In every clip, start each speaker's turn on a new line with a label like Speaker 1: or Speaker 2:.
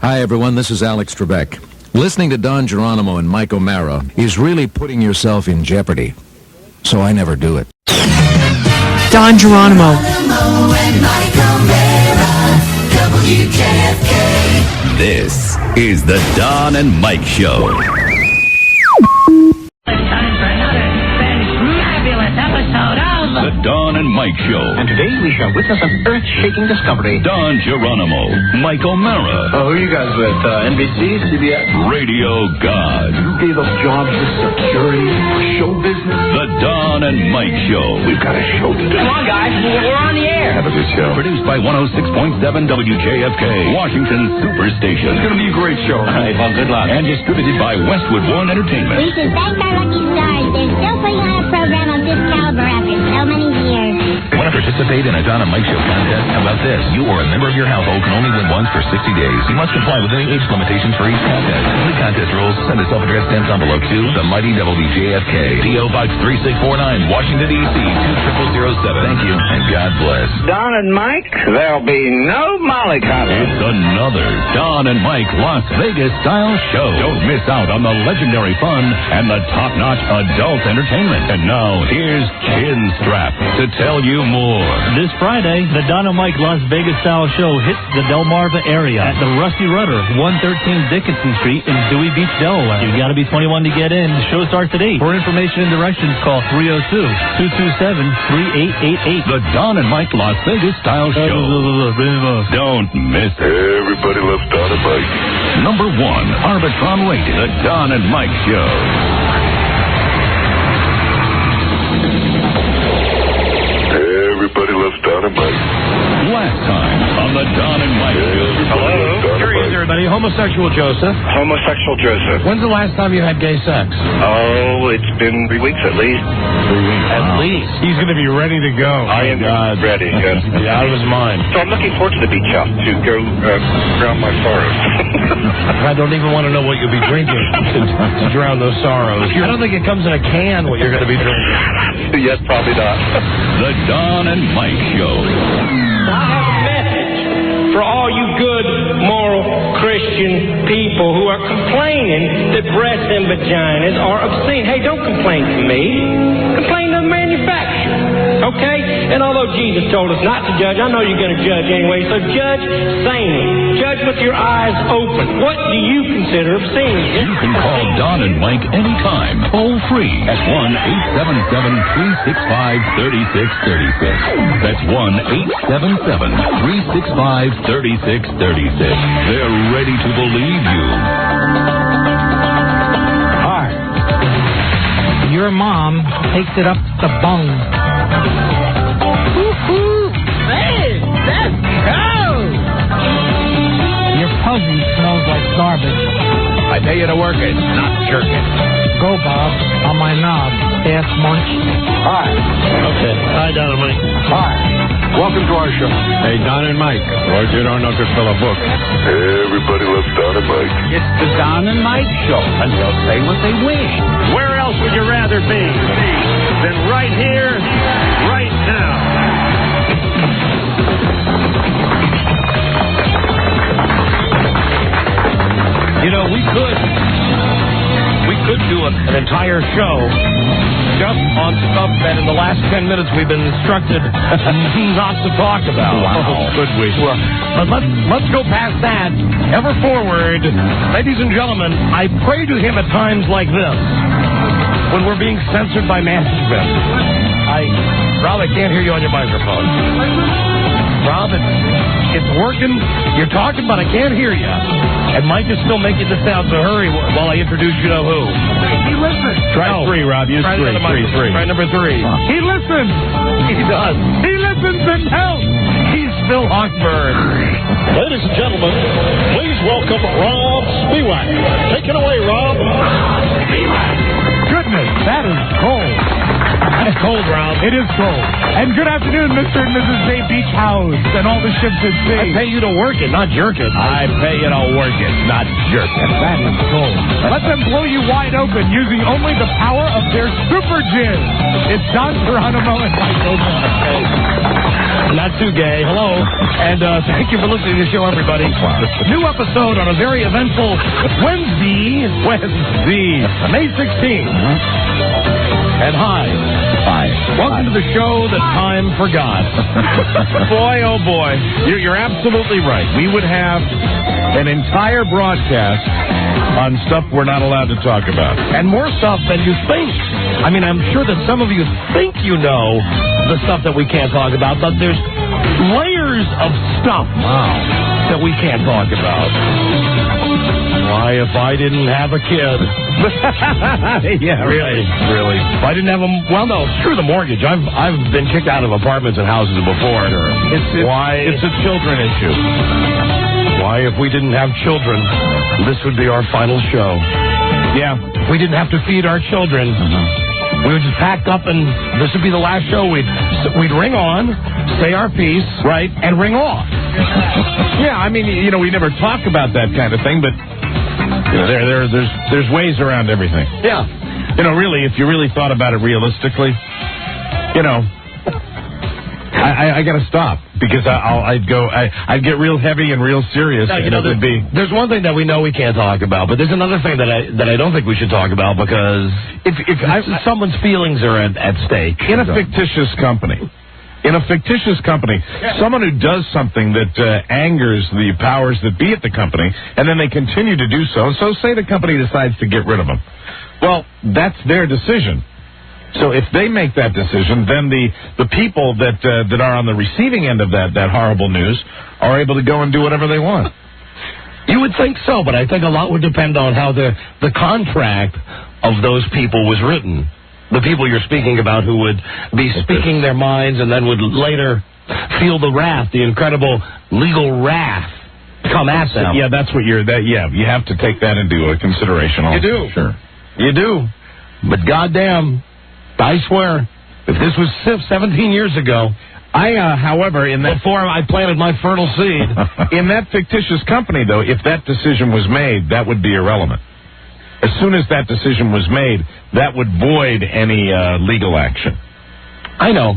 Speaker 1: Hi, everyone. This is Alex Trebek. Listening to Don Geronimo and Mike O'Mara is really putting yourself in jeopardy. So I never do it.
Speaker 2: Don Geronimo.
Speaker 3: This is the Don and Mike Show.
Speaker 4: Time for another fabulous episode of
Speaker 3: The Don and Mike Show.
Speaker 5: And today we shall witness an earth-shaking discovery.
Speaker 3: Don Geronimo, Mike O'Mara.
Speaker 5: Who are you guys with? NBC, CBS?
Speaker 3: Radio God.
Speaker 5: You gave up jobs to security, show business.
Speaker 3: The Don and Mike Show.
Speaker 5: We've got a show to do.
Speaker 4: Come on, guys. We're on the air.
Speaker 5: Have a good show.
Speaker 3: Produced by 106.7 WJFK, Washington Superstation.
Speaker 5: It's going to be a great show.
Speaker 3: All right, well, good luck. And distributed by Westwood One Entertainment.
Speaker 6: We should thank our lucky stars. They're still putting on a program of this caliber after so many years.
Speaker 3: Want to participate in a Don and Mike Show contest? How about this? You or a member of your household can only win once for 60 days. You must comply with any age limitations for each contest. Complete contest rules. Send a self-addressed stamped envelope to the Mighty WJFK, P.O. Box 3649, Washington, D.C. 20007. Thank you, and God bless.
Speaker 7: Don and Mike, there'll be no mollycoddle.
Speaker 3: It's another Don and Mike Las Vegas style show. Don't miss out on the legendary fun and the top-notch adult entertainment. And now here's Chinstrap to tell you more.
Speaker 8: This Friday, the Don and Mike Las Vegas style show hits the Delmarva area at the Rusty Rudder, 113 Dickinson Street in Dewey Beach, Delaware. You got to be 21 to get in. The show starts at 8. For information and directions, call 302-227-3888.
Speaker 3: The Don and Mike Las Vegas style show. Don't miss it.
Speaker 9: Everybody loves Don and Mike.
Speaker 3: Number 1, Arbitron rated, the Don and Mike Show.
Speaker 9: Everybody loves Don and Mike.
Speaker 3: Last time on the Don and Mike Show.
Speaker 9: Hello?
Speaker 8: Here he is, everybody. Homosexual Joseph.
Speaker 9: Homosexual Joseph.
Speaker 8: When's the last time you had gay sex?
Speaker 9: Oh, it's been 3 weeks at least.
Speaker 3: 3 weeks.
Speaker 8: At least. He's going to be ready to go.
Speaker 9: I am ready, yes.
Speaker 8: Yeah, out of his mind.
Speaker 9: So I'm looking forward to the beach house to go drown my sorrows.
Speaker 8: I don't even want to know what you'll be drinking to drown those sorrows. I don't think it comes in a can what you're going to be drinking.
Speaker 9: Yes, probably not.
Speaker 3: The Don and Mike Show.
Speaker 10: I have a message for all you good, moral, Christian people who are complaining that breasts and vaginas are obscene. Hey, don't complain to me. Complain to the manufacturer. Okay? And although Jesus told us not to judge, I know you're going to judge anyway, so judge sanely. Judge with your eyes open. What do you consider obscene?
Speaker 3: You can call Don and Mike anytime, toll free at 1-877-365-3636. That's 1-877-365-3636. They're ready to believe you.
Speaker 2: Hi. Your mom takes it up the bung.
Speaker 4: Hey, that's cold.
Speaker 2: Your pussy smells like garbage.
Speaker 5: I pay you to work it, not jerk it.
Speaker 2: Go, Bob, on my knob, ass munch.
Speaker 5: Hi.
Speaker 8: Okay. Hi, Don and Mike.
Speaker 5: Hi. Welcome to our show.
Speaker 8: Hey, Don and Mike. Roger don't know to fill a book.
Speaker 9: Everybody loves Don and Mike.
Speaker 5: It's the Don and Mike Show, and they'll say what they wish.
Speaker 8: Where else would you rather be than right here, right now? You know, we could do an entire show just on stuff that in the last 10 minutes we've been instructed not to talk about.
Speaker 5: Wow.
Speaker 8: Could we? Well, but let's go past that. Ever forward. Ladies and gentlemen, I pray to him at times like this, when we're being censored by management. Rob, I can't hear you on your microphone. Rob, it's working. You're talking, but I can't hear you. And Mike is still making the sound, so hurry while I introduce you know who.
Speaker 9: He listens.
Speaker 8: Try 3, Rob. Use 3. Try number 3. He listens. He does. He listens and helps. He's Phil Hochberg.
Speaker 11: Ladies and gentlemen, please welcome Rob Spiewak. Take it away, Rob.
Speaker 8: Goodness, that is cold. That's cold, Rob. It is cold. And good afternoon, Mr. and Mrs. Bay Beach House and all the ships at sea. I pay you to work it, not jerk it. I pay you to work it, not jerk it. That is cold. Let them blow you wide open using only the power of their super jizz. It's Don Geronimo and Mike O'Mara. Not too gay. Hello. And thank you for listening to the show, everybody. New episode on a very eventful Wednesday, May 16th. And hi. Welcome to the show that time forgot.
Speaker 12: Boy, oh boy. You're absolutely right. We would have an entire broadcast on stuff we're not allowed to talk about.
Speaker 8: And more stuff than you think. I mean, I'm sure that some of you think you know the stuff that we can't talk about, but there's layers of stuff that we can't talk about. Why, if I didn't have a kid.
Speaker 12: Yeah, really.
Speaker 8: If I didn't have a... Well, no, screw the mortgage. I've been kicked out of apartments and houses before.
Speaker 12: It's a children issue.
Speaker 8: Why, if we didn't have children, this would be our final show.
Speaker 12: Yeah.
Speaker 8: If we didn't have to feed our children, we would just pack up and this would be the last show. We'd ring on, say our piece, right, and ring off.
Speaker 12: Yeah, I mean, we never talk about that kind of thing, but there's ways around everything.
Speaker 8: Yeah.
Speaker 12: Really, if you really thought about it realistically, I got to stop because I'd get real heavy and real serious.
Speaker 8: No, there's one thing that we know we can't talk about, but there's another thing that I don't think we should talk about because if someone's feelings are at stake
Speaker 12: in a fictitious company. In a fictitious company, someone who does something that angers the powers that be at the company, and then they continue to do so. So say the company decides to get rid of them. Well, that's their decision. So if they make that decision, then the people that are on the receiving end of that horrible news are able to go and do whatever they want.
Speaker 8: You would think so, but I think a lot would depend on how the contract of those people was written. The people you're speaking about who would be speaking their minds and then would later feel the wrath, the incredible legal wrath come at them.
Speaker 12: Yeah, that's what you have to take that into consideration.
Speaker 8: You do.
Speaker 12: Sure.
Speaker 8: You do. But goddamn, I swear, if this was 17 years ago,
Speaker 12: however,
Speaker 8: before I planted my fertile seed.
Speaker 12: In that fictitious company, though, if that decision was made, that would be irrelevant. As soon as that decision was made, that would void any legal action.
Speaker 8: I know.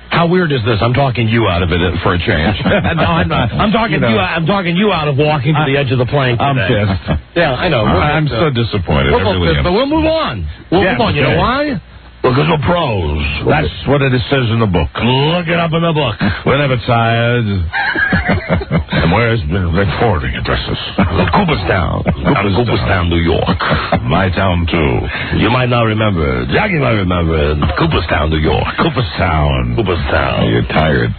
Speaker 8: How weird is this? I'm talking you out of it for a change. No, I'm not. I'm talking you out of walking to the edge of the plane today.
Speaker 12: I'm pissed.
Speaker 8: Yeah, I know.
Speaker 12: I'm so disappointed.
Speaker 8: We're both pissed, but we'll move on. We'll move on. You know why? Because we're pros.
Speaker 12: That's what it says in the book.
Speaker 8: Look it up in the book.
Speaker 12: We're never tired. And where's the forwarding addresses?
Speaker 8: Cooperstown. Cooperstown, New York.
Speaker 12: My town, too.
Speaker 8: You might not remember. Jackie might remember. Cooperstown, New York.
Speaker 12: Cooperstown. You're tired.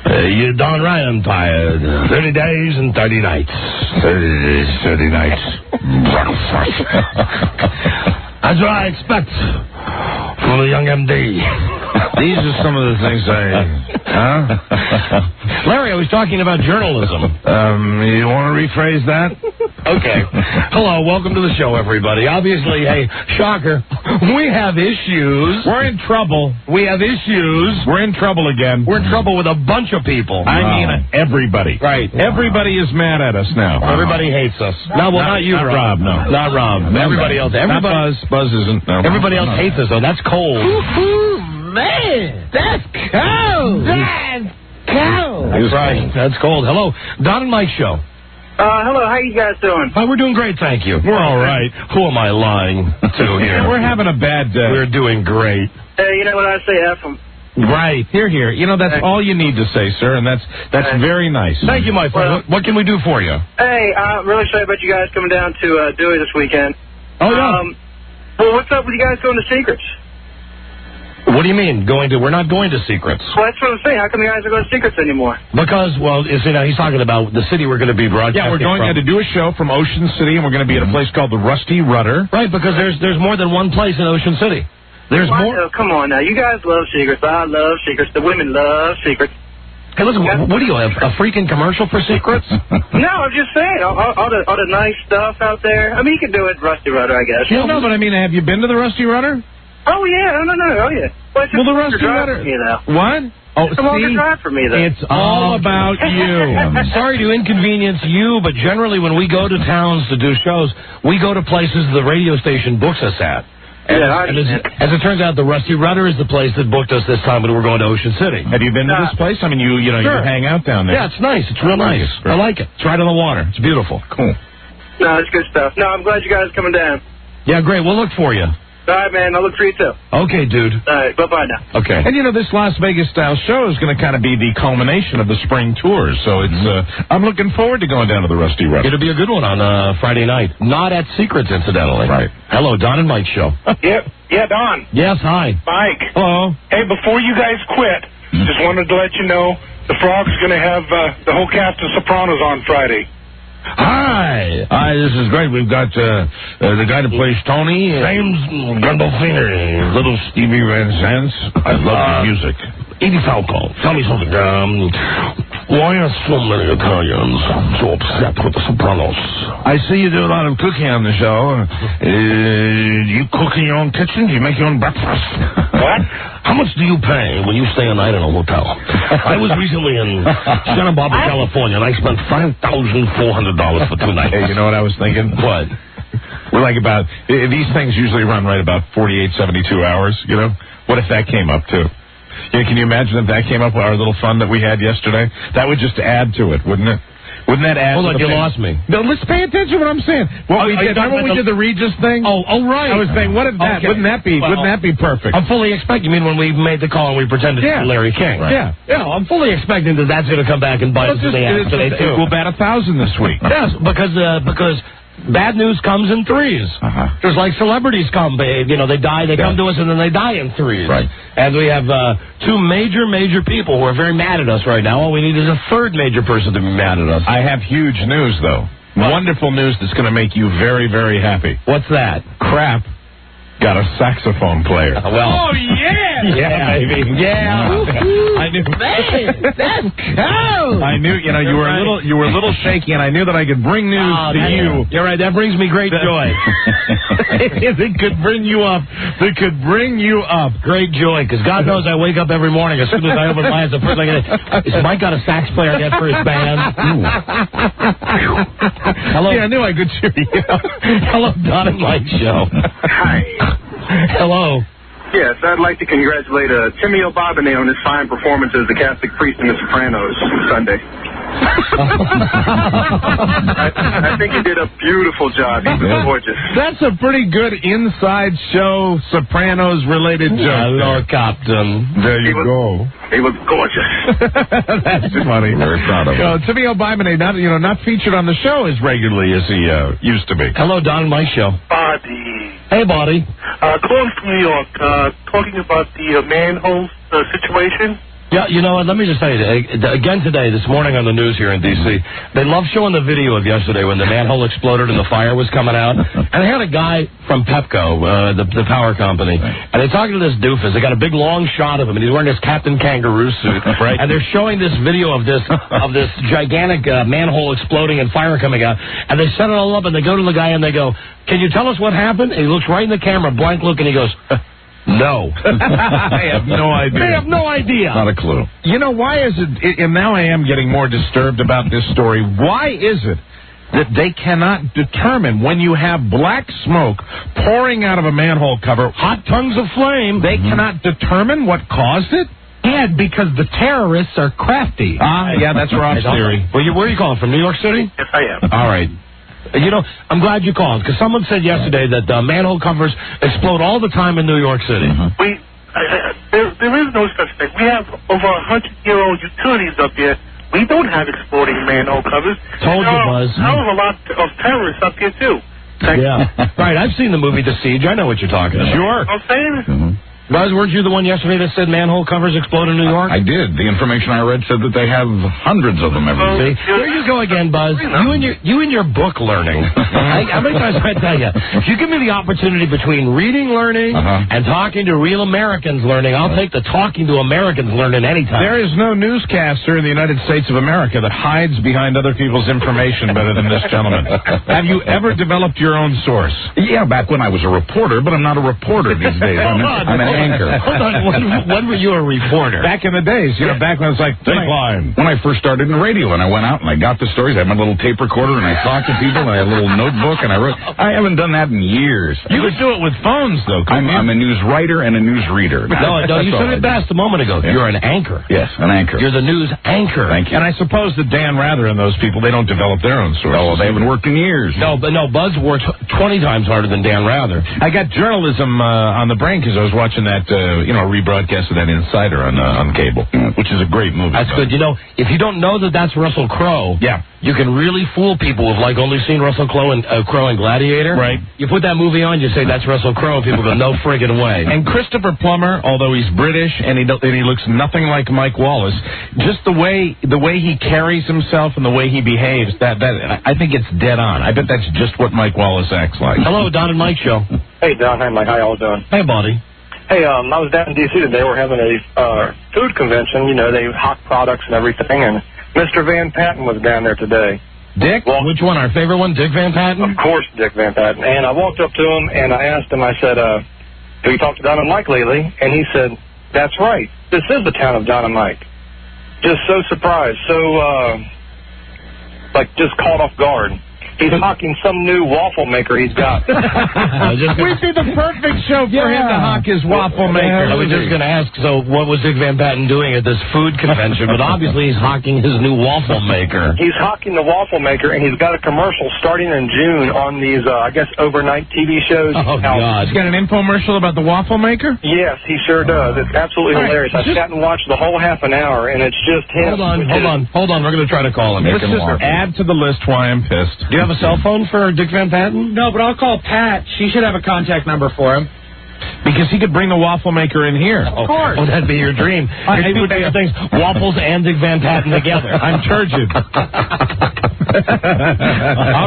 Speaker 8: You're darn right I'm tired. 30 days and 30 nights.
Speaker 12: 30 days, 30 nights.
Speaker 8: That's what I expect from the young MD.
Speaker 12: These are some of the things
Speaker 8: Larry, I was talking about journalism.
Speaker 12: You want to rephrase that?
Speaker 8: Okay. Hello, welcome to the show, everybody. Obviously, hey, shocker, we have issues.
Speaker 12: We're in trouble.
Speaker 8: We have issues.
Speaker 12: We're in trouble again.
Speaker 8: We're in trouble with a bunch of people.
Speaker 12: I mean, everybody.
Speaker 8: Right.
Speaker 12: Everybody is mad at us now.
Speaker 8: Everybody hates us. No, well, not you,
Speaker 12: not Rob. No.
Speaker 8: Not Rob. Everybody else.
Speaker 12: Not Buzz. Buzz isn't. No.
Speaker 8: Everybody else hates us, though. That's cold.
Speaker 4: Man, that's cold. That's cold.
Speaker 8: That's right. That's cold. Hello, Don and Mike show.
Speaker 13: Hello, how you guys doing?
Speaker 8: We're doing great, thank you.
Speaker 12: We're all right.
Speaker 8: Who am I lying to here?
Speaker 12: We're having a bad day.
Speaker 8: We're doing great.
Speaker 13: Hey, you know what I say, F them.
Speaker 12: Right. Here. That's all you need to say, sir, and that's very nice.
Speaker 8: Thank you, my friend. What can we do for you?
Speaker 13: Hey, I'm really sorry about you guys coming down to Dewey this weekend.
Speaker 8: Oh, yeah.
Speaker 13: Well, what's up with you guys going to Secrets?
Speaker 8: What do you mean, we're not going to Secrets?
Speaker 13: Well, that's what I'm saying. How come you guys are going to Secrets anymore?
Speaker 8: Because, he's talking about the city we're going to be broadcasting.
Speaker 12: Yeah, we're going to do a show from Ocean City, and we're going to be at a place called the Rusty Rudder.
Speaker 8: Right, because there's more than one place in Ocean City. There's more.
Speaker 13: Oh, come on now. You guys love Secrets. I love Secrets. The women love Secrets.
Speaker 8: Hey, listen, what do you have, a freaking commercial for Secrets?
Speaker 13: No, I'm just saying, all the nice stuff out there. I mean, you can do it Rusty Rudder, I guess.
Speaker 12: Yeah, no, but I mean, have you been to the Rusty Rudder?
Speaker 13: Oh, yeah. No. Oh, yeah. Well,
Speaker 12: the Rusty Rudder. What? Oh,
Speaker 13: it's a longer drive for me, though.
Speaker 12: It's all about you.
Speaker 8: I'm sorry to inconvenience you, but generally when we go to towns to do shows, we go to places the radio station books us at. As it turns out, the Rusty Rudder is the place that booked us this time when we're going to Ocean City.
Speaker 12: Have you been to this place? I mean, you hang out down there.
Speaker 8: Yeah, it's nice. It's real nice. I like it. It's right on the water. It's beautiful.
Speaker 12: Cool.
Speaker 13: No, it's good stuff. No, I'm glad you guys are coming down.
Speaker 8: Yeah, great. We'll look for you.
Speaker 13: All right, man. I'll look for you, too.
Speaker 8: Okay, dude.
Speaker 13: All right, bye-bye now.
Speaker 8: Okay.
Speaker 12: And, this Las Vegas-style show is going to kind of be the culmination of the spring tours. So it's I'm looking forward to going down to the Rusty Rudder.
Speaker 8: It'll be a good one on Friday night. Not at Secrets, incidentally.
Speaker 12: Right.
Speaker 8: Hello, Don and Mike show.
Speaker 9: Yeah, Don.
Speaker 8: Yes, hi.
Speaker 9: Mike.
Speaker 8: Hello.
Speaker 9: Hey, before you guys quit, just wanted to let you know the Frog's going to have the whole cast of Sopranos on Friday.
Speaker 12: Hi, this is great. We've got the guy that plays Tony, James Gandolfini, little Stevie Van Zandt. I love his music.
Speaker 8: Edie Falco, tell me something. Why are so many Italians so upset with the Sopranos?
Speaker 12: I see you do a lot of cooking on the show. Do you cook in your own kitchen? Do you make your own breakfast?
Speaker 9: What?
Speaker 8: How much do you pay when you stay a night in a hotel? I was recently in Santa Barbara, California, and I spent $5,400 for 2 nights.
Speaker 12: Hey, you know what I was thinking?
Speaker 8: What?
Speaker 12: We're like about, these things usually run right about 48, 72 hours, What if that came up, too? Can you imagine if that came up with our little fun that we had yesterday? That would just add to it, wouldn't it? Wouldn't that add
Speaker 8: Hold
Speaker 12: to
Speaker 8: on,
Speaker 12: the
Speaker 8: you lost me.
Speaker 12: No, let's pay attention to what I'm saying. Remember when we did the Regis thing?
Speaker 8: Oh, right.
Speaker 12: I was saying, what if that?
Speaker 8: Okay.
Speaker 12: Wouldn't that be perfect?
Speaker 8: I'm fully expecting, you mean when we made the call and we pretended to be Larry King?
Speaker 12: Right.
Speaker 8: Yeah, I'm fully expecting that's going to come back and bite us in the ass today, too.
Speaker 12: We'll bat 1,000 this week.
Speaker 8: Yes, because bad news comes in threes. Just like celebrities come, babe. They die, they come to us, and then they die in threes.
Speaker 12: Right.
Speaker 8: And we have 2 major people who are very mad at us right now. All we need is a 3rd major person to be mad at us.
Speaker 12: I have huge news, though. Wonderful news that's going to make you very, very happy.
Speaker 8: What's that?
Speaker 12: Crap. Got a saxophone player.
Speaker 8: Oh, yeah! Yeah, baby. Yeah.
Speaker 12: I knew.
Speaker 8: Man, that's cool.
Speaker 12: I knew, you were a little shaky, and I knew that I could bring news to you.
Speaker 8: You're right. That brings me great joy.
Speaker 12: It could bring you up. It could bring you up.
Speaker 8: Great joy, because God knows I wake up every morning. As soon as I open my eyes, the first thing I is Mike got a sax player yet for his band? Hello.
Speaker 12: Yeah, I knew I could cheer you up.
Speaker 8: Hello, Don and Mike show.
Speaker 13: Hi.
Speaker 8: Hello.
Speaker 13: Yes, I'd like to congratulate Timmy O'Bobbinet on his fine performance as the Catholic priest in The Sopranos Sunday. I think he did a beautiful job. He was gorgeous.
Speaker 12: That's a pretty good inside show Sopranos-related joke.
Speaker 8: Hello, Captain.
Speaker 12: There you go.
Speaker 13: He was gorgeous.
Speaker 12: That's funny.
Speaker 1: Very proud of him.
Speaker 12: Timmy O'Bobbinet, not featured on the show as regularly as he used to be.
Speaker 8: Hello, Don and Mike show.
Speaker 9: Buddy.
Speaker 8: Hey, buddy.
Speaker 9: Calling from New York, talking about the manhole situation.
Speaker 8: Yeah, you know what, let me just tell you, again today, this morning on the news here in D.C., they love showing the video of yesterday when the manhole exploded and the fire was coming out. And they had a guy from Pepco, the power company, and they're talking to this doofus. They got a big long shot of him, and he's wearing this Captain Kangaroo suit. Right. And they're showing this video of this gigantic manhole exploding and fire coming out. And they set it all up, and they go to the guy, and they go, "Can you tell us what happened?" And he looks right in the camera, blank look, and he goes, "No."
Speaker 12: I have no idea.
Speaker 8: They have no idea.
Speaker 12: Not a clue. Why is it, and now I am getting more disturbed about this story, why is it that they cannot determine when you have black smoke pouring out of a manhole cover,
Speaker 8: hot tongues of flame,
Speaker 12: they cannot determine what caused it?
Speaker 2: Yeah, because the terrorists are crafty.
Speaker 12: Yeah, that's Rob's theory.
Speaker 8: Where are you calling from, New York City?
Speaker 9: Yes, I am.
Speaker 12: All right.
Speaker 8: I'm glad you called, because someone said yesterday that manhole covers explode all the time in New York City.
Speaker 9: There is no such thing. We have over 100-year-old utilities up here. We don't have exploding manhole covers.
Speaker 8: Told you, Buzz.
Speaker 9: Hell of a lot of terrorists up here, too.
Speaker 8: Yeah. Right, I've seen the movie The Siege. I know what you're talking about.
Speaker 12: Sure.
Speaker 9: I'm saying
Speaker 8: Buzz, weren't you the one yesterday that said manhole covers explode in New York?
Speaker 1: I did. The information I read said that they have hundreds of them every day.
Speaker 8: There you go again, Buzz. You and your book learning. How many times have I tell you? If you give me the opportunity between reading learning and talking to real Americans learning, I'll take the talking to Americans learning anytime.
Speaker 12: There is no newscaster in the United States of America that hides behind other people's information better than this gentleman. Have you ever developed your own source?
Speaker 1: Yeah, back when I was a reporter, but I'm not a reporter these days. I'm an
Speaker 12: anchor.
Speaker 8: Hold on, when were you a reporter?
Speaker 12: Back in the days, back when it was like Dateline.
Speaker 3: When I first started in radio, and I went out and I got the stories, I had my little tape recorder and I talked to people, and I had a little notebook, and I wrote. I haven't done that in years.
Speaker 12: You could do it with phones, though.
Speaker 3: I'm a news writer and a news reader.
Speaker 8: No, you said it best a moment ago. Yeah. You're an anchor.
Speaker 3: Yes, an anchor.
Speaker 8: You're the news anchor.
Speaker 3: Thank you.
Speaker 12: And I suppose that Dan Rather and those people, they don't develop their own sources.
Speaker 3: Oh, they haven't worked in years.
Speaker 8: No, Buzz worked 20 times harder than Dan Rather.
Speaker 12: I got journalism on the brain because I was watching that, rebroadcast of that Insider on cable, which is a great movie.
Speaker 8: That's good. If you don't know that that's Russell Crowe, you can really fool people who've only seen Russell Crowe and Gladiator.
Speaker 12: Right.
Speaker 8: You put that movie on, you say that's Russell Crowe, and people go, no friggin' way.
Speaker 12: And Christopher Plummer, although he's British and he looks nothing like Mike Wallace, just the way he carries himself and the way he behaves, that I think it's dead on. I bet that's just what Mike Wallace acts like.
Speaker 8: Hello, Don and Mike Show.
Speaker 13: Hey, Don. Hi, Mike. How y'all doing?
Speaker 8: Hey, buddy.
Speaker 13: Hey, I was down in D.C. today. We're having a food convention. They hot products and everything, and Mr. Van Patten was down there today.
Speaker 8: Dick? Which one? Our favorite one? Dick Van Patten?
Speaker 13: Of course, Dick Van Patten. And I walked up to him, and I asked him, I said, have you talked to Don and Mike lately? And he said, that's right. This is the town of Don and Mike. Just so surprised, just caught off guard. He's hawking some new waffle maker he's got.
Speaker 12: We'd be the perfect show for him to hawk his waffle maker.
Speaker 8: I was just going to ask, so what was Dick Van Patten doing at this food convention? But obviously he's hawking his new waffle maker.
Speaker 13: He's hawking the waffle maker, and he's got a commercial starting in June on these, overnight TV shows.
Speaker 8: Oh, God.
Speaker 12: He's got an infomercial about the waffle maker?
Speaker 13: Yes, he sure does. It's absolutely hilarious. I sat and watched the whole half an hour, and it's just him.
Speaker 8: Hold on. We're going to try to call him.
Speaker 12: Let's just add to the list why I'm pissed.
Speaker 8: Do you have a cell phone for Dick Van Patten?
Speaker 2: No, but I'll call Pat. She should have a contact number for him.
Speaker 12: Because he could bring the waffle maker in here.
Speaker 2: Of course.
Speaker 8: Oh, that'd be your dream. It would be things, waffles and Dick Van Patten together.
Speaker 12: I'm turgid.
Speaker 8: All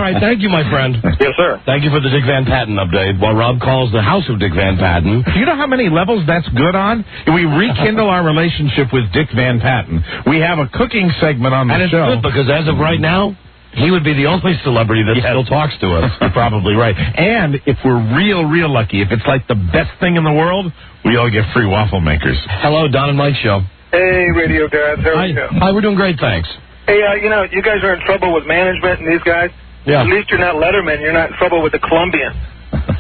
Speaker 8: right, thank you, my friend.
Speaker 13: Yes, sir.
Speaker 8: Thank you for the Dick Van Patten update. While Rob calls the house of Dick Van Patten.
Speaker 12: Do you know how many levels that's good on? We rekindle our relationship with Dick Van Patten. We have a cooking segment on the show.
Speaker 8: And it's good because as of right now, he would be the only celebrity that still talks to us.
Speaker 12: You're probably right. And if we're real lucky, if it's like the best thing in the world, we all get free waffle makers.
Speaker 8: Hello, Don and Mike Show.
Speaker 13: Hey, radio guys. How are you?
Speaker 8: Hi, we're doing great, thanks.
Speaker 13: Hey, you guys are in trouble with management and these guys.
Speaker 8: Yeah.
Speaker 13: At least you're not Letterman. You're not in trouble with the Colombian.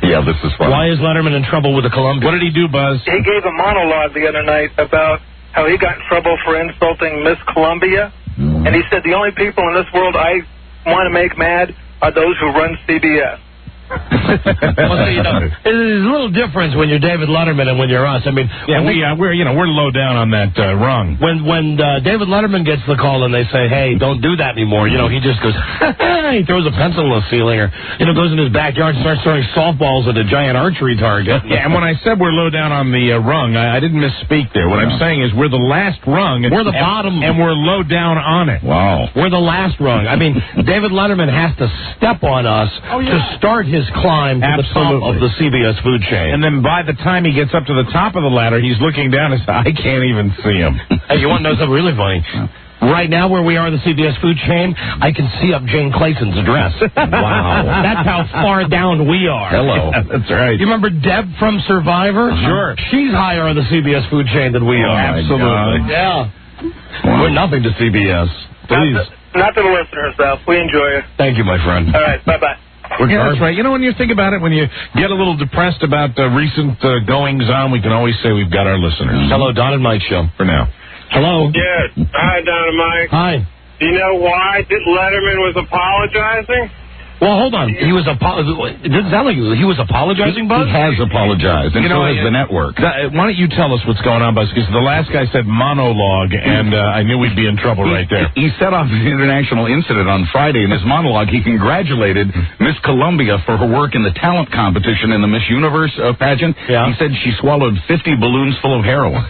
Speaker 3: Yeah, this is fun.
Speaker 8: Why is Letterman in trouble with the Colombian?
Speaker 12: What did he do, Buzz?
Speaker 13: He gave a monologue the other night about how he got in trouble for insulting Miss Columbia. And he said the only people in this world I want to make mad are those who run CBS.
Speaker 8: Well, there's a little difference when you're David Letterman and when you're us. I mean,
Speaker 12: we're low down on that rung.
Speaker 8: When David Letterman gets the call and they say, "Hey, don't do that anymore," he just goes, he throws a pencil in the ceiling, or goes in his backyard and starts throwing softballs at a giant archery target.
Speaker 12: Yeah, and when I said we're low down on the rung, I didn't misspeak there. What I'm saying is we're the last rung.
Speaker 8: We're the bottom,
Speaker 12: and we're low down on it.
Speaker 3: Wow,
Speaker 8: we're the last rung. I mean, David Letterman has to step on us to start his climb to the top of the CBS food chain.
Speaker 12: And then by the time he gets up to the top of the ladder, he's looking down and says, I can't even see him.
Speaker 8: Hey, you want to know something really funny? Right now, where we are in the CBS food chain, I can see up Jane Clayton's address. Wow. That's how far down we are.
Speaker 12: Hello. Yeah, that's right.
Speaker 8: You remember Deb from Survivor?
Speaker 12: Sure.
Speaker 8: She's higher on the CBS food chain than we are.
Speaker 12: Absolutely.
Speaker 8: Yeah. We're nothing to CBS. Please.
Speaker 13: Not to the listeners, though. We enjoy it.
Speaker 8: Thank you, my friend.
Speaker 13: All right. Bye-bye.
Speaker 12: Yeah, that's right. When you think about it, when you get a little depressed about recent goings-on, we can always say we've got our listeners.
Speaker 8: Hello, Don and Mike Show.
Speaker 12: For now.
Speaker 8: Hello.
Speaker 14: Yes. Hi, Don and Mike.
Speaker 8: Hi.
Speaker 14: Do you know why Letterman was apologizing?
Speaker 8: Well, hold on. He was it didn't sound like he was apologizing, Buzz?
Speaker 3: He has apologized, and so has the network.
Speaker 12: Why don't you tell us what's going on, Buzz? Because the last guy said monologue, and I knew we'd be in trouble right there.
Speaker 3: He set off an international incident on Friday. In his monologue, he congratulated Miss Columbia for her work in the talent competition in the Miss Universe pageant.
Speaker 8: Yeah.
Speaker 3: He said she swallowed 50 balloons full of heroin.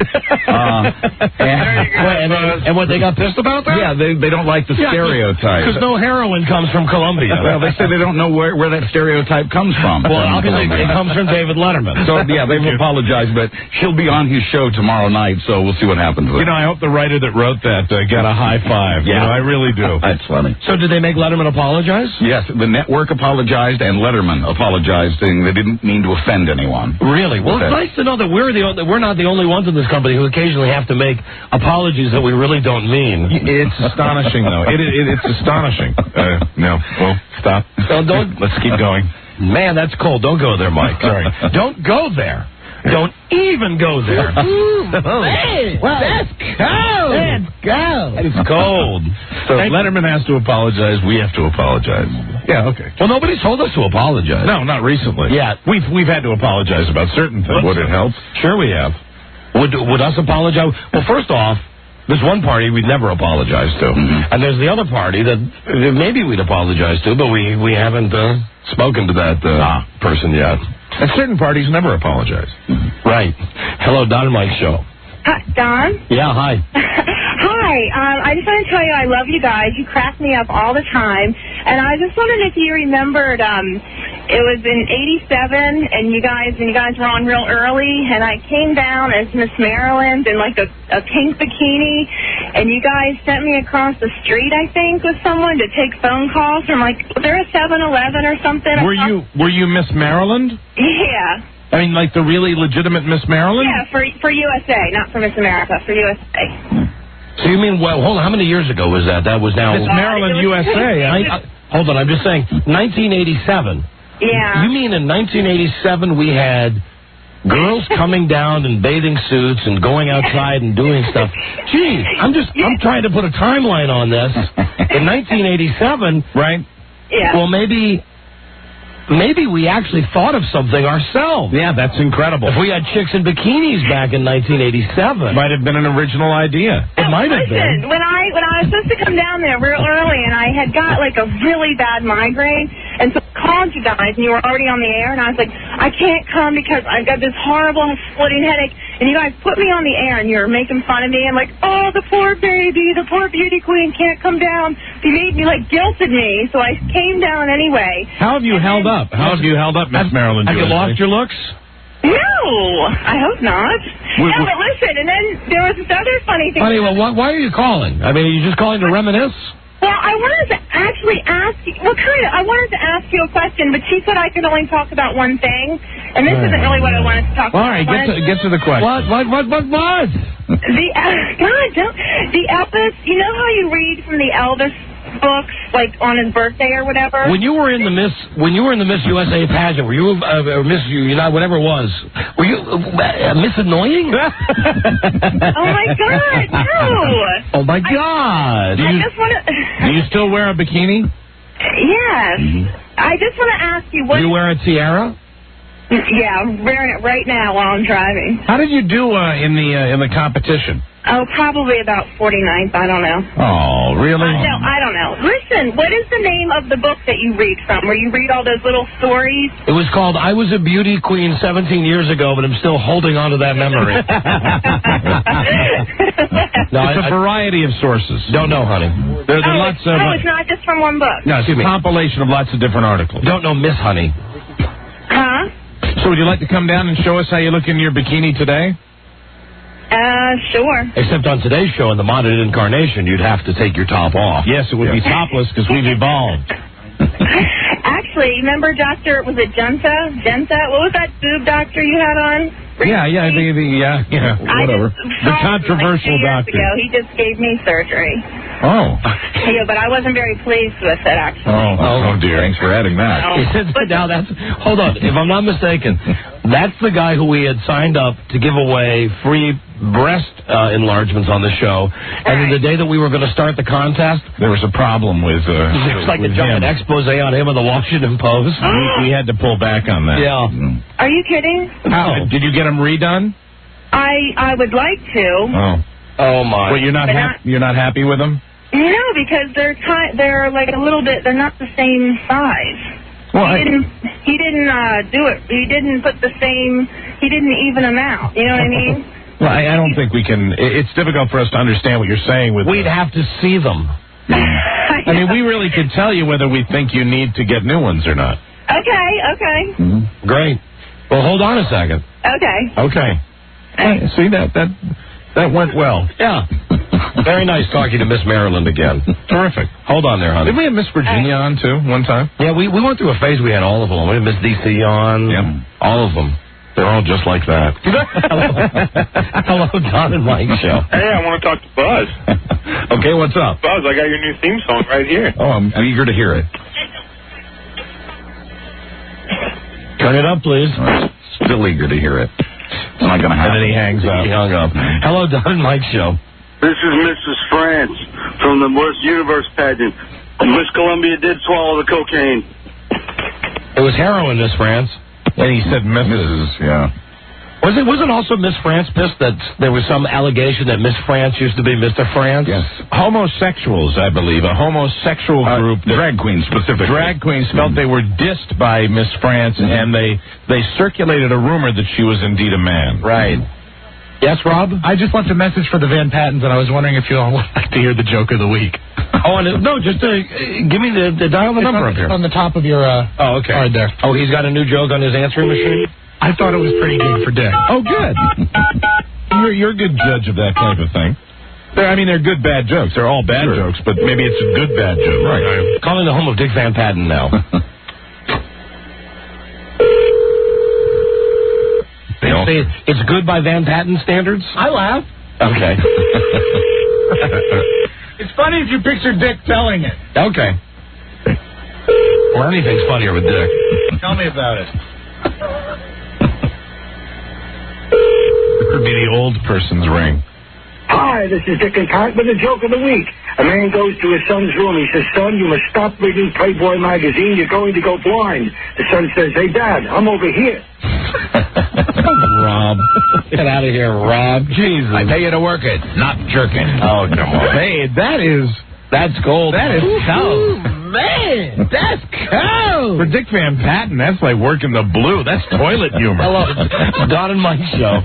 Speaker 8: And what, they got pissed about that?
Speaker 3: Yeah, they don't like the stereotype.
Speaker 8: Because no heroin comes from Columbia.
Speaker 3: Well, they
Speaker 15: say they don't know where that stereotype comes from.
Speaker 8: Well, obviously it comes from David Letterman.
Speaker 15: So, yeah, they've apologized, but she'll be on his show tomorrow night, so we'll see what happens with it.
Speaker 12: I hope the writer that wrote that got a high five.
Speaker 15: Yeah.
Speaker 12: I really do.
Speaker 15: That's funny.
Speaker 8: So did they make Letterman apologize?
Speaker 15: Yes, the network apologized and Letterman apologized, saying they didn't mean to offend anyone.
Speaker 8: Really? Well, it's nice to know that we're not the only ones in this company who occasionally have to make apologies that we really don't mean.
Speaker 12: It's astonishing, though. It's astonishing. No. Well, stop. Let's keep going.
Speaker 8: Man, that's cold. Don't go there, Mike. Sorry. Don't go there. Don't even go there.
Speaker 2: Hey, that's cold. That's cold.
Speaker 8: It's cold.
Speaker 12: So Letterman has to apologize. We have to apologize. Yeah, okay.
Speaker 8: Well, nobody's told us to apologize.
Speaker 12: No, not recently.
Speaker 8: Yeah.
Speaker 12: We've had to apologize about certain things.
Speaker 15: Would it help?
Speaker 12: Sure we have.
Speaker 8: Would us apologize? Well, first off, there's one party we'd never apologize to.
Speaker 15: Mm-hmm.
Speaker 8: And there's the other party that maybe we'd apologize to, but we haven't spoken to that person yet.
Speaker 12: And certain parties never apologize.
Speaker 8: Right. Hello, Don and Mike Show.
Speaker 16: Hi, Don?
Speaker 8: Yeah, hi.
Speaker 16: Hi. I just want to tell you I love you guys. You crack me up all the time. And I just wondered if you remembered, it was in 87, and you guys were on real early, and I came down as Miss Maryland in like a pink bikini, and you guys sent me across the street, I think, with someone to take phone calls from was there a 7-Eleven or something?
Speaker 12: Were you Miss Maryland?
Speaker 16: Yeah.
Speaker 12: I mean, like the really legitimate Miss Maryland?
Speaker 16: Yeah, for USA, not for Miss America, for USA.
Speaker 8: So you mean, well, hold on, how many years ago was that? That was now...
Speaker 12: Miss Maryland, USA.
Speaker 8: Hold on, I'm just saying, 1987.
Speaker 16: Yeah.
Speaker 8: You mean in 1987 we had girls coming down in bathing suits and going outside and doing stuff? Gee, I'm trying to put a timeline on this. In 1987...
Speaker 12: Right.
Speaker 16: Yeah.
Speaker 8: Well, maybe we actually thought of something ourselves.
Speaker 12: Yeah, that's incredible.
Speaker 8: If we had chicks in bikinis back in 1987.
Speaker 12: Might have been an original idea.
Speaker 8: It might have been.
Speaker 16: When I was supposed to come down there real early, and I had got like a really bad migraine, and so I called you guys, and you were already on the air, and I was like, I can't come because I've got this horrible splitting headache, and you guys put me on the air, and you were making fun of me, and like, oh, the poor baby, the poor beauty queen can't come down. You made me, guilted me, so I came down anyway.
Speaker 12: How have you held up? How have you held up, Miss Maryland?
Speaker 8: Have you lost your looks?
Speaker 16: No, I hope not. No, but listen, and then there was this other funny thing.
Speaker 8: Honey, well, why are you calling? I mean, are you just calling to reminisce?
Speaker 16: Well, I wanted to actually ask you, I wanted to ask you a question, but she said I could only talk about one thing, and this isn't really what I wanted to talk about.
Speaker 12: All right, get to the question.
Speaker 8: What?
Speaker 16: The Elvis, you know how you read from the Elvis books, on his birthday or whatever?
Speaker 8: When you were in the Miss USA pageant, were you Miss whatever it was? Were you Miss Annoying?
Speaker 16: Oh my God, no!
Speaker 8: Oh my God!
Speaker 16: I just want to.
Speaker 12: Do you still wear a bikini?
Speaker 16: Yes. I just want to ask you what.
Speaker 8: Do you wear a tiara?
Speaker 16: Yeah, I'm wearing it right now while I'm driving.
Speaker 12: How did you do in the competition?
Speaker 16: Oh, probably about 49th. I don't know.
Speaker 12: Oh, really?
Speaker 16: I don't know. Listen, what is the name of the book that you read from, where you read all those little stories?
Speaker 8: It was called I Was a Beauty Queen 17 years ago, but I'm still holding on to that memory.
Speaker 12: It's a variety of sources.
Speaker 8: Don't know, honey.
Speaker 12: There's lots of...
Speaker 16: it's not just from one book.
Speaker 12: No, it's a compilation of lots of different articles.
Speaker 8: Don't know Miss Honey.
Speaker 16: Huh?
Speaker 12: So would you like to come down and show us how you look in your bikini today?
Speaker 16: Sure.
Speaker 8: Except on today's show, in the modded incarnation, you'd have to take your top off.
Speaker 12: Yes, it would be topless because we've evolved.
Speaker 16: Actually, remember was it Junta? What was that boob doctor you had on?
Speaker 12: Whatever. The controversial doctor.
Speaker 16: He just gave me surgery.
Speaker 12: Oh.
Speaker 16: Yeah, but I wasn't very pleased with it, actually.
Speaker 12: Oh, dear. Thanks for adding that.
Speaker 8: Now hold on. If I'm not mistaken, that's the guy who we had signed up to give away free breast enlargements on the show. And then the day that we were going to start the contest,
Speaker 12: there was a problem with
Speaker 8: it was like a giant expose on him in the Washington Post.
Speaker 12: We had to pull back on that.
Speaker 8: Yeah.
Speaker 16: Are you kidding?
Speaker 12: How? Did you get them redone?
Speaker 16: I would like to.
Speaker 8: Oh my.
Speaker 12: Well, you're not happy with them?
Speaker 16: No, because they're like a little bit. They're not the same size. Well, he didn't do it. He didn't put the same. He didn't even them out. You know what I mean?
Speaker 12: Well, I don't think we can. It's difficult for us to understand what you're saying. We'd
Speaker 8: have to see them.
Speaker 16: I
Speaker 12: I mean, we really could tell you whether we think you need to get new ones or not.
Speaker 16: Okay.
Speaker 12: Mm-hmm.
Speaker 8: Great. Well, hold on a second.
Speaker 16: Okay.
Speaker 12: Hey, see, that went well.
Speaker 8: Yeah. Very nice talking to Miss Maryland again.
Speaker 12: Terrific.
Speaker 8: Hold on there, honey.
Speaker 12: Did we have Miss Virginia on, too, one time?
Speaker 8: Yeah, we went through a phase we had all of them. We had Miss D.C. on.
Speaker 12: Yep.
Speaker 8: All of them. They're all just like that. Hello, Don and Mike show.
Speaker 14: Hey, I want to talk to Buzz.
Speaker 8: Okay, what's up?
Speaker 14: Buzz, I got your new theme song right here.
Speaker 15: Oh, I'm eager to hear it.
Speaker 8: Turn it up, please.
Speaker 15: Still eager to hear it. It's not going to happen.
Speaker 12: And then he hangs up.
Speaker 8: He hung up. Hello, Don and Mike show.
Speaker 17: This is Mrs. France from the Worst Universe pageant. Miss Columbia did swallow the cocaine.
Speaker 8: It was heroin, Miss France.
Speaker 12: And he said Mrs. Yeah.
Speaker 8: Wasn't also Miss France pissed that there was some allegation that Miss France used to be Mr. France?
Speaker 12: Yes. Homosexuals, I believe. A homosexual group.
Speaker 15: Drag queens, specifically.
Speaker 12: Drag queens felt they were dissed by Miss France, and they circulated a rumor that she was indeed a man.
Speaker 8: Right. Yes, Rob?
Speaker 2: I just left a message for the Van Pattens, and I was wondering if you all would like to hear the joke of the week.
Speaker 8: Oh, no, just give me the dial the number up here.
Speaker 2: It's on the top of your
Speaker 8: oh, okay.
Speaker 2: card there.
Speaker 8: Oh, he's got a new joke on his answering machine?
Speaker 2: I thought it was pretty good for Dick.
Speaker 12: Oh, good. You're a good judge of that type of thing. They're good bad jokes. They're all bad jokes, but maybe it's a good bad joke.
Speaker 8: Right. I'm calling the home of Dick Van Patten now. It's good by Van Patten standards?
Speaker 2: I laugh.
Speaker 8: Okay.
Speaker 2: It's funny if you picture Dick telling it.
Speaker 8: Okay. Or anything's funnier with Dick.
Speaker 2: Tell me about it.
Speaker 12: It could be the old person's ring.
Speaker 18: Hi, this is Dick and Pat with the joke of the week. A man goes to his son's room. He says, son, you must stop reading Playboy magazine. You're going to go blind. The son says, hey, Dad, I'm over here.
Speaker 8: Rob. Get out of here, Rob. Jesus.
Speaker 1: I pay you to work it, not jerking.
Speaker 8: Oh, come on.
Speaker 12: Hey,
Speaker 8: that's gold.
Speaker 12: That is cold.
Speaker 2: Man, that's cold.
Speaker 12: For Dick Van Patten, that's like working the blue. That's toilet humor.
Speaker 8: Hello, Don and Mike show.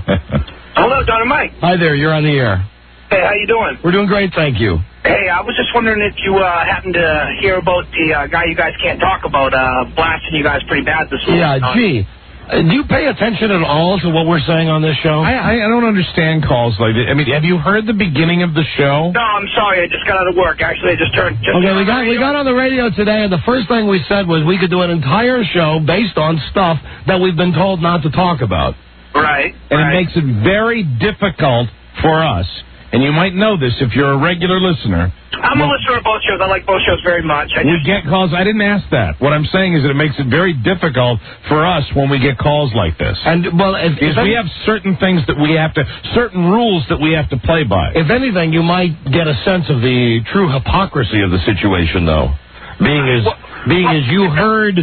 Speaker 13: Hello, Don and Mike.
Speaker 8: Hi there, you're on the air.
Speaker 13: Hey, how you doing?
Speaker 8: We're doing great, thank you.
Speaker 13: Hey, I was just wondering if you happened to hear about the guy you guys can't talk about blasting you guys pretty bad this week.
Speaker 8: Yeah, gee. Do you pay attention at all to what we're saying on this show?
Speaker 12: I don't understand calls like that. I mean, have you heard the beginning of the show?
Speaker 13: No, I'm sorry. I just got out of work. Actually, I just turned.
Speaker 8: Okay, we got on the radio today, and the first thing we said was we could do an entire show based on stuff that we've been told not to talk about.
Speaker 13: Right.
Speaker 12: And it makes it very difficult for us. And you might know this if you're a regular listener.
Speaker 13: I'm a listener of both shows. I like both shows very much.
Speaker 12: We get calls. I didn't ask that. What I'm saying is that it makes it very difficult for us when we get calls like this.
Speaker 8: And, well, if
Speaker 12: we have certain things that we have to, certain rules that we have to play by.
Speaker 8: If anything, you might get a sense of the true hypocrisy of the situation, though. Being as you heard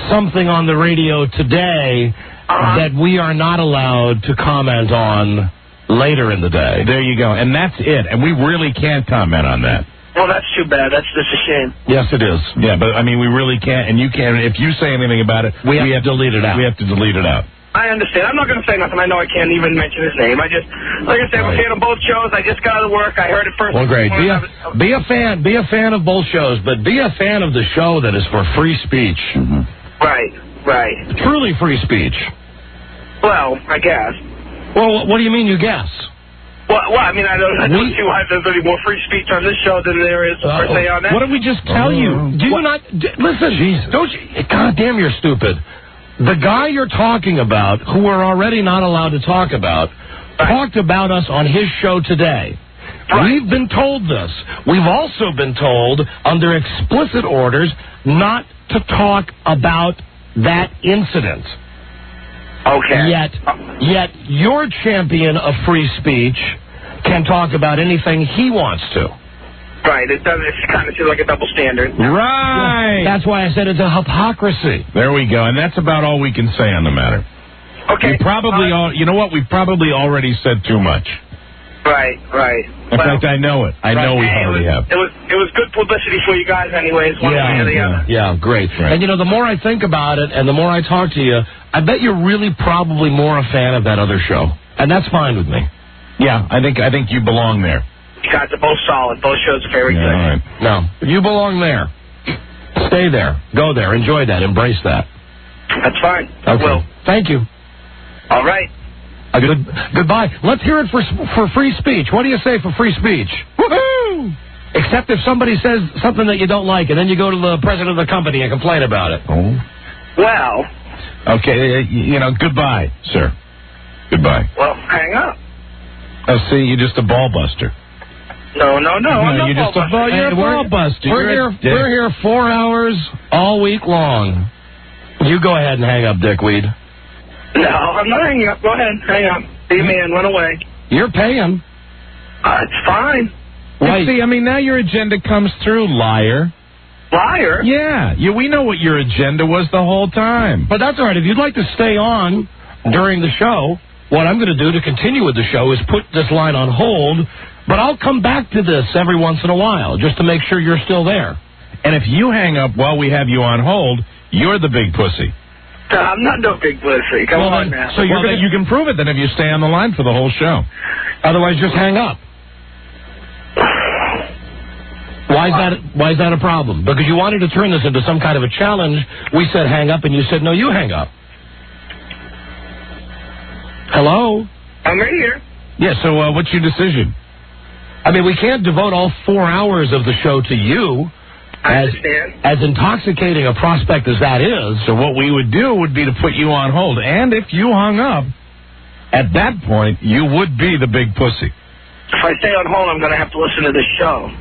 Speaker 8: something on the radio today that we are not allowed to comment on later in the day.
Speaker 12: There you go. And that's it. And we really can't comment on that.
Speaker 13: Well, that's too bad. That's just a shame.
Speaker 8: Yes, it is.
Speaker 12: Yeah, but, I mean, we really can't. And you can't. If you say anything about it,
Speaker 8: we have to delete it out.
Speaker 12: We have to delete it out.
Speaker 13: I understand. I'm not going to say nothing. I know I can't even mention his name. I just, like I said, I'm a fan of both shows. I just got out of work. I heard it first.
Speaker 8: Well, great. Be a fan. Be a fan of both shows, but be a fan of the show that is for free speech.
Speaker 12: Mm-hmm.
Speaker 13: Right.
Speaker 8: Truly free speech.
Speaker 13: Well, I guess.
Speaker 8: Well, what do you mean you guess?
Speaker 13: Well, I mean, I don't see why there's any more free speech on this show than there is, per se, on that.
Speaker 12: What did we just tell you?
Speaker 8: Do you not... Listen, Jesus. Don't you... God damn, you're stupid. The guy you're talking about, who we're already not allowed to talk about, talked about us on his show today. Right. We've been told this. We've also been told, under explicit orders, not to talk about that incident.
Speaker 13: Okay.
Speaker 8: Yet your champion of free speech can talk about anything he wants to.
Speaker 13: Right. It kind of seems like a double standard.
Speaker 12: Right.
Speaker 8: That's why I said it's a hypocrisy.
Speaker 12: There we go. And that's about all we can say on the matter.
Speaker 13: Okay.
Speaker 12: You know what? We've probably already said too much.
Speaker 13: Right.
Speaker 12: In fact, I know it. I know we already have.
Speaker 13: It was good publicity for you guys anyways, one way or the other.
Speaker 8: Yeah, great.
Speaker 12: Right.
Speaker 8: And, the more I think about it and the more I talk to you, I bet you're really probably more a fan of that other show. And that's fine with me.
Speaker 12: Yeah, I think you belong there.
Speaker 13: You guys are both solid. Both shows are very good.
Speaker 12: All right.
Speaker 8: No, you belong there. Stay there. Go there. Enjoy that. Embrace that.
Speaker 13: That's fine.
Speaker 8: Okay.
Speaker 13: I will.
Speaker 8: Thank you.
Speaker 13: All right.
Speaker 8: Goodbye. Let's hear it for free speech. What do you say for free speech? Woohoo! Except if somebody says something that you don't like, and then you go to the president of the company and complain about it.
Speaker 12: Oh.
Speaker 13: Well.
Speaker 12: Okay, goodbye, sir. Goodbye.
Speaker 13: Well, hang up.
Speaker 12: Oh, see, you're just a ball buster.
Speaker 13: No,
Speaker 12: you're just a ball buster.
Speaker 8: We're here 4 hours all week long. You go ahead and hang up, dickweed.
Speaker 13: No, I'm not hanging up. Go ahead, hang up. Be a man, run away.
Speaker 8: You're paying.
Speaker 13: It's fine.
Speaker 12: You see, now your agenda comes through, liar.
Speaker 13: Liar?
Speaker 12: Yeah, we know what your agenda was the whole time.
Speaker 8: But that's all right. If you'd like to stay on during the show, what I'm going to do to continue with the show is put this line on hold, but I'll come back to this every once in a while just to make sure you're still there.
Speaker 12: And if you hang up while we have you on hold, you're the big pussy.
Speaker 13: I'm not no big pussy. Come on now.
Speaker 12: So you can prove it then if you stay on the line for the whole show.
Speaker 8: Otherwise, just hang up. Why is that a problem? Because you wanted to turn this into some kind of a challenge. We said hang up, and you said, no, you hang up. Hello?
Speaker 13: I'm right here.
Speaker 12: Yeah, so what's your decision?
Speaker 8: We can't devote all 4 hours of the show to you. As intoxicating a prospect as that is.
Speaker 12: So what we would do would be to put you on hold. And if you hung up, at that point, you would be the big pussy.
Speaker 13: If I stay on hold, I'm going to have to listen to this show.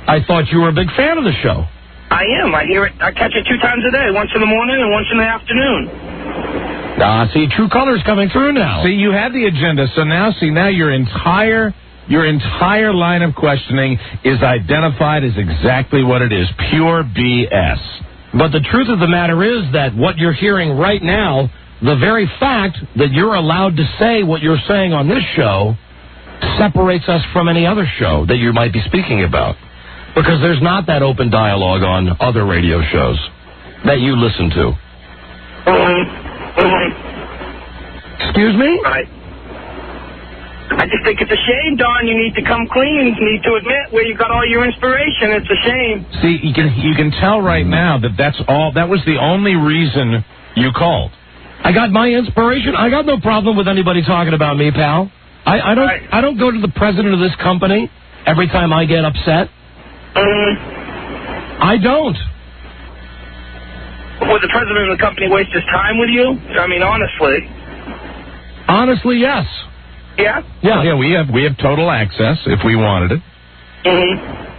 Speaker 8: I thought you were a big fan of the show.
Speaker 13: I am. I hear it. I catch it 2 times a day, once in the morning and once in the afternoon.
Speaker 8: See, true colors coming through now.
Speaker 12: See, you had the agenda, so now your entire line of questioning is identified as exactly what it is, pure BS.
Speaker 8: But the truth of the matter is that what you're hearing right now, the very fact that you're allowed to say what you're saying on this show separates us from any other show that you might be speaking about. Because there's not that open dialogue on other radio shows that you listen to. Excuse me?
Speaker 13: I just think it's a shame, Don. You need to come clean. You need to admit where you got all your inspiration. It's a shame.
Speaker 12: See, you can tell right now that was the only reason you called.
Speaker 8: I got my inspiration. I got no problem with anybody talking about me, pal. I don't go to the president of this company every time I get upset. I don't.
Speaker 13: Would the president of the company waste his time with you? Honestly.
Speaker 8: Honestly, yes.
Speaker 13: Yeah?
Speaker 12: Yeah, we have total access if we wanted it.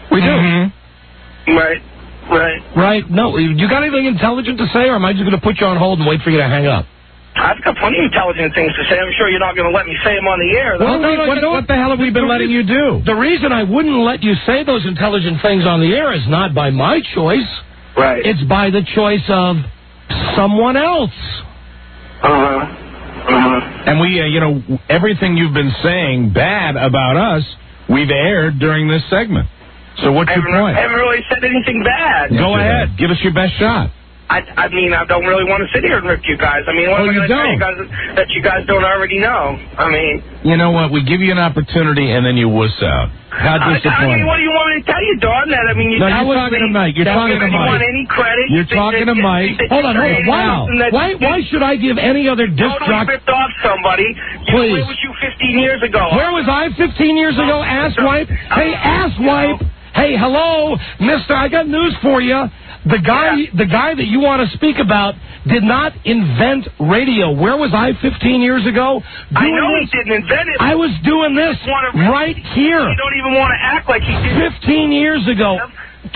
Speaker 8: We do.
Speaker 13: Right.
Speaker 8: No, you got anything intelligent to say, or am I just going to put you on hold and wait for you to hang up?
Speaker 13: I've got plenty of intelligent things to say. I'm sure you're not going to let me say them on the air.
Speaker 8: Well,
Speaker 12: what the hell have we been letting you do?
Speaker 8: The reason I wouldn't let you say those intelligent things on the air is not by my choice.
Speaker 13: Right.
Speaker 8: It's by the choice of someone else.
Speaker 12: And we, everything you've been saying bad about us, we've aired during this segment. So what's your point?
Speaker 13: I haven't really said anything bad.
Speaker 12: Go ahead. Give us your best shot.
Speaker 13: I don't really want to sit here and rip you guys. What am I going to tell you guys that you guys don't already know?
Speaker 12: You know what? We give you an opportunity, and then you wuss out. How disappointing.
Speaker 13: What do you want me to tell you, Don? That,
Speaker 12: you're talking to Mike. You're talking to Mike.
Speaker 13: You want any credit?
Speaker 12: You're talking to Mike.
Speaker 8: Hold on. Wow. Why should I give any other disc jockey?
Speaker 13: Ripped off somebody.
Speaker 8: Please.
Speaker 13: Where was you 15 years ago?
Speaker 8: Where was I 15 years ago? Ass wipe. Hey, ass wipe. Hey, hello, mister. I got news for you. The guy that you want to speak about did not invent radio. Where was I 15 years ago?
Speaker 13: I know he didn't invent it.
Speaker 8: I was doing this right here.
Speaker 13: You don't even want to act like he did.
Speaker 8: 15 years ago.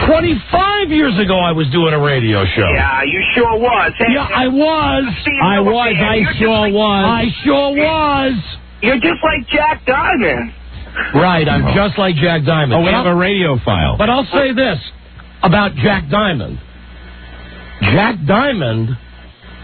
Speaker 8: 25 years ago, I was doing a radio show.
Speaker 13: Yeah, you sure was. Hey,
Speaker 8: yeah, I was. I sure was.
Speaker 13: You're just like Jack Diamond.
Speaker 8: Right, I'm just like Jack Diamond.
Speaker 12: Oh, we have a radio file.
Speaker 8: But I'll say this about Jack Diamond. Jack Diamond...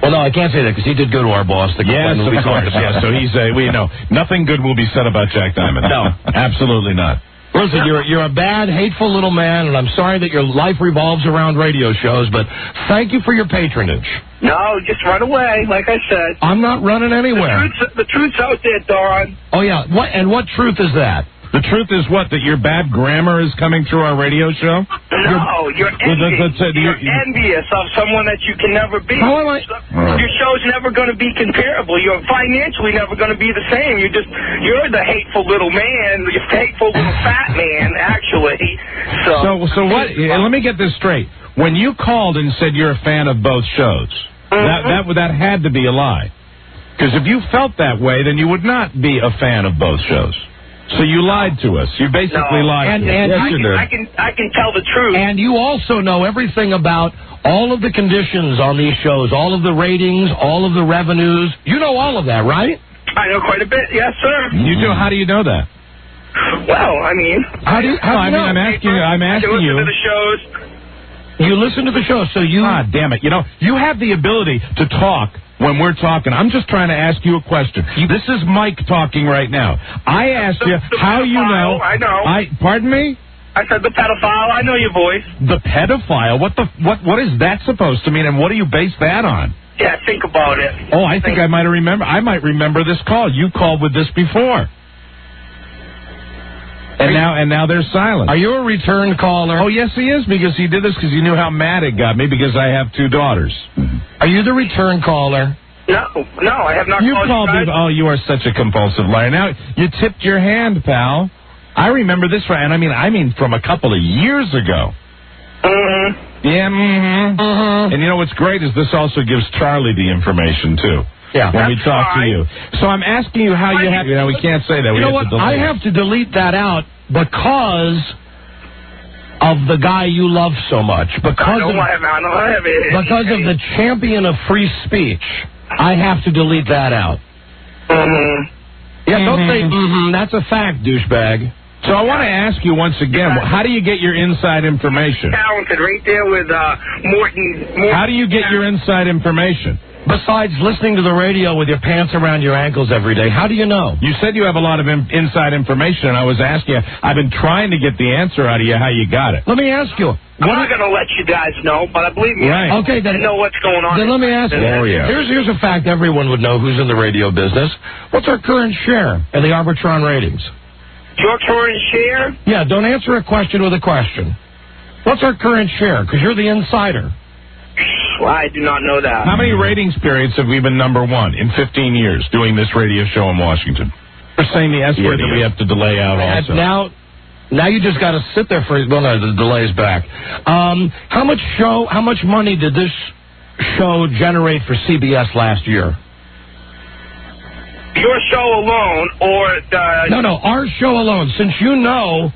Speaker 8: Well, no, I can't say that because he did go to our boss.
Speaker 12: Yes, of course. Yeah, so he's we know nothing good will be said about Jack Diamond.
Speaker 8: No,
Speaker 12: absolutely not.
Speaker 8: Listen, you're a bad, hateful little man, and I'm sorry that your life revolves around radio shows, but thank you for your patronage.
Speaker 13: No, just run away, like I said.
Speaker 8: I'm not running anywhere.
Speaker 13: The truth's out there, Don.
Speaker 8: Oh, yeah. What truth is that?
Speaker 12: The truth is what? That your bad grammar is coming through our radio show?
Speaker 14: No, you're envious. You're envious of someone that you can never be.
Speaker 12: How am I?
Speaker 14: Your show's never going to be comparable. You're financially never going to be the same. You're the hateful little man. You're the hateful little fat man, actually.
Speaker 12: So what? Let me get this straight. When you called and said you're a fan of both shows, that had to be a lie. Because if you felt that way, then you would not be a fan of both shows. So you lied to us. You basically lied to us.
Speaker 14: And
Speaker 12: yes, you did.
Speaker 14: I can tell the truth.
Speaker 8: And you also know everything about all of the conditions on these shows, all of the ratings, all of the revenues. You know all of that, right?
Speaker 14: I know quite a bit. Yes, sir.
Speaker 12: You do. How do you know that?
Speaker 14: Well, I mean,
Speaker 12: I'm asking you.
Speaker 14: Listen to the shows.
Speaker 8: You listen to the show, so you...
Speaker 12: Ah, damn it. You know, you have the ability to talk when we're talking. I'm just trying to ask you a question. This is Mike talking right now. I asked you how you know...
Speaker 14: I know.
Speaker 12: Pardon me?
Speaker 14: I said the pedophile. I know your voice.
Speaker 12: The pedophile? What is that supposed to mean, and what do you base that on?
Speaker 14: Yeah, think about it.
Speaker 12: Oh, I think I might remember this call. You called with this before. And now they're silent.
Speaker 8: Are you a return caller?
Speaker 12: Oh, yes, he is, because he did this because he knew how mad it got me because I have 2 daughters.
Speaker 8: Are you the return caller?
Speaker 14: No, I have not.
Speaker 12: You called me. Oh, you are such a compulsive liar. Now, you tipped your hand, pal. I remember this, and I mean from a couple of years ago.
Speaker 14: Mm-hmm.
Speaker 12: Yeah, mm-hmm. And you know what's great is this also gives Charlie the information, too.
Speaker 8: Yeah,
Speaker 12: when we talk to you. So I'm asking you how you have... You know, we can't say that.
Speaker 8: You know what? I have to delete that out because of the guy you love so much. Because of the champion of free speech. I have to delete that out.
Speaker 14: Mm-hmm.
Speaker 8: Yeah, don't say, that's a fact, douchebag.
Speaker 12: So I want to ask you once again, how do you get your inside information?
Speaker 14: Talented right there with Morton.
Speaker 12: How do you get your inside information?
Speaker 8: Besides listening to the radio with your pants around your ankles every day, how do you know?
Speaker 12: You said you have a lot of inside information, and I was asking you, I've been trying to get the answer out of you how you got it.
Speaker 8: Let me ask you.
Speaker 14: I'm not going to let you guys know, but I believe me.
Speaker 12: Right.
Speaker 8: Okay, then.
Speaker 14: I know what's going on.
Speaker 8: Then let me ask you.
Speaker 12: Oh, yeah.
Speaker 8: Here's a fact everyone would know who's in the radio business. What's our current share in the Arbitron ratings?
Speaker 14: Your current share?
Speaker 8: Yeah, don't answer a question with a question. What's our current share? Because you're the insider.
Speaker 14: Well, I do not know that.
Speaker 12: How many ratings periods have we been number 1 in 15 years doing this radio show in Washington? We're saying the S word that we have to delay out also.
Speaker 8: Now you just got to sit there for... Well, no, the delay's back. How much money did this show generate for CBS last year?
Speaker 14: Your show alone, or the...
Speaker 8: No, our show alone. Since you know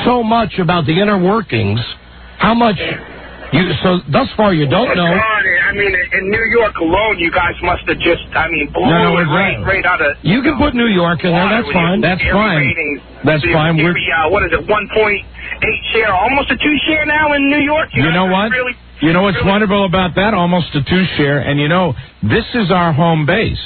Speaker 8: so much about the inner workings, how much... So thus far you don't know.
Speaker 14: I mean, in New York alone, you guys must have just, blown it right out of...
Speaker 8: You can put New York in there. That's fine.
Speaker 12: That's fine. That's fine.
Speaker 14: What is it, 1.8 share, almost a 2 share now in New York?
Speaker 12: You know what? You know what's wonderful about that? Almost a 2 share. And you know, this is our home base.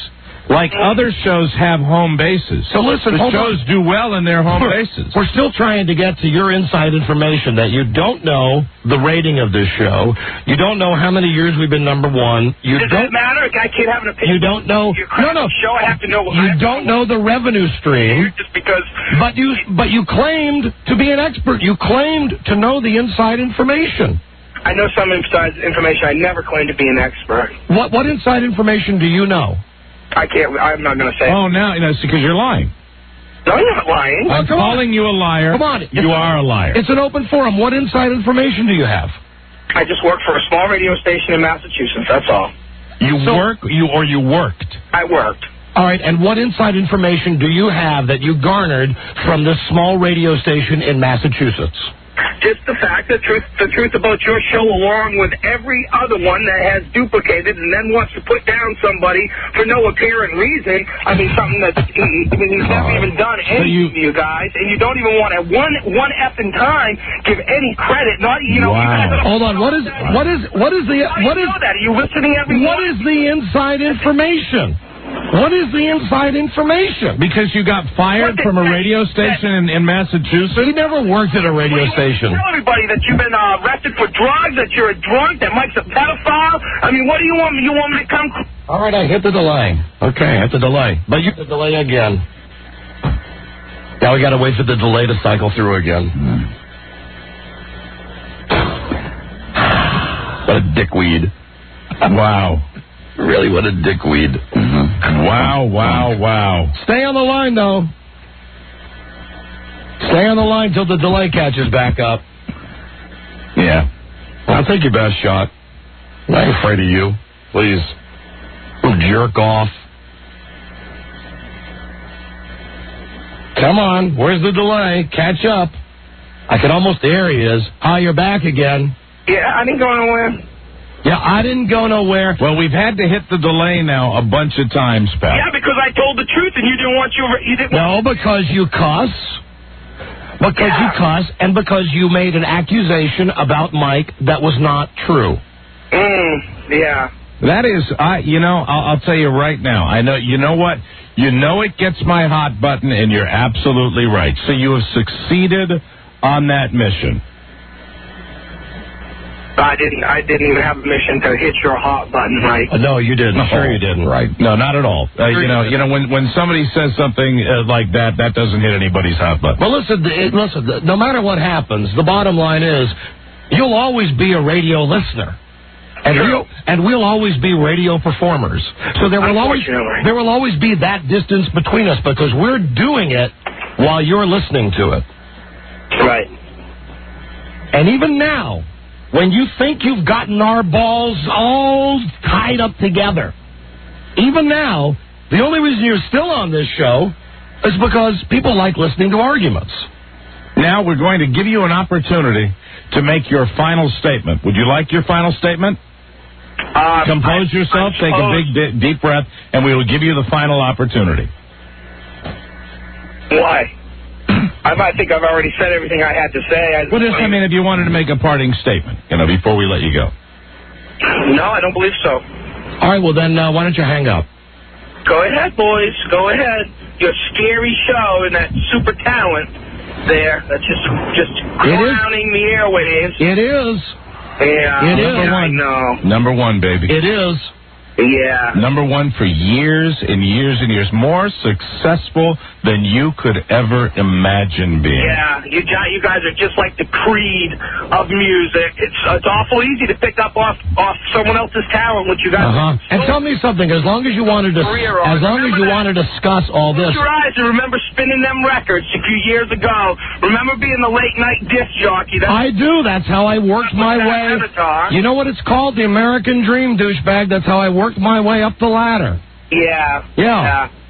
Speaker 12: Like other shows have home bases.
Speaker 8: So listen,
Speaker 12: the shows do well in their home bases.
Speaker 8: We're still trying to get to your inside information that you don't know the rating of this show. You don't know how many years we've been number 1.
Speaker 14: Does it matter? I can't have an opinion.
Speaker 8: You don't know.
Speaker 14: No. Show, I have to know.
Speaker 8: You don't know the revenue stream.
Speaker 14: Just because.
Speaker 8: But you claimed to be an expert. You claimed to know the inside information.
Speaker 14: I know some inside information. I never claimed to be an expert.
Speaker 8: What inside information do you know?
Speaker 14: I can't. I'm not going to say.
Speaker 12: Oh, now it's because you're lying.
Speaker 14: No, you're not lying.
Speaker 12: I'm calling you a liar.
Speaker 8: Come on.
Speaker 12: You are a liar.
Speaker 8: It's an open forum. What inside information do you have?
Speaker 14: I just work for a small radio station in Massachusetts. That's all.
Speaker 12: You worked?
Speaker 14: I worked.
Speaker 8: All right. And what inside information do you have that you garnered from this small radio station in Massachusetts?
Speaker 14: Just the fact, the truth about your show, along with every other one that has duplicated and then wants to put down somebody for no apparent reason. I mean, something that he's never even done anything to you guys, and you don't even want to one effing time give any credit. Not
Speaker 8: Wow. Hold on. What is the
Speaker 14: Are you listening every
Speaker 8: What is the inside information? What is the inside information?
Speaker 12: Because you got fired from a radio station in Massachusetts?
Speaker 8: He never worked at a radio station.
Speaker 14: Tell everybody that you've been arrested for drugs, that you're a drunk, that Mike's a pedophile. I mean, what do you want me? You want me to come?
Speaker 8: All right, I hit the delay. Okay, I hit the delay. But you hit the delay again. Now we got to wait for the delay to cycle through again. What a dickweed.
Speaker 12: Wow.
Speaker 8: Really, what a dickweed.
Speaker 12: Wow.
Speaker 8: Stay on the line, though. Stay on the line till the delay catches back up.
Speaker 12: Yeah.
Speaker 8: I'll take your best shot. I ain't afraid of you. Please. You jerk off. Come on. Where's the delay? Catch up. I can almost hear he is. You're back again.
Speaker 14: Yeah, I didn't go nowhere.
Speaker 8: Yeah, I didn't go nowhere.
Speaker 12: Well, we've had to hit the delay now a bunch of times, pal.
Speaker 14: Yeah, because I told the truth and you didn't want
Speaker 8: No, because you cuss. Because you cuss, and because you made an accusation about Mike that was not true.
Speaker 14: Yeah.
Speaker 12: That is, I'll tell you right now. I know, you know what? You know it gets my hot button, and you're absolutely right. So you have succeeded on that mission.
Speaker 14: I didn't even have a mission to hit your hot button, Mike.
Speaker 8: No, you didn't. Sure you didn't.
Speaker 12: Right. No, not at all. When somebody says something like that, that doesn't hit anybody's hot button.
Speaker 8: Well, listen, no matter what happens, the bottom line is you'll always be a radio listener. And we'll always be radio performers. So there will always be that distance between us because we're doing it while you're listening to it.
Speaker 14: Right.
Speaker 8: And even now, when you think you've gotten our balls all tied up together, even now, the only reason you're still on this show is because people like listening to arguments.
Speaker 12: Now we're going to give you an opportunity to make your final statement. Would you like your final statement? Compose yourself, take a big, deep breath, and we will give you the final opportunity.
Speaker 14: Why? I might think I've already said everything I had to say.
Speaker 12: If you wanted to make a parting statement, before we let you go.
Speaker 14: No, I don't believe so.
Speaker 8: All right, well then, why don't you hang up?
Speaker 14: Go ahead, boys. Go ahead. Your scary show and that super talent there. That's just crowning the airwaves.
Speaker 8: It is.
Speaker 14: Yeah.
Speaker 8: It is.
Speaker 14: I know.
Speaker 12: Number one, baby.
Speaker 8: It is.
Speaker 14: Yeah.
Speaker 12: Number one for years and years and years. More successful than you could ever imagine being.
Speaker 14: Yeah, you guys are just like the Creed of music. It's awful easy to pick up off someone else's talent, which you guys.
Speaker 8: And tell me something. As long as you want to discuss all this.
Speaker 14: Close your eyes and remember spinning them records a few years ago. Remember being the late night disc jockey.
Speaker 8: I do. That's how I worked my way.
Speaker 14: Avatar.
Speaker 8: You know what it's called? The American Dream, douchebag. That's how I worked my way up the ladder.
Speaker 14: Yeah.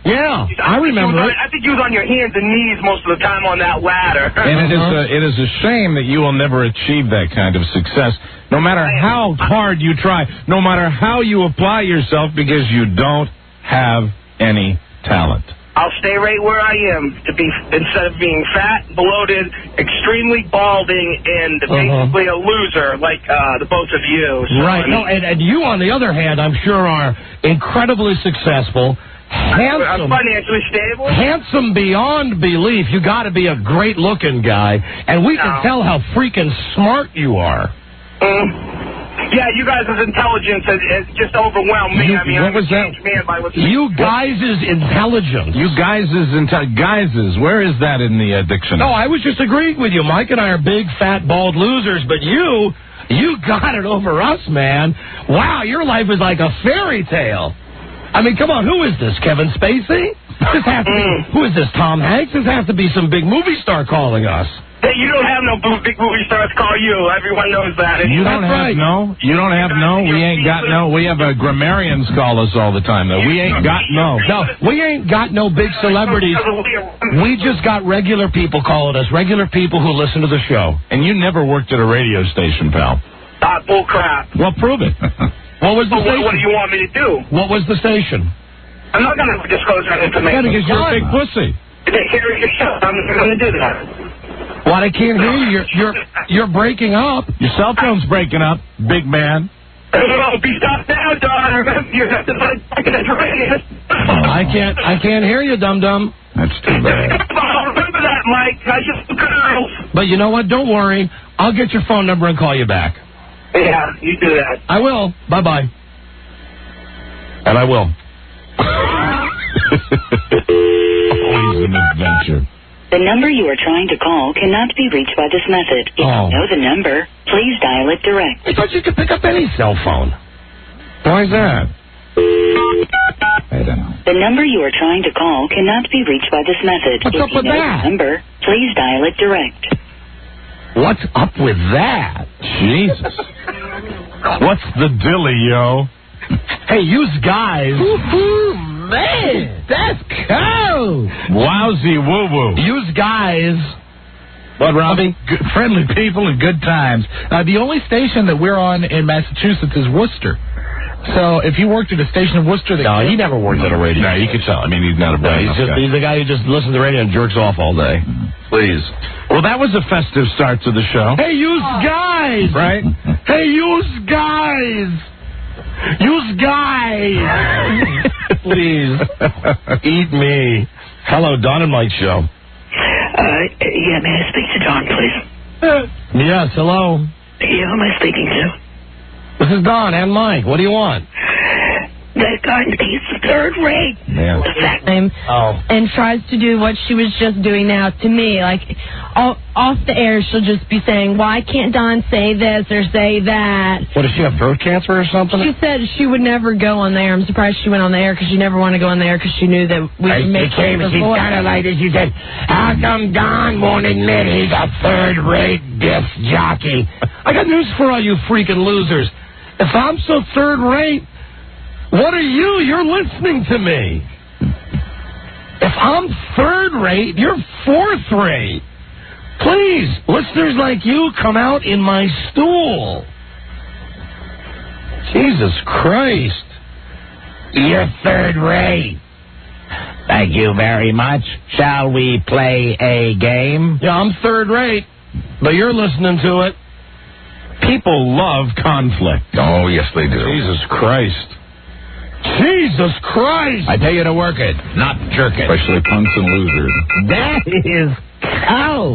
Speaker 8: I remember it.
Speaker 14: I think you was on your hands and knees most of the time on that ladder.
Speaker 12: And it is a shame that you will never achieve that kind of success, no matter how hard you try, no matter how you apply yourself, because you don't have any talent.
Speaker 14: I'll stay right where I am instead of being fat, bloated, extremely balding, and basically a loser like the both of you. So,
Speaker 8: right. No, and you, on the other hand, I'm sure are incredibly successful. Handsome,
Speaker 14: I'm financially stable.
Speaker 8: Handsome beyond belief. You got to be a great-looking guy, and we can tell how freaking smart you are.
Speaker 14: Yeah, you guys' intelligence has just overwhelmed me.
Speaker 12: What was that?
Speaker 8: You guys' intelligence.
Speaker 12: You guys', where is that in the dictionary?
Speaker 8: No, I was just agreeing with you. Mike and I are big, fat, bald losers, but you got it over us, man. Wow, your life is like a fairy tale. I mean, come on, who is this, Kevin Spacey? Who is this, Tom Hanks? This has to be some big movie star calling us.
Speaker 14: Hey, you don't have no big movie stars call you. Everyone knows that.
Speaker 12: You don't have no? You don't have no? We ain't got no. We have grammarians call us all the time, though. We ain't got no.
Speaker 8: No, we ain't got no big celebrities. We just got regular people calling us, regular people who listen to the show.
Speaker 12: And you never worked at a radio station, pal.
Speaker 14: Bull crap.
Speaker 8: Well, prove it. What was the station?
Speaker 14: What do you want me to do?
Speaker 8: What was the station?
Speaker 14: I'm not going to disclose that information.
Speaker 12: Yeah, because you're a big pussy.
Speaker 14: Here is your show. I'm not going to do that.
Speaker 8: What? I can't hear you. You're breaking up.
Speaker 12: Your cell phone's breaking up, big man.
Speaker 14: Oh, be stopped now, Don. You have to back in the radio.
Speaker 8: I can't hear you, dum-dum.
Speaker 12: That's too bad.
Speaker 14: Remember that, Mike. I just girls.
Speaker 8: But you know what? Don't worry. I'll get your phone number and call you back.
Speaker 14: Yeah, you do that.
Speaker 8: I will. Bye-bye.
Speaker 12: And I will. Always an adventure.
Speaker 19: The number you are trying to call cannot be reached by this method. If you know the number, please dial it direct.
Speaker 8: I thought you could pick up any cell phone. Why is that?
Speaker 15: I don't know.
Speaker 19: The number you are trying to call cannot be reached by this method.
Speaker 8: What's up
Speaker 19: if you
Speaker 8: with
Speaker 19: know
Speaker 8: that?
Speaker 19: the number, please dial it direct.
Speaker 8: What's up with that?
Speaker 12: Jesus. What's the dilly, yo?
Speaker 8: Hey, use guys.
Speaker 2: Man, that's cool.
Speaker 12: Wowsy woo-woo.
Speaker 8: Use guys.
Speaker 2: What, Robbie? Friendly people and good times. The only station that we're on in Massachusetts is Worcester. So if you worked at a station in Worcester...
Speaker 8: No, he never worked at a radio.
Speaker 12: No, you can tell. I mean, he's not a
Speaker 8: No, he's the guy who just listens to the radio and jerks off all day. Please.
Speaker 12: Well, that was a festive start to the show.
Speaker 8: Hey, use guys!
Speaker 12: Right?
Speaker 8: Hey, use guys! Use guys! Please. Eat me. Hello, Don and Mike Show.
Speaker 4: Yeah, may I speak to Don, please?
Speaker 8: Yes, hello.
Speaker 4: Yeah, who am I speaking to?
Speaker 8: This is Don and Mike. What do you want?
Speaker 4: That guy, he's third rate.
Speaker 8: Man.
Speaker 20: And tries to do what she was just doing now to me. Like, off the air, she'll just be saying, why can't Don say this or say that?
Speaker 8: What, does she have throat cancer or something?
Speaker 20: She said she would never go on the air. I'm surprised she went on the air because she never wanted to go on the air because she knew that we would make fun of the voice.
Speaker 8: She like this. She said, how come Don won't admit he's a third-rate disc jockey? I got news for all you freaking losers. If I'm so third-rate, what are you? You're listening to me. If I'm third-rate, you're fourth-rate. Please, listeners like you, come out in my stool. Jesus Christ. You're third-rate.
Speaker 2: Thank you very much. Shall we play a game?
Speaker 8: Yeah, I'm third-rate, but you're listening to it.
Speaker 12: People love conflict.
Speaker 15: Oh, yes, they do.
Speaker 12: Jesus Christ.
Speaker 8: Jesus Christ!
Speaker 2: I tell you to work it, not jerk it.
Speaker 15: Especially punks and losers.
Speaker 2: That is cow.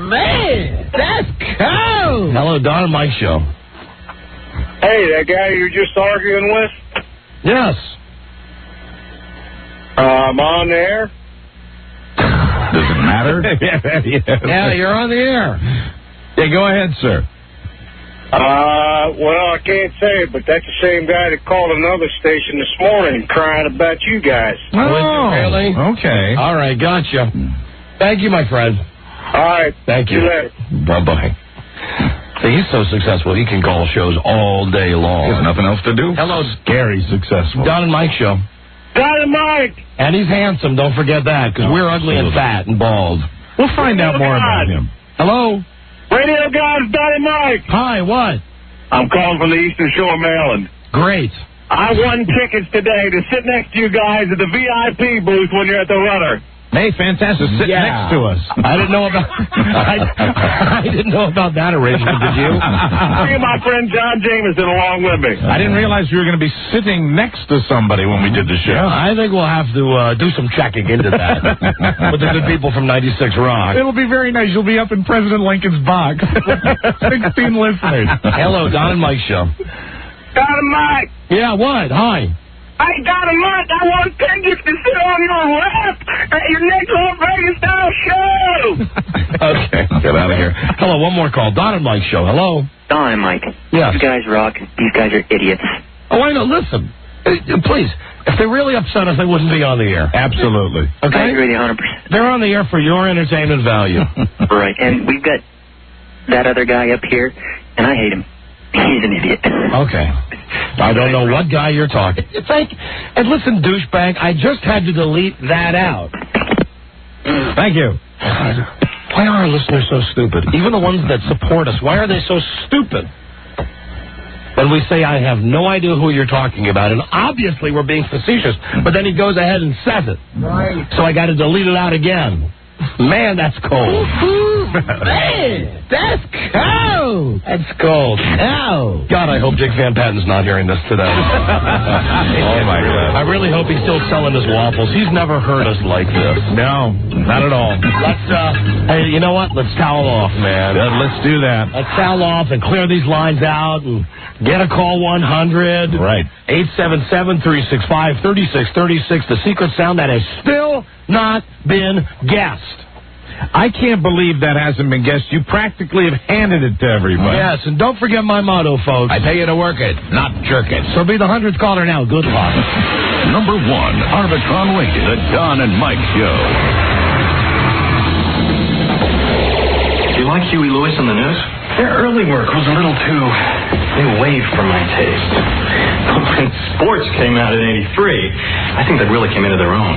Speaker 2: Man, that's cow.
Speaker 8: Hello, Don and Mike Show.
Speaker 17: Hey, that guy you're just arguing with?
Speaker 8: Yes.
Speaker 17: I'm on the air.
Speaker 15: Does it matter?
Speaker 8: Yeah, you're on the air.
Speaker 12: Yeah, go ahead, sir.
Speaker 17: Well, I can't say it, but that's the same guy that called another station this morning crying about you guys.
Speaker 12: Oh,
Speaker 8: really?
Speaker 12: Okay.
Speaker 8: All right, gotcha. Thank you, my friend.
Speaker 17: All right.
Speaker 8: Thank you.
Speaker 17: See you later.
Speaker 8: Bye-bye. See, he's so successful, he can call shows all day long.
Speaker 15: He has nothing else to do.
Speaker 8: Hello,
Speaker 12: Scary successful.
Speaker 8: Don and Mike Show.
Speaker 17: Don and Mike.
Speaker 8: And he's handsome, don't forget that, because we're ugly and fat and bald.
Speaker 12: We'll find out more about him.
Speaker 8: Hello?
Speaker 17: Radio guys, Don and Mike.
Speaker 8: Hi, what?
Speaker 17: I'm calling from the Eastern Shore of Maryland.
Speaker 8: Great.
Speaker 17: I won tickets today to sit next to you guys at the VIP booth when you're at the Runner.
Speaker 12: Hey, fantastic. Sit next to us.
Speaker 8: I didn't know about I didn't know about that arrangement, did you?
Speaker 17: Me and my friend John Jameson along with me.
Speaker 12: I didn't realize we were going to be sitting next to somebody when we did the show.
Speaker 8: I think we'll have to do some checking into that with the good people from 96 Rock.
Speaker 2: It'll be very nice. You'll be up in President Lincoln's box. 16 listeners.
Speaker 8: Hello, Don and Mike Show.
Speaker 17: Don and Mike.
Speaker 8: Yeah, what? Hi.
Speaker 17: Hey, Don and Mike, I want tickets to sit on your lap at your next Las Vegas style show.
Speaker 8: Okay, get out of here. Hello, one more call. Don and Mike Show. Hello.
Speaker 21: Don and Mike.
Speaker 8: Yes.
Speaker 21: You guys rock. These guys are idiots.
Speaker 8: Oh, I know. Listen. Please, if they really upset us, they wouldn't be on the air.
Speaker 12: Absolutely.
Speaker 21: I
Speaker 8: Okay?
Speaker 21: agree with you 100%.
Speaker 8: They're on the air for your entertainment value.
Speaker 21: Right. And we've got that other guy up here, and I hate him. He's an idiot.
Speaker 8: Okay. I don't know what guy you're talking. And listen, douchebag, I just had to delete that out.
Speaker 12: Thank you.
Speaker 8: Why are our listeners so stupid? Even the ones that support us, why are they so stupid? When we say, I have no idea who you're talking about, and obviously we're being facetious, but then he goes ahead and says it.
Speaker 17: Right.
Speaker 8: So I got to delete it out again. Man, that's cold. Man, that's cold.
Speaker 2: That's cold.
Speaker 8: Ow.
Speaker 2: God, I hope Dick Van Patten's not hearing this today.
Speaker 12: Oh, my God.
Speaker 2: I really hope he's still selling his waffles. He's never heard us like this.
Speaker 12: No, not at all.
Speaker 8: Let's, hey, you know what? Let's towel off, man.
Speaker 12: Let's do that.
Speaker 8: Let's towel off and clear these lines out and get a call 100.
Speaker 12: Right.
Speaker 8: 877-365-3636. The secret sound that has still not been guessed.
Speaker 12: I can't believe that hasn't been guessed. You practically have handed it to everybody.
Speaker 8: Yes, and don't forget my motto, folks.
Speaker 1: I tell you to work it, not jerk it.
Speaker 8: So be the 100th caller now. Good luck.
Speaker 3: Number 1, Arbitron rated, the Don and Mike Show.
Speaker 6: Do you like Huey Lewis on the news? Their early work was a little too new wave for my taste. But when Sports came out in '83, I think they really came into their own,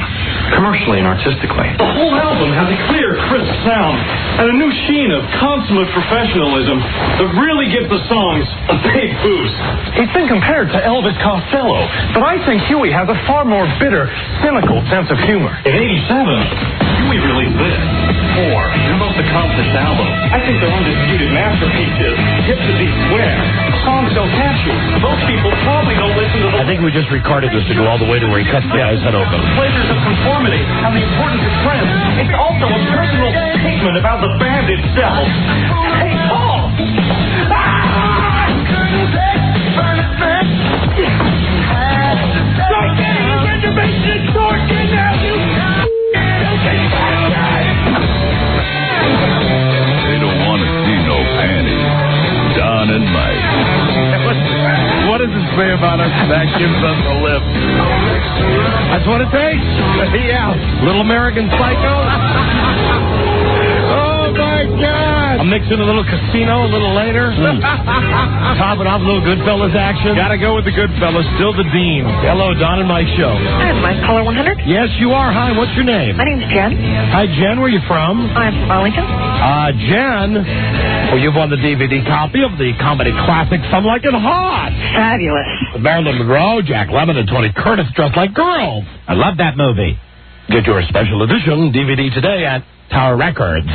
Speaker 6: commercially and artistically. The whole album has a clear, crisp sound and a new sheen of consummate professionalism that really gives the songs a big boost. He's been compared to Elvis Costello, but I think Huey has a far more bitter, cynical sense of humor. In '87, Huey released this. 4, their most accomplished album. I think their undisputed masterpiece is Hip to Be Square. The song's so catchy, most people probably don't listen to the...
Speaker 8: I think we just recorded this to go all the way to where he cuts the guy's head open.
Speaker 6: The pleasures of conformity and the importance of friends. It's also a personal statement about the band itself. Hey, Paul!
Speaker 3: They don't want to see no panties. Don and Mike.
Speaker 12: What does it say about us? That gives us a lift.
Speaker 8: That's what it takes.
Speaker 12: Yeah.
Speaker 8: Little American Psycho.
Speaker 12: Oh, my God.
Speaker 8: I'll mix in a little Casino a little later. Top it off a little Goodfellas action.
Speaker 12: Gotta go with the Goodfellas. Still the Dean.
Speaker 8: Hello, Don and Mike Show.
Speaker 22: Hi, Mike. Caller 100?
Speaker 8: Yes, you are. Hi, what's your name?
Speaker 22: My name's Jen.
Speaker 8: Hi, Jen. Where are you from?
Speaker 22: I'm from Arlington.
Speaker 8: Jen, well, you've won the DVD copy of the comedy classic Some Like It Hot.
Speaker 22: Fabulous.
Speaker 8: With Marilyn Monroe, Jack Lemmon, and Tony Curtis dressed like girls. I love that movie. Get your special edition DVD today at Tower Records.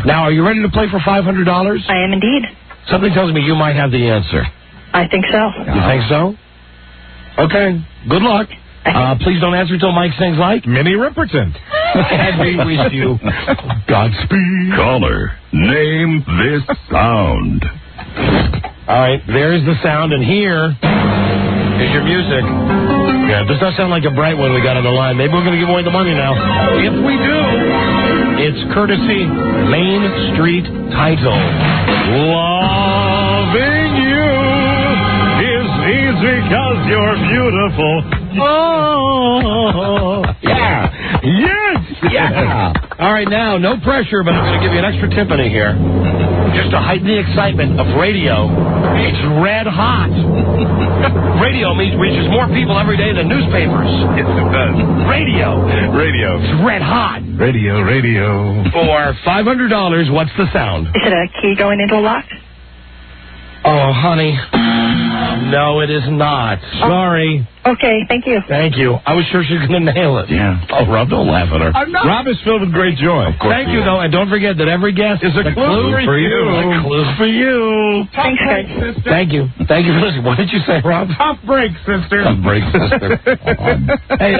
Speaker 8: Now, are you ready to play for $500?
Speaker 22: I am indeed.
Speaker 8: Something tells me you might have the answer.
Speaker 22: I think so.
Speaker 8: You think so? Okay. Good luck. Please don't answer until Mike sings like
Speaker 12: Minnie Riperton.
Speaker 8: And we wish you Godspeed.
Speaker 3: Caller, name this sound.
Speaker 8: All right, there's the sound, and here is your music. Yeah, this does sound like a bright one we got on the line. Maybe we're going to give away the money now. If we do, it's courtesy Main Street Title. Loving you is easy because you're beautiful. Oh, yeah. Yes. Yeah. All right, now, no pressure, but I'm going to give you an extra timpani here. Just to heighten the excitement of radio. It's red hot. Radio reaches more people every day than newspapers.
Speaker 12: Yes, it does.
Speaker 8: Radio.
Speaker 12: Radio.
Speaker 8: It's red hot.
Speaker 12: Radio.
Speaker 8: For $500, what's the sound?
Speaker 22: Is it a key going into a lock?
Speaker 8: Oh, honey. No, it is not. Sorry.
Speaker 22: Okay, thank you.
Speaker 8: Thank you. I was sure she was going to nail it.
Speaker 12: Yeah.
Speaker 8: Oh, Rob, don't laugh at her.
Speaker 22: I'm not.
Speaker 12: Rob is filled with great joy.
Speaker 8: Thank you, though, and don't forget that every guest
Speaker 12: is a clue for you.
Speaker 8: A clue for you.
Speaker 22: Thanks, guys.
Speaker 8: Thank you. Thank you for listening. What did you say, Rob?
Speaker 12: Tough break, sister.
Speaker 8: Tough break, sister. Hey,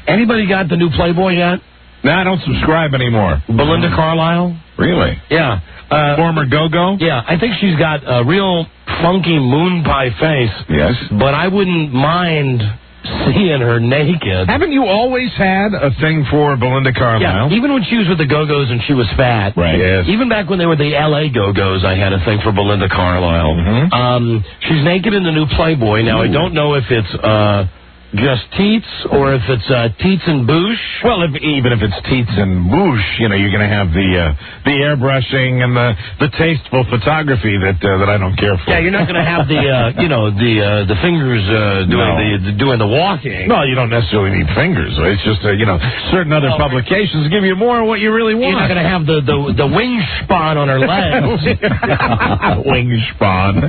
Speaker 8: anybody got the new Playboy yet?
Speaker 12: No, I don't subscribe anymore.
Speaker 8: Belinda Carlisle?
Speaker 12: Really?
Speaker 8: Yeah.
Speaker 12: Former go-go?
Speaker 8: Yeah, I think she's got a real funky moon pie face.
Speaker 12: Yes.
Speaker 8: But I wouldn't mind seeing her naked.
Speaker 12: Haven't you always had a thing for Belinda Carlisle?
Speaker 8: Yeah, even when she was with the Go-Go's and she was fat.
Speaker 12: Right. Yes.
Speaker 8: Even back when they were the L.A. Go-Go's, I had a thing for Belinda Carlisle.
Speaker 12: Mm-hmm.
Speaker 8: She's naked in the new Playboy. Now, I don't know if it's just teats or if it's teats and boosh.
Speaker 12: Well, even if it's teats and boosh, you know, you're going to have the airbrushing and the tasteful photography that I don't care for.
Speaker 8: Yeah, you're not going to have the the fingers doing the walking.
Speaker 12: No, you don't necessarily need fingers. It's just certain other publications give you more of what you really want.
Speaker 8: You're not going to have the wing span on her legs.
Speaker 12: Wing span.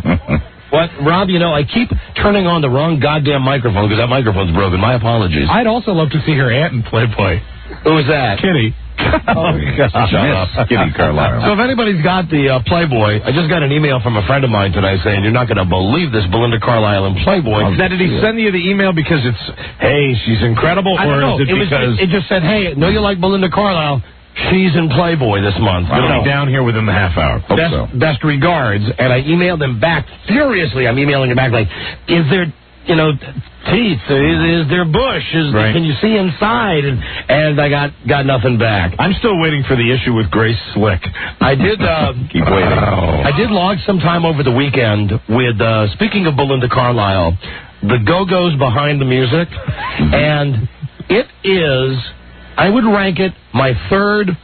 Speaker 8: What, Rob, I keep turning on the wrong goddamn microphone because that microphone's broken. My apologies.
Speaker 2: I'd also love to see her aunt in Playboy.
Speaker 8: Who was that?
Speaker 2: Kitty.
Speaker 8: Oh, God.
Speaker 15: Miss Kitty Carlisle.
Speaker 8: So if anybody's got the Playboy, I just got an email from a friend of mine today saying, you're not going to believe this Belinda Carlisle in Playboy.
Speaker 12: Now, did he send you the email because it's, hey, she's incredible,
Speaker 8: I don't know.
Speaker 12: or is it because...
Speaker 8: It just said, hey, know you like Belinda Carlisle? She's in Playboy this month.
Speaker 12: I'll be down here within the half hour.
Speaker 8: Best regards. And I emailed him back furiously. I'm emailing him back like, is there, teeth? Is there bush? Can you see inside? And I got nothing back.
Speaker 12: I'm still waiting for the issue with Grace Slick.
Speaker 8: I did
Speaker 12: keep waiting.
Speaker 8: I did log some time over the weekend with, speaking of Belinda Carlisle, the Go-Go's Behind the Music. And it is, I would rank it my third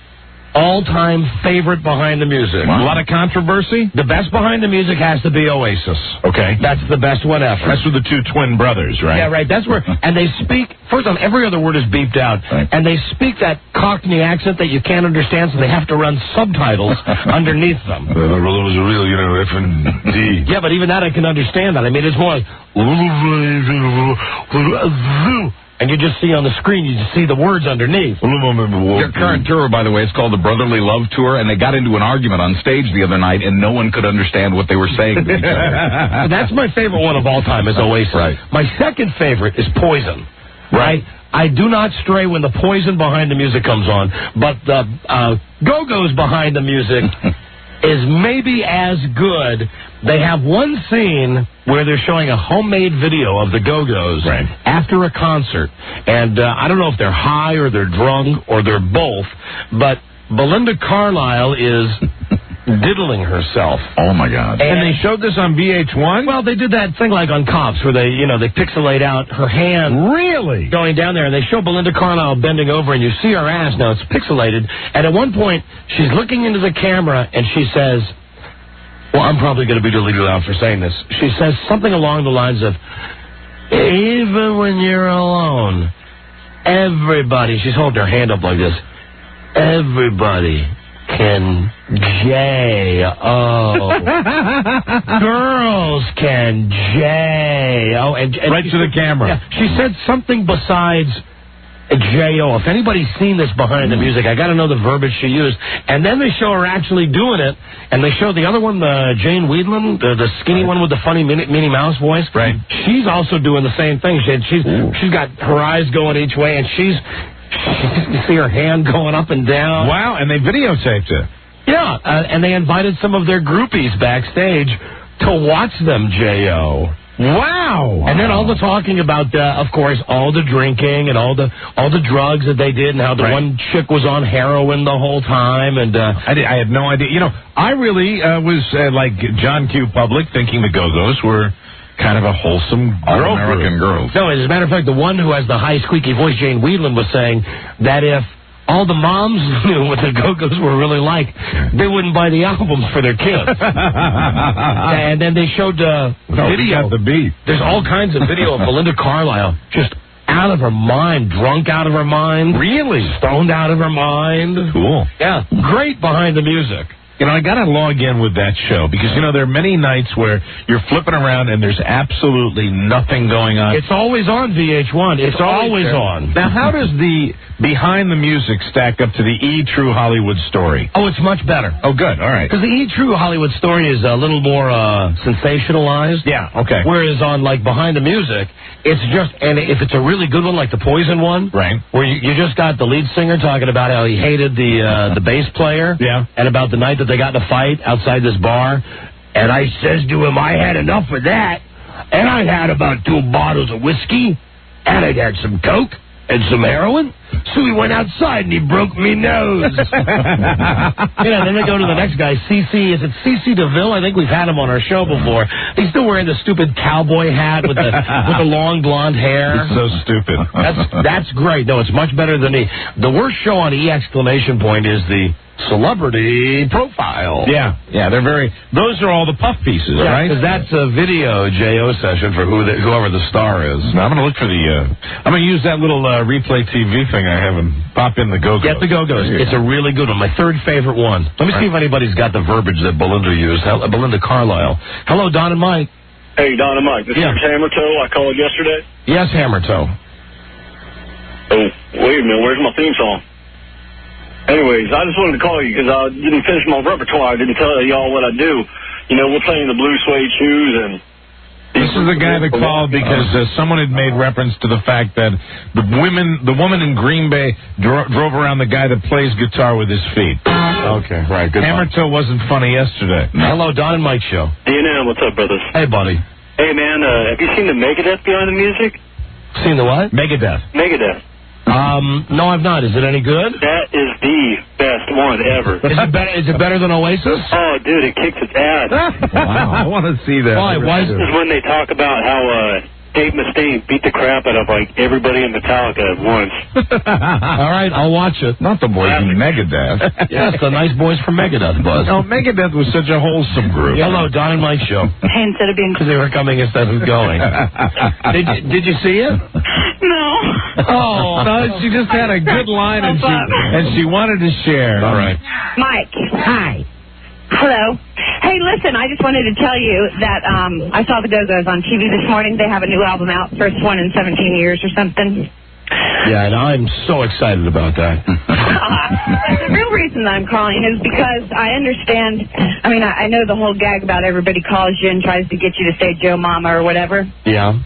Speaker 8: all-time favorite Behind the Music.
Speaker 12: Wow. A lot of controversy?
Speaker 8: The best Behind the Music has to be Oasis.
Speaker 12: Okay.
Speaker 8: That's the best one ever.
Speaker 12: That's with the two twin brothers, right?
Speaker 8: Yeah, right. That's where, and they speak, first off, every other word is beeped out. Right. And they speak that Cockney accent that you can't understand, so they have to run subtitles underneath them.
Speaker 12: Well, it was a real, F and D.
Speaker 8: Yeah, but even that I can understand that. I mean, it's more like... And you just see on the screen, you just see the words underneath.
Speaker 15: Their current tour, by the way, it's called the Brotherly Love Tour, and they got into an argument on stage the other night, and no one could understand what they were saying to each other.
Speaker 8: That's my favorite one of all time, is Oasis.
Speaker 15: Right.
Speaker 8: My second favorite is Poison. Right? I do not stray when the Poison Behind the Music comes on, but the Go-Go's Behind the Music is maybe as good. They have one scene where they're showing a homemade video of the Go-Go's after a concert. And I don't know if they're high or they're drunk or they're both, but Belinda Carlisle is diddling herself.
Speaker 15: Oh, my God.
Speaker 12: And they showed this on VH1?
Speaker 8: Well, they did that thing like on Cops where they, they pixelate out her hand.
Speaker 12: Really?
Speaker 8: Going down there, and they show Belinda Carlisle bending over, and you see her ass. Now, it's pixelated. And at one point, she's looking into the camera, and she says, well, I'm probably going to be deleted out for saying this. She says something along the lines of, even when you're alone, everybody, she's holding her hand up like this, everybody can J-O. Girls can J-O. And
Speaker 12: right to the camera.
Speaker 8: Yeah, she said something besides J-O. If anybody's seen this Behind the Music, I got to know the verbiage she used. And then they show her actually doing it, and they show the other one, the Jane Weedland, the skinny one with the funny Minnie Mouse voice.
Speaker 12: Right.
Speaker 8: She's also doing the same thing. She's got her eyes going each way, and you see her hand going up and down.
Speaker 12: Wow, and they videotaped it.
Speaker 8: Yeah, and they invited some of their groupies backstage to watch them J-O.
Speaker 12: Wow.
Speaker 8: And then all the talking about, of course, all the drinking and all the drugs that they did, and how the one chick was on heroin the whole time. And
Speaker 12: I had no idea. I really was like John Q. Public, thinking the Go-Go's were kind of a wholesome
Speaker 15: American girls.
Speaker 8: No, as a matter of fact, the one who has the high squeaky voice, Jane Weedland, was saying that if all the moms knew what the Go-Go's were really like, they wouldn't buy the albums for their kids. And then they showed video.
Speaker 12: The beat.
Speaker 8: There's all kinds of video of Belinda Carlisle just out of her mind, drunk out of her mind.
Speaker 12: Really?
Speaker 8: Stoned out of her mind.
Speaker 12: Cool.
Speaker 8: Yeah, great Behind the Music.
Speaker 12: I got to log in with that show because, there are many nights where you're flipping around and there's absolutely nothing going on.
Speaker 8: It's always on VH1. It's always on.
Speaker 12: Now, how does the Behind the Music stack up to the E! True Hollywood Story?
Speaker 8: Oh, it's much better.
Speaker 12: Oh, good. All right.
Speaker 8: Because the E! True Hollywood Story is a little more sensationalized.
Speaker 12: Yeah, okay.
Speaker 8: Whereas on, Behind the Music, it's just, and if it's a really good one, like the Poison one,
Speaker 12: right,
Speaker 8: where you just got the lead singer talking about how he hated the bass player,
Speaker 12: yeah,
Speaker 8: and about the night that they got in a fight outside this bar, and I says to him, I had enough of that, and I had about 2 bottles of whiskey, and I'd had some Coke, and some heroin, so he went outside and he broke me nose. Then they go to the next guy, CC. Is it CC DeVille? I think we've had him on our show before. He's still wearing the stupid cowboy hat with the long blonde hair.
Speaker 12: It's so stupid.
Speaker 8: That's great. No, it's much better than the worst show on E! exclamation point is the Celebrity Profile.
Speaker 12: Yeah, they're those are all the puff pieces, right?
Speaker 8: Because that's a video J.O. session for whoever the star is.
Speaker 12: Now, I'm going to look for I'm going to use that little replay TV thing I have and pop in the Go-Go's.
Speaker 8: Get the Go-Go's. It's a really good one. My third favorite one. Let me see if anybody's got the verbiage that Belinda used. Belinda Carlisle. Hello, Don and Mike.
Speaker 7: Hey, Don and Mike. This is Hammertoe. I called yesterday.
Speaker 8: Yes, Hammertoe.
Speaker 7: Oh, wait a minute. Where's my theme song? Anyways, I just wanted to call you because I didn't finish my repertoire. I didn't tell y'all what I do. You know, we're playing the blue suede shoes and...
Speaker 12: This is the guy that called because someone had made reference to the fact that the woman in Green Bay drove around the guy that plays guitar with his feet.
Speaker 8: Okay, right. Good.
Speaker 12: Hammertoe wasn't funny yesterday.
Speaker 8: Hello, Don and Mike show.
Speaker 7: D&M, what's up, brothers?
Speaker 8: Hey, buddy.
Speaker 7: Hey, man, have you seen the Megadeth Behind the Music?
Speaker 8: Seen the what?
Speaker 12: Megadeth.
Speaker 8: No, I've not. Is it any good?
Speaker 7: That is the best one ever.
Speaker 8: Is it better than Oasis?
Speaker 7: Oh, dude, it kicks its ass.
Speaker 12: Wow, I want to see that.
Speaker 8: Why?
Speaker 7: This is when they talk about how Dave Mustaine beat the crap out of, like, everybody in Metallica at once.
Speaker 8: All right, I'll watch it.
Speaker 12: Not the boys in Megadeth.
Speaker 8: Yes, the nice boys from Megadeth, Buzz.
Speaker 12: No, Megadeth was such a wholesome group.
Speaker 8: Hello, Don and Mike show.
Speaker 22: Hey, instead of being...
Speaker 8: Because they were coming instead of going. Did you see it?
Speaker 22: No.
Speaker 12: Oh, no, she just had a good line and she wanted to share.
Speaker 8: All right.
Speaker 22: Mike.
Speaker 20: Hi.
Speaker 22: Hello. Hey, listen, I just wanted to tell you that I saw the Go-Go's on TV this morning. They have a new album out, first one in 17 years or something.
Speaker 8: Yeah, and I'm so excited about that.
Speaker 22: The real reason that I'm calling is because I understand, I know the whole gag about everybody calls you and tries to get you to say Joe Mama or whatever.
Speaker 8: Yeah.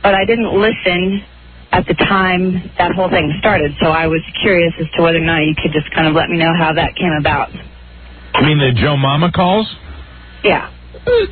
Speaker 22: But I didn't listen at the time that whole thing started, so I was curious as to whether or not you could just kind of let me know how that came about.
Speaker 12: You mean the Joe Mama calls?
Speaker 22: Yeah.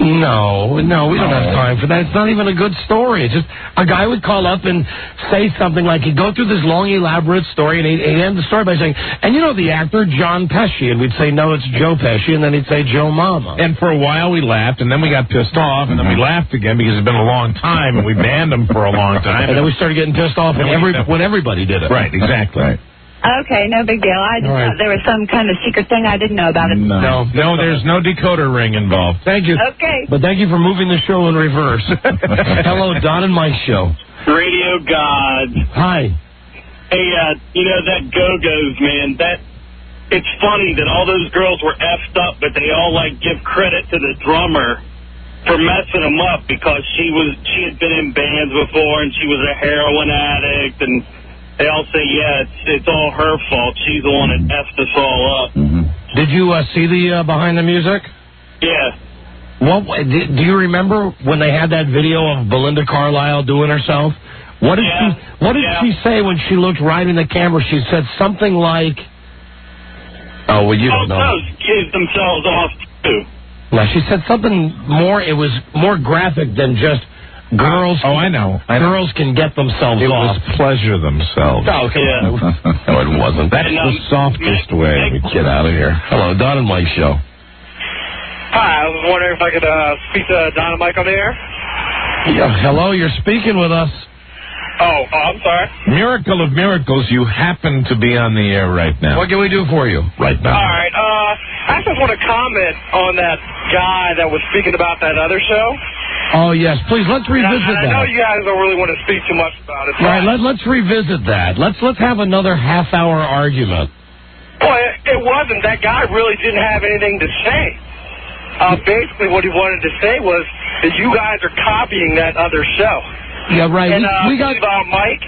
Speaker 8: No, we don't have time for that. It's not even a good story. It's just a guy would call up and say something like, he'd go through this long, elaborate story, and he'd end the story by saying, and you know the actor John Pesci? And we'd say, no, it's Joe Pesci, and then he'd say Joe Mama.
Speaker 12: And for a while we laughed, and then we got pissed off, and then we laughed again because it's been a long time, and we banned him for a long time.
Speaker 8: And then we started getting pissed off when everybody did it.
Speaker 12: Right, exactly.
Speaker 22: Okay, no big deal. I just thought there was some kind of secret thing I didn't know about it.
Speaker 12: No, there's no decoder ring involved.
Speaker 8: Thank you.
Speaker 22: Okay.
Speaker 8: But thank you for moving the show in reverse. Hello, Don and Mike show.
Speaker 7: Radio God.
Speaker 8: Hi.
Speaker 7: Hey, you know that Go-Go's, man, it's funny that all those girls were effed up, but they all, give credit to the drummer for messing them up because she had been in bands before and she was a heroin addict, and they all say, it's all her fault. She's the one that effed us all up.
Speaker 8: Mm-hmm. Did you see the behind the music?
Speaker 7: Yeah.
Speaker 8: Do you remember when they had that video of Belinda Carlisle doing herself? What did she say when she looked right in the camera? She said something like, "Oh, well, you don't know."
Speaker 7: Those kids themselves off too.
Speaker 8: No, she said something more. It was more graphic than just. Girls,
Speaker 12: I know.
Speaker 8: Girls can get themselves off.
Speaker 12: It was pleasure themselves.
Speaker 8: Oh, okay.
Speaker 12: No, it wasn't. That's the softest way. Get out of here.
Speaker 8: Hello, Don and Mike show.
Speaker 13: Hi, I was wondering if I could speak to Don and Mike on the air.
Speaker 8: Yeah, hello, you're speaking with us.
Speaker 13: Oh, I'm sorry.
Speaker 12: Miracle of miracles, you happen to be on the air right now.
Speaker 8: What can we do for you right now?
Speaker 13: All right. I just want to comment on that guy that was speaking about that other show.
Speaker 8: Oh, yes. Please, let's revisit that.
Speaker 13: I know you guys don't really want to speak too much about it.
Speaker 8: Right, let's revisit that. Let's have another half-hour argument.
Speaker 13: Well, it wasn't. That guy really didn't have anything to say. Basically, what he wanted to say was that you guys are copying that other show.
Speaker 8: Yeah, right.
Speaker 13: And
Speaker 8: we got
Speaker 13: Mike,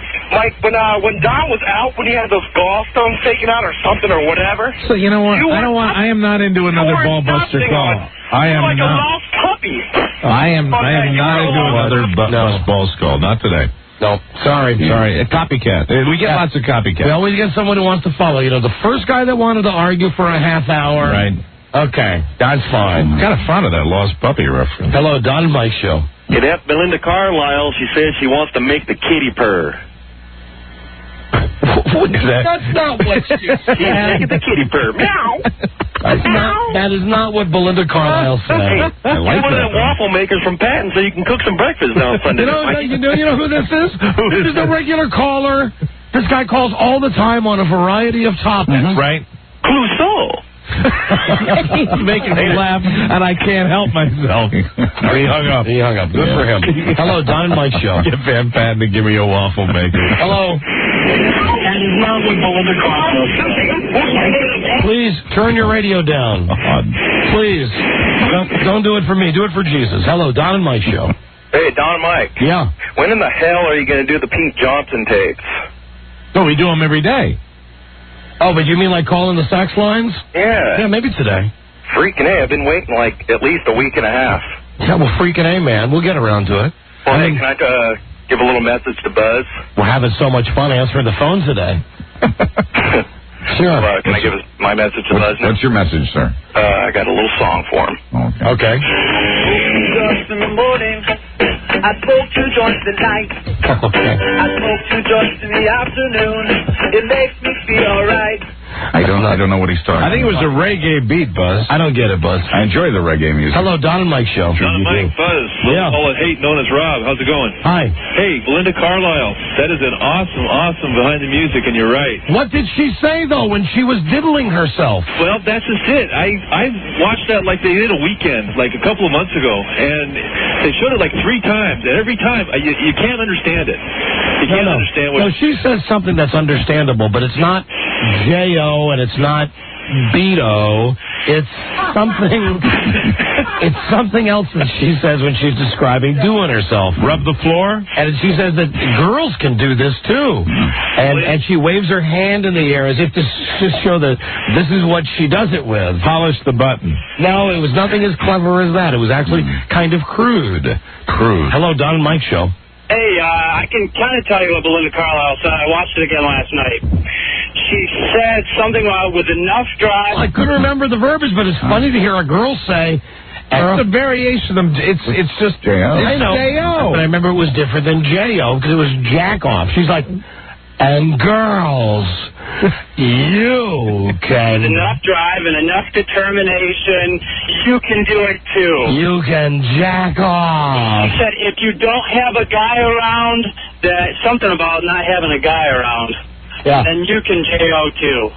Speaker 13: when Don was out, when he had those gallstones taken out or something or whatever.
Speaker 12: So you know what? I am not into another ballbuster call. I am
Speaker 13: like
Speaker 12: not.
Speaker 13: a lost puppy.
Speaker 12: I am not into another ball skull. Not today.
Speaker 8: No, sorry.
Speaker 12: A copycat. We get lots of copycats.
Speaker 8: We always get someone who wants to follow. You know, the first guy that wanted to argue for a half hour.
Speaker 12: Right.
Speaker 8: Okay, that's fine.
Speaker 12: Kind of fun of that lost puppy reference.
Speaker 8: Hello, Don and Mike show.
Speaker 7: Yeah, that Belinda Carlisle, she says she wants to make the kitty purr.
Speaker 8: What is that? That's not what she said.
Speaker 7: Yeah, the kitty purr. Meow.
Speaker 8: That is not what Belinda Carlisle said.
Speaker 7: I like one of the waffle makers from Patton, so you can cook some breakfast on Sunday.
Speaker 8: You know who this is? This is a regular caller. This guy calls all the time on a variety of topics.
Speaker 12: Mm-hmm. Right.
Speaker 7: Clouseau.
Speaker 8: He's making me laugh, and I can't help myself.
Speaker 12: He hung up.
Speaker 8: Good for him. Hello, Don and Mike show.
Speaker 12: Get Van Patten to give me a waffle maker.
Speaker 8: Hello. Please turn your radio down. Please. Don't do it for me. Do it for Jesus. Hello, Don and Mike show.
Speaker 13: Hey, Don and Mike.
Speaker 8: Yeah.
Speaker 13: When in the hell are you going to do the Pete Johnson tapes?
Speaker 12: No, we do them every day.
Speaker 8: Oh, but you mean like calling the sex lines?
Speaker 6: Yeah.
Speaker 8: Yeah, maybe today.
Speaker 6: Freaking A, I've been waiting like at least a week and a half.
Speaker 8: Yeah, well, freaking A, man. We'll get around to it.
Speaker 6: Well, hey, can I give a little message to Buzz?
Speaker 8: We're having so much fun answering the phone today. Sure.
Speaker 6: Can I give my message to Buzz now?
Speaker 15: What's your message, sir?
Speaker 6: I got a little song for him.
Speaker 8: Okay.
Speaker 17: Just in the morning, I spoke to Joyce at night.
Speaker 8: Okay.
Speaker 17: I spoke to Joyce in the afternoon. It makes me feel alright.
Speaker 15: I don't know what he's talking about.
Speaker 12: I think it was a reggae beat, Buzz.
Speaker 8: I don't get it, Buzz.
Speaker 15: I enjoy the reggae music.
Speaker 8: Hello, Don and Mike show.
Speaker 5: Don and Mike, Buzz.
Speaker 8: Yeah.
Speaker 5: All at hate known as Rob. How's it going?
Speaker 8: Hi.
Speaker 5: Hey, Belinda Carlisle. That is an awesome behind the music, and you're right.
Speaker 8: What did she say, though, when she was diddling herself?
Speaker 5: Well, that's just it. I watched that like they did a weekend, like a couple of months ago, and they showed it like 3 times, and every time you can't understand it. You can't understand what...
Speaker 8: No, she says something that's understandable, but it's not J-O and it's not Beto. It's something else that she says when she's describing doing herself.
Speaker 12: Rub the floor?
Speaker 8: And she says that girls can do this too. And she waves her hand in the air as if to show that this is what she does it with.
Speaker 12: Polish the button.
Speaker 8: No, it was nothing as clever as that. It was actually kind of crude. Hello, Don and Mike show.
Speaker 7: Hey, I can kind of tell you what Belinda Carlisle said. I watched it again last night. She said something with enough drive.
Speaker 8: I couldn't remember the verbiage, but it's funny to hear a girl say...
Speaker 12: It's a variation of... It's just...
Speaker 15: J-O.
Speaker 8: I know.
Speaker 12: J-O.
Speaker 8: But I remember it was different than J-O because it was jack off. She's like... And girls, you can...
Speaker 7: With enough drive and enough determination, you can do it too.
Speaker 8: You can jack off.
Speaker 7: She said if you don't have a guy around, that something about not having a guy around, then you can J-O too.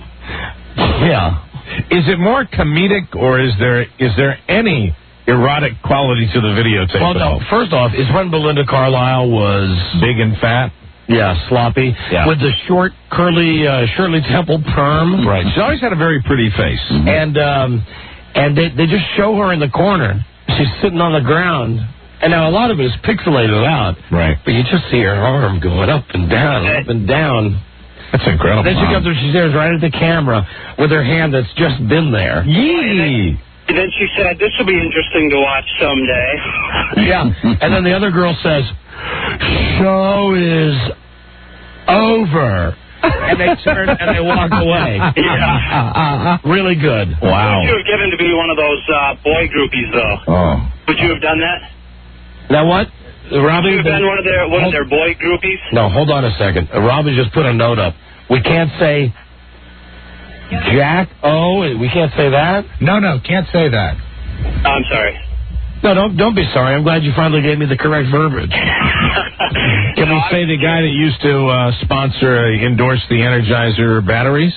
Speaker 12: Yeah. Is it more comedic, or is there any erotic quality to the videotape?
Speaker 8: Well, no. First off, is when Belinda Carlisle was...
Speaker 12: Big and fat?
Speaker 8: Yeah, sloppy.
Speaker 12: Yeah.
Speaker 8: With the short, curly Shirley Temple perm.
Speaker 12: Right. She always had a very pretty face.
Speaker 8: And they just show her in the corner. She's sitting on the ground. And now a lot of it is pixelated out.
Speaker 12: Right.
Speaker 8: But you just see her arm going up and down, up and down.
Speaker 12: That's incredible.
Speaker 8: Then she comes up, she stares right at the camera with her hand that's just been there.
Speaker 12: Yee!
Speaker 7: And then she said, this will be interesting to watch someday.
Speaker 8: Yeah. And then the other girl says, show is over. And they turn and they walk away.
Speaker 7: Yeah.
Speaker 8: Really good.
Speaker 12: Wow.
Speaker 7: Would you have given to be one of those boy groupies, though?
Speaker 15: Oh.
Speaker 7: Would you have done that?
Speaker 8: Now what? Robbie,
Speaker 7: Would you have been one of their boy groupies?
Speaker 8: No, hold on a second. Robbie just put a note up. We can't say Jack O. We can't say that.
Speaker 2: No, can't say that.
Speaker 7: I'm sorry.
Speaker 8: No, don't be sorry. I'm glad you finally gave me the correct verbiage.
Speaker 12: Can we say the guy that used to endorse the Energizer batteries?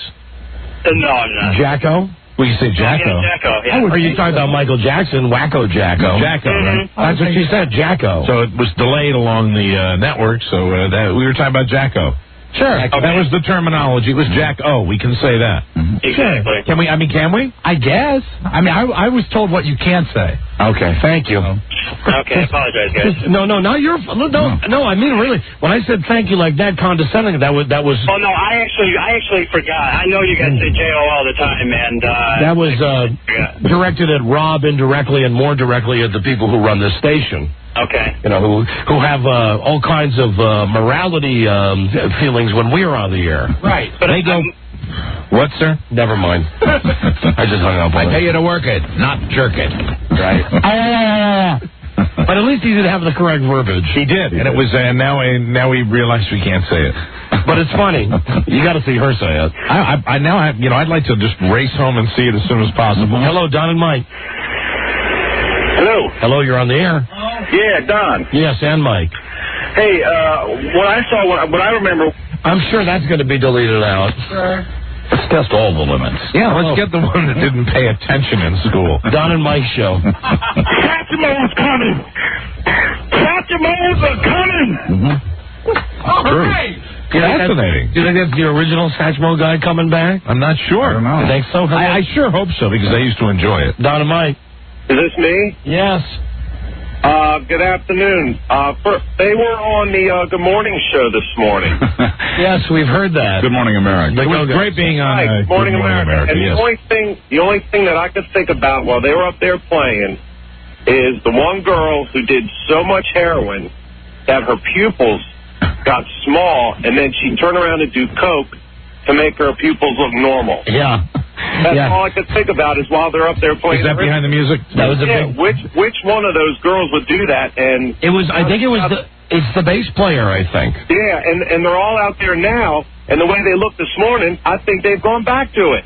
Speaker 7: No, I'm not.
Speaker 8: Jacko?
Speaker 12: We can say Jacko.
Speaker 7: Yeah, Jacko, yeah.
Speaker 8: Or you talking about Michael Jackson, Wacko Jacko.
Speaker 12: Jacko, right?
Speaker 8: That's what she said, Jacko.
Speaker 12: So it was delayed along the network, so we were talking about Jacko.
Speaker 8: Sure.
Speaker 12: Okay. That was the terminology. It was Jack-O. We can say that.
Speaker 7: Exactly.
Speaker 12: Can we? Can we?
Speaker 2: I guess. I was told what you can't say.
Speaker 8: Okay, thank you.
Speaker 7: Okay, I apologize, guys.
Speaker 8: No, not your fault. No, I mean really. When I said thank you like that, condescending, that was.
Speaker 7: Oh no, I actually forgot. I know you guys say J-O all the time, and
Speaker 8: that was directed at Rob indirectly and more directly at the people who run this station.
Speaker 7: Okay.
Speaker 8: You know, who have all kinds of morality feelings when we're on the air.
Speaker 7: Right. But
Speaker 12: they go. What, sir?
Speaker 8: Never mind. I just hung up on
Speaker 2: I tell you to work it, not jerk it.
Speaker 8: Right. But at least he did have the correct verbiage.
Speaker 12: He did, and it was. Now we realize we can't say it.
Speaker 8: But it's funny. You got to see her say it.
Speaker 12: I'd like to just race home and see it as soon as possible.
Speaker 8: Hello, Don and Mike.
Speaker 10: Hello.
Speaker 8: Hello, you're on the air.
Speaker 10: Yeah, Don.
Speaker 8: Yes, and Mike.
Speaker 10: Hey, what I remember...
Speaker 8: I'm sure that's going to be deleted out.
Speaker 15: Let's test all the limits.
Speaker 12: Yeah, let's get the one that didn't pay attention in school.
Speaker 8: Don and Mike show.
Speaker 17: Satchmo's coming! Satchmo's are coming!
Speaker 8: Okay.
Speaker 12: Fascinating.
Speaker 8: Do you think that's the original Satchmo guy coming back?
Speaker 12: I'm not sure.
Speaker 15: I don't know.
Speaker 8: You think so?
Speaker 12: I sure hope so, because I used to enjoy it.
Speaker 8: Don and Mike.
Speaker 10: Is this me?
Speaker 8: Yes.
Speaker 9: Good afternoon. They were on the Good Morning show this morning.
Speaker 2: Yes, we've heard that.
Speaker 12: Good Morning America. It was great being on
Speaker 9: Good Morning America. And
Speaker 12: yes.
Speaker 9: the only thing that I could think about while they were up there playing is the one girl who did so much heroin that her pupils got small, and then she turned around and do coke to make her pupils look normal.
Speaker 2: Yeah.
Speaker 9: That's all I could think about is while they're up there playing.
Speaker 12: Is that behind the music?
Speaker 2: That was a big...
Speaker 9: Which one of those girls would do that? And
Speaker 8: it's the bass player, I think.
Speaker 9: Yeah, and they're all out there now, and the way they look this morning, I think they've gone back to it.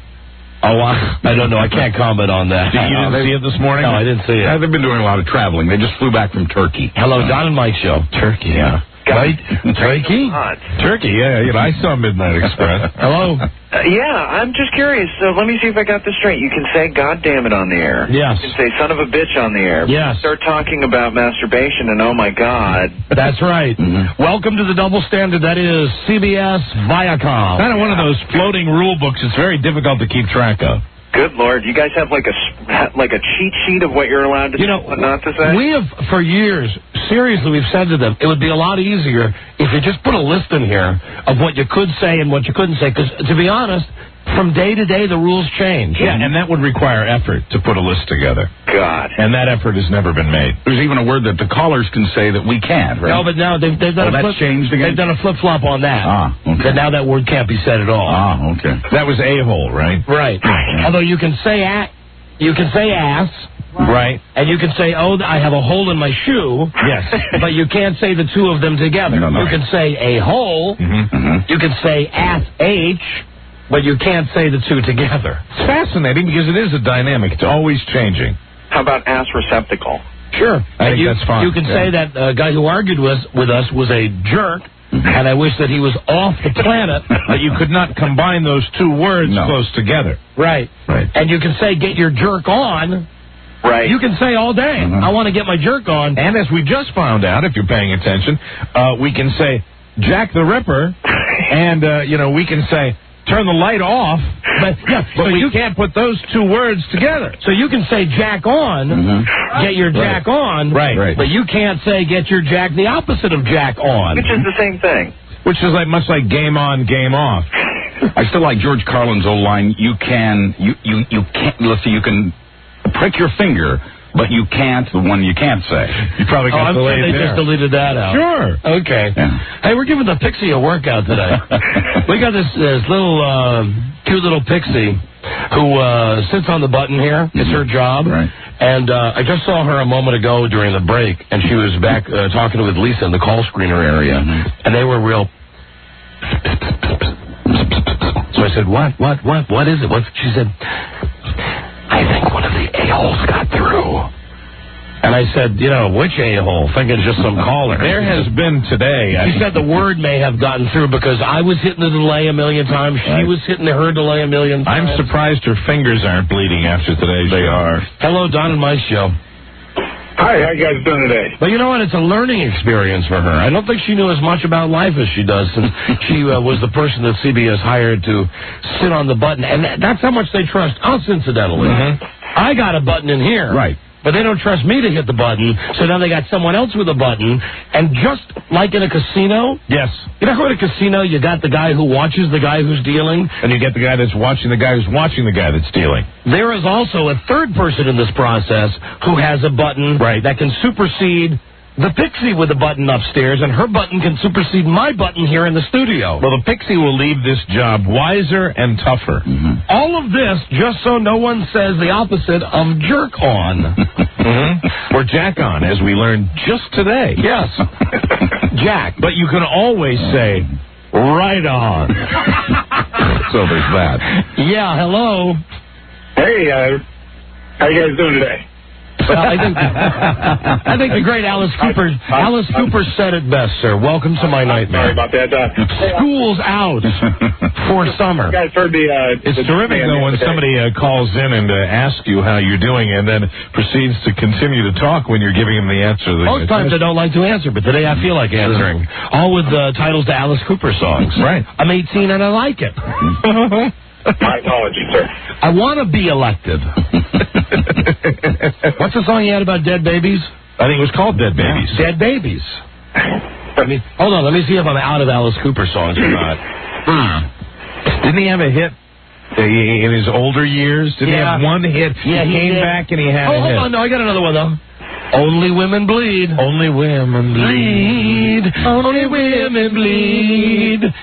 Speaker 8: Oh, I don't know. I can't comment on that.
Speaker 12: You didn't see it this morning?
Speaker 8: No, I didn't see it.
Speaker 15: They've been doing a lot of traveling. They just flew back from Turkey.
Speaker 8: Hello, Don and Mike show.
Speaker 12: Turkey, yeah.
Speaker 8: Right? Turkey?
Speaker 12: Turkey, yeah. I saw Midnight Express.
Speaker 8: Hello?
Speaker 6: Yeah, I'm just curious. Let me see if I got this straight. You can say "God damn it" on the air.
Speaker 8: Yes.
Speaker 6: You can say "son of a bitch" on the air.
Speaker 8: Yes.
Speaker 6: Start talking about masturbation and oh my God.
Speaker 8: That's right.
Speaker 12: Mm-hmm.
Speaker 8: Welcome to the double standard. That is CBS Viacom.
Speaker 12: Kind of one of those floating rule books. It's very difficult to keep track of.
Speaker 6: Good Lord, you guys have like a cheat sheet of what you're allowed to say and what not to say?
Speaker 8: We have, for years, seriously, we've said to them, it would be a lot easier if you just put a list in here of what you could say and what you couldn't say, because, to be honest, from day to day, the rules change.
Speaker 12: Yeah, and that would require effort to put a list together.
Speaker 6: God.
Speaker 12: And that effort has never been made.
Speaker 15: There's even a word that the callers can say that we can't, right?
Speaker 8: No, but now they've done
Speaker 15: changed again?
Speaker 8: They've done a flip-flop on that.
Speaker 15: Ah, okay.
Speaker 8: And now that word can't be said at all.
Speaker 15: Ah, okay.
Speaker 12: That was a-hole, right?
Speaker 8: Right. Although you can say ass,
Speaker 12: right?
Speaker 8: And you can say, oh, I have a hole in my shoe.
Speaker 12: Yes.
Speaker 8: But you can't say the two of them together.
Speaker 15: No.
Speaker 8: You can say a hole.
Speaker 12: Mm-hmm.
Speaker 8: You can say ass-H. But you can't say the two together.
Speaker 12: It's fascinating because it is a dynamic. It's always changing.
Speaker 6: How about ass receptacle?
Speaker 8: Sure.
Speaker 12: I think that's fine.
Speaker 8: You can say that guy who argued with us was a jerk, and I wish that he was off the planet.
Speaker 12: But you could not combine those two words close together.
Speaker 8: Right.
Speaker 12: Right.
Speaker 8: And you can say, get your jerk on.
Speaker 6: Right.
Speaker 8: You can say all day, I want to get my jerk on.
Speaker 12: And as we just found out, if you're paying attention, we can say, Jack the Ripper, and, we can say, turn the light off, but we can't put those two words together.
Speaker 8: So you can say jack on, get your jack on,
Speaker 12: right.
Speaker 8: But you can't say get your jack, the opposite of jack on.
Speaker 6: Which is the same thing.
Speaker 12: Which is much like game on, game off.
Speaker 15: I still like George Carlin's old line, you can't, let's see, you can prick your finger, but you can't, the one you can't say.
Speaker 12: You probably got delayed
Speaker 8: they
Speaker 12: there.
Speaker 8: just deleted that out.
Speaker 12: Sure.
Speaker 8: Okay.
Speaker 15: Yeah.
Speaker 8: Hey, we're giving the Pixie a workout today. We got this little, cute little Pixie who sits on the button here. It's her job.
Speaker 15: Right.
Speaker 8: And I just saw her a moment ago during the break, and she was back talking with Lisa in the call screener area, and they were real... So I said, what is it? She said, I think one of the a-holes got through. And I said, which a-hole? Thinking just some caller.
Speaker 12: There has been today.
Speaker 8: She said the word may have gotten through because I was hitting the delay a million times. She was hitting her delay a million times.
Speaker 12: I'm surprised her fingers aren't bleeding after today's show.
Speaker 15: They are.
Speaker 8: Hello, Don and Mike show.
Speaker 10: Hi, how you guys doing today?
Speaker 8: But you know what? It's a learning experience for her. I don't think she knew as much about life as she does since she was the person that CBS hired to sit on the button. And that's how much they trust us, incidentally. I got a button in here.
Speaker 12: Right.
Speaker 8: But they don't trust me to hit the button, so now they got someone else with a button. And just like in a casino...
Speaker 12: Yes.
Speaker 8: You know how in a casino you got the guy who watches the guy who's dealing?
Speaker 12: And you get the guy that's watching the guy who's watching the guy that's dealing.
Speaker 8: There is also a third person in this process who has a button that can supersede the Pixie with a button upstairs, and her button can supersede my button here in the studio.
Speaker 12: Well, the Pixie will leave this job wiser and tougher.
Speaker 8: All of this just so no one says the opposite of jerk on.
Speaker 12: Or jack on, as we learned just today.
Speaker 8: Yes. Jack.
Speaker 12: But you can always say, right on. So there's that.
Speaker 8: Yeah, hello.
Speaker 10: Hey, how you guys doing today?
Speaker 8: Well, I think the great Alice Cooper said it best, sir. Welcome to my nightmare.
Speaker 10: Sorry about that.
Speaker 8: School's out for summer.
Speaker 10: You guys heard
Speaker 12: It's terrific, though, when somebody calls in and asks you how you're doing and then proceeds to continue to talk when you're giving them the answer.
Speaker 8: Most times I don't like to answer, but today I feel like answering. All with titles to Alice Cooper songs.
Speaker 12: Right.
Speaker 8: I'm 18 and I like it.
Speaker 10: My apologies, sir.
Speaker 8: I want to be elected. What's the song you had about dead babies?
Speaker 12: I think it was called Dead Babies.
Speaker 8: Dead Babies. Hold on, let me see if I'm out of Alice Cooper songs or not.
Speaker 12: Didn't he have a hit in his older years? Didn't he have one hit?
Speaker 8: Yeah,
Speaker 12: he came back and he had a hit.
Speaker 8: Hold on, no, I got another one, though. Only women bleed.
Speaker 12: Only women bleed.
Speaker 8: Only women bleed.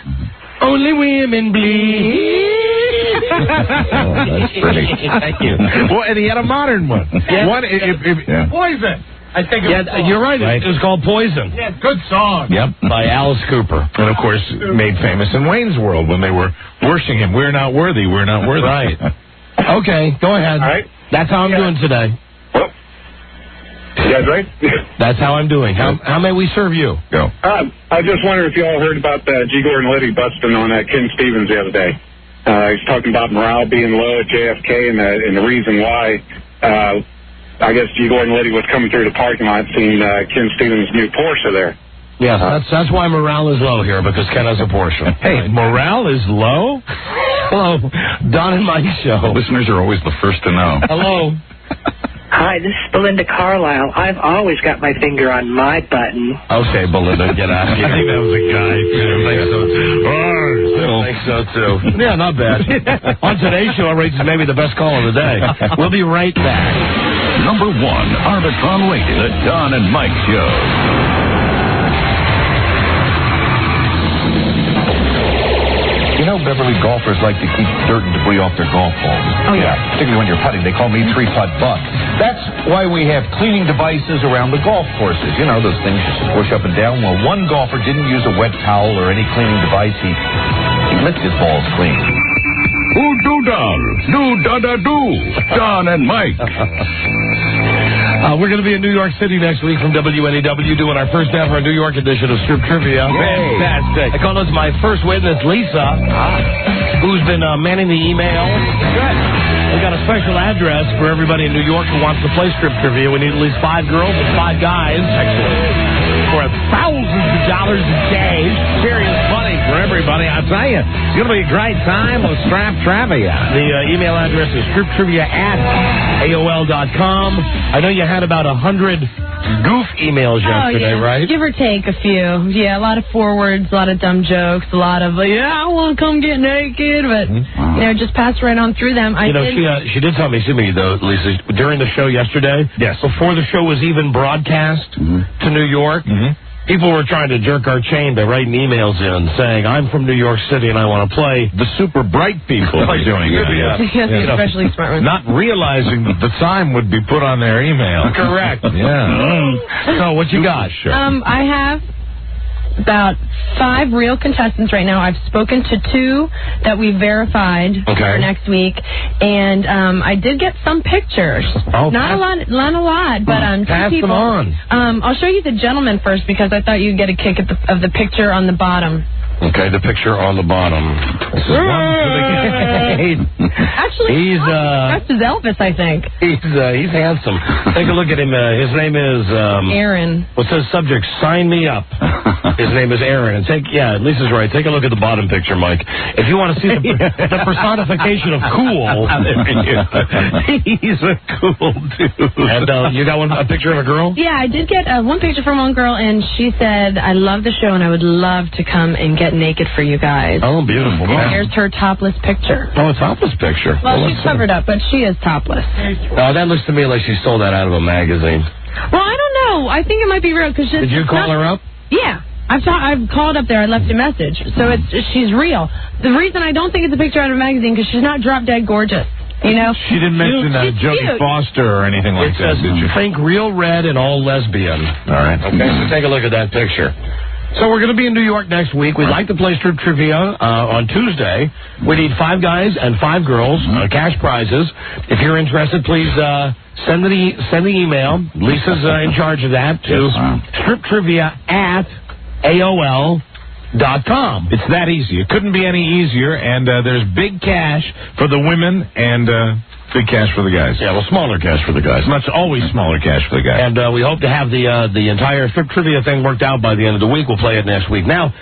Speaker 8: Only women bleed.
Speaker 12: That's pretty.
Speaker 8: Thank you.
Speaker 12: Well, and he had a modern one.
Speaker 8: Yeah.
Speaker 2: Poison. I think
Speaker 8: you're right. It was called Poison.
Speaker 2: Yeah, good song.
Speaker 12: Yep.
Speaker 8: By Alice Cooper.
Speaker 12: And, of course, made famous in Wayne's World when they were worshiping him. We're not worthy. We're not worthy.
Speaker 8: Right. Okay, go ahead.
Speaker 10: All right.
Speaker 8: That's how I'm doing today.
Speaker 10: You guys right?
Speaker 8: That's how I'm doing. How may we serve you?
Speaker 12: Go.
Speaker 10: I just wonder if you all heard about G. Gordon Liddy busting on Ken Stevens the other day. He's talking about morale being low at JFK and the reason why. I guess G. Gordon Liddy was coming through the parking lot seeing Ken Stevens' new Porsche there.
Speaker 8: Yes, that's why morale is low here, because Ken has a Porsche.
Speaker 12: Hey, morale is low?
Speaker 8: Hello, Don and Mike show.
Speaker 15: Listeners are always the first to know.
Speaker 8: Hello.
Speaker 4: Hi, this is Belinda Carlisle. I've always got my finger on my button.
Speaker 8: Okay, Belinda, get out of here.
Speaker 12: I think that was a guy.
Speaker 8: I think so, too. Yeah, not bad. On today's show, it rates maybe the best call of the day. We'll be right back.
Speaker 3: Number 1, Arbitron rated, the Don and Mike Show.
Speaker 11: You know, Beverly, golfers like to keep dirt and debris off their golf balls.
Speaker 20: Oh, yeah.
Speaker 11: Particularly when you're putting. They call me 3-putt Buck. That's why we have cleaning devices around the golf courses. You know, those things you just push up and down. Well, one golfer didn't use a wet towel or any cleaning device. He licked his balls clean.
Speaker 3: Do-da-da-do, Don and Mike.
Speaker 8: We're going to be in New York City next week from WNEW doing our first ever New York edition of Strip Trivia. Fantastic. I call this my first witness, Lisa, who's been manning the email. Good. We got a special address for everybody in New York who wants to play Strip Trivia. We need at least 5 girls and 5 guys. Excellent. For thousands of dollars in cash. Serious money for everybody. I tell you, it's going to be a great time with Strip Trivia. The email address is striptrivia@AOL.com. I know you had about 100 goof emails yesterday, right?
Speaker 20: Give or take a few. Yeah, a lot of forwards, a lot of dumb jokes, a lot of, I want to come get naked, but, just pass right on through them.
Speaker 8: She did tell me, though, Lisa, during the show yesterday, before the show was even broadcast to New York, people were trying to jerk our chain by writing emails in saying, I'm from New York City and I want to play.
Speaker 12: The super bright people are doing it.
Speaker 20: Especially smart ones.
Speaker 12: Not realizing that the time would be put on their email.
Speaker 8: Correct.
Speaker 12: Yeah.
Speaker 8: So what you got?
Speaker 20: I have about 5 real contestants right now. I've spoken to 2 that we verified for next week, and I did get some pictures. Not a lot, but
Speaker 8: pass
Speaker 20: 2 people.
Speaker 8: them on.
Speaker 20: I'll show you the gentleman first because I thought you'd get a kick of the picture on the bottom.
Speaker 8: Okay, the picture on the bottom.
Speaker 20: Actually, he's dressed as Elvis, I think.
Speaker 8: He's handsome. Take a look at him. His name is
Speaker 20: Aaron.
Speaker 8: Well, it says subject, sign me up. His name is Aaron. And Lisa's right. Take a look at the bottom picture, Mike. If you want to see the personification of cool, he's a cool dude. And you got a picture of a girl?
Speaker 20: Yeah, I did get one picture from one girl, and she said, I love the show, and I would love to come and get naked for you guys.
Speaker 8: Oh, beautiful.
Speaker 20: And here's her topless picture.
Speaker 8: Oh, a topless picture.
Speaker 20: Well, she's covered up, but she is topless.
Speaker 8: That looks to me like she stole that out of a magazine.
Speaker 20: Well, I don't know. I think it might be real.
Speaker 8: Did you call her up?
Speaker 20: Yeah. I've called up there. I left a message. So she's real. The reason I don't think it's a picture out of a magazine because she's not drop dead gorgeous. You know?
Speaker 12: She didn't mention Jodie Foster or anything like that, did you?
Speaker 8: Think real red and all lesbian.
Speaker 12: All right.
Speaker 8: Okay, so take a look at that picture. So we're going to be in New York next week. We'd like to play Strip Trivia on Tuesday. We need 5 guys and 5 girls, cash prizes. If you're interested, please send the email. Lisa's in charge of that to striptrivia@AOL.com.
Speaker 12: It's that easy. It couldn't be any easier, and there's big cash for the women and Big cash for the guys.
Speaker 8: Yeah, well, smaller cash for the guys.
Speaker 12: Always smaller cash for the guys.
Speaker 8: And we hope to have the entire strip trivia thing worked out by the end of the week. We'll play it next week. Now,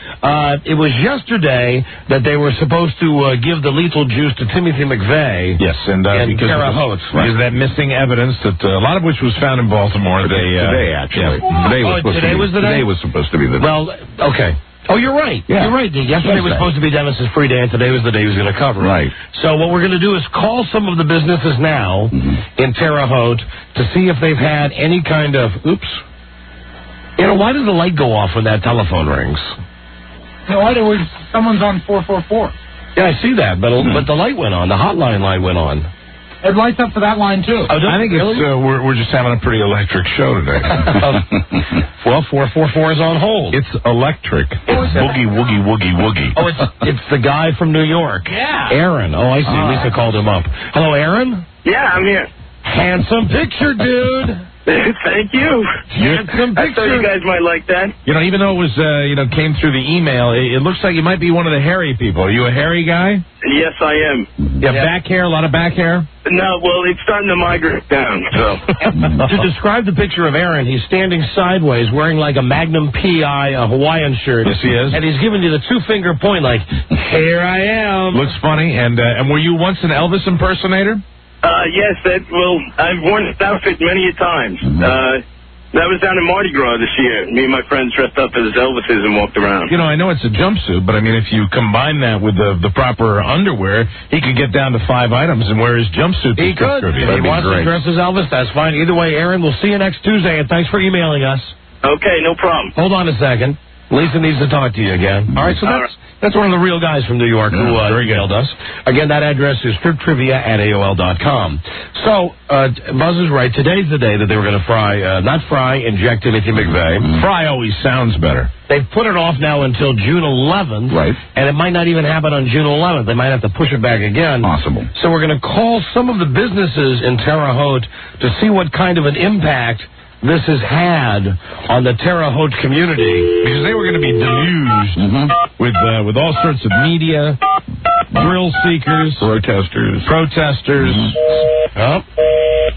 Speaker 8: it was yesterday that they were supposed to give the lethal juice to Timothy McVeigh.
Speaker 12: Yes, and
Speaker 8: in Terre Haute.
Speaker 12: Because of that missing evidence that a lot of which was found in Baltimore.
Speaker 15: Today, actually.
Speaker 12: Yeah,
Speaker 15: Today was supposed to be the day.
Speaker 8: Well, okay. Oh, you're right.
Speaker 12: Yeah.
Speaker 8: You're right. Yesterday was supposed to be Dennis's free day, and today was the day he was going to cover it.
Speaker 15: Right.
Speaker 8: So what we're going to do is call some of the businesses now in Terre Haute to see if they've had any kind of... Oops. You know, why does the light go off when that telephone rings?
Speaker 2: No, someone's on 444.
Speaker 8: Yeah, I see that, but the light went on. The hotline light went on.
Speaker 2: It lights up for that line, too.
Speaker 8: Oh,
Speaker 12: I think it's, we're just having a pretty electric show today.
Speaker 8: Well, 444 is on hold.
Speaker 12: It's electric. It's boogie, woogie, woogie, woogie.
Speaker 8: Oh, it's the guy from New York.
Speaker 2: Yeah.
Speaker 8: Aaron. Oh, I see. Lisa called him up. Hello, Aaron?
Speaker 14: Yeah, I'm here.
Speaker 8: Handsome picture, dude.
Speaker 14: Thank you.
Speaker 8: Handsome
Speaker 14: I thought you guys might like that.
Speaker 12: You know, even though it was, came through the email, it looks like you might be one of the hairy people. Are you a hairy guy?
Speaker 14: Yes, I am.
Speaker 12: You have back hair, a lot of back hair?
Speaker 14: No, well, it's starting to migrate down, so.
Speaker 8: To describe the picture of Aaron, he's standing sideways wearing like a Magnum P.I. Hawaiian shirt.
Speaker 12: Yes, he is.
Speaker 8: And he's giving you the two-finger point like, here I am.
Speaker 12: Looks funny. And were you once an Elvis impersonator?
Speaker 14: Yes, I've worn this outfit many a times. That was down in Mardi Gras this year. Me and my friends dressed up as Elvises and walked around.
Speaker 12: You know, I know it's a jumpsuit, but I mean, if you combine that with the proper underwear, he could get down to 5 items and wear his jumpsuit.
Speaker 8: He could. If he wants to dress as Elvis, that's fine. Either way, Aaron, we'll see you next Tuesday, and thanks for emailing us.
Speaker 14: Okay, no problem.
Speaker 8: Hold on a second. Lisa needs to talk to you again. All right, so that's one of the real guys from New York who emailed us. Again, that address is striptrivia@aol.com. So, Buzz is right. Today's the day that they were going to inject Timothy McVeigh.
Speaker 12: Fry always sounds better.
Speaker 8: They've put it off now until June 11th.
Speaker 15: Right.
Speaker 8: And it might not even happen on June 11th. They might have to push it back again.
Speaker 15: Possible.
Speaker 8: So we're going to call some of the businesses in Terre Haute to see what kind of an impact this has had on the Terre Haute community.
Speaker 12: Because they were going to be deluged with all sorts of media, thrill seekers, protesters.
Speaker 8: Oh,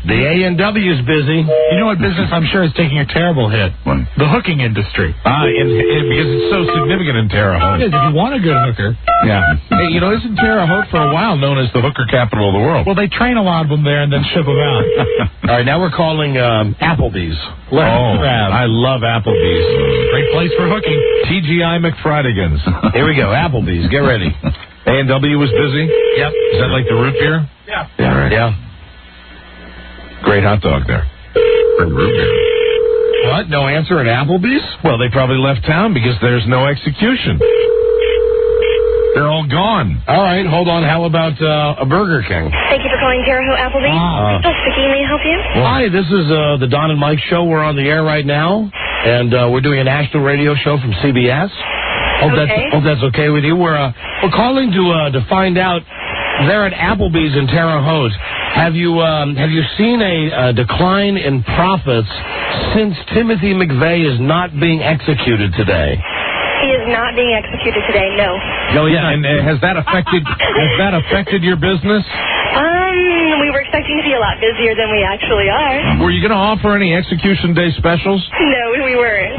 Speaker 8: the A&W's busy.
Speaker 2: You know what business I'm sure is taking a terrible hit?
Speaker 15: What?
Speaker 2: The hooking industry.
Speaker 12: Because it's so significant in Terre Haute.
Speaker 2: If you want a good hooker.
Speaker 12: Yeah. Hey, you know, isn't Terre Haute for a while known as the hooker capital of the world?
Speaker 2: Well, they train a lot of them there and then ship them out.
Speaker 8: All right, now we're calling Applebee's.
Speaker 12: I love Applebee's.
Speaker 2: Great place for hooking.
Speaker 12: TGI McFridigans.
Speaker 8: Here we go, Applebee's. Get ready.
Speaker 12: A&W was busy?
Speaker 8: Yep.
Speaker 12: Is that like the root beer?
Speaker 2: Yeah.
Speaker 12: Yeah, right.
Speaker 8: Yeah.
Speaker 12: Great hot dog there.
Speaker 8: What? No answer at Applebee's?
Speaker 12: Well, they probably left town because there's no execution. They're all gone.
Speaker 8: All right, hold on. How about a Burger King?
Speaker 16: Thank you for calling Terre Haute Applebee's. Still speaking, may I help you?
Speaker 8: Hi, this is the Don and Mike show. We're on the air right now, and we're doing a national radio show from CBS. Hope that's okay with you. We're calling to find out there at Applebee's in Terre Haute. Have you seen a decline in profits since Timothy McVeigh is not being executed today?
Speaker 16: He is not being executed today, no.
Speaker 12: Oh, yeah, and has that affected your business?
Speaker 16: We were expecting to be a lot busier than we actually are.
Speaker 12: Were you going to offer any execution day specials?
Speaker 16: No, we weren't.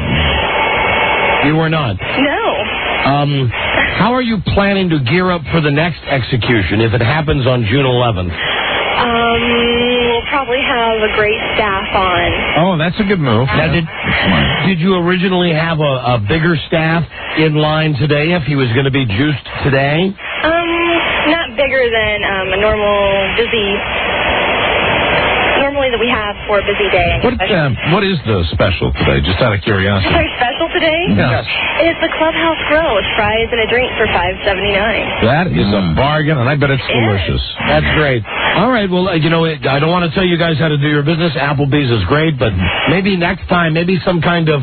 Speaker 12: You were not?
Speaker 16: No.
Speaker 8: How are you planning to gear up for the next execution if it happens on June 11th?
Speaker 16: We'll probably have a great staff on.
Speaker 12: Oh, that's a good move.
Speaker 8: Now, did you originally have a bigger staff in line today if he was going to be juiced today?
Speaker 16: Not bigger than a normally that we have for a busy day.
Speaker 12: What is the special today? Just out of curiosity.
Speaker 16: Sorry, special today?
Speaker 12: Yes.
Speaker 16: It's the Clubhouse Grill with fries and a drink for $5.79.
Speaker 12: That is a bargain, and I bet it's delicious.
Speaker 8: That's great. All right, well, I don't want to tell you guys how to do your business. Applebee's is great, but maybe next time, maybe some kind of,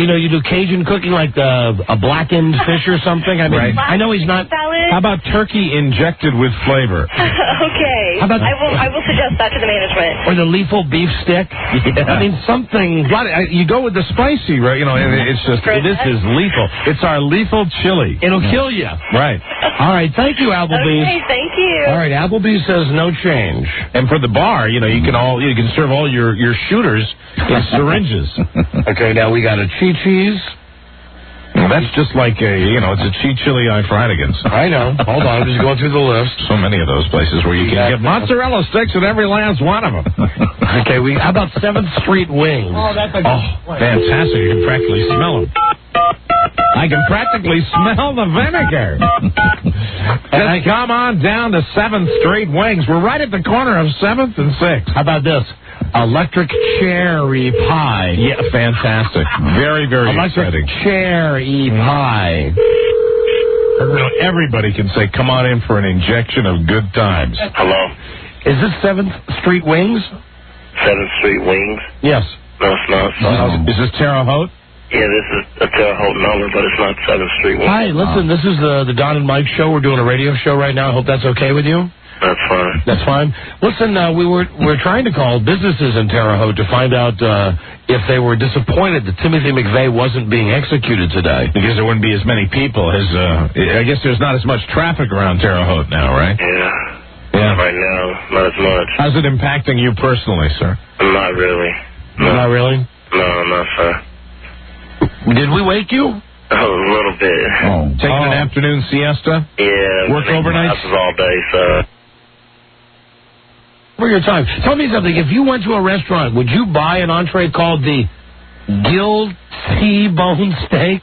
Speaker 8: you do Cajun cooking like a blackened fish or something. I mean, I know he's not.
Speaker 16: Salad?
Speaker 12: How about turkey injected with flavor?
Speaker 16: Okay.
Speaker 12: How about
Speaker 16: I will suggest that to the management.
Speaker 8: Or the lethal beef stick. Yeah. I mean, something.
Speaker 12: You go with the spicy, right? It's just, this is lethal. It's our lethal chili.
Speaker 8: It'll kill you.
Speaker 12: Right.
Speaker 8: All right, thank you, Applebee's.
Speaker 16: Okay, thank you.
Speaker 8: All right, Applebee's says no change.
Speaker 12: And for the bar, you can serve all your shooters in syringes.
Speaker 8: Okay, now we got a Chi-Chi's.
Speaker 12: Well, that's just like it's a chili Friedrichs.
Speaker 8: I know. Hold on, I'm just going through the list.
Speaker 12: So many of those places where you can get mozzarella sticks at every last one of them.
Speaker 8: Okay, how about 7th Street Wings?
Speaker 12: Oh, fantastic. You can practically smell them. I can practically smell the vinegar. Just come on down to 7th Street Wings. We're right at the corner of 7th and 6th.
Speaker 8: How about this? Electric cherry pie.
Speaker 12: Yeah, fantastic. Very, very exciting.
Speaker 8: Cherry pie.
Speaker 12: Everybody can say, come on in for an injection of good times.
Speaker 18: Hello?
Speaker 8: Is this 7th Street Wings?
Speaker 18: 7th Street Wings?
Speaker 8: Yes.
Speaker 18: No, it's not.
Speaker 12: Is this Terre Haute?
Speaker 18: Yeah, this is a Terre Haute number, but it's not 7th Street Wings.
Speaker 8: Hi, listen, this is the Don and Mike show. We're doing a radio show right now. I hope that's okay with you.
Speaker 18: That's fine.
Speaker 8: That's fine. Listen, we're trying to call businesses in Terre Haute to find out if they were disappointed that Timothy McVeigh wasn't being executed today.
Speaker 12: Because there wouldn't be as many people as I guess there's not as much traffic around Terre Haute now, right?
Speaker 18: Yeah. Right now, not as much.
Speaker 12: How's it impacting you personally, sir?
Speaker 18: Not really. No.
Speaker 8: Not really?
Speaker 18: No, not sir.
Speaker 8: Did we wake you?
Speaker 18: A little bit.
Speaker 12: Taking an afternoon siesta?
Speaker 18: Yeah.
Speaker 12: Work overnights?
Speaker 18: All day, sir.
Speaker 8: For your time. Tell me something. If you went to a restaurant, would you buy an entree called the Gilled T-bone steak?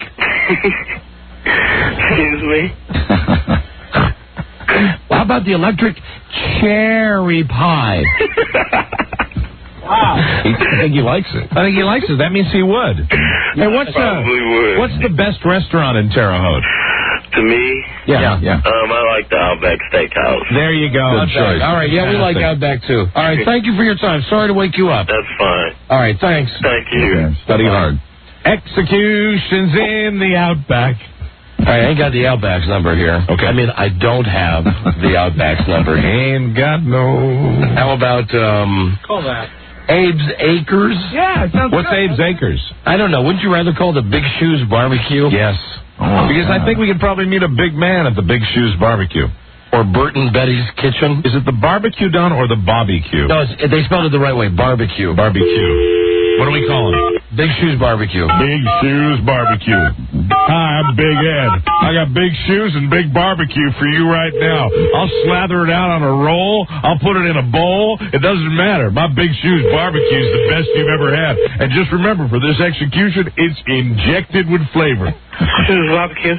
Speaker 18: Excuse me?
Speaker 8: How about the electric cherry pie?
Speaker 12: Wow. I think he likes it. I think he likes it. That means he would. Hey, what's the best restaurant in Terre Haute?
Speaker 18: To me?
Speaker 12: Yeah.
Speaker 18: I like the Outback Steakhouse.
Speaker 12: There you go.
Speaker 8: Good choice. All right, yeah, we like Outback too. All right, thank you for your time. Sorry to wake you up.
Speaker 18: That's fine.
Speaker 8: All right, thanks.
Speaker 18: Thank you.
Speaker 12: Study hard. Executions in the Outback.
Speaker 8: All right, I ain't got the Outback's number here.
Speaker 12: Okay.
Speaker 8: I mean, I don't have the Outback's number.
Speaker 12: Ain't got no.
Speaker 8: How about
Speaker 18: Call that.
Speaker 8: Abe's Acres?
Speaker 18: Yeah, it sounds
Speaker 12: What's
Speaker 18: good.
Speaker 12: Abe's Acres?
Speaker 8: I don't know. Wouldn't you rather call it the Big Shoes Barbecue?
Speaker 12: Yes. Because I think we could probably meet a big man at the Big Shoes Barbecue.
Speaker 8: Or Bert and Betty's Kitchen.
Speaker 12: Is it the barbecue done or the barbecue?
Speaker 8: No, they spelled it the right way. Barbecue.
Speaker 12: Barbecue. What do we call it?
Speaker 8: Big Shoes Barbecue.
Speaker 12: Big Shoes Barbecue. Hi, I'm Big Ed. I got big shoes and big barbecue for you right now. I'll slather it out on a roll. I'll put it in a bowl. It doesn't matter. My Big Shoes Barbecue is the best you've ever had. And just remember, for this execution, it's injected with flavor.
Speaker 18: Shoes Barbecue.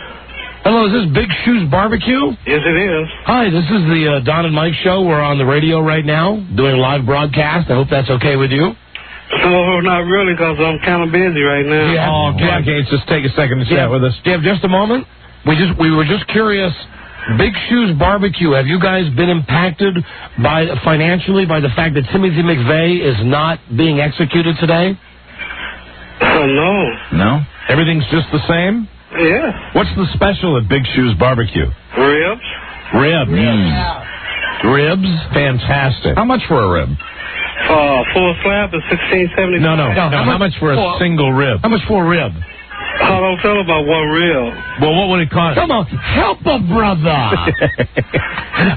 Speaker 8: Hello, is this Big Shoes Barbecue?
Speaker 18: Yes, it is.
Speaker 8: Hi, this is the Don and Mike show. We're on the radio right now, doing a live broadcast. I hope that's okay with you.
Speaker 18: So, not really, because I'm kind of busy right now.
Speaker 12: Yeah, okay, just take a second to chat with us.
Speaker 8: Do you have just a moment? We were just curious. Big Shoes Barbecue, have you guys been impacted financially by the fact that Timothy McVeigh is not being executed today?
Speaker 18: No.
Speaker 12: No? Everything's just the same?
Speaker 18: Yeah.
Speaker 12: What's the special at Big Shoes Barbecue?
Speaker 18: Ribs.
Speaker 12: Ribs. Ribs? Fantastic. How much for a rib?
Speaker 18: Full slab is $16.70.
Speaker 12: No. How much for a single rib?
Speaker 8: How much for a rib?
Speaker 18: I don't tell about one rib.
Speaker 12: Well, what would it cost?
Speaker 8: Come on, help a brother.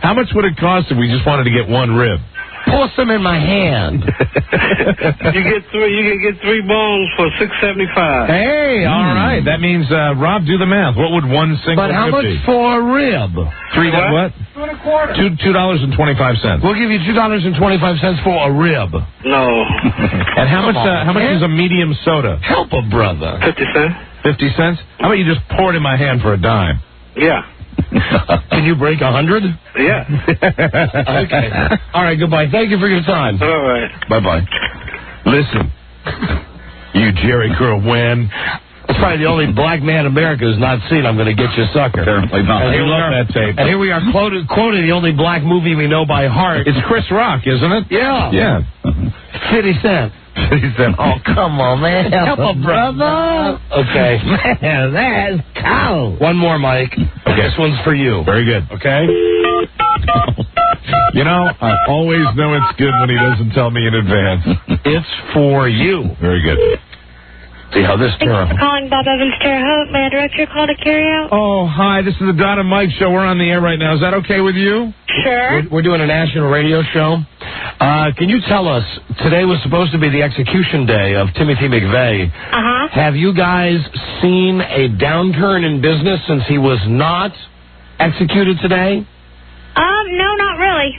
Speaker 12: How much would it cost if we just wanted to get one rib?
Speaker 8: Pour some in my hand.
Speaker 18: You can get three bones for $6.75.
Speaker 12: Hey, all right. That means, Rob, do the math. What would one single
Speaker 8: But how
Speaker 12: rib
Speaker 8: much
Speaker 12: be?
Speaker 8: for a rib?
Speaker 12: What? $2.25.
Speaker 8: We'll give you $2.25 for a rib.
Speaker 18: No.
Speaker 12: And how much is a medium soda?
Speaker 8: Help a brother.
Speaker 18: 50 cents.
Speaker 12: 50 cents? How about you just pour it in my hand for a dime?
Speaker 18: Yeah.
Speaker 8: Can you break 100?
Speaker 18: Yeah.
Speaker 8: Okay. All right, goodbye. Thank you for your time.
Speaker 18: All right.
Speaker 12: Bye-bye. Listen, you Jerry Curl Wen.
Speaker 8: It's probably the only black man in America who's not seen I'm Going to Get You Sucker.
Speaker 12: Apparently not. I love that tape.
Speaker 8: And here we are quoting the only black movie we know by heart.
Speaker 12: It's Chris Rock, isn't it?
Speaker 8: Yeah.
Speaker 12: Yeah.
Speaker 8: 50 Cent.
Speaker 12: 50 Cent.
Speaker 8: Oh, come on, man. Help a brother. Okay. Man, that's cold. One more, Mike. Okay. This one's for you.
Speaker 12: Very good.
Speaker 8: Okay?
Speaker 12: You know, I always know it's good when he doesn't tell me in advance.
Speaker 8: It's for you.
Speaker 12: Very good.
Speaker 8: See how this
Speaker 16: Thank you for calling Bob Evans Terre Haute. May I direct your call to carry out?
Speaker 12: Oh, hi. This is the Don and Mike show. We're on the air right now. Is that okay with you?
Speaker 16: Sure.
Speaker 8: We're doing a national radio show. Can you tell us, today was supposed to be the execution day of Timothy McVeigh.
Speaker 16: Uh-huh.
Speaker 8: Have you guys seen a downturn in business since he was not executed today?
Speaker 16: No, not really.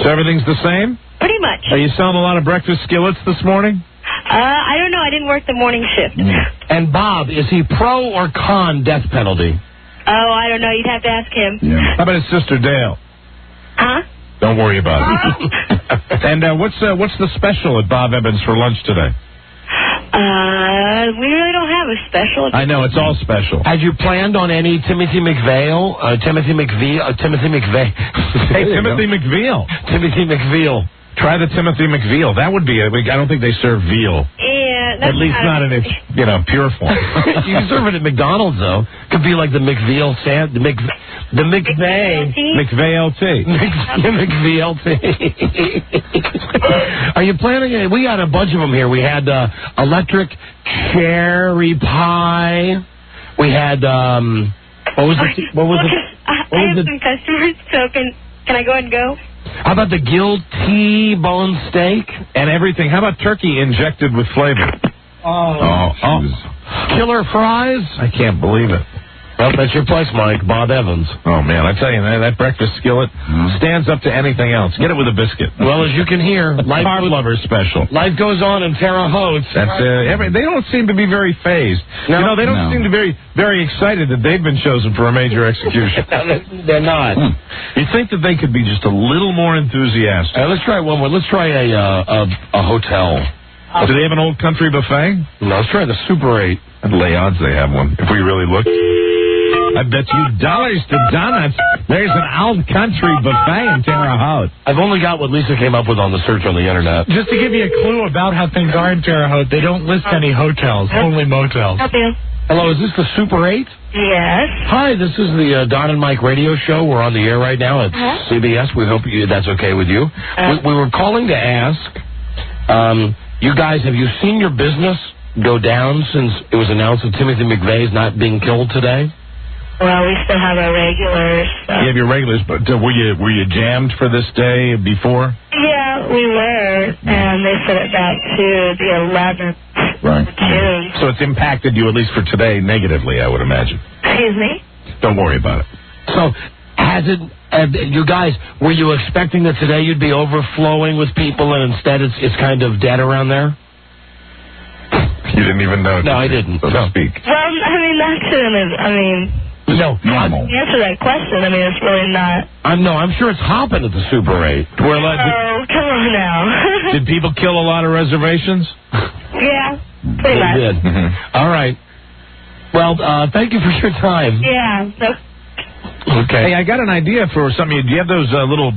Speaker 12: So everything's the same?
Speaker 16: Pretty much.
Speaker 12: Are you selling a lot of breakfast skillets this morning?
Speaker 16: I don't know. I didn't work the morning shift.
Speaker 8: And Bob, is he pro or con death penalty?
Speaker 16: Oh, I don't know. You'd have to ask him.
Speaker 12: Yeah. How about his sister Dale?
Speaker 16: Huh?
Speaker 12: Don't worry about it. And what's the special at Bob Evans for lunch today?
Speaker 16: We really don't have a special.
Speaker 12: I know, it's all special.
Speaker 8: Had you planned on any Timothy McVeigh? Timothy McVeigh?
Speaker 12: Hey, Timothy McVeigh.
Speaker 8: Timothy McVeigh.
Speaker 12: Try the Timothy McVeigh. That would be it. I don't think they serve veal.
Speaker 16: Yeah.
Speaker 12: At least not in its, pure form.
Speaker 8: You can serve it at McDonald's, though. Could be like the McVeigh the McVeigh.
Speaker 12: McVeigh LT.
Speaker 8: McVeigh LT. Are you planning? We got a bunch of them here. We had electric cherry pie. We had what was it?
Speaker 16: I have some customers, so can I go ahead and go?
Speaker 8: How about the grilled T-bone steak?
Speaker 12: And everything. How about turkey injected with flavor?
Speaker 8: Oh. Killer fries?
Speaker 12: I can't believe it.
Speaker 8: Well, that's your place, Mike. Bob Evans.
Speaker 12: Oh, man, I tell you, that breakfast skillet stands up to anything else. Get it with a biscuit.
Speaker 8: Well, as you can hear,
Speaker 12: Carb Lover special.
Speaker 8: Life goes on in Terre Haute.
Speaker 12: That's they don't seem to be very phased.
Speaker 8: No,
Speaker 12: they don't seem to be very excited that they've been chosen for a major execution.
Speaker 8: They're not.
Speaker 12: You'd think that they could be just a little more enthusiastic.
Speaker 8: Let's try one more. Let's try a hotel.
Speaker 12: Do they have an old country buffet?
Speaker 8: No, let's try the Super 8.
Speaker 12: I'd lay odds they have one, if we really look. I bet you dollars to donuts there's an old country buffet in Terre Haute.
Speaker 8: I've only got what Lisa came up with on the search on the internet.
Speaker 2: Just to give you a clue about how things are in Terre Haute, they don't list any hotels, only motels.
Speaker 16: Help you.
Speaker 8: Hello, is this the Super 8?
Speaker 16: Yes.
Speaker 8: Hi, this is the Don and Mike radio show. We're on the air right now at CBS. We hope that's okay with you. We were calling to ask, you guys, have you seen your business go down since it was announced that Timothy McVeigh is not being killed today?
Speaker 16: Well, we still have our regulars. So.
Speaker 12: You have your regulars, but were you jammed for this day before?
Speaker 16: Yeah, we were, and they set it back to the 11th of June.
Speaker 12: So it's impacted you, at least for today, negatively, I would imagine.
Speaker 16: Excuse me?
Speaker 12: Don't worry about it.
Speaker 8: So, has it, you guys, were you expecting that today you'd be overflowing with people, and instead it's kind of dead around there?
Speaker 12: You didn't even know.
Speaker 8: No, I didn't.
Speaker 12: So to speak.
Speaker 16: Well, I mean, that shouldn't
Speaker 8: No,
Speaker 16: normal. To answer that question, I mean, it's really not.
Speaker 8: I'm sure it's hopping at the Super 8.
Speaker 16: Oh, come on now.
Speaker 12: Did people kill a lot of reservations?
Speaker 16: Yeah, pretty much.
Speaker 8: They did. All right. Well, thank you for your time.
Speaker 16: Yeah.
Speaker 8: Okay.
Speaker 12: Hey, I got an idea for something. Do you have those little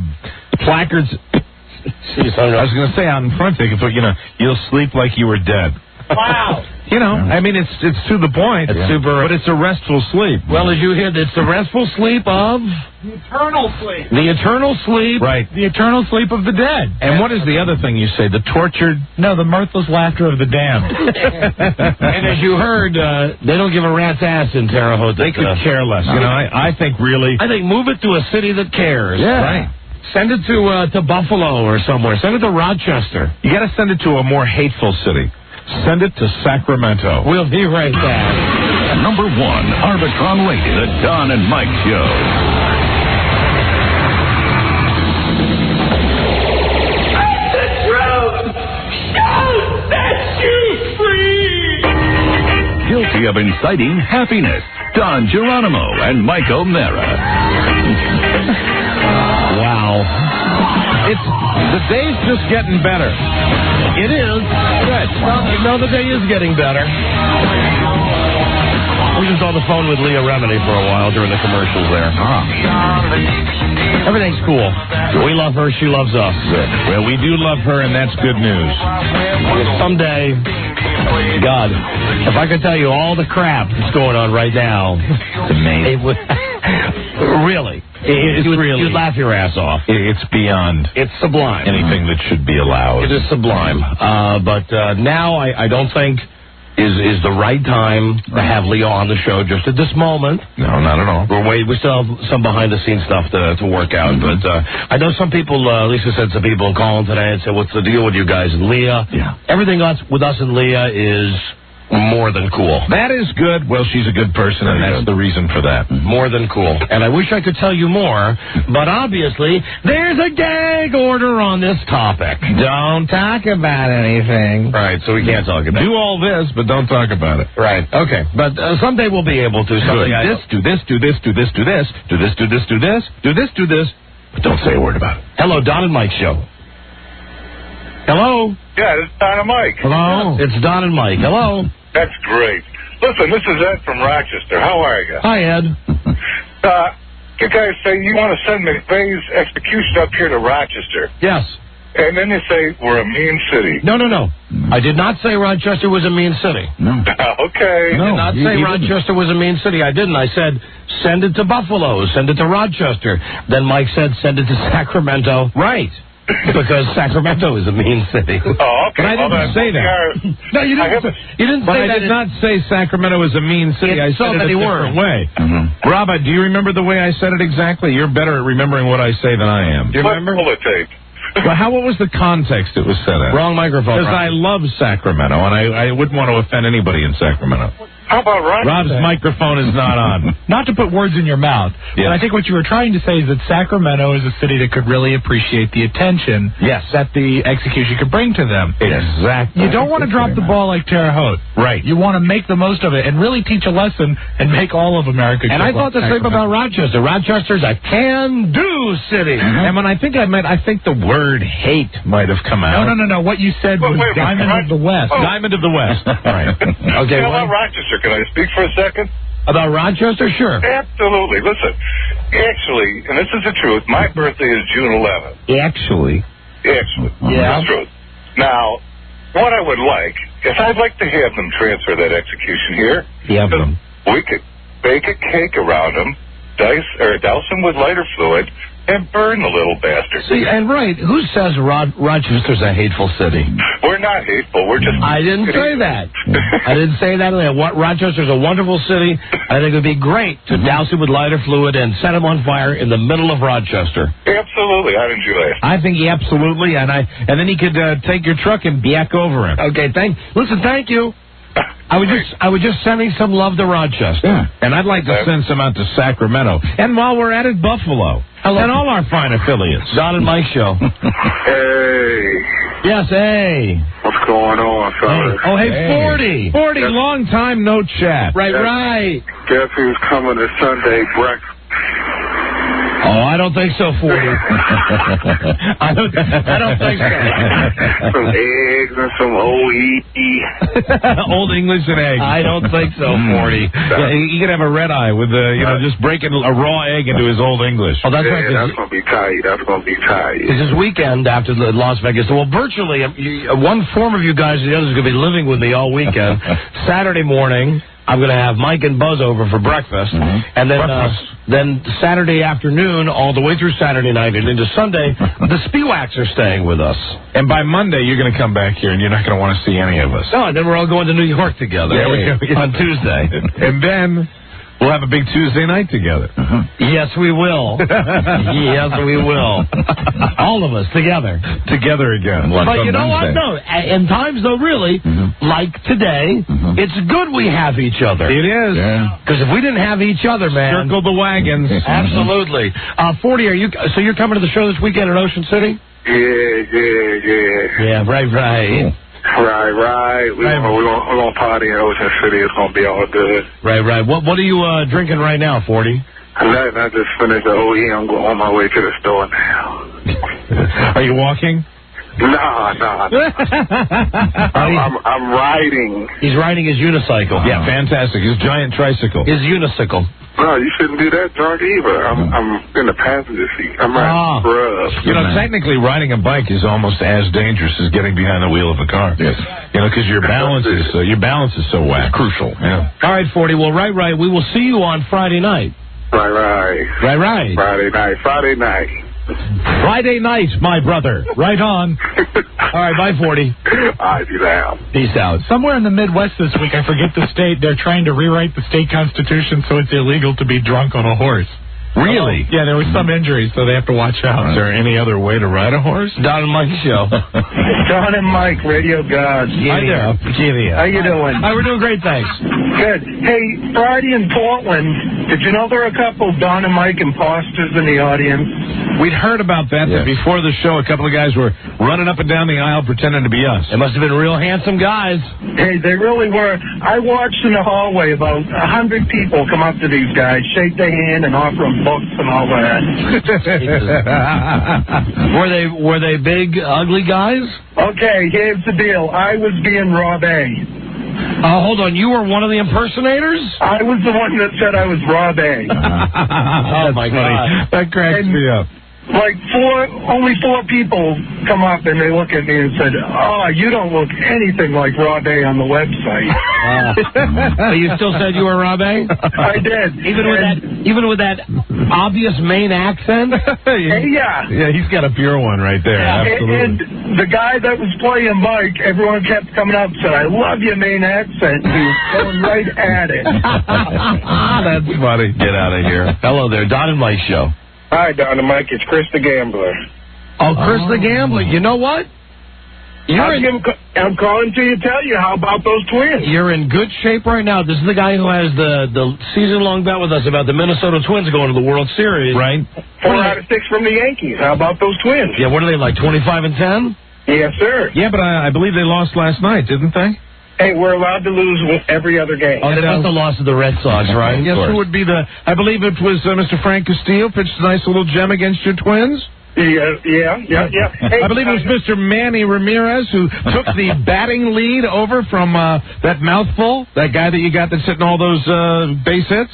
Speaker 12: placards? I was going to say out in front, they could put, you'll sleep like you were dead.
Speaker 8: Wow.
Speaker 12: I mean, it's to the point.
Speaker 8: It's super,
Speaker 12: but it's a restful sleep.
Speaker 8: Well, as you hear, it's the restful sleep of
Speaker 2: the eternal sleep.
Speaker 8: The eternal sleep.
Speaker 12: Right.
Speaker 2: The eternal sleep of the dead.
Speaker 12: And what is the other thing you say? The tortured?
Speaker 2: No, the mirthless laughter of the damned.
Speaker 8: And as you heard, they don't give a rat's ass in Terre Haute.
Speaker 12: They could care less. I think really.
Speaker 8: I think move it to a city that cares.
Speaker 12: Yeah.
Speaker 8: Right. Send it to Buffalo or somewhere. Send it to Rochester.
Speaker 12: You got to send it to a more hateful city. Send it to Sacramento.
Speaker 8: We'll be right back.
Speaker 3: Number 1, Arbitron Radio, the Don and Mike Show.
Speaker 17: The truth shall set you free.
Speaker 3: Guilty of inciting happiness, Don Geronimo and Mike O'Mara.
Speaker 12: Wow. The day's just getting better.
Speaker 8: It is. Good. No, the day is getting better. We just on the phone with Leah Remini for a while during the commercials there. Everything's cool. We love her. She loves us.
Speaker 12: Good. Well, we do love her, and that's good news.
Speaker 8: Someday, God, if I could tell you all the crap that's going on right now,
Speaker 12: it's amazing.
Speaker 8: It would, really. You'd laugh your ass off.
Speaker 12: It's beyond.
Speaker 8: It's sublime.
Speaker 12: Anything that should be allowed.
Speaker 8: It is sublime. But now I don't think is the right time to have Leo on the show just at this moment.
Speaker 12: No, not at all.
Speaker 8: We still have some behind-the-scenes stuff to work out, but I know some people, Lisa said some people calling today and said, what's the deal with you guys and Leah?
Speaker 12: Yeah.
Speaker 8: Everything else with us and Leah is more than cool.
Speaker 12: That is good. Well, she's a good person, and that's the reason for that.
Speaker 8: More than cool. And I wish I could tell you more, but obviously, there's a gag order on this topic.
Speaker 12: Don't talk about anything.
Speaker 8: Right, so we can't talk about it.
Speaker 12: Do all this, but don't talk about it.
Speaker 8: Right, okay. But someday we'll be able to.
Speaker 12: Do this, do this, do this, do this, do this, do this, do this, do this, do this, do this, but don't say a word about it.
Speaker 8: Hello, Don and Mike Show. Hello?
Speaker 19: Yeah, it's Don and Mike.
Speaker 8: Hello? It's Don and Mike. Hello?
Speaker 19: That's great. Listen, this is Ed from Rochester. How are you?
Speaker 8: Hi, Ed.
Speaker 19: You guys say you want to send McVeigh's execution up here to Rochester.
Speaker 8: Yes.
Speaker 19: And then you say we're a mean city.
Speaker 8: No. I did not say Rochester was a mean city.
Speaker 12: No.
Speaker 19: Okay.
Speaker 8: I did not say Rochester was a mean city. I didn't. I said, send it to Buffalo. Send it to Rochester. Then Mike said, send it to Sacramento.
Speaker 12: Right.
Speaker 8: Because Sacramento is a mean city.
Speaker 19: Oh, okay.
Speaker 12: But I didn't say that.
Speaker 8: No, you didn't
Speaker 12: But
Speaker 8: say
Speaker 12: I
Speaker 8: that.
Speaker 12: did not say Sacramento is a mean city. I said it a different way. Robert, do you remember the way I said it exactly? You're better at remembering what I say than I am.
Speaker 19: Do you remember? Pull the tape.
Speaker 12: Well, what was the context it was said at?
Speaker 8: Wrong microphone.
Speaker 12: Because I love Sacramento, and I wouldn't want to offend anybody in Sacramento.
Speaker 19: How about Rochester?
Speaker 12: Rob's microphone is not on.
Speaker 2: Not to put words in your mouth, but I think what you were trying to say is that Sacramento is a city that could really appreciate the attention that the execution could bring to them.
Speaker 12: Exactly.
Speaker 2: You don't want to drop the ball like Terre Haute.
Speaker 12: Right.
Speaker 2: You want to make the most of it and really teach a lesson and make all of America
Speaker 8: And I thought the same about Rochester. Rochester's a can-do city.
Speaker 12: And when I think the word hate might have come out.
Speaker 2: No. What you said was Diamond of the West.
Speaker 19: Oh.
Speaker 12: Diamond of the West. All right.
Speaker 19: Okay. How about Rochester? Can I speak for a second?
Speaker 8: About Rochester? Sure.
Speaker 19: Absolutely. Listen, actually, and this is the truth, my birthday is June 11th.
Speaker 12: Actually.
Speaker 19: Yeah. That's true. Now, what I would like is I'd like to have them transfer that execution here.
Speaker 8: Yeah.
Speaker 19: We could bake a cake around them, douse them with lighter fluid, and burn the little bastard.
Speaker 8: See, and who says Rochester's a hateful city?
Speaker 19: We're not hateful. We're just...
Speaker 8: I didn't say that. I didn't say that. Rochester's a wonderful city. I think it would be great to douse it with lighter fluid and set them on fire in the middle of Rochester.
Speaker 19: Absolutely. I'd enjoy it.
Speaker 12: I think absolutely, and then he could take your truck and back over it.
Speaker 8: Okay, thank you. I was just sending some love to Rochester.
Speaker 12: Yeah. And I'd like to send some out to Sacramento. And while we're at it, Buffalo. Hello. And all our fine affiliates.
Speaker 8: Don and Mike Show.
Speaker 19: Hey.
Speaker 8: Yes, hey.
Speaker 19: What's going on, fellas?
Speaker 8: Oh, hey, 40.
Speaker 12: 40, long time no chat.
Speaker 8: Right.
Speaker 19: Guess who's coming to Sunday breakfast?
Speaker 8: Oh, I don't think so, 40. I don't think so.
Speaker 19: Some eggs and some OE.
Speaker 12: Old English and eggs.
Speaker 8: I don't think so, 40.
Speaker 12: Yeah, he could have a red eye with just breaking a raw egg into his Old English.
Speaker 8: Oh, that's right.
Speaker 19: That's going to be tight. It's
Speaker 8: this weekend after the Las Vegas. Well, virtually, one form of you guys and the other is going to be living with me all weekend. Saturday morning, I'm going to have Mike and Buzz over for breakfast. And then Saturday afternoon, all the way through Saturday night and into Sunday, the Spiewaks are staying with us.
Speaker 12: And by Monday, you're going to come back here, and you're not going to want to see any of us.
Speaker 8: No, and then we're all going to New York together on Tuesday.
Speaker 12: And then we'll have a big Tuesday night together.
Speaker 8: Yes, we will. Yes, we will. All of us together.
Speaker 12: Together again.
Speaker 8: But you know what? No, in times, though, really, like today, it's good we have each other.
Speaker 12: It is.
Speaker 8: Because if we didn't have each other, man.
Speaker 12: Circle the wagons.
Speaker 8: Absolutely. 40, so you're coming to the show this weekend in Ocean City?
Speaker 19: Yeah.
Speaker 8: Yeah, right.
Speaker 19: Cool. Right. We're going to party in Ocean City. It's going to be all good.
Speaker 8: Right. What are you drinking right now, 40?
Speaker 19: I just finished the OE. I'm going on my way to the store now.
Speaker 12: Are you walking?
Speaker 19: No. I'm riding.
Speaker 8: He's riding his unicycle.
Speaker 12: Yeah, fantastic. His giant tricycle.
Speaker 8: His unicycle.
Speaker 19: No, you shouldn't do that drunk either. I'm in the passenger seat. I'm riding scrubs.
Speaker 12: Technically, riding a bike is almost as dangerous as getting behind the wheel of a car.
Speaker 19: Yes.
Speaker 12: Because your balance is so whack.
Speaker 19: It's crucial.
Speaker 12: Yeah.
Speaker 8: All right, 40. Well, right. We will see you on Friday night.
Speaker 19: Right.
Speaker 8: Friday night. Friday night, my brother. Right on. All right, bye, 40.
Speaker 2: Peace out. Somewhere in the Midwest this week, I forget the state, they're trying to rewrite the state constitution so it's illegal to be drunk on a horse.
Speaker 12: Really?
Speaker 2: Yeah, there was some injury, so they have to watch out.
Speaker 12: Is there any other way to ride a horse?
Speaker 8: Don and Mike show.
Speaker 1: Don and Mike, Radio Gods.
Speaker 8: Hi there.
Speaker 1: How you doing?
Speaker 8: Hi, we're doing great, thanks.
Speaker 1: Good. Hey, Friday in Portland, did you know there are a couple Don and Mike imposters in the audience?
Speaker 12: We'd heard about that, that before the show, a couple of guys were running up and down the aisle pretending to be us.
Speaker 8: They must have been real handsome guys.
Speaker 1: Hey, they really were. I watched in the hallway about 100 people come up to these guys, shake their hand, and offer them books and all that.
Speaker 8: Were they big, ugly guys?
Speaker 1: Okay, here's the deal. I was being Rob A.
Speaker 8: Hold on, you were one of the impersonators?
Speaker 1: I was the one that said I was Rob A.
Speaker 8: Oh, my God.
Speaker 12: That cracks me up.
Speaker 1: Like only four people come up and they look at me and said, "Oh, you don't look anything like Rob A on the website."
Speaker 8: You still said you were Rob A?
Speaker 1: I did.
Speaker 8: Even with that obvious Maine accent?
Speaker 1: Yeah.
Speaker 12: Yeah, he's got a pure one right there. Absolutely.
Speaker 1: And the guy that was playing Mike, everyone kept coming up and said, "I love your Maine accent." He was going right at it.
Speaker 12: That's funny.
Speaker 8: Get out of here. Hello there, Don and Mike show.
Speaker 9: Hi, Don and Mike. It's Chris the Gambler.
Speaker 8: Oh, Chris the Gambler. You know what?
Speaker 9: I'm calling to tell you, how about those Twins?
Speaker 8: You're in good shape right now. This is the guy who has the season-long bet with us about the Minnesota Twins going to the World Series.
Speaker 12: Right.
Speaker 9: 4 out of 6 from the Yankees. How about those Twins?
Speaker 8: Yeah, what are they, like 25 and 10?
Speaker 9: Yes, sir.
Speaker 12: Yeah, but I believe they lost last night, didn't they?
Speaker 9: Hey, we're allowed to lose every other game.
Speaker 8: Oh, they must have lost to the Red Sox, right?
Speaker 12: Yes, who would be I believe it was Mr. Frank Castillo pitched a nice little gem against your Twins.
Speaker 9: Yeah. Hey,
Speaker 12: I believe it was Mr. Manny Ramirez who took the batting lead over from that mouthful, that guy that you got that's hitting all those base hits.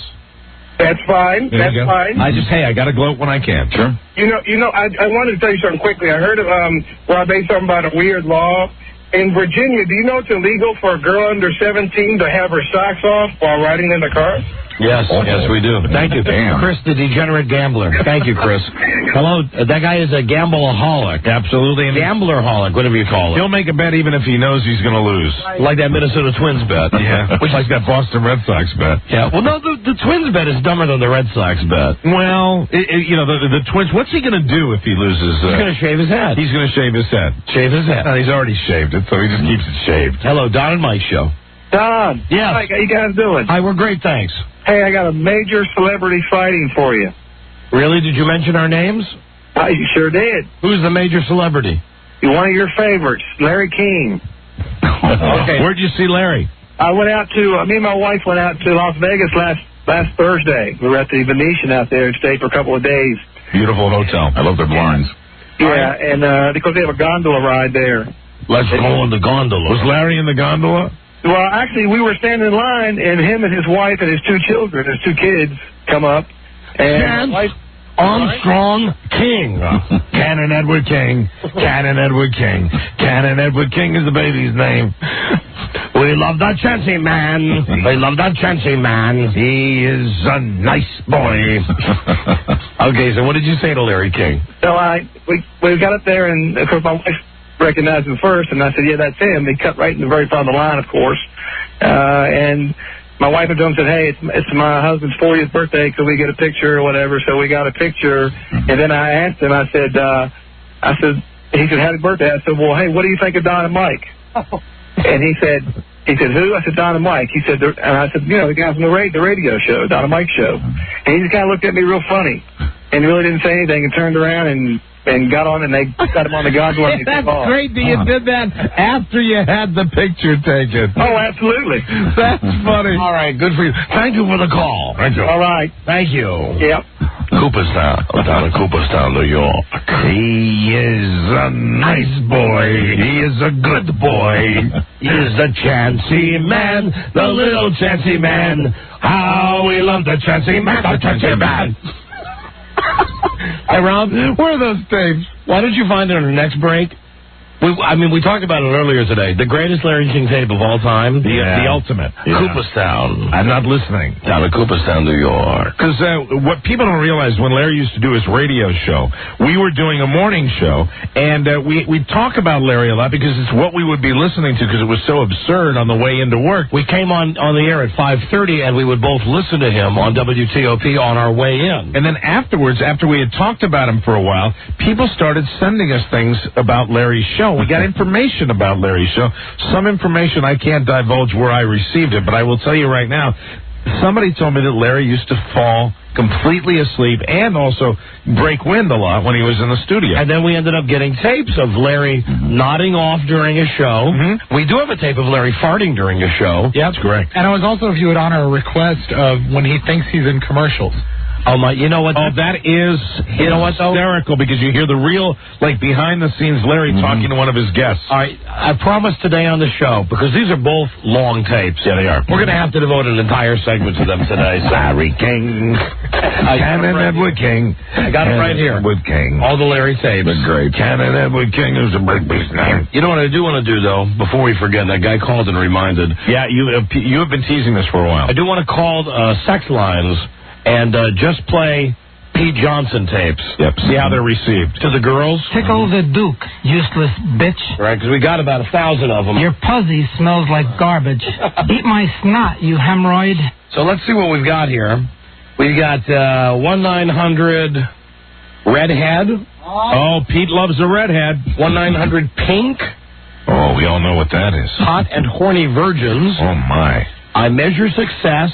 Speaker 9: That's fine. That's fine.
Speaker 12: I got to gloat when I can. Sure.
Speaker 9: You know, I wanted to tell you something quickly. I heard of Rob A. talking about a weird law. In Virginia, do you know it's illegal for a girl under 17 to have her socks off while riding in the car?
Speaker 8: Yes, we do. Thank you, Chris, the degenerate gambler. Thank you, Chris. Hello, that guy is a gambleaholic.
Speaker 12: Absolutely.
Speaker 8: Gambleraholic, whatever you call it.
Speaker 12: He'll make a bet even if he knows he's going to lose.
Speaker 8: Like that Minnesota Twins bet.
Speaker 12: Yeah, which like that Boston Red Sox bet.
Speaker 8: Yeah, well, no, the Twins bet is dumber than the Red Sox bet.
Speaker 12: Well, the Twins, what's he going to do if he loses?
Speaker 8: He's going to shave his head.
Speaker 12: He's going to shave his head.
Speaker 8: Shave his head.
Speaker 12: He's already shaved it, so he just keeps it shaved.
Speaker 8: Hello, Don and Mike show.
Speaker 9: Don.
Speaker 8: Yes.
Speaker 9: Mike, how you guys doing?
Speaker 8: Hi, we're great, thanks.
Speaker 9: Hey, I got a major celebrity fighting for you.
Speaker 8: Really? Did you mention our names?
Speaker 9: I sure did.
Speaker 8: Who's the major celebrity?
Speaker 9: One of your favorites, Larry King.
Speaker 12: Okay. Where'd you see Larry?
Speaker 9: I went out to, me and my wife went out to Las Vegas last Thursday. We were at the Venetian out there and stayed for a couple of days.
Speaker 12: Beautiful hotel. I love their blinds.
Speaker 9: Yeah, and because they have a gondola ride there.
Speaker 8: Let's go on the gondola.
Speaker 12: Was Larry in the gondola?
Speaker 9: Well, actually, we were standing in line, and him and his wife and his 2 children, his 2 kids, come up. And my wife,
Speaker 8: Armstrong King.
Speaker 12: Cannon Edward King. Cannon Edward King. Cannon Edward King is the baby's name.
Speaker 8: We love that Chancey man. We love that Chancey man.
Speaker 12: He is a nice boy.
Speaker 8: Okay, so what did you say to Larry King?
Speaker 9: So we got up there, and of course my wife recognized him first, and I said, "Yeah, that's him." He cut right in the very front of the line, of course, and my wife and him said, "Hey, it's my husband's 40th birthday. Could we get a picture or whatever?" So we got a picture, and then I asked him. I said, he said, "Happy birthday." I said, "Well, hey, what do you think of Don and Mike?" And he said, "Who?" I said, "Don and Mike." He said, and I said, the guys from the radio show, Don and Mike show. And he just kind of looked at me real funny, and really didn't say anything, and turned around and got on, and they got him on the gondola. And
Speaker 12: That's great that you did that after you had the picture taken.
Speaker 9: Oh, absolutely.
Speaker 12: That's funny.
Speaker 8: All right, good for you. Thank you for the call.
Speaker 12: Thank you.
Speaker 9: All right.
Speaker 8: Thank you.
Speaker 9: Yep.
Speaker 8: Cooperstown, down in Cooperstown, New York.
Speaker 12: He is a nice boy. He is a good boy.
Speaker 8: He is the Chancey man, the little Chancey man. How we love the Chancey man, the Chancey man. Hey, Rob,
Speaker 12: where are those tapes?
Speaker 8: Why don't you find it on the next break? We talked about it earlier today. The greatest Larry King tape of all time.
Speaker 12: The ultimate.
Speaker 8: Cooperstown.
Speaker 12: I'm not listening.
Speaker 8: Down in Cooperstown, New York.
Speaker 12: Because what people don't realize, when Larry used to do his radio show, we were doing a morning show, and we talk about Larry a lot because it's what we would be listening to because it was so absurd on the way into work.
Speaker 8: We came on the air at 5:30, and we would both listen to him on WTOP on our way in.
Speaker 12: And then afterwards, after we had talked about him for a while, people started sending us things about Larry's show. We got information about Larry's show. Some information I can't divulge where I received it, but I will tell you right now, somebody told me that Larry used to fall completely asleep and also break wind a lot when he was in the studio.
Speaker 8: And then we ended up getting tapes of Larry nodding off during a show. We do have a tape of Larry farting during a show.
Speaker 12: Yeah, that's correct.
Speaker 2: And it was also, if you would honor a request of when he thinks he's in commercials.
Speaker 8: Oh, my, you know what?
Speaker 12: Oh, that is hysterical because you hear the real, behind the scenes Larry talking to one of his guests.
Speaker 8: All right, I promised today on the show, because these are both long tapes.
Speaker 12: Yeah, they are.
Speaker 8: We're going to have to devote an entire segment to them today.
Speaker 12: Larry King. Canon Edward King.
Speaker 8: I got it right here.
Speaker 12: Edward King.
Speaker 8: All the Larry tapes.
Speaker 12: The great Canon Edward King is a big beast name.
Speaker 8: You know what I do want to do, though, before we forget, that guy called and reminded.
Speaker 12: Yeah, you have been teasing this for a while.
Speaker 8: I do want to call sex lines and just play Pete Johnson tapes.
Speaker 12: Yep, see how they're received.
Speaker 8: To the girls.
Speaker 21: Tickle the Duke, useless bitch.
Speaker 8: Right, because we got about 1,000 of them.
Speaker 21: Your pussy smells like garbage. Eat my snot, you hemorrhoid.
Speaker 8: So let's see what we've got here. We've got 1-900 Redhead.
Speaker 12: Oh, Pete loves a redhead.
Speaker 8: 1-900 Pink.
Speaker 12: Oh, we all know what that is.
Speaker 8: Hot and Horny Virgins.
Speaker 12: Oh, my.
Speaker 8: I Measure Success.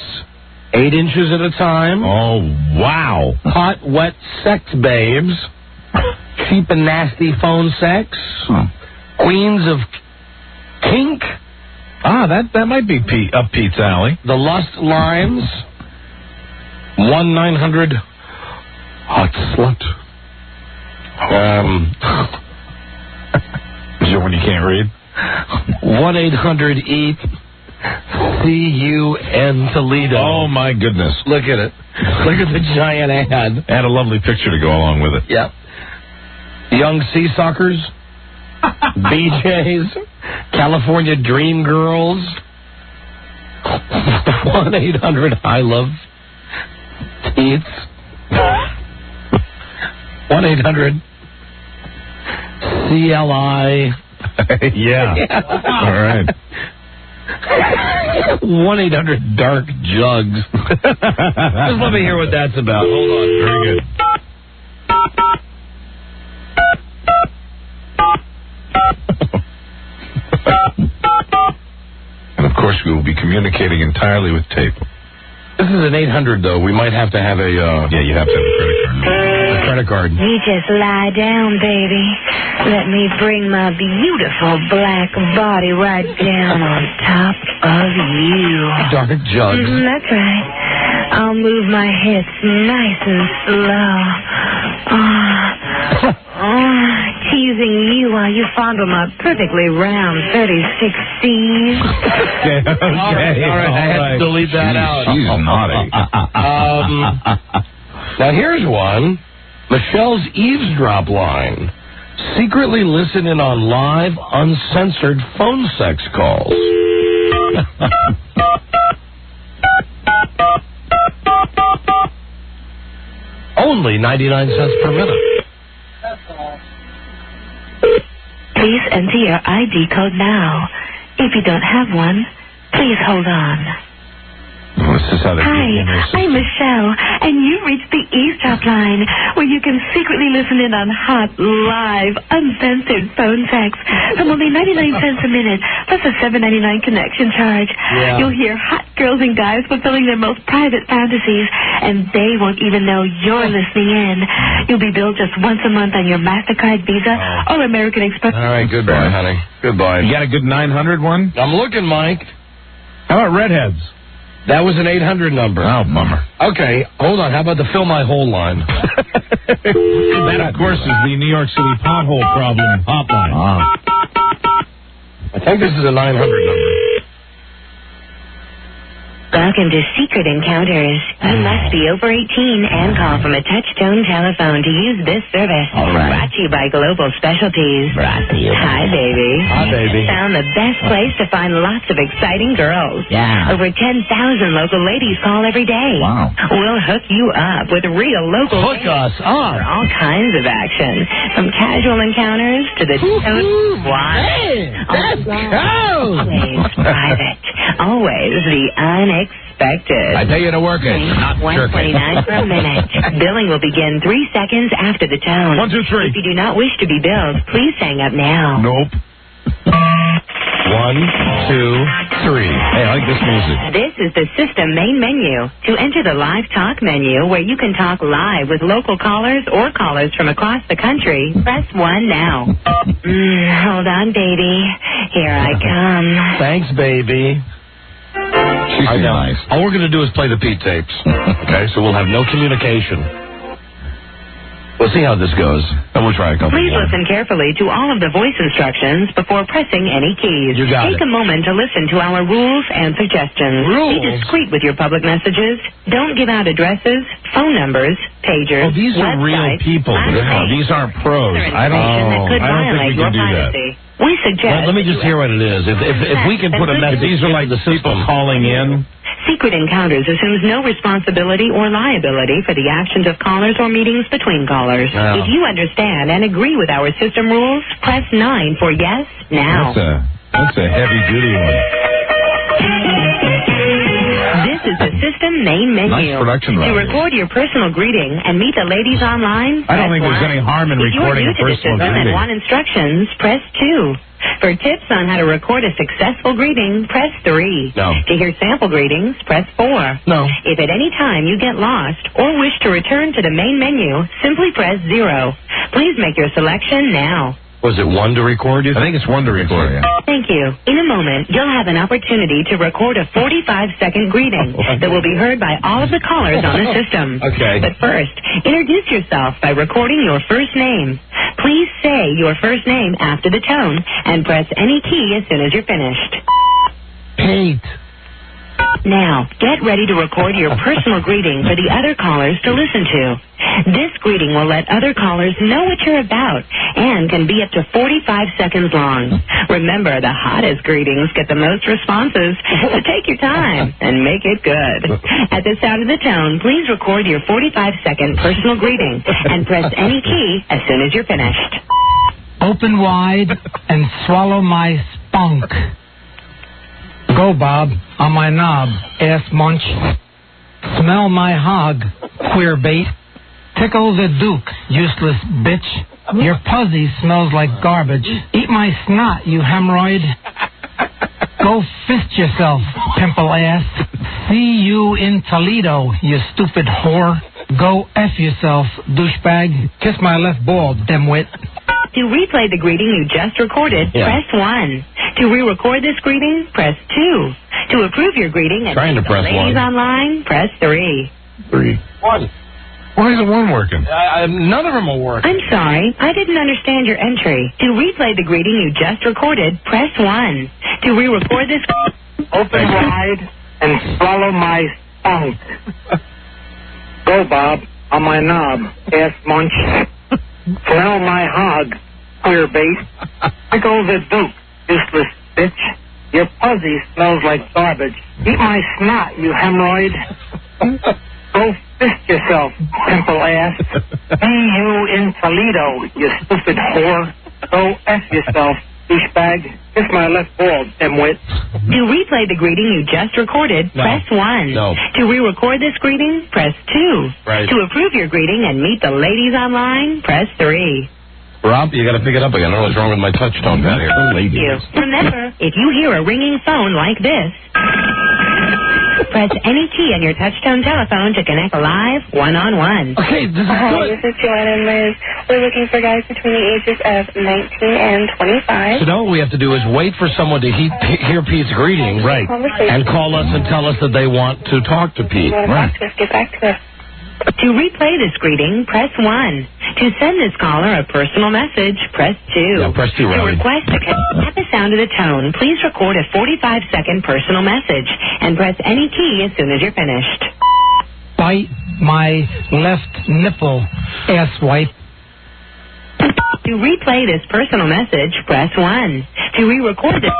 Speaker 8: 8 inches at a time.
Speaker 12: Oh, wow.
Speaker 8: Hot, wet sex babes. Cheap and nasty phone sex. Queens of kink.
Speaker 12: Ah, that might be up Pete's alley.
Speaker 8: The lust lines. 1-900 hot slut.
Speaker 12: Is it when you can't read?
Speaker 8: 1-800-EAT. C-U-N Toledo.
Speaker 12: Oh, my goodness.
Speaker 8: Look at it. Look at the giant ad.
Speaker 12: Add a lovely picture to go along with it.
Speaker 8: Yep. Young Sea Suckers. BJs. California Dream Girls. 1-800 I Love Teats. 1-800 CLI.
Speaker 12: Yeah. All right.
Speaker 8: 1-800 Dark Jugs. Just let me hear what that's about. Hold on.
Speaker 12: Very good. And of course, we will be communicating entirely with tape.
Speaker 8: This is an 800, though. We might have to have a...
Speaker 12: Yeah, you have to have a credit card.
Speaker 8: A credit card.
Speaker 22: You just lie down, baby. Let me bring my beautiful black body right down on top of you.
Speaker 8: Dark Jugs.
Speaker 22: That's right. I'll move my hips nice and slow. Teasing you while you fondle my perfectly round 36Cs.
Speaker 12: Okay.
Speaker 8: All right. I had to delete that out.
Speaker 12: She's naughty.
Speaker 8: Now here's one. Michelle's eavesdrop line. Secretly listen in on live, uncensored phone sex calls. Only 99 cents per minute.
Speaker 22: Please enter your ID code now. If you don't have one, please hold on.
Speaker 12: Well, this is how they
Speaker 22: Hi, I'm Michelle, and you've reached the eavesdrop line, where you can secretly listen in on hot, live, uncensored phone sex from only 99 cents a minute, plus a $7.99 connection charge.
Speaker 8: Yeah.
Speaker 22: You'll hear hot girls and guys fulfilling their most private fantasies, and they won't even know you're listening in. You'll be billed just once a month on your MasterCard, Visa, or American Express.
Speaker 8: All right, goodbye, honey. Goodbye.
Speaker 12: You got a good 900 one?
Speaker 8: I'm looking, Mike.
Speaker 12: How about redheads?
Speaker 8: That was an 800 number.
Speaker 12: Oh, bummer.
Speaker 8: Okay, hold on. How about the Fill My Hole line?
Speaker 12: That, of course, is the New York City pothole problem hotline.
Speaker 8: I think this is a 900 number.
Speaker 5: Welcome to Secret Encounters. You must be over 18 and call from a touch-tone telephone to use this service.
Speaker 11: All right.
Speaker 5: Brought to you by Global Specialties.
Speaker 11: Brought to you.
Speaker 5: Hi, baby.
Speaker 11: Hi, baby.
Speaker 5: Found the best place to find lots of exciting girls.
Speaker 11: Yeah.
Speaker 5: Over 10,000 local ladies call every day.
Speaker 11: Wow.
Speaker 5: We'll hook you up with real local
Speaker 8: Hook us up.
Speaker 5: for all kinds of action. From casual encounters to the total squad.
Speaker 21: Hey, let's go.
Speaker 5: Always private. Always the unexpected.
Speaker 15: I pay you to work it, not jerking.
Speaker 5: $1.29 per minute. Billing will begin 3 seconds after the tone.
Speaker 12: 1, 2, 3.
Speaker 5: If you do not wish to be billed, please hang up now.
Speaker 12: Nope.
Speaker 8: 1, 2, 3. Hey, I like this music.
Speaker 5: This is the system main menu. To enter the live talk menu, where you can talk live with local callers or callers from across the country, press 1 now. Hold on, baby. Here I come.
Speaker 8: Thanks, baby.
Speaker 15: She's nice.
Speaker 8: All we're going to do is play the Pete tapes. Okay, so we'll have no communication. We'll see how this goes, and we'll try a couple
Speaker 5: Please
Speaker 8: more.
Speaker 5: listen carefully to all of the voice instructions before pressing any keys.
Speaker 8: You got
Speaker 5: Take
Speaker 8: it.
Speaker 5: a moment to listen to our rules and suggestions.
Speaker 8: Rules?
Speaker 5: Be discreet with your public messages. Don't give out addresses, phone numbers, pagers,
Speaker 12: Oh, these are real
Speaker 5: websites,
Speaker 12: people.
Speaker 5: last names,
Speaker 12: These aren't pros.
Speaker 5: other
Speaker 12: I
Speaker 5: information that could
Speaker 12: don't
Speaker 5: violate
Speaker 12: think we
Speaker 5: your
Speaker 12: can do that.
Speaker 5: privacy. We suggest
Speaker 8: Well, let me
Speaker 5: that
Speaker 8: just
Speaker 5: you
Speaker 8: hear what it is. If we can put a message
Speaker 12: These are like
Speaker 8: into the
Speaker 12: people
Speaker 8: system.
Speaker 12: calling in.
Speaker 5: Secret Encounters assumes no responsibility or liability for the actions of callers or meetings between callers.
Speaker 8: Yeah.
Speaker 5: If you understand and agree with our system rules, press 9 for yes now.
Speaker 12: That's a heavy-duty one.
Speaker 5: This is the system main menu.
Speaker 12: Nice production
Speaker 5: To
Speaker 12: value.
Speaker 5: record your personal greeting and meet the ladies online,
Speaker 12: I don't
Speaker 5: press
Speaker 12: think there's
Speaker 5: 1.
Speaker 12: any harm in
Speaker 5: If
Speaker 12: recording
Speaker 5: you're
Speaker 12: a
Speaker 5: new to the
Speaker 12: personal
Speaker 5: system and
Speaker 12: greeting.
Speaker 5: want instructions, press 2. For tips on how to record a successful greeting, press 3.
Speaker 8: No.
Speaker 5: To hear sample greetings, press 4.
Speaker 8: No.
Speaker 5: If at any time you get lost or wish to return to the main menu, simply press 0. Please make your selection now.
Speaker 8: Was it 1 to record you?
Speaker 12: I think it's 1 to record. Yeah.
Speaker 5: Thank you. In a moment, you'll have an opportunity to record a 45-second greeting that will be heard by all of the callers on the system.
Speaker 8: Okay.
Speaker 5: But first, introduce yourself by recording your first name. Please say your first name after the tone and press any key as soon as you're finished.
Speaker 21: Pete.
Speaker 5: Now, get ready to record your personal greeting for the other callers to listen to. This greeting will let other callers know what you're about and can be up to 45 seconds long. Remember, the hottest greetings get the most responses, so take your time and make it good. At the sound of the tone, please record your 45-second personal greeting and press any key as soon as you're finished.
Speaker 21: Open wide and swallow my spunk. Go, Bob, on my knob, ass munch. Smell my hog, queer bait. Tickle the Duke, useless bitch. Your pussy smells like garbage. Eat my snot, you hemorrhoid. Go fist yourself, pimple ass. See you in Toledo, you stupid whore. Go F yourself, douchebag. Kiss my left ball, dimwit.
Speaker 5: To replay the greeting you just recorded, press 1. To re-record this greeting, press 2. To approve your greeting and
Speaker 8: Trying to
Speaker 5: meet the
Speaker 8: press
Speaker 5: ladies
Speaker 8: 1.
Speaker 5: online, press 3.
Speaker 12: 3.
Speaker 8: 1.
Speaker 12: Why isn't 1 working?
Speaker 8: None of them will work.
Speaker 5: I'm sorry, I didn't understand your entry. To replay the greeting you just recorded, press 1. To re-record this...
Speaker 14: Open wide and swallow my spunk. Go, Bob, on my knob, ass munch. Smell my hog, queer bait. Tickle the Duke, useless bitch. Your pussy smells like garbage. Eat my snot, you hemorrhoid. Go fist yourself, pimple ass. See you in Toledo, you stupid whore. Go F yourself, douchebag. Kiss my left ball, dimwit.
Speaker 5: To replay the greeting you just recorded, press 1.
Speaker 8: No.
Speaker 5: To re-record this greeting, press 2.
Speaker 8: Right.
Speaker 5: To approve your greeting and meet the ladies online, press 3.
Speaker 8: Rob, you got to pick it up again. I don't know what's wrong with my touch tone pad here.
Speaker 5: Thank you. Remember, if you hear a ringing phone like this, press any key on your touchtone telephone to connect live, one-on-one.
Speaker 8: Okay, this is
Speaker 13: Hi,
Speaker 8: good.
Speaker 13: this is Joanna and Liz. We're looking for guys between the ages of 19 and 25.
Speaker 8: So now what we have to do is wait for someone to hear Pete's greeting,
Speaker 13: right,
Speaker 8: and call us and tell us that they want to talk to Pete.
Speaker 13: You want to talk to us, get back to us.
Speaker 5: To replay this greeting, press 1. To send this caller a personal message, press 2.
Speaker 8: Yeah, press 2,
Speaker 5: To
Speaker 8: Robbie.
Speaker 5: request at the sound of the tone, please record a 45-second personal message and press any key as soon as you're finished.
Speaker 21: Bite my left nipple, asswipe.
Speaker 5: To replay this personal message, press 1. To re-record this...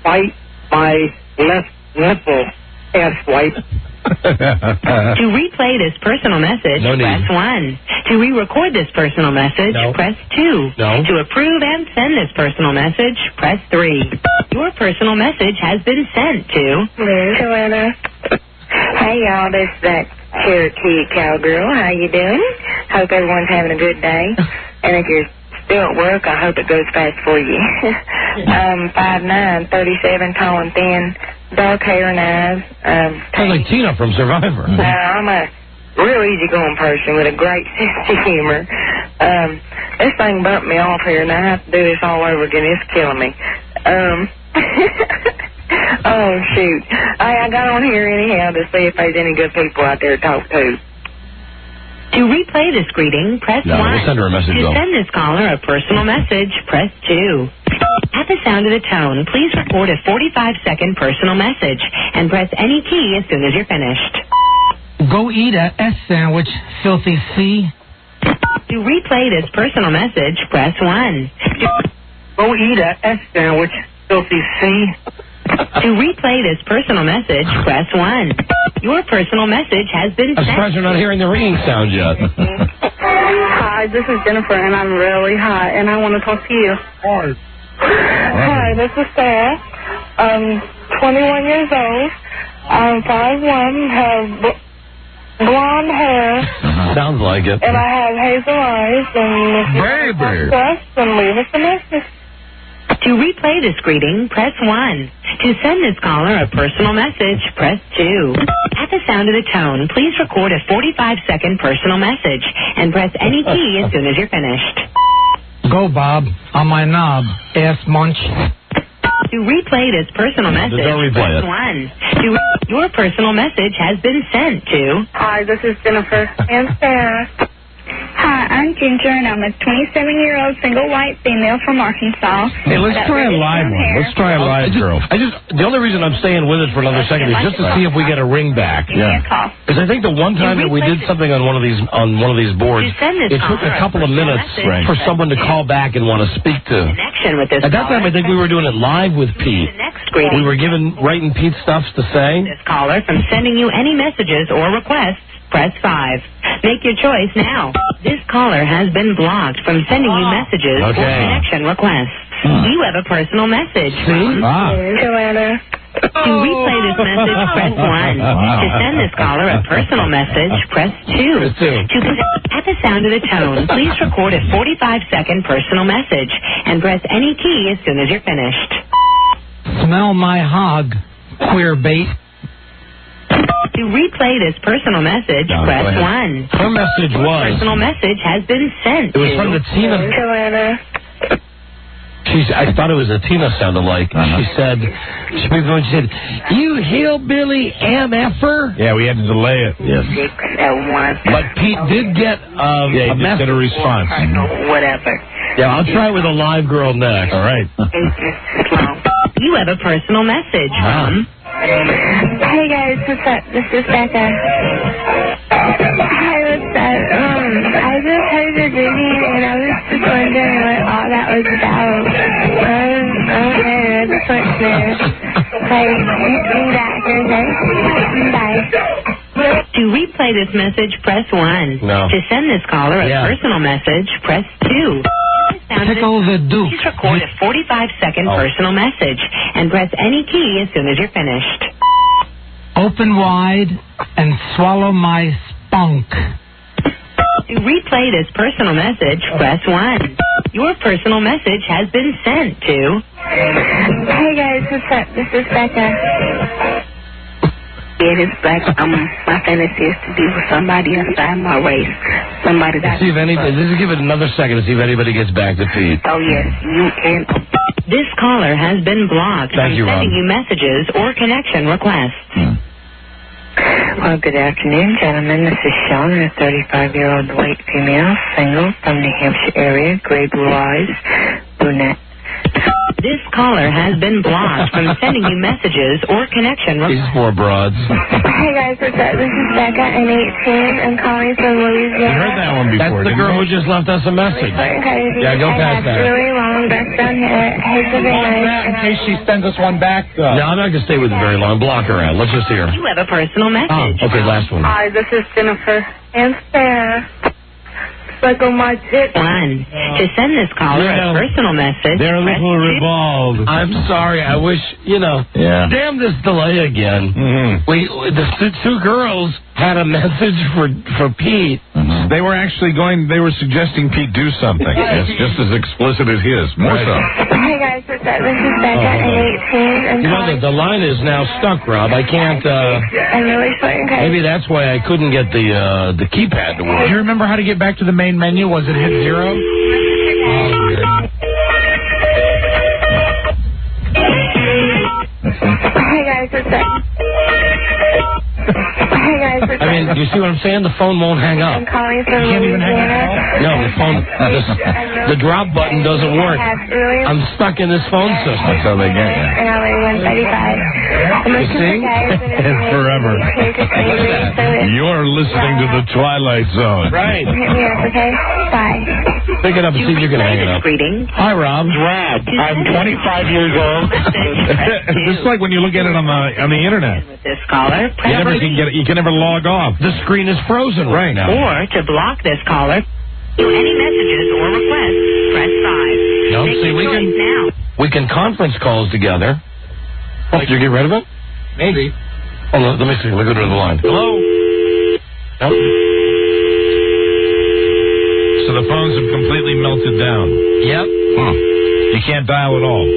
Speaker 14: Bite my left nipple, asswipe.
Speaker 5: To replay this personal message, press 1. To re-record this personal message, press 2. To approve and send this personal message, press 3. Your personal message has been sent to...
Speaker 13: Liz. Joanna. Hey, y'all. This is that Cherokee cowgirl. How you doing? Hope everyone's having a good day. And if you're still at work, I hope it goes fast for you. I'm 5'9", 37, tall and thin, dark hair and eyes.
Speaker 8: Sounds like Tina from Survivor.
Speaker 13: I'm a real easygoing person with a great sense of humor. This thing bumped me off here, and I have to do this all over again. It's killing me. Oh, shoot. I got on here anyhow to see if there's any good people out there to talk to.
Speaker 5: To replay this greeting, press 1.
Speaker 8: We'll send her a message,
Speaker 5: to
Speaker 8: though.
Speaker 5: send this caller a personal message, press 2. At the sound of the tone, please record a 45-second personal message and press any key as soon as you're finished.
Speaker 21: Go eat a S sandwich, filthy C.
Speaker 5: To replay this personal message, press 1.
Speaker 14: Go eat a S sandwich, filthy C.
Speaker 5: To replay this personal message, press 1. Your personal message has been
Speaker 8: I'm
Speaker 5: sent.
Speaker 8: surprised you're not hearing the ringing sound yet.
Speaker 16: Hi, this is Jennifer, and I'm really hot, and I want to talk to you. Hi, this is Sarah. I'm 21 years old. I'm 5'1", have blonde hair.
Speaker 8: Sounds like it.
Speaker 16: And I have hazel eyes, and
Speaker 8: Baby.
Speaker 16: and leave us a message.
Speaker 5: To replay this greeting, press 1. To send this caller a personal message, press 2. At the sound of the tone, please record a 45-second personal message and press any key as soon as you're finished.
Speaker 21: Go, Bob, on my knob, ass munch.
Speaker 5: To replay this personal message,
Speaker 8: don't replay
Speaker 5: press
Speaker 8: it.
Speaker 5: 1. Your personal message has been sent to...
Speaker 16: Hi, this is Jennifer and Sarah.
Speaker 13: Hi, I'm Ginger, and I'm a 27-year-old single white female from Arkansas.
Speaker 8: Hey, let's try a live one. Let's try a live girl. The only reason I'm staying with it for another second is just to see if we get a ring back.
Speaker 13: Yeah.
Speaker 8: Because I think the one time that we did something on one of these boards, it took a couple of minutes for someone to call back and want to speak to. At that time, I think we were doing it live with Pete. We were writing Pete stuff to say.
Speaker 5: This caller from sending you any messages or requests, press 5. Make your choice now. This caller has been blocked from sending you messages or connection requests. You have a personal message.
Speaker 16: Joanna.
Speaker 5: To replay this message, press 1. To send this caller a personal message, press 2. At the sound of the tone, please record a 45-second personal message and press any key as soon as you're finished.
Speaker 21: Smell my hog, queer bait.
Speaker 5: To replay this personal message, press 1.
Speaker 8: Her message was...
Speaker 5: Personal message has been sent
Speaker 8: It was from the Tina...
Speaker 16: Joanna.
Speaker 8: I thought it was a Tina sounded like. She said, you hillbilly MFer.
Speaker 12: Yeah, we had to delay it.
Speaker 8: Yes. But Pete did get a message.
Speaker 12: Get a response.
Speaker 13: Whatever.
Speaker 8: Yeah, I'll try with a live girl next.
Speaker 12: All right.
Speaker 5: You have a personal message from...
Speaker 13: Hey guys, what's up? This is Becca. Hey, what's up? I just heard the greeting and I was just wondering what all that was about. Okay, I just want to know. Ring back, okay? Bye.
Speaker 5: To replay this message, press 1.
Speaker 8: No.
Speaker 5: To send this caller a personal message, press 2.
Speaker 21: Tickle the Duke.
Speaker 5: Please record a 45-second personal message and press any key as soon as you're finished.
Speaker 21: Open wide and swallow my spunk.
Speaker 5: To replay this personal message, press 1. Your personal message has been sent to...
Speaker 13: Hey guys, what's up? This is Becca. It is like my fantasy is to be with somebody inside my race. Somebody that...
Speaker 8: See if anybody... Just give it another second to see if anybody gets back to Pete.
Speaker 13: Oh, yes, you can.
Speaker 5: This caller has been blocked
Speaker 8: Thank
Speaker 5: from
Speaker 8: you,
Speaker 5: sending
Speaker 8: Ron.
Speaker 5: you messages or connection requests.
Speaker 13: Well, good afternoon, gentlemen. This is Sean, a 35-year-old white female, single, from New Hampshire area, gray blue eyes, brunette.
Speaker 5: This caller has been blocked from sending you messages or connection.
Speaker 8: These poor broads.
Speaker 16: Hey guys, what's up? This is Becca. I'm 18. I'm calling from Louisiana.
Speaker 12: You heard that one before.
Speaker 8: That's the girl who just left us a message. Yeah, go past that.
Speaker 16: I have really long, dark brown hair. Hates are very nice.
Speaker 2: In case she sends us one back, though.
Speaker 8: No, I'm not going to stay with it very long. Block her out. Let's just hear.
Speaker 5: You have a personal message.
Speaker 8: Oh, okay, last one.
Speaker 16: Hi, this is Jennifer and Sarah. Like on my tits.
Speaker 5: One. To send this caller a personal message.
Speaker 8: They're a little revolved. I'm sorry. I wish,
Speaker 12: Yeah.
Speaker 8: Damn this delay again.
Speaker 12: Mm-hmm.
Speaker 8: The two girls had a message for Pete.
Speaker 12: Mm-hmm. They were suggesting Pete do something.
Speaker 15: It's just as explicit as his. More so.
Speaker 16: Hey guys, what's up? This is Becca. I'm 18.
Speaker 8: You know, the line is now stuck, Rob. I can't,
Speaker 16: I'm really sorry.
Speaker 8: maybe that's why I couldn't get the keypad to work.
Speaker 2: Do you remember how to get back to the main menu? Was it hit 0?
Speaker 16: Hey guys, what's up? Hey guys, what's up?
Speaker 8: I mean, do you see what I'm saying? The phone won't hang up.
Speaker 16: I'm calling from Louisiana.
Speaker 8: No, the phone, the drop button doesn't work. I'm stuck in this phone system.
Speaker 12: That's how they get you.
Speaker 16: And I'm only 135. I'm
Speaker 8: You see?
Speaker 12: Forever. You're listening to the Twilight Zone.
Speaker 8: Right.
Speaker 16: Hit me up, okay? Bye.
Speaker 8: Pick it up and see if you can hang it up.
Speaker 5: Greeting.
Speaker 8: Hi, Rob.
Speaker 1: Rob, I'm 25 years old.
Speaker 12: It's like when you look at it on the internet.
Speaker 5: This caller,
Speaker 12: You can never log off.
Speaker 8: The screen is frozen right now.
Speaker 5: or to block this caller, do any messages or requests, press 5.
Speaker 8: No,
Speaker 5: Make
Speaker 8: see,
Speaker 5: your
Speaker 8: we
Speaker 5: choice
Speaker 8: can-
Speaker 5: now.
Speaker 8: We can conference calls together. Oh, did you get rid of it?
Speaker 2: Maybe.
Speaker 8: Oh, let me see. Let me go to the line. Hello? Nope.
Speaker 12: So the phones have completely melted down.
Speaker 8: Yep.
Speaker 12: You can't dial at all.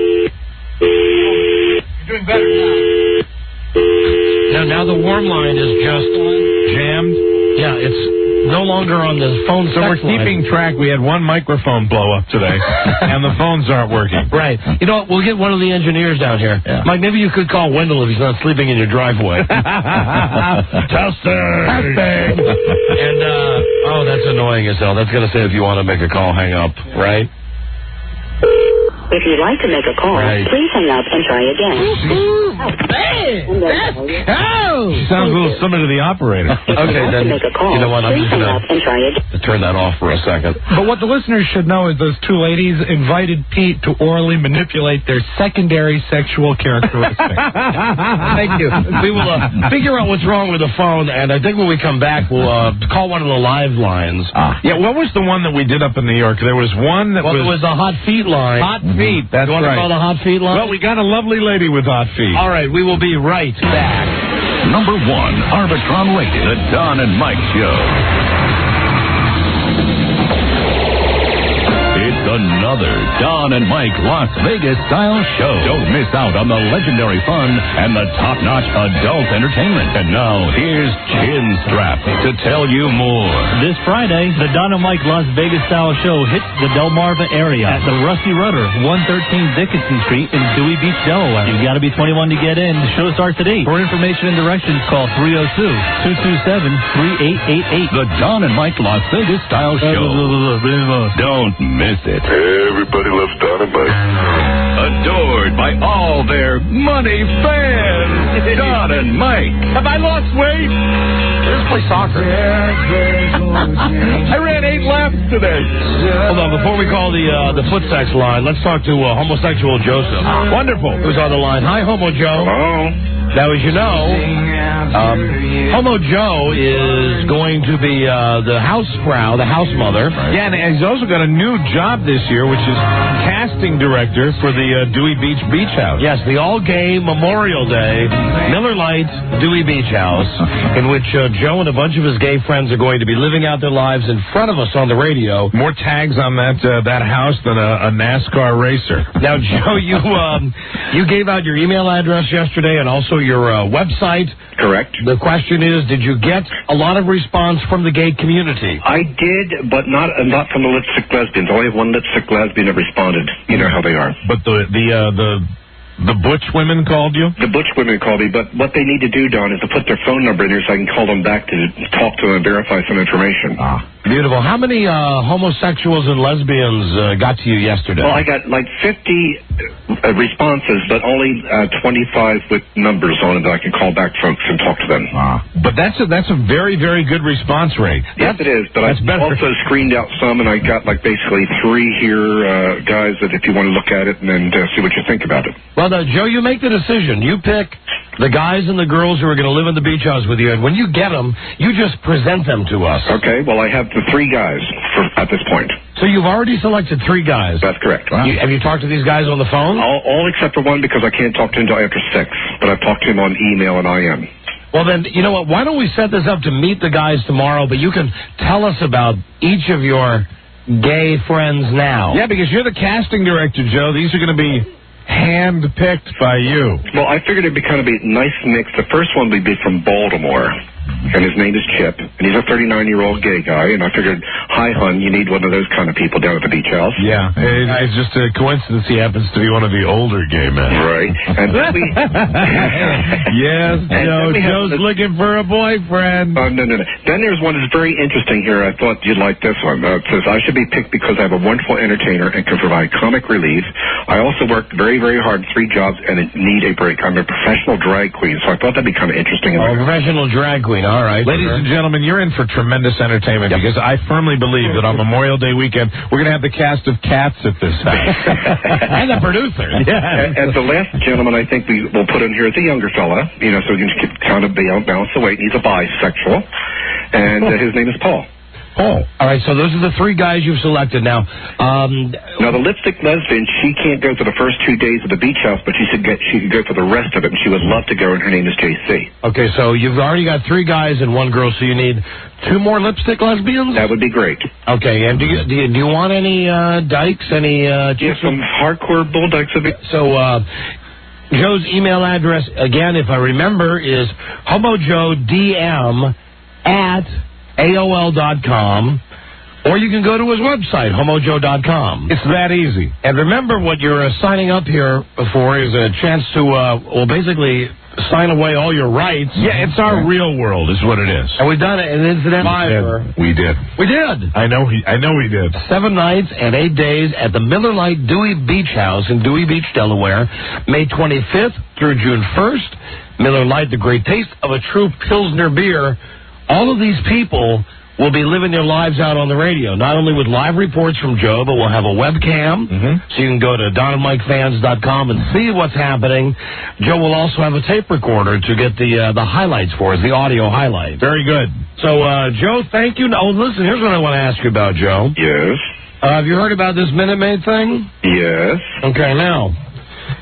Speaker 2: You're doing better now.
Speaker 8: Now the warm line is just
Speaker 12: Jammed.
Speaker 8: Yeah, it's no longer on the phone.
Speaker 12: So we're keeping track. We had one microphone blow up today, and the phones aren't working.
Speaker 8: Right. You know what? We'll get one of the engineers down here.
Speaker 12: Yeah.
Speaker 8: Mike, maybe you could call Wendell if he's not sleeping in your driveway.
Speaker 12: Testing.
Speaker 8: And, that's annoying as hell. That's going to say if you want to make a call, hang up, right?
Speaker 5: If you'd like to make a call, please hang up and try again.
Speaker 12: She sounds a little similar to the operator.
Speaker 8: Okay, then, you know what? I'm just going to turn that off for a second.
Speaker 2: But what the listeners should know is those two ladies invited Pete to orally manipulate their secondary sexual characteristics.
Speaker 8: Thank you. We will figure out what's wrong with the phone, and I think when we come back, we'll call one of the live lines.
Speaker 12: Yeah, what was the one that we did up in New York? There was one that
Speaker 8: It was the hot feet line.
Speaker 12: Hot feet, that's
Speaker 8: You want
Speaker 12: right.
Speaker 8: to call the hot feet line?
Speaker 12: Well, we got a lovely lady with hot feet.
Speaker 8: All right, we will be right back.
Speaker 3: Number 1, Arbitron rated, The Don and Mike Show. It's another Don and Mike Las Vegas style show. Don't miss out on the legendary fun and the top-notch adult entertainment. And now, here's Chinstrap to tell you more.
Speaker 6: This Friday, the Don and Mike Las Vegas style show hits the Delmarva area at the Rusty Rudder, 113 Dickinson Street in Dewey Beach, Delaware. You've got to be 21 to get in. The show starts at 8. For information and directions, call 302-227-3888.
Speaker 3: The Don and Mike Las Vegas style show. Don't miss it.
Speaker 19: Everybody loves Don and Mike.
Speaker 3: Adored by all their money fans. Don and Mike.
Speaker 8: Have I lost weight? Let's play soccer.
Speaker 12: I ran 8 laps today.
Speaker 8: Hold on, before we call the foot sex line, let's talk to homosexual Joseph.
Speaker 12: Wonderful.
Speaker 8: Who's on the line? Hi, Homo Joe.
Speaker 19: Hello.
Speaker 8: Now, as you know, Homo Joe is going to be the house mother.
Speaker 12: Yeah, and he's also got a new job this year, which is casting director for the Dewey Beach Beach House.
Speaker 8: Yes, the all-gay Memorial Day Miller Lite Dewey Beach House, in which Joe and a bunch of his gay friends are going to be living out their lives in front of us on the radio.
Speaker 12: More tags on that house than a NASCAR racer.
Speaker 8: Now, Joe, you gave out your email address yesterday and also your website.
Speaker 7: Correct.
Speaker 8: The question is, did you get a lot of response from the gay community?
Speaker 7: I did, but not from the lipstick lesbians. Only one lipstick lesbian that responded. You know how they are.
Speaker 12: But the The butch women called you?
Speaker 7: The butch women called me, but what they need to do, Don, is to put their phone number in there so I can call them back to talk to them and verify some information.
Speaker 8: Beautiful. How many homosexuals and lesbians got to you yesterday?
Speaker 7: Well, I got like 50 responses, but only 25 with numbers on it that I can call back folks and talk to them.
Speaker 12: But that's a very, very good response rate.
Speaker 7: Yes, it is, but I also screened out some, and I got like basically 3 here, guys, that if you want to look at it and then see what you think about it.
Speaker 8: Well, now, Joe, you make the decision. You pick the guys and the girls who are going to live in the beach house with you, and when you get them, you just present them to us.
Speaker 7: Okay, well, I have the 3 guys at this point.
Speaker 8: So you've already selected 3 guys?
Speaker 7: That's correct.
Speaker 8: Have you talked to these guys on the phone?
Speaker 7: All except for one, because I can't talk to him until after 6, but I've talked to him on email and IM.
Speaker 8: Well, then, you know what? Why don't we set this up to meet the guys tomorrow, but you can tell us about each of your gay friends now.
Speaker 12: Yeah, because you're the casting director, Joe. These are going to be hand-picked by you.
Speaker 7: Well, I figured it'd be kind of a nice mix. The first one would be from Baltimore, and his name is Chip, and he's a 39-year-old gay guy, and I figured, hi, hun, you need one of those kind of people down at the beach house.
Speaker 12: Yeah, it's just a coincidence he happens to be one of the older gay men.
Speaker 7: Right. And then we...
Speaker 12: Yes, Joe's looking for a boyfriend.
Speaker 7: No. Then there's one that's very interesting here. I thought you'd like this one. It says, I should be picked because I have a wonderful entertainer and can provide comic relief. I also work very, very hard, 3 jobs, and need a break. I'm a professional drag queen, so I thought that'd be kind of interesting.
Speaker 8: Professional drag queen, all right.
Speaker 12: Ladies and gentlemen, you're in for tremendous entertainment because I firmly believe that on Memorial Day weekend, we're going to have the cast of Cats at this house.
Speaker 8: And the producer.
Speaker 7: Yeah. And the last gentleman I think we will put in here is a younger fella, so we can kind of balance the weight. He's a bisexual, and his name is Paul.
Speaker 8: All right, so those are the 3 guys you've selected now.
Speaker 7: Now, the lipstick lesbian, she can't go for the first 2 days of the beach house, but she could go for the rest of it, and she would love to go, and her name is JC.
Speaker 8: Okay, so you've already got 3 guys and 1 girl, so you need 2 more lipstick lesbians?
Speaker 7: That would be great.
Speaker 8: Okay, and do you want any dykes, any...
Speaker 7: some hardcore bull dykes.
Speaker 8: So, Joe's email address, again, if I remember, is homojoedm@AOL.com, or you can go to his website, homojoe.com.
Speaker 12: It's that easy.
Speaker 8: And remember, what you're signing up here for is a chance to, basically sign away all your rights.
Speaker 12: Yeah, it's our real world is what it is.
Speaker 8: And we've done it an incident.
Speaker 12: We did.
Speaker 8: We did.
Speaker 12: I know we did.
Speaker 8: 7 nights and 8 days at the Miller Lite Dewey Beach House in Dewey Beach, Delaware, May 25th through June 1st. Miller Lite, the great taste of a true Pilsner beer. All of these people will be living their lives out on the radio, not only with live reports from Joe, but we'll have a webcam, so you can go to donandmikefans.com and see what's happening. Joe will also have a tape recorder to get the highlights for us, the audio highlights.
Speaker 12: Very good.
Speaker 8: So, Joe, thank you. Oh, listen, here's what I want to ask you about, Joe.
Speaker 7: Yes.
Speaker 8: Have you heard about this Minute Maid thing?
Speaker 7: Yes.
Speaker 8: Okay, now,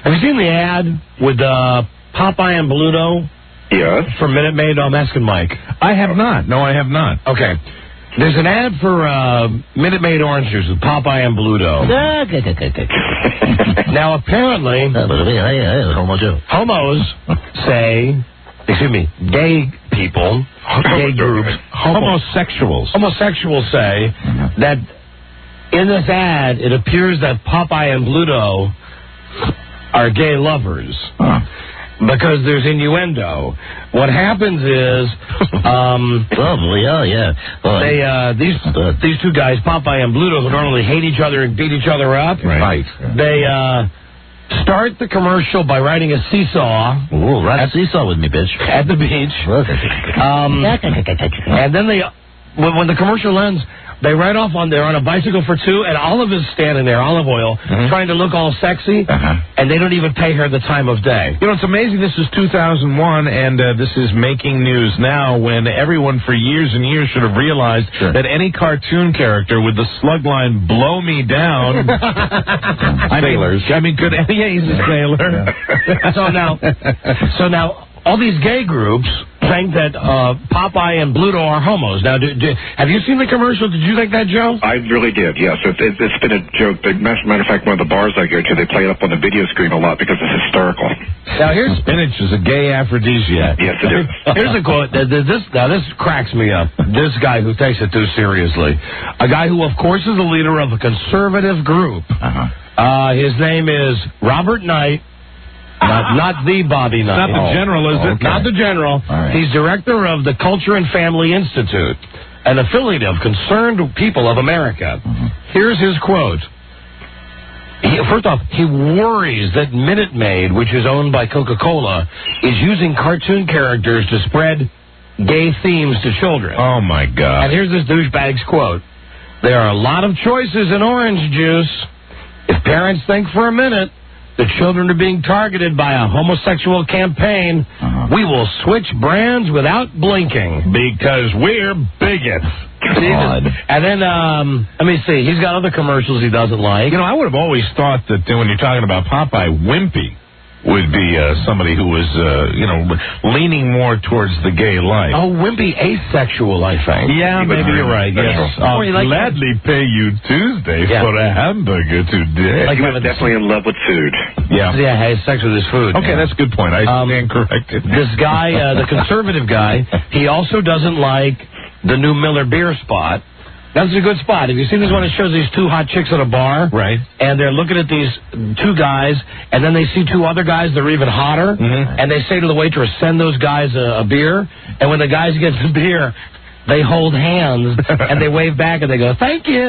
Speaker 8: have you seen the ad with Popeye and Bluto?
Speaker 7: Yes.
Speaker 8: For Minute Maid, I'm asking Mike.
Speaker 12: I have not. No, I have not.
Speaker 8: Okay. There's an ad for Minute Maid orange juice with Popeye and Bluto. Now, apparently, homos say, gay people, gay groups,
Speaker 12: homosexuals
Speaker 8: say that in this ad, it appears that Popeye and Bluto are gay lovers. Because there's innuendo. What happens is, these 2 guys, Popeye and Bluto, who normally hate each other and beat each other up, they start the commercial by riding a seesaw.
Speaker 4: Ooh, ride a seesaw with me, bitch.
Speaker 8: At the beach. And then when the commercial ends, they ride off they're on a bicycle for 2, and Olive is standing there, Olive Oil, trying to look all sexy, and they don't even pay her the time of day.
Speaker 12: It's amazing this is 2001, and this is making news now when everyone for years and years should have realized that any cartoon character with the slug line, blow me down...
Speaker 8: Sailors.
Speaker 12: He's a sailor.
Speaker 8: So now, all these gay groups think that Popeye and Bluto are homos. Now, have you seen the commercial? Did you think that, Joe?
Speaker 7: I really did, yes. It's been a joke. Matter of fact, one of the bars I go to, they play it up on the video screen a lot because it's hysterical.
Speaker 8: Now, here's
Speaker 12: spinach is a gay aphrodisiac.
Speaker 7: Yes, it is.
Speaker 8: Here's a quote. This cracks me up. This guy who takes it too seriously. A guy who, of course, is the leader of a conservative group. His name is Robert Knight. Not the Bobby Knight.
Speaker 12: Not the general, is it?
Speaker 8: Not the general.
Speaker 12: Right.
Speaker 8: He's director of the Culture and Family Institute, an affiliate of Concerned People of America. Here's his quote. First off, he worries that Minute Maid, which is owned by Coca-Cola, is using cartoon characters to spread gay themes to children.
Speaker 12: Oh, my God.
Speaker 8: And here's this douchebag's quote. There are a lot of choices in orange juice. If parents think for a minute that children are being targeted by a homosexual campaign, we will switch brands without blinking.
Speaker 12: Because we're bigots.
Speaker 8: And then, let me see, he's got other commercials he doesn't like.
Speaker 12: You know, I would have always thought that when you're talking about Popeye, Wimpy would be somebody who was, leaning more towards the gay life.
Speaker 8: Oh, Wimpy asexual, I think.
Speaker 12: Yeah, maybe you're right. Yes. I'll gladly pay you Tuesday for a hamburger today.
Speaker 7: He was definitely in love with food.
Speaker 8: Yeah, has sex with his food.
Speaker 12: Okay, that's a good point. I stand corrected.
Speaker 8: This guy, the conservative guy, he also doesn't like the new Miller beer spot. That's a good spot. Have you seen this one? It shows these two hot chicks at a bar.
Speaker 12: Right.
Speaker 8: And they're looking at these two guys, and then they see two other guys that are even hotter, and they say to the waitress, send those guys a beer. And when the guys get the beer, they hold hands, and they wave back, and they go, thank you.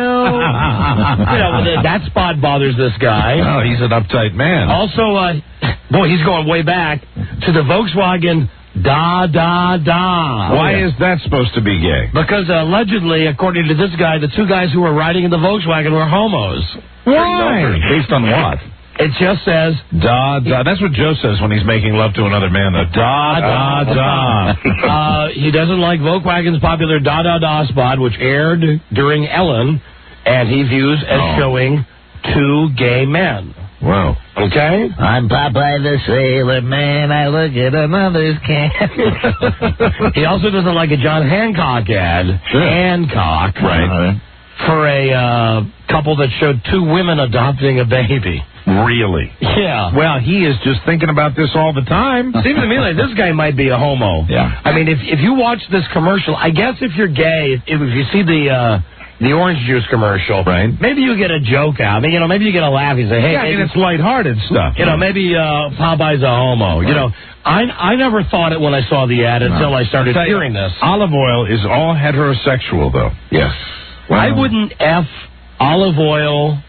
Speaker 8: That spot bothers this guy.
Speaker 12: Oh, he's an uptight man.
Speaker 8: Also, boy, he's going way back to the Volkswagen Da, da, da.
Speaker 12: Why is that supposed to be gay?
Speaker 8: Because allegedly, according to this guy, the two guys who were riding in the Volkswagen were homos.
Speaker 12: Why? Based on what?
Speaker 8: It just says...
Speaker 12: Da, da. That's what Joe says when he's making love to another man. The da, da, da.
Speaker 8: He doesn't like Volkswagen's popular Da, da, da spot, which aired during Ellen, and he views as showing two gay men.
Speaker 12: Wow.
Speaker 8: Okay?
Speaker 4: I'm Popeye the Sailor Man. I look at another's can.
Speaker 8: He also doesn't like a John Hancock ad. Hancock.
Speaker 12: Right.
Speaker 8: For a couple that showed two women adopting a baby.
Speaker 12: Really?
Speaker 8: Yeah.
Speaker 12: Well, he is just thinking about this all the time.
Speaker 8: Seems to me like this guy might be a homo.
Speaker 12: Yeah.
Speaker 8: I mean, if you watch this commercial, I guess if you're gay, if you see the orange juice commercial,
Speaker 12: right?
Speaker 8: Maybe you get a joke out. I mean, maybe you get a laugh. You say, hey,
Speaker 12: maybe it's lighthearted stuff.
Speaker 8: Maybe Popeye's a homo.
Speaker 12: Right.
Speaker 8: I never thought it when I saw the ad until I started hearing this.
Speaker 12: Olive oil is all heterosexual, though. Yes.
Speaker 8: Well, I wouldn't F Olive Oil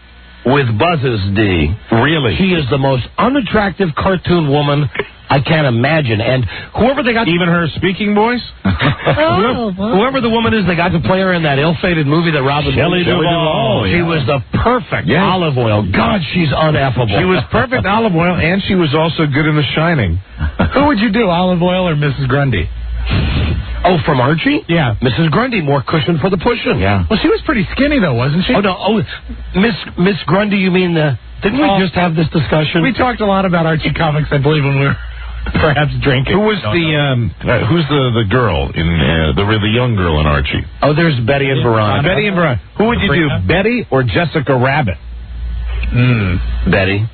Speaker 8: with Buzz's D.
Speaker 12: Really?
Speaker 8: She is the most unattractive cartoon woman I can't imagine. And whoever they got...
Speaker 12: Even her speaking voice?
Speaker 8: Whoever the woman is they got to play her in that ill-fated movie that Robin...
Speaker 12: Shelley Duvall.
Speaker 8: She was the perfect Olive Oil. God, she's uneffable.
Speaker 12: She was perfect Olive Oil, and she was also good in The Shining.
Speaker 2: Who would you do, Olive Oil or Mrs. Grundy?
Speaker 8: Oh, from Archie?
Speaker 2: Yeah.
Speaker 8: Mrs. Grundy, more cushion for the pushing.
Speaker 12: Yeah.
Speaker 2: Well, she was pretty skinny, though, wasn't she?
Speaker 8: Oh, no. Oh, Miss Grundy, you mean didn't we just have this discussion?
Speaker 2: We talked a lot about Archie comics, I believe, when we were perhaps drinking.
Speaker 12: Who was who's the girl in the really young girl in Archie?
Speaker 8: Oh, there's Betty and Veronica.
Speaker 12: Betty and Veronica. Who would you do, Betty or Jessica Rabbit?
Speaker 8: Betty.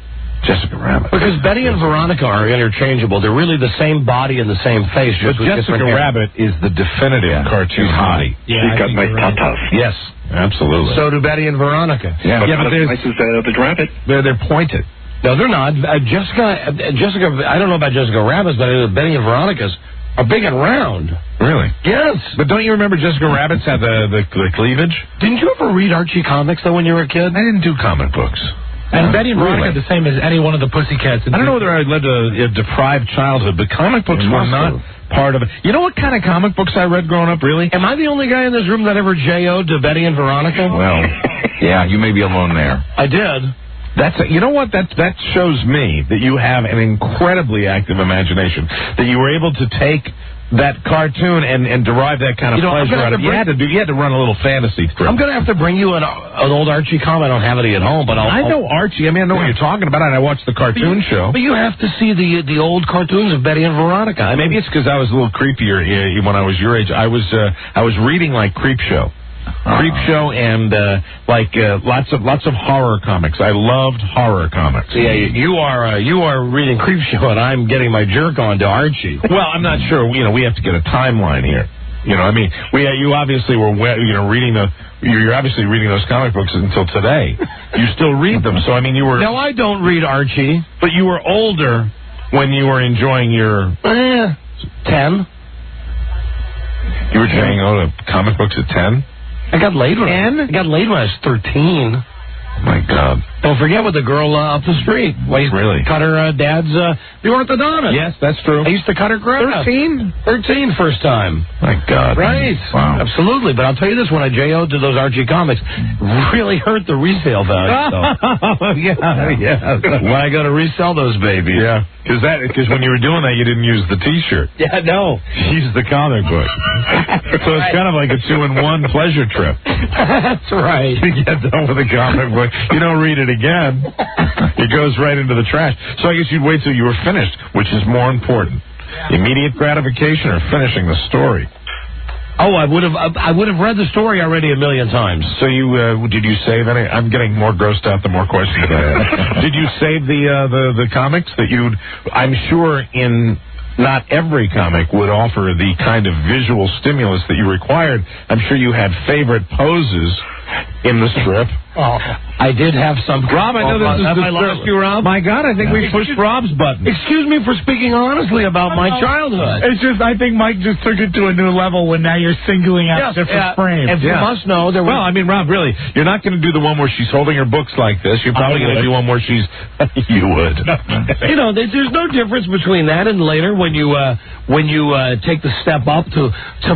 Speaker 12: Jessica Rabbit.
Speaker 8: Because Betty and Veronica are interchangeable. They're really the same body and the same face.
Speaker 12: But Jessica Rabbit is the definitive cartoon hottie.
Speaker 7: She's got nice tatas.
Speaker 12: Yes, absolutely.
Speaker 8: So do Betty and Veronica.
Speaker 12: Yeah,
Speaker 7: but
Speaker 12: there's
Speaker 7: nice as the rabbit.
Speaker 12: They're pointed.
Speaker 8: No, they're not. Jessica, I don't know about Jessica Rabbit's, but Betty and Veronica's are big and round.
Speaker 12: Really?
Speaker 8: Yes.
Speaker 12: But don't you remember Jessica Rabbit's had the cleavage?
Speaker 8: Didn't you ever read Archie comics, though, when you were a kid?
Speaker 12: I didn't do comic books.
Speaker 2: And Betty and Veronica the same as any one of the Pussycats.
Speaker 12: I don't know whether I led a deprived childhood, but comic books were not part of it. You know what kind of comic books I read growing up, really?
Speaker 8: Am I the only guy in this room that ever J.O.'d to Betty and Veronica?
Speaker 12: Well, yeah, you may be alone there.
Speaker 8: I did.
Speaker 12: You know what? That shows me that you have an incredibly active imagination, that you were able to take that cartoon and derive that kind of pleasure out of it. You had to run a little fantasy through.
Speaker 8: I'm going to have to bring you an old Archie comic. I don't have any at home, but
Speaker 12: I know Archie. I mean, I know what you're talking about, and I watched the cartoon show.
Speaker 8: But you have to see the old cartoons of Betty and Veronica. I mean,
Speaker 12: maybe it's because I was a little creepier when I was your age. I was reading like Creepshow. Creepshow and lots of horror comics. I loved horror comics.
Speaker 8: Yeah, you are reading Creepshow, and I'm getting my jerk on to Archie.
Speaker 12: Well, I'm not sure. We have to get a timeline here. I mean, you obviously were reading you're obviously reading those comic books until today. You still read them, so I mean you were.
Speaker 8: No, I don't read Archie,
Speaker 12: but you were older when you were enjoying your
Speaker 8: 10.
Speaker 12: You were saying, comic books at 10?
Speaker 8: I got laid when I was 13.
Speaker 12: My God.
Speaker 8: Don't forget with the girl up the street.
Speaker 12: Really?
Speaker 8: Cut her dad's, the orthodontist.
Speaker 12: Yes, that's true.
Speaker 8: I used to cut her grass. 13 first time.
Speaker 12: My God.
Speaker 8: Right.
Speaker 12: Wow.
Speaker 8: Absolutely. But I'll tell you this, when I JO'd to those Archie comics, really hurt the resale value.
Speaker 12: Yeah.
Speaker 8: When I got to resell those babies.
Speaker 12: Yeah. Because when you were doing that, you didn't use the T-shirt.
Speaker 8: Yeah, no.
Speaker 12: You used the comic book. So it's kind of like a 2-in-1 pleasure trip.
Speaker 8: That's right.
Speaker 12: You get done with the comic book. You don't read it again. It goes right into the trash. So I guess you'd wait till you were finished, which is more important. Immediate gratification or finishing the story?
Speaker 8: Oh, I would have read the story already a million times.
Speaker 12: So did you save any? I'm getting more grossed out the more questions I have. Did you save the comics that I'm sure in not every comic would offer the kind of visual stimulus that you required. I'm sure you had favorite poses in the strip.
Speaker 8: Oh, I did have some.
Speaker 12: Rob, I know this is
Speaker 8: have I lost you, Rob?
Speaker 12: My God, I think we pushed Rob's button.
Speaker 8: Excuse me for speaking honestly about my childhood.
Speaker 2: It's just, I think Mike just took it to a new level when now you're singling out different frames.
Speaker 8: And you must know there
Speaker 12: Well, I mean, Rob, really, you're not going to do the one where she's holding her books like this. You're probably going to do one where she's... You would.
Speaker 8: You know, there's no difference between that and later when you take the step up to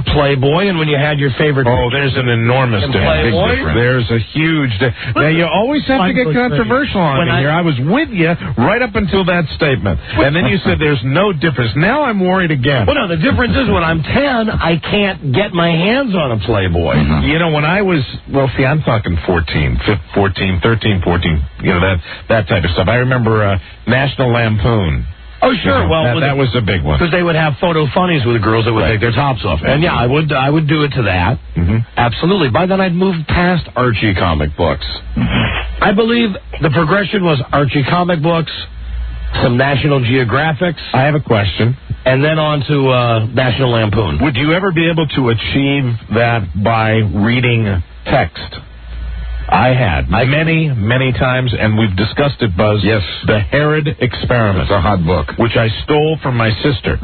Speaker 8: Playboy and when you had your favorite...
Speaker 12: Oh, there's an enormous difference. There's a huge... Now, you always have to get controversial on me here. I was with you right up until that statement. And then you said there's no difference. Now I'm worried again.
Speaker 8: Well, no, the difference is when I'm 10, I can't get my hands on a Playboy.
Speaker 12: Mm-hmm. You know, when I was... Well, see, I'm talking 13, 13, 14, you know, that type of stuff. I remember National Lampoon.
Speaker 8: Oh, sure. Well,
Speaker 12: that was a big one.
Speaker 8: Because they would have photo funnies with the girls that would take their tops off. And yeah, I would do it to that.
Speaker 12: Mm-hmm.
Speaker 8: Absolutely. By then I'd moved past Archie comic books. Mm-hmm. I believe the progression was Archie comic books, some National Geographics.
Speaker 12: I have a question.
Speaker 8: And then on to National Lampoon.
Speaker 12: Would you ever be able to achieve that by reading text? I had many, many times, and we've discussed it, Buzz.
Speaker 15: Yes.
Speaker 12: The Herod Experiment.
Speaker 15: It's a hot book.
Speaker 12: Which I stole from my sister.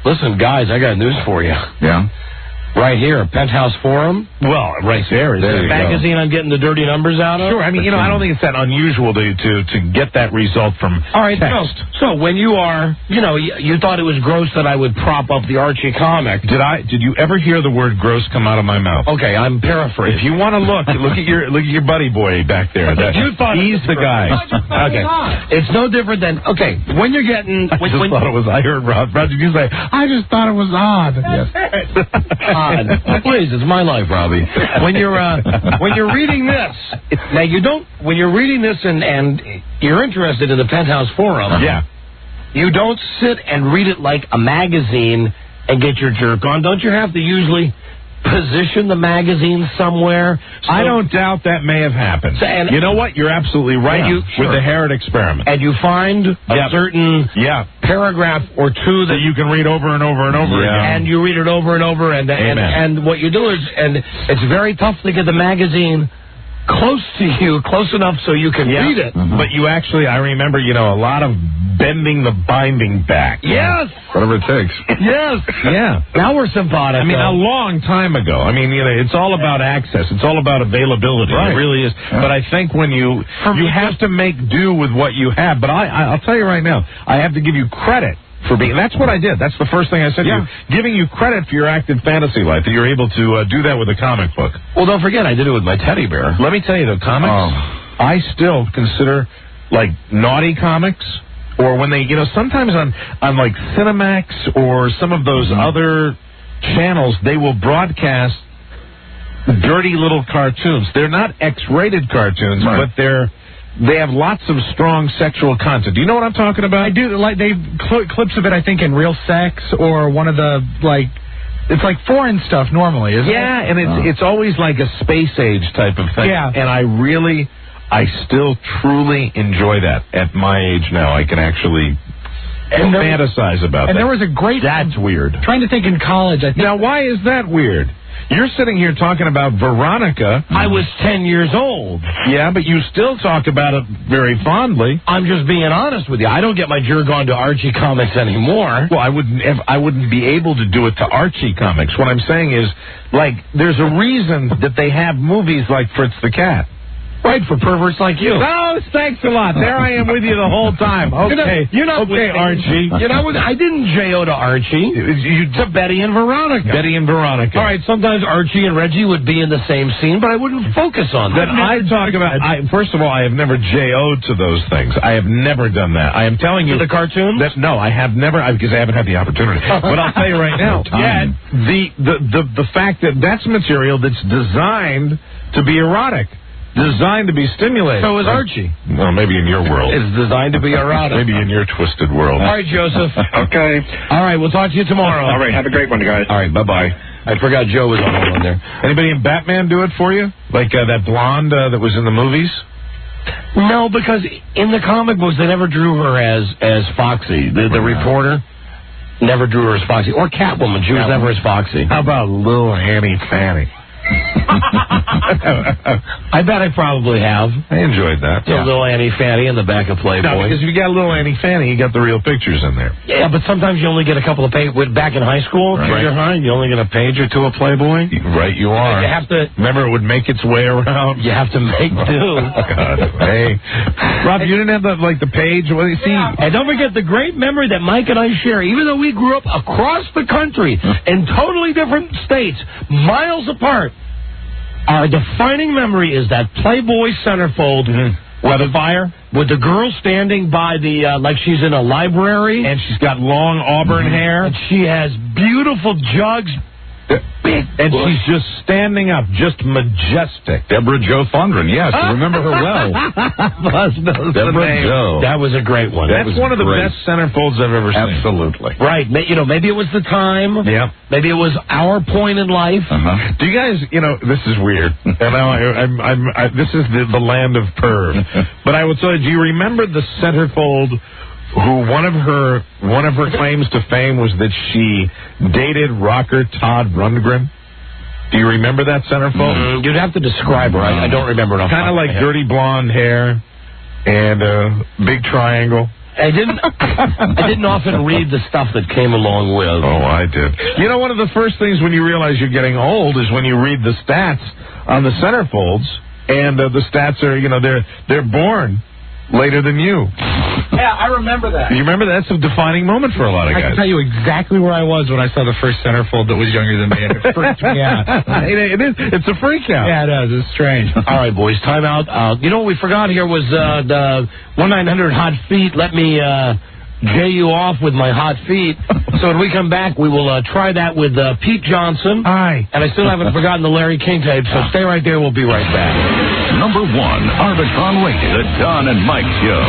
Speaker 8: Listen, guys, I got news for you.
Speaker 15: Yeah?
Speaker 8: Right here, Penthouse Forum.
Speaker 12: Well, right there is
Speaker 8: the magazine I'm getting the dirty numbers out of.
Speaker 12: Sure, I mean, you know, I don't think it's that unusual to get that result from text.
Speaker 8: So when you are, you know, you thought it was gross that I would prop up the Archie comic.
Speaker 12: Did you ever hear the word gross come out of my mouth?
Speaker 8: Okay, I'm paraphrasing.
Speaker 12: If you want to look at your buddy boy back there.
Speaker 8: You thought
Speaker 12: he's the guy.
Speaker 8: Okay, it's no different than when you're getting.
Speaker 12: I thought it was. I heard Rob. Did you say? I just thought it was odd.
Speaker 8: Yes. Please, it's my life, Robbie. When you're reading this, when you're reading this and you're interested in the Penthouse Forum, you don't sit and read it like a magazine and get your jerk on. Don't you have to usually position the magazine somewhere? So,
Speaker 12: I don't doubt that may have happened. You know what? You're absolutely right with the Herod Experiment.
Speaker 8: And you find a certain paragraph or two that
Speaker 12: you can read over and over and over again.
Speaker 8: And you read it over and over, and what you do is, and it's very tough to get the magazine close to you, close enough so you can read it.
Speaker 12: Mm-hmm. But you actually, I remember, a lot of bending the binding back.
Speaker 8: Yes.
Speaker 15: Whatever it takes.
Speaker 8: Yes.
Speaker 12: Yeah.
Speaker 8: Now we're sympathetic.
Speaker 12: I mean, a long time ago. I mean, it's all about access. It's all about availability.
Speaker 8: Right.
Speaker 12: It really is. Yeah. But I think when you have to make do with what you have. But I'll tell you right now, I have to give you credit for being. That's what I did. That's the first thing I said to you. Giving you credit for your active fantasy life, that you're able to do that with a comic book.
Speaker 8: Well, don't forget, I did it with my teddy bear.
Speaker 12: Let me tell you, the comics, I still consider, like, naughty comics, or when they, sometimes on like Cinemax or some of those other channels, they will broadcast dirty little cartoons. They're not X-rated cartoons, but they have lots of strong sexual content. Do you know what I'm talking about?
Speaker 2: I do. Like, they clips of it, I think, in Real Sex or one of the, it's like foreign stuff normally, isn't it?
Speaker 12: Yeah, and it's always like a space age type of thing.
Speaker 2: Yeah.
Speaker 12: And I still truly enjoy that at my age now. I can actually fantasize about that.
Speaker 2: And there was a great...
Speaker 12: That's weird.
Speaker 2: Trying to think in college, I think...
Speaker 12: Now, why is that weird? You're sitting here talking about Veronica.
Speaker 8: I was 10 years old.
Speaker 12: Yeah, but you still talk about it very fondly.
Speaker 8: I'm just being honest with you. I don't get my jerk on to Archie comics anymore.
Speaker 12: Well, I wouldn't be able to do it to Archie comics. What I'm saying is, like, there's a reason that they have movies like Fritz the Cat.
Speaker 8: Right, for perverts like you.
Speaker 12: No, thanks a lot. There I am with you the whole time. Okay,
Speaker 8: you're not
Speaker 12: okay, Archie.
Speaker 8: I didn't J.O. to Archie. To Betty and Veronica.
Speaker 12: Betty and Veronica.
Speaker 8: All right, sometimes Archie and Reggie would be in the same scene, but I wouldn't focus on that.
Speaker 12: First of all, I have never J.O.'d to those things. I have never done that. I am telling you.
Speaker 8: To the cartoons?
Speaker 12: No, I have never, because I haven't had the opportunity. But I'll tell you right now, the fact that that's material that's designed to be erotic. Designed to be stimulating.
Speaker 8: So is Archie.
Speaker 12: Well, maybe in your world.
Speaker 8: It's designed to be erotic.
Speaker 12: Maybe in your twisted world.
Speaker 8: All right, Joseph.
Speaker 7: Okay.
Speaker 8: All right, we'll talk to you tomorrow.
Speaker 7: All right, have a great one, guys.
Speaker 12: All right, bye-bye.
Speaker 8: I forgot Joe was on the one there.
Speaker 12: Anybody in Batman do it for you? Like that blonde that was in the movies?
Speaker 8: No, because in the comic books, they never drew her as Foxy. The reporter never drew her as Foxy. Or Catwoman. She was never as Foxy.
Speaker 12: How about Little Annie Fanny?
Speaker 8: I bet I probably have.
Speaker 12: I enjoyed that.
Speaker 8: Yeah. Little Annie Fanny in the back of Playboy.
Speaker 12: No, because if you got Little Annie Fanny, you got the real pictures in there.
Speaker 8: Yeah, but sometimes you only get a couple of pages. Back in high school, junior high, you only get a page or two of Playboy.
Speaker 12: Right, you are.
Speaker 8: You have to.
Speaker 12: Remember, it would make its way around.
Speaker 8: You have to make do.
Speaker 12: God, hey, Rob, you didn't have the page. What do you see?
Speaker 8: And don't forget the great memory that Mike and I share. Even though we grew up across the country in totally different states, miles apart. Our defining memory is that Playboy centerfold weatherfire with the girl standing by the, like she's in a library.
Speaker 12: And she's got long auburn hair.
Speaker 8: And she has beautiful jugs.
Speaker 12: And she's just standing up, just majestic.
Speaker 15: Deborah Jo Fondren, yes, I remember her well. Deborah Jo.
Speaker 8: That was a great one.
Speaker 12: That's one of the best centerfolds I've ever seen.
Speaker 15: Absolutely.
Speaker 8: Right. Maybe it was the time.
Speaker 12: Yeah.
Speaker 8: Maybe it was our point in life.
Speaker 12: Do you guys, this is weird. And this is the land of perv. But I will tell you, do you remember the centerfold who one of her claims to fame was that she dated rocker Todd Rundgren? Do you remember that centerfold?
Speaker 8: You'd have to describe her. I don't remember enough.
Speaker 12: Kind of like dirty blonde hair and a big triangle.
Speaker 8: I didn't often read the stuff that came along with.
Speaker 12: Oh, I did. One of the first things when you realize you're getting old is when you read the stats on the centerfolds, and the stats are, they're born later than you.
Speaker 2: Yeah, I remember that.
Speaker 12: You remember that's a defining moment for a lot of guys.
Speaker 2: I can tell you exactly where I was when I saw the first centerfold that was younger than me, and it freaked me out.
Speaker 12: It is. It's a freak out.
Speaker 2: Yeah, it is. It's strange.
Speaker 8: All right, boys, time out. What we forgot here was the 1-900-HOT FEET. Let me J you off with my hot feet. So when we come back, we will try that with Pete Johnson.
Speaker 12: Aye.
Speaker 8: And I still haven't forgotten the Larry King tape, so stay right there. We'll be right back.
Speaker 3: Number 1, Arbitron rated, The Don and Mike Show.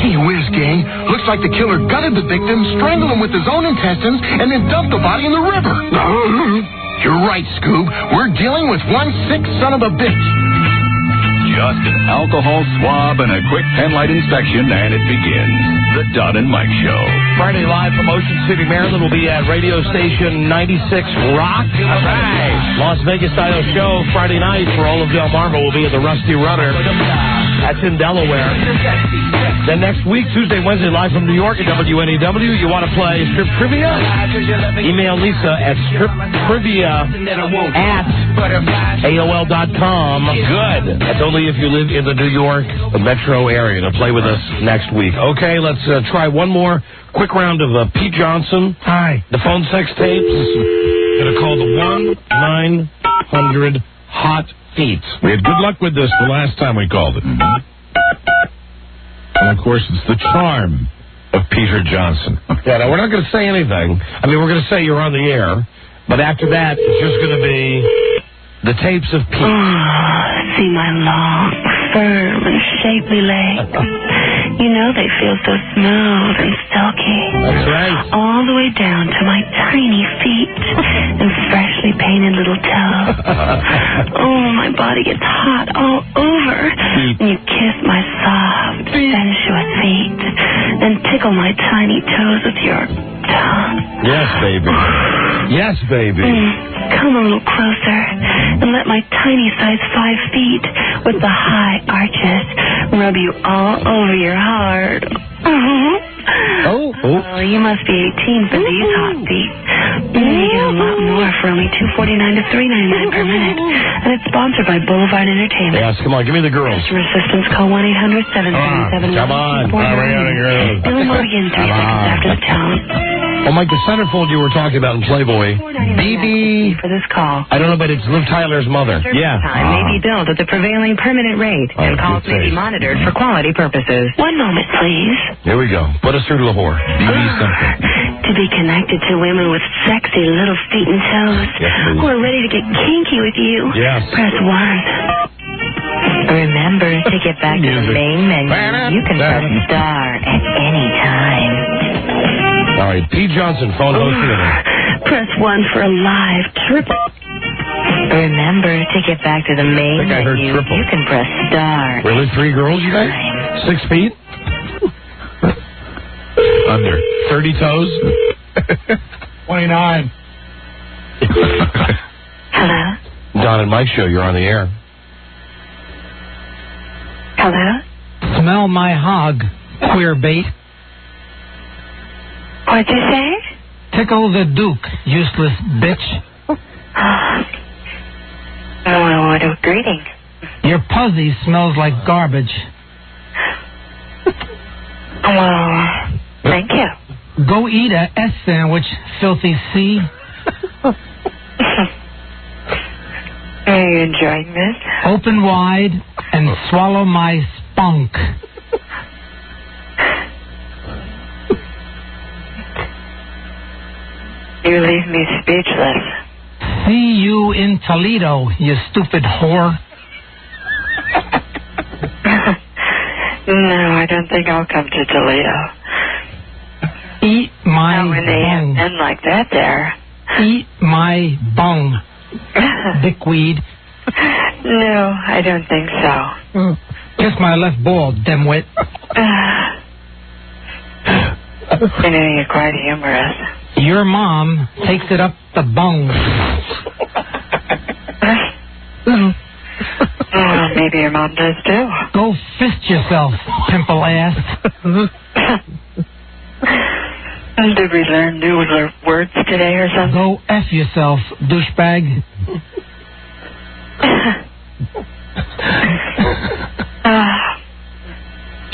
Speaker 10: Gee whiz, gang. Looks like the killer gutted the victim, strangled him with his own intestines, and then dumped the body in the river. You're right, Scoob. We're dealing with one sick son of a bitch.
Speaker 3: Just an alcohol swab and a quick penlight inspection, and it begins. The Don and Mike Show.
Speaker 8: Friday live from Ocean City, Maryland. Will be at radio station 96 Rock. All right. Las Vegas style show Friday night for all of Delmarva will be at the Rusty Rudder. That's in Delaware. Then next week, Tuesday, Wednesday, live from New York at WNEW. You want to play strip trivia? Email Lisa at striptrivia@AOL.com. Good. That's only if you live in the New York metro area to play with us next week. Okay, let's try one more quick round of Pete Johnson.
Speaker 12: Hi.
Speaker 8: The phone sex tapes. Gonna call the 1-900-HOT FEET.
Speaker 12: We had good luck with this the last time we called it. And, of course, it's the charm of Peter Johnson.
Speaker 8: Yeah, now we're not going to say anything. I mean, we're going to say you're on the air, but after that, it's just going to be the tapes of Pete.
Speaker 22: See my long, firm, and shapely legs. They feel so smooth and silky.
Speaker 8: That's right.
Speaker 22: All the way down to my tiny feet and freshly painted little toes. My body gets hot all over. And you kiss my soft, sensuous feet and tickle my tiny toes with your
Speaker 8: Yes, baby. Yes, baby.
Speaker 22: Come a little closer and let my tiny size 5 feet with the high arches rub you all over your heart. Oh, you must be 18 for these hot feet. You get a lot more for only $2.49 to $3.99 per minute. And it's sponsored by Boulevard Entertainment.
Speaker 8: Yes, come on, give me the girls.
Speaker 22: Customer assistance, call 1-800-777-1249.
Speaker 8: Come on.
Speaker 22: Billy will begin 3 seconds after the tone.
Speaker 8: Oh, Mike, the centerfold you were talking about in Playboy. BB.
Speaker 22: For this call.
Speaker 8: I don't know, but it's Liv Tyler's mother.
Speaker 5: Yeah. Time may be billed at the prevailing permanent rate, and calls may be monitored for quality purposes.
Speaker 22: One moment, please.
Speaker 8: Here we go. Put us through to the whore. BB something.
Speaker 22: To be connected to women with sexy little feet and toes who are ready to get kinky with you, press 1.
Speaker 5: Remember to get back to the main menu. You can press star at any time.
Speaker 8: All right, P. Johnson, phone host theater.
Speaker 22: Press 1 for a live triple.
Speaker 5: Remember to get back to the main
Speaker 8: I think I heard
Speaker 5: menu.
Speaker 8: triple.
Speaker 5: You can press star.
Speaker 8: Really, 3 girls, you guys? 6 feet? Under 30 toes?
Speaker 2: 29.
Speaker 22: Hello?
Speaker 8: Don and Mike show, you're on the air.
Speaker 22: Hello?
Speaker 21: Smell my hog, queer bait.
Speaker 22: What'd you say?
Speaker 21: Tickle the Duke, useless bitch.
Speaker 22: Well, what a greeting.
Speaker 21: Your pussy smells like garbage.
Speaker 22: Well, thank you.
Speaker 21: Go eat a S sandwich, filthy C.
Speaker 22: Are you enjoying this?
Speaker 21: Open wide and swallow my spunk.
Speaker 22: You leave me speechless.
Speaker 21: See you in Toledo, you stupid whore.
Speaker 22: No, I don't think I'll come to Toledo.
Speaker 21: Eat my
Speaker 22: when they
Speaker 21: bung.
Speaker 22: end like that there.
Speaker 21: Eat my bung. Dickweed.
Speaker 22: No, I don't think so.
Speaker 21: Kiss my left ball, dimwit.
Speaker 22: You know, you're quite humorous.
Speaker 21: Your mom takes it up the bung.
Speaker 22: Well, maybe your mom does too.
Speaker 21: Go fist yourself, pimple ass.
Speaker 22: Did we learn new words today or something?
Speaker 21: Go F yourself, douchebag.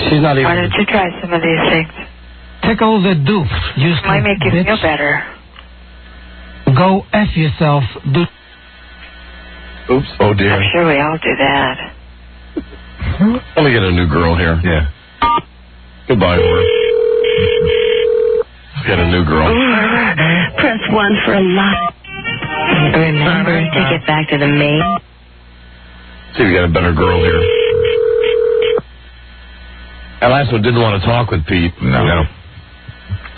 Speaker 8: She's not even...
Speaker 22: Why don't you try some of these things?
Speaker 21: Tickle the Duke, useless
Speaker 22: Might make you
Speaker 21: bitch.
Speaker 22: feel better.
Speaker 21: Go F yourself,
Speaker 8: Oops. Oh, dear.
Speaker 22: I'm sure we all do that.
Speaker 8: Let me get a new girl here. Yeah. Goodbye, whore. Let's get a new girl.
Speaker 22: Press 1 for a lot.
Speaker 5: Remember to get back to the main.
Speaker 8: See if we got a better girl here. That last one didn't want to talk with Pete. No.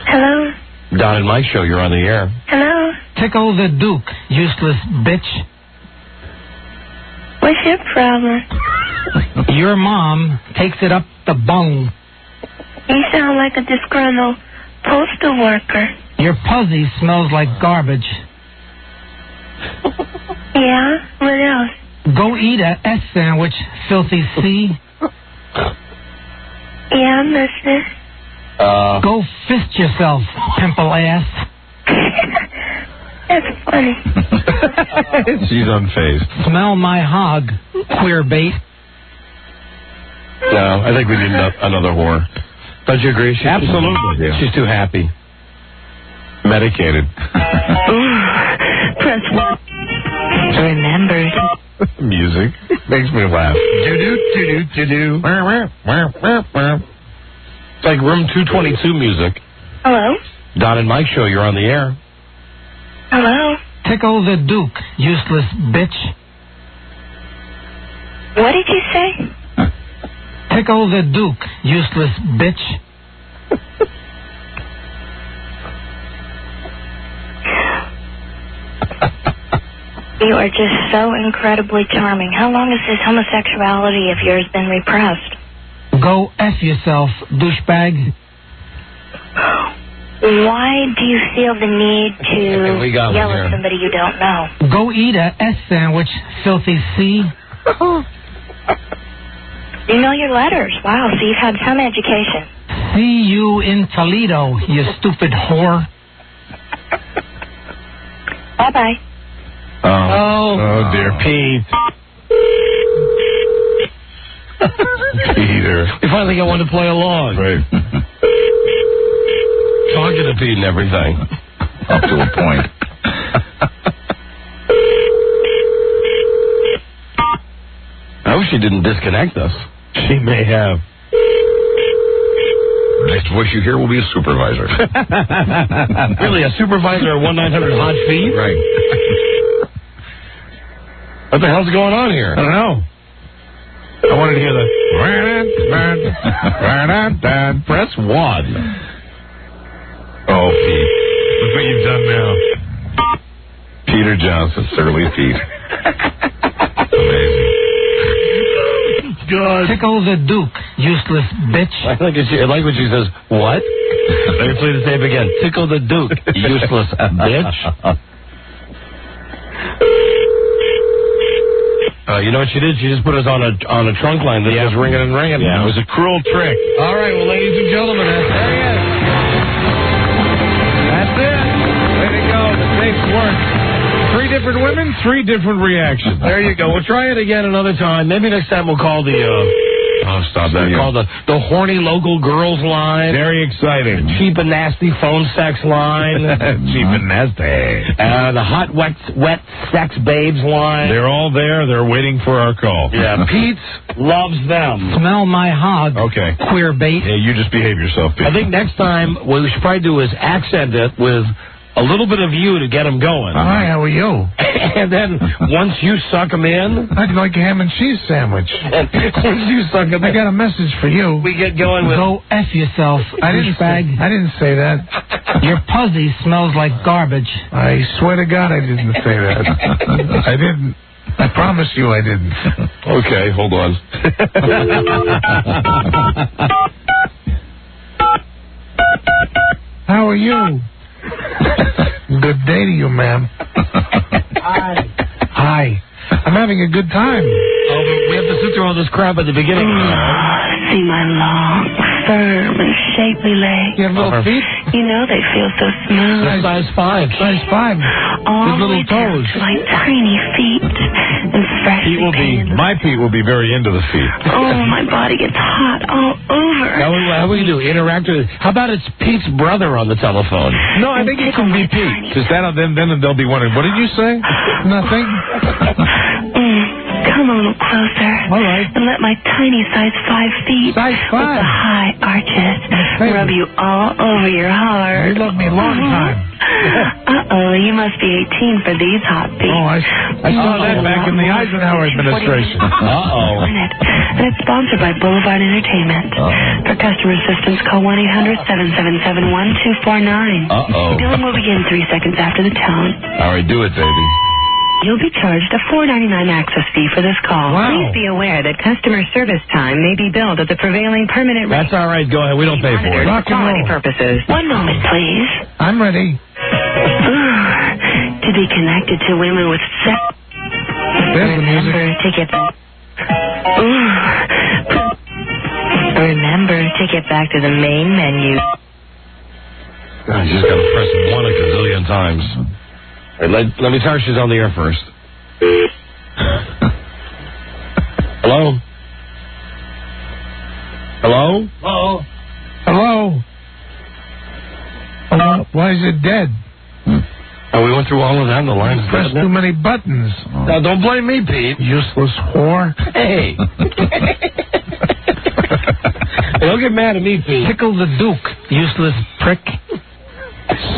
Speaker 22: Hello?
Speaker 8: Don and Mike show, you're on the air.
Speaker 22: Hello?
Speaker 21: Tickle the Duke, useless bitch.
Speaker 22: What's your problem?
Speaker 21: Your mom takes it up the bung.
Speaker 22: You sound like a disgruntled postal worker.
Speaker 21: Your pussy smells like garbage.
Speaker 22: Yeah? What else?
Speaker 21: Go eat a S sandwich, filthy C.
Speaker 22: Yeah, I'm listening.
Speaker 21: Go fist yourself, pimple ass.
Speaker 22: That's funny.
Speaker 8: She's unfazed.
Speaker 21: Smell my hog, queer bait.
Speaker 8: No, I think we need another whore. Don't you agree?
Speaker 12: Absolutely.
Speaker 8: She's too happy. Medicated.
Speaker 22: Press 1.
Speaker 5: Remember.
Speaker 8: Music makes me laugh. Do-do-do-do-do-do. It's like room 222 music.
Speaker 22: Hello?
Speaker 8: Don and Mike show, you're on the air.
Speaker 22: Hello?
Speaker 21: Tickle the Duke, useless bitch.
Speaker 22: What did you say?
Speaker 21: Tickle the Duke, useless bitch.
Speaker 22: You are just so incredibly charming. How long has this homosexuality of yours been repressed?
Speaker 21: Go F yourself, douchebag.
Speaker 13: Why do you feel the need to
Speaker 8: We got one
Speaker 13: yell
Speaker 8: here.
Speaker 13: at somebody you don't know?
Speaker 21: Go eat a S sandwich, filthy C.
Speaker 13: You know your letters. Wow, so you've had some education.
Speaker 21: See you in Toledo, you stupid whore.
Speaker 13: Bye-bye.
Speaker 12: Oh dear, Pete. Peter.
Speaker 8: We finally got one to play along.
Speaker 12: Right.
Speaker 8: Talking to Pete and everything.
Speaker 15: Up to a point.
Speaker 8: I wish she didn't disconnect us.
Speaker 12: She may have.
Speaker 15: Next voice you hear will be a supervisor.
Speaker 8: Really, a supervisor at 1-900-HOT-FEED?
Speaker 15: Right.
Speaker 8: What the hell's going on here?
Speaker 12: I don't know. I wanted to hear the... Press 1. Oh, Pete. Look what you've done now.
Speaker 15: Peter Johnson, Surly Pete. Amazing.
Speaker 12: God.
Speaker 21: Tickle the Duke, useless bitch.
Speaker 8: I like when she says, what? Let me play the tape again. Tickle the Duke, useless bitch. You know what she did? She just put us on a trunk line that was ringing and ringing.
Speaker 12: Yeah, it was a cruel trick.
Speaker 8: All right, well, ladies and gentlemen, there he is.
Speaker 12: That's it. Way to go. The tapes worked. 3 different women, 3 different reactions.
Speaker 8: There you go. We'll try it again another time. Maybe next time we'll call the...
Speaker 12: stop that.
Speaker 8: Call the horny local girls line.
Speaker 12: Very exciting.
Speaker 8: The cheap and nasty phone sex line.
Speaker 12: Cheap and nasty.
Speaker 8: The hot, wet sex babes line.
Speaker 12: They're all there. They're waiting for our call.
Speaker 8: Yeah, Pete loves them.
Speaker 21: Smell my hog.
Speaker 12: Okay.
Speaker 21: Queer bait.
Speaker 12: Yeah, you just behave yourself, Pete.
Speaker 8: I think next time what we should probably do is accent it with a little bit of you to get them going.
Speaker 12: Hi, how are you?
Speaker 8: And then once you suck them in...
Speaker 12: I'd like a ham and cheese sandwich.
Speaker 8: And once you suck them in...
Speaker 12: I got a message for you.
Speaker 8: We get going with...
Speaker 21: Go F yourself,
Speaker 12: I didn't say that.
Speaker 21: Your pussy smells like garbage.
Speaker 12: I swear to God I didn't say that. I didn't. I promise you I didn't.
Speaker 8: Okay, hold on.
Speaker 12: How are you? Good day to you, ma'am. Hi. I'm having a good time.
Speaker 8: Oh, but we have to sit through all this crap at the beginning.
Speaker 22: See my long, firm, and shapely legs.
Speaker 12: You have little feet?
Speaker 22: You know they feel so smooth.
Speaker 8: Size 5.
Speaker 12: Size 5.
Speaker 22: All
Speaker 12: With
Speaker 22: the way
Speaker 12: little
Speaker 22: down
Speaker 12: toes.
Speaker 22: to like tiny feet and freshly painted.
Speaker 12: My Pete will be very into the feet.
Speaker 22: Oh, my body gets hot all over.
Speaker 8: How we do? Interact with... How about it's Pete's brother on the telephone?
Speaker 12: No, I think it can be Pete. Because then they'll be wondering, what did you say? Nothing.
Speaker 22: Come a little closer.
Speaker 12: All right.
Speaker 22: And let my tiny size 5 feet
Speaker 12: Size 5.
Speaker 22: with the high arches
Speaker 12: Baby.
Speaker 22: rub you all over your heart.
Speaker 12: You love me a long time.
Speaker 22: Uh-oh, you must be 18 for these hot feet.
Speaker 12: Oh, I saw that back in the Eisenhower administration.
Speaker 8: Uh-oh.
Speaker 22: And it's sponsored by Boulevard Entertainment. For customer assistance, call 1-800-777-1249.
Speaker 8: Uh-oh.
Speaker 22: Billing will begin 3 seconds after the tone.
Speaker 8: All right, do it, baby.
Speaker 5: You'll be charged a $4.99 access fee for this call.
Speaker 12: Wow.
Speaker 5: Please be aware that customer service time may be billed at the prevailing permanent rate.
Speaker 8: That's all right. Go ahead. We don't pay for it.
Speaker 5: For quality purposes.
Speaker 22: One moment, please.
Speaker 12: I'm ready.
Speaker 22: To be connected to women with sex.
Speaker 12: There's the music.
Speaker 22: Remember to get... Remember to get back to the main menu.
Speaker 8: God, you just got to press 1 a gazillion times. All right, let me tell her she's on the air first. Hello? Hello?
Speaker 12: Hello? Hello? Hello? Why is it dead?
Speaker 8: Oh, we went through all of that and the line's
Speaker 12: Pressed too many buttons.
Speaker 8: Now, don't blame me, Pete.
Speaker 12: Useless whore.
Speaker 8: Hey. Hey, don't get mad at me, Pete.
Speaker 21: Tickle the Duke, useless prick.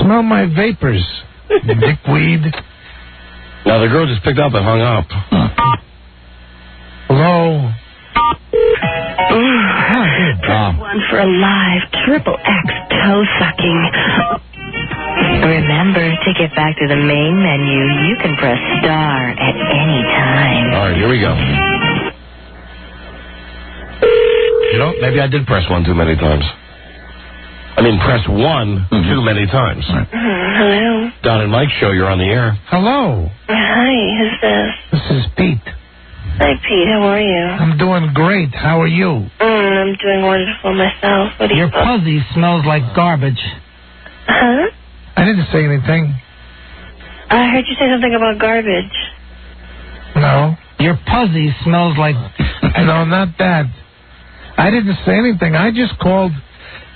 Speaker 12: Smell my vapors, dickweed.
Speaker 8: Now, the girl just picked up and hung up.
Speaker 12: Hello?
Speaker 22: One for a live triple X toe sucking. Remember to get back to the main menu. You can press star at any time.
Speaker 8: All right, here we go. You know, maybe I did press 1 too many times. I mean, press 1 too many times.
Speaker 13: Hello.
Speaker 8: Don and Mike show, you're on the air.
Speaker 2: Hello.
Speaker 13: Hi, who's this?
Speaker 2: This is Pete.
Speaker 13: Hi, Pete. How are you?
Speaker 2: I'm doing great. How are you?
Speaker 13: I'm doing wonderful myself. What do you
Speaker 21: Your pussy smells like garbage.
Speaker 13: Huh?
Speaker 2: I didn't say anything.
Speaker 13: I heard you say something about garbage.
Speaker 2: No.
Speaker 21: Your pussy smells like...
Speaker 2: No, not that. I didn't say anything. I just called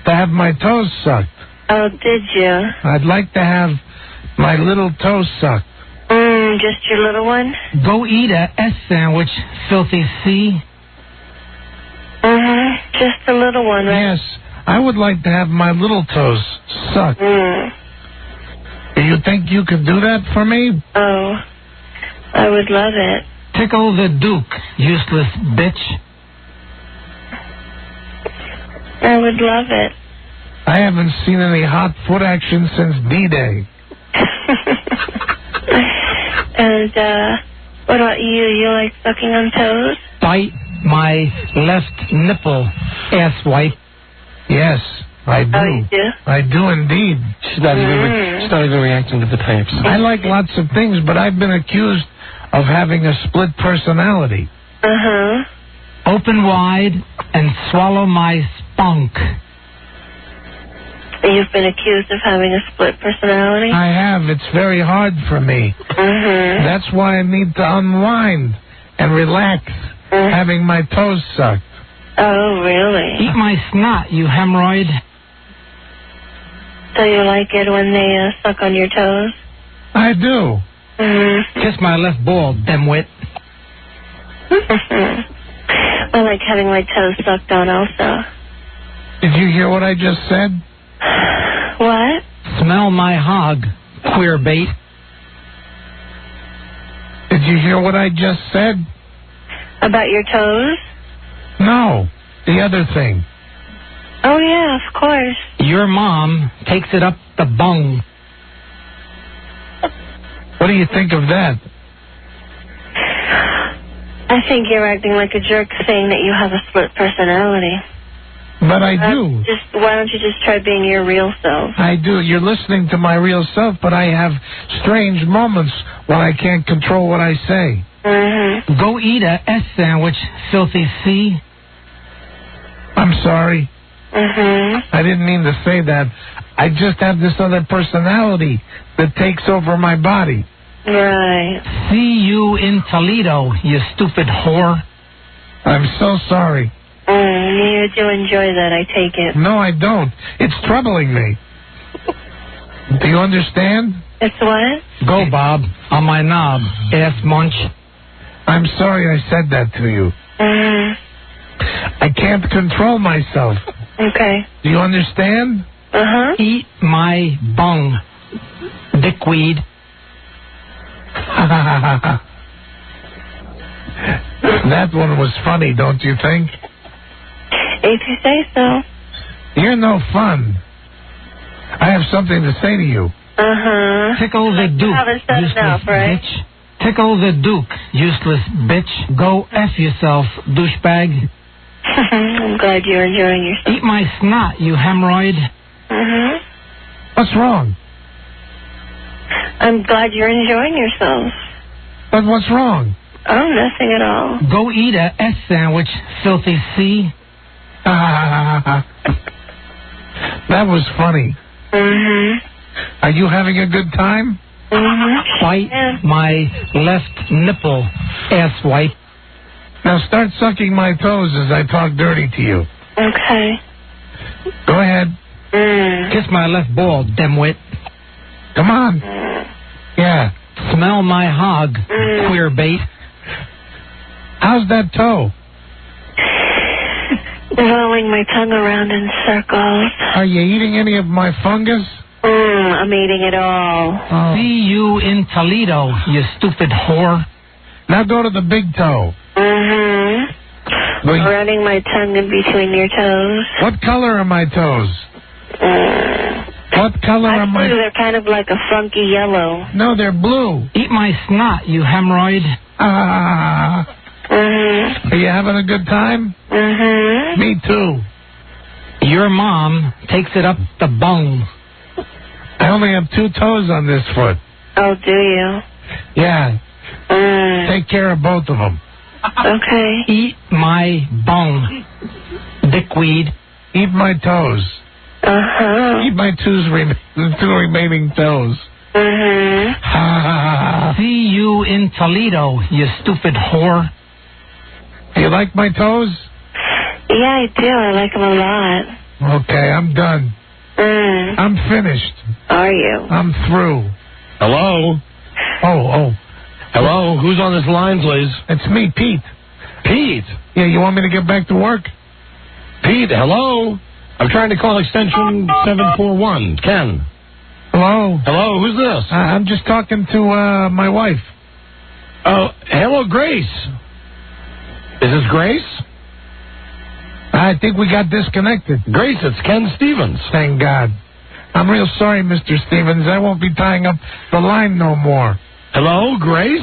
Speaker 2: to have my toes sucked.
Speaker 13: Oh, did you?
Speaker 2: I'd like to have my little toes sucked.
Speaker 13: Just your little one?
Speaker 21: Go eat a S sandwich, filthy C.
Speaker 13: Just the little one, right?
Speaker 2: Yes, I would like to have my little toes sucked. Do you think you could do that for me?
Speaker 13: Oh, I would love it.
Speaker 21: Tickle the Duke, useless bitch.
Speaker 13: I would love it.
Speaker 2: I haven't seen any hot foot action since D-Day.
Speaker 13: And, what about you? You like sucking on toes?
Speaker 21: Bite my left nipple, asswipe.
Speaker 2: Yes, I do.
Speaker 13: Oh, you do?
Speaker 2: I do indeed.
Speaker 8: She's not even reacting to the tapes.
Speaker 2: I like lots of things, but I've been accused of having a split personality.
Speaker 21: Open wide and swallow my spunk.
Speaker 13: You've been accused of having a split personality?
Speaker 2: I have. It's very hard for me. That's why I need to unwind and relax, having my toes sucked.
Speaker 13: Oh, really?
Speaker 21: Eat my snot, you hemorrhoid.
Speaker 13: So you like it when they suck on your toes?
Speaker 2: I do.
Speaker 21: Kiss my left ball, dimwit.
Speaker 13: I like having my toes sucked on also.
Speaker 2: Did you hear what I just said?
Speaker 13: What?
Speaker 21: Smell my hog, queer bait.
Speaker 2: Did you hear what I just said?
Speaker 13: About your toes?
Speaker 2: No, the other thing.
Speaker 13: Oh, yeah, of course.
Speaker 21: Your mom takes it up the bung.
Speaker 2: What do you think of that?
Speaker 13: I think you're acting like a jerk saying that you have a split personality.
Speaker 2: But I do.
Speaker 13: Why don't you just try being your real self?
Speaker 2: I do. You're listening to my real self, but I have strange moments when I can't control what I say.
Speaker 21: Go eat a S sandwich, filthy C.
Speaker 2: I'm sorry. I didn't mean to say that. I just have this other personality that takes over my body.
Speaker 13: Right.
Speaker 21: See you in Toledo, you stupid whore.
Speaker 2: I'm so sorry.
Speaker 13: You do enjoy that, I take it.
Speaker 2: No, I don't. It's troubling me. Do you understand?
Speaker 13: It's what?
Speaker 21: Go, Bob, on my knob, ass munch.
Speaker 2: I'm sorry I said that to you. I can't control myself.
Speaker 13: Okay.
Speaker 2: Do you understand?
Speaker 21: Eat my bung, dickweed.
Speaker 2: That one was funny, don't you think?
Speaker 13: If you say so.
Speaker 2: You're no fun. I have something to say to you.
Speaker 21: Tickle the Duke,
Speaker 13: haven't said
Speaker 21: useless
Speaker 13: enough, right?
Speaker 21: bitch. Tickle the Duke, useless bitch. Go F yourself, douchebag.
Speaker 13: I'm glad you're enjoying yourself.
Speaker 21: Eat my snot, you hemorrhoid.
Speaker 2: What's wrong?
Speaker 13: I'm glad you're enjoying yourself.
Speaker 2: But what's wrong?
Speaker 13: Oh, nothing at all.
Speaker 21: Go eat a S sandwich, filthy C.
Speaker 2: That was funny. Are you having a good time?
Speaker 21: Bite my left nipple, asswipe.
Speaker 2: Now start sucking my toes as I talk dirty to you.
Speaker 13: Okay.
Speaker 2: Go ahead.
Speaker 21: Kiss my left ball, dimwit.
Speaker 2: Come on. Yeah.
Speaker 21: Smell my hog, queer bait.
Speaker 2: How's that toe?
Speaker 13: Rolling my tongue around in circles.
Speaker 2: Are you eating any of my fungus?
Speaker 13: I'm eating it all.
Speaker 21: See you in Toledo, you stupid whore.
Speaker 2: Now go to the big toe.
Speaker 13: Running my tongue in between your toes.
Speaker 2: What color are my toes? What color are my...
Speaker 13: They're kind of like a funky yellow.
Speaker 2: No, they're blue.
Speaker 21: Eat my snot, you hemorrhoid.
Speaker 2: Are you having a good time? Me too.
Speaker 21: Your mom takes it up the bung.
Speaker 18: I only have 2 toes on this foot.
Speaker 13: Oh, do you?
Speaker 18: Yeah. Take care of both of them.
Speaker 13: Okay.
Speaker 21: Eat my bung. Dickweed.
Speaker 18: Eat my toes.
Speaker 13: Uh-huh.
Speaker 18: Eat my 2 remaining toes.
Speaker 21: See you in Toledo, you stupid whore.
Speaker 18: Do you like my toes?
Speaker 13: Yeah, I do. I like them a lot.
Speaker 18: Okay, I'm done. I'm finished.
Speaker 13: Are you?
Speaker 18: I'm through.
Speaker 8: Hello?
Speaker 18: Oh.
Speaker 8: Hello? Who's on this line, please?
Speaker 18: It's me, Pete.
Speaker 8: Pete?
Speaker 18: Yeah, you want me to get back to work?
Speaker 8: Pete, hello? I'm trying to call extension 741. Ken?
Speaker 18: Hello?
Speaker 8: Hello, who's this?
Speaker 18: I'm just talking to my wife.
Speaker 8: Oh, hello, Grace. Is this Grace?
Speaker 18: I think we got disconnected.
Speaker 8: Grace, it's Ken Stevens.
Speaker 18: Thank God. I'm real sorry, Mr. Stevens. I won't be tying up the line no more.
Speaker 8: Hello, Grace?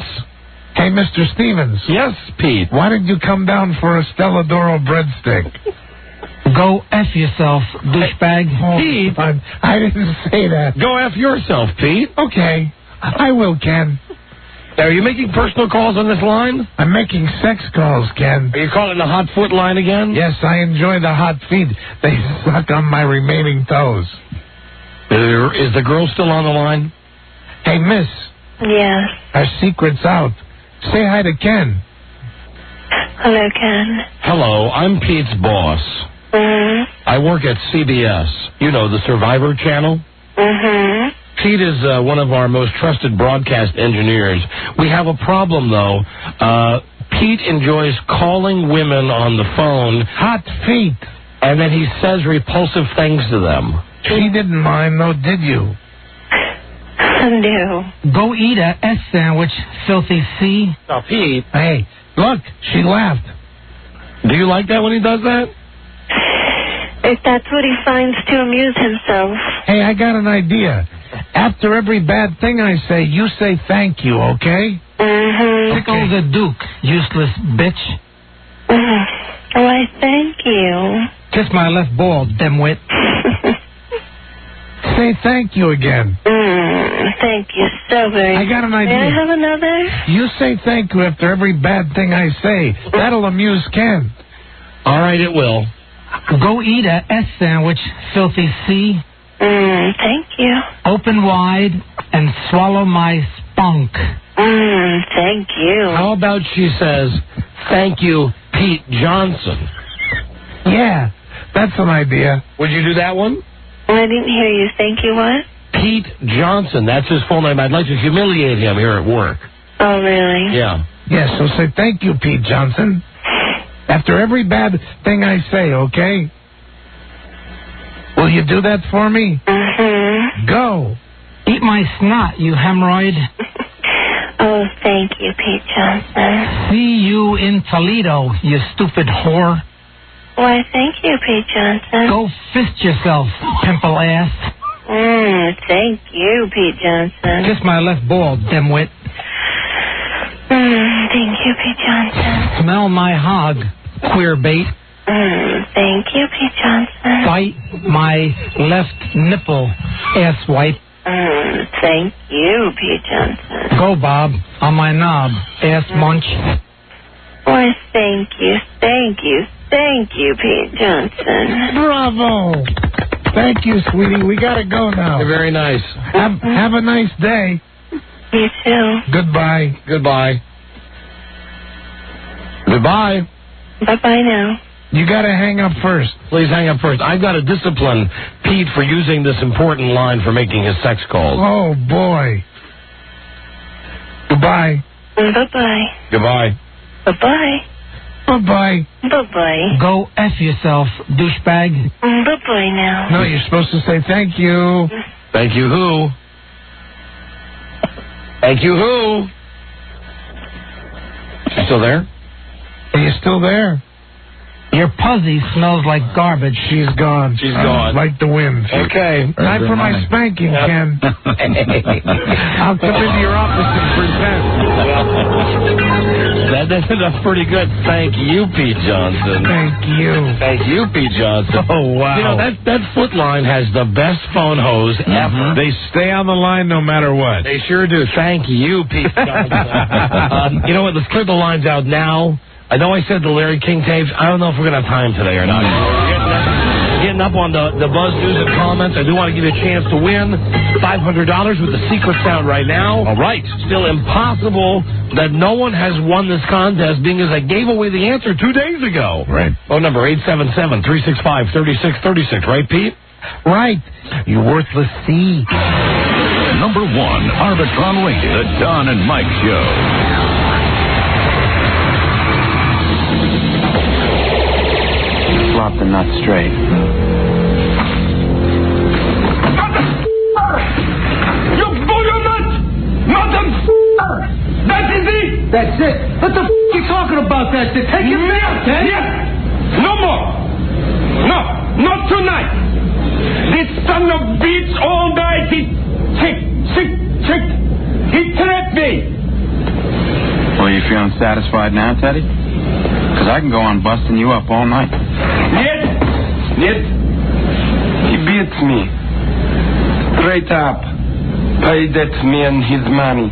Speaker 18: Hey, Mr. Stevens.
Speaker 8: Yes, Pete.
Speaker 18: Why did you come down for a Stella Doro breadstick?
Speaker 21: Go F yourself, douchebag.
Speaker 18: Oh,
Speaker 8: Pete.
Speaker 18: I didn't say that.
Speaker 8: Go F yourself, Pete.
Speaker 18: Okay. I will, Ken.
Speaker 8: Are you making personal calls on this line?
Speaker 18: I'm making sex calls, Ken.
Speaker 8: Are you calling the hot foot line again?
Speaker 18: Yes, I enjoy the hot feet. They suck on my remaining toes.
Speaker 8: Is the girl still on the line?
Speaker 18: Hey, miss.
Speaker 13: Yes.
Speaker 18: Our secret's out. Say hi to Ken.
Speaker 13: Hello, Ken.
Speaker 8: Hello, I'm Pete's boss. I work at CBS. You know, the Survivor Channel? Pete is one of our most trusted broadcast engineers. We have a problem, though. Pete enjoys calling women on the phone.
Speaker 18: Hot feet.
Speaker 8: And then he says repulsive things to them.
Speaker 18: She didn't mind, though, did you?
Speaker 13: No.
Speaker 21: Go eat a S sandwich, filthy C.
Speaker 8: Oh, Pete.
Speaker 18: Hey, look, she laughed.
Speaker 8: Do you like that when he does that?
Speaker 13: If that's what he finds to amuse himself.
Speaker 18: Hey, I got an idea. After every bad thing I say, you say thank you, okay?
Speaker 21: Tickle the Duke, useless bitch.
Speaker 13: Why, thank you.
Speaker 21: Kiss my left ball, dimwit.
Speaker 18: Say thank you again.
Speaker 13: Thank you so very much.
Speaker 18: I got an idea.
Speaker 13: May I have another?
Speaker 18: You say thank you after every bad thing I say. That'll amuse Ken.
Speaker 8: All right, it will.
Speaker 21: Go eat a S sandwich, filthy C.
Speaker 13: Thank you.
Speaker 21: Open wide and swallow my spunk.
Speaker 13: Thank you.
Speaker 8: How about she says, thank you, Pete Johnson?
Speaker 18: Yeah, that's an idea.
Speaker 8: Would you do that one?
Speaker 13: I didn't hear you. Thank you, what?
Speaker 8: Pete Johnson. That's his full name. I'd like to humiliate him here at work.
Speaker 13: Oh, really?
Speaker 8: Yeah.
Speaker 18: Yeah, so say thank you, Pete Johnson. After every bad thing I say, okay? Will you do that for me? Go.
Speaker 21: Eat my snot, you hemorrhoid.
Speaker 13: Oh, thank you, Pete Johnson.
Speaker 21: See you in Toledo, you stupid whore.
Speaker 13: Why, thank you, Pete Johnson.
Speaker 21: Go fist yourself, pimple ass.
Speaker 13: Thank you, Pete Johnson.
Speaker 21: Kiss my left ball, dimwit.
Speaker 13: Thank you, Pete Johnson.
Speaker 21: Smell my hog, queer bait.
Speaker 13: Thank you, Pete Johnson.
Speaker 21: Bite my left nipple, ass wipe.
Speaker 13: Thank you, Pete Johnson.
Speaker 21: Go, Bob, on my knob, ass munch.
Speaker 13: Why, thank you, Pete Johnson.
Speaker 18: Bravo. Thank you, sweetie. We got to go now.
Speaker 8: You're very nice.
Speaker 18: Have a nice day.
Speaker 13: You too.
Speaker 18: Goodbye.
Speaker 8: Goodbye. Goodbye.
Speaker 13: Bye-bye now.
Speaker 18: You got to hang up first.
Speaker 8: Please hang up first. I've got to discipline Pete for using this important line for making his sex calls.
Speaker 18: Oh, boy. Goodbye.
Speaker 13: Bye-bye.
Speaker 8: Goodbye.
Speaker 13: Bye-bye.
Speaker 18: Bye-bye.
Speaker 13: Bye-bye.
Speaker 21: Go F yourself, douchebag.
Speaker 13: Bye-bye now.
Speaker 18: No, you're supposed to say thank you.
Speaker 8: Thank you who? Thank you who? You still there?
Speaker 18: Are you still there?
Speaker 21: Your pussy smells like garbage.
Speaker 18: She's gone.
Speaker 8: She's gone.
Speaker 18: Like the wind.
Speaker 8: Okay.
Speaker 18: Time for my spanking, Ken. I'll come into your office and present.
Speaker 8: That's That's pretty good. Thank you, Pete Johnson.
Speaker 18: Thank you.
Speaker 8: Thank you, Pete Johnson.
Speaker 12: Oh, wow.
Speaker 8: You know, that foot line has the best phone hose ever.
Speaker 12: They stay on the line no matter what.
Speaker 8: They sure do. Thank you, Pete Johnson. You know what? Let's clear the lines out now. I know I said the Larry King tapes. I don't know if we're going to have time today or not. Getting up on the Buzz News and comments. I do want to give you a chance to win $500 with the secret sound right now.
Speaker 12: All right.
Speaker 8: Still impossible that no one has won this contest, being as I gave away the answer 2 days ago.
Speaker 12: Right.
Speaker 8: Phone number 877-365-3636. Right, Pete?
Speaker 18: Right. You worthless C.
Speaker 3: Number 1, Arbitron rated, The Don and Mike Show.
Speaker 17: Flop the nut straight.
Speaker 14: You blew your nut! Motherfucker! That is it!
Speaker 20: That's it. What the you talking about? That's it. Take it back, eh?
Speaker 14: Yes! No more! No, not tonight! This son of bitch all night, he tricked me!
Speaker 17: Well, you feeling satisfied now, Teddy? Because I can go on busting you up all night.
Speaker 14: Нет. He beats me. Straight up. Pay that man his money.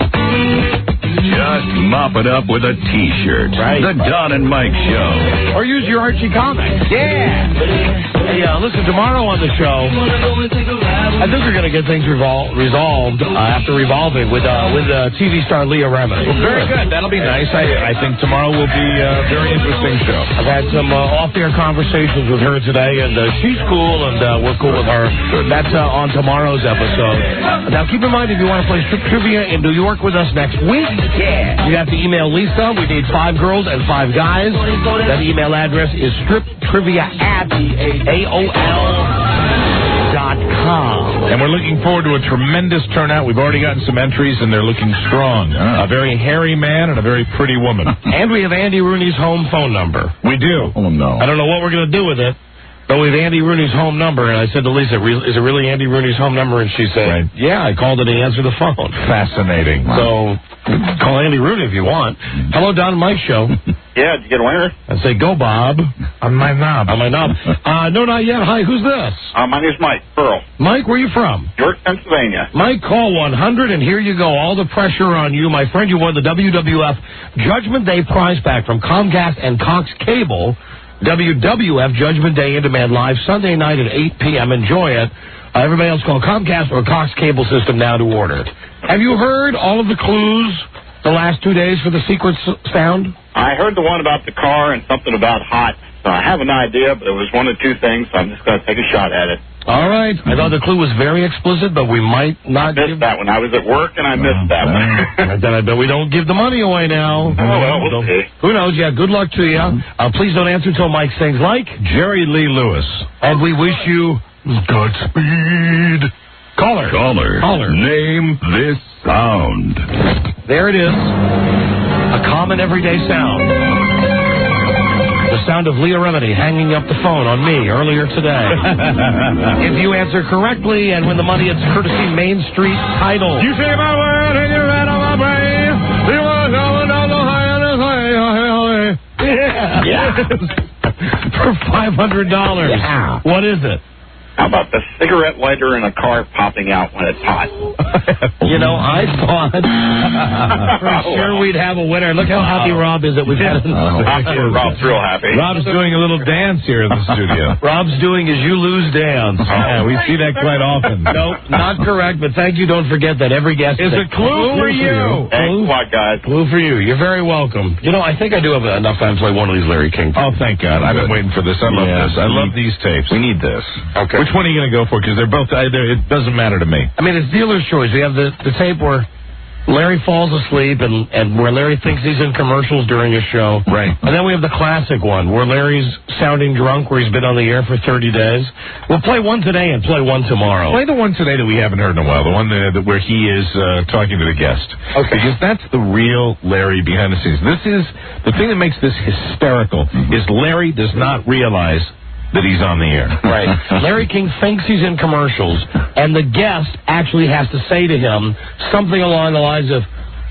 Speaker 3: Just mop it up with a T-shirt.
Speaker 8: Right.
Speaker 3: The Don and Mike Show.
Speaker 8: Or use your Archie comics.
Speaker 20: Yeah.
Speaker 8: Hey, listen, tomorrow on the show, I think we're going to get things resolved after revolving with TV star Leah Remini.
Speaker 12: Well, very good. That'll be nice. I think tomorrow will be a very interesting show.
Speaker 8: I've had some off-air conversations with her today, and she's cool, and we're cool with her. That's on tomorrow's episode. Now, keep in mind, if you want to play strip trivia in New York with us next week, you have to email Lisa. We need 5 girls and 5 guys. That email address is striptrivia@AOL.com.
Speaker 12: And we're looking forward to a tremendous turnout. We've already gotten some entries, and they're looking strong. A very hairy man and a very pretty woman.
Speaker 8: And we have Andy Rooney's home phone number.
Speaker 12: We do.
Speaker 15: Oh, no.
Speaker 8: I don't know what we're going to do with it, but we have Andy Rooney's home number. And I said to Lisa, is it really Andy Rooney's home number? And she said, yeah, I called it and he answered the phone.
Speaker 12: Fascinating.
Speaker 8: So call Andy Rooney if you want. Hello, Don and Mike Show.
Speaker 9: Yeah, did you get a winner?
Speaker 8: I say, go, Bob.
Speaker 18: On my knob.
Speaker 8: On my knob. No, not yet. Hi, who's this?
Speaker 9: My name's Mike Pearl.
Speaker 8: Mike, where are you from?
Speaker 9: York, Pennsylvania.
Speaker 8: Mike, call 100, and here you go. All the pressure on you. My friend, you won the WWF Judgment Day prize pack from Comcast and Cox Cable. WWF Judgment Day In Demand live Sunday night at 8 p.m. Enjoy it. Everybody else call Comcast or Cox Cable System now to order it. Have you heard all of the clues the last 2 days for the secret sound?
Speaker 9: I heard the one about the car and something about hot. So I have an idea, but it was one of 2 things, so I'm just going to take a shot at it.
Speaker 8: All right. I thought the clue was very explicit, but we might not
Speaker 9: missed that one. I was at work, and I missed that one.
Speaker 8: Then I bet we don't give the money away now.
Speaker 9: Oh, well, we'll see.
Speaker 8: Who knows? Yeah, good luck to you. Please don't answer until Mike sings like
Speaker 12: Jerry Lee Lewis.
Speaker 8: And we wish you Godspeed. Caller.
Speaker 3: Name this sound.
Speaker 8: There it is. A common everyday sound. The sound of Leah Remini hanging up the phone on me earlier today. If you answer correctly and win the money, it's courtesy Main Street Title.
Speaker 12: You say my word and you read on my brain. You want to know
Speaker 8: Yes. For $500.
Speaker 9: Yeah.
Speaker 8: What is it?
Speaker 9: How about the cigarette lighter in a car popping out when it's hot?
Speaker 8: You know, I thought for sure we'd have a winner. Look how happy Rob is that we've had
Speaker 9: Rob's real happy.
Speaker 12: Rob's doing a little dance here in the studio.
Speaker 8: Rob's doing his you lose dance.
Speaker 12: Yeah, we see that quite often.
Speaker 8: Nope, not correct, but thank you. Don't forget that every guest
Speaker 12: is a clue for you.
Speaker 9: Thanks a lot, guys.
Speaker 8: Clue for you. You're very welcome. You know, I think I do have enough time to play one of these Larry King.
Speaker 12: Oh, thank God. I've been waiting for this. I love this. I love these tapes.
Speaker 15: We need this.
Speaker 9: Okay.
Speaker 12: Which one are you going to go for? Because they're both, it doesn't matter to me.
Speaker 8: I mean, it's dealer's choice. We have the tape where Larry falls asleep and where Larry thinks he's in commercials during his show.
Speaker 12: Right.
Speaker 8: And then we have the classic one where Larry's sounding drunk, where he's been on the air for 30 days. We'll play one today and play one tomorrow.
Speaker 12: Play the one today that we haven't heard in a while, the one where he is talking to the guest.
Speaker 8: Okay.
Speaker 12: Because that's the real Larry behind the scenes. This is, the thing that makes this hysterical is Larry does not realize that he's on the air.
Speaker 8: Right. Larry King thinks he's in commercials, and the guest actually has to say to him something along the lines of,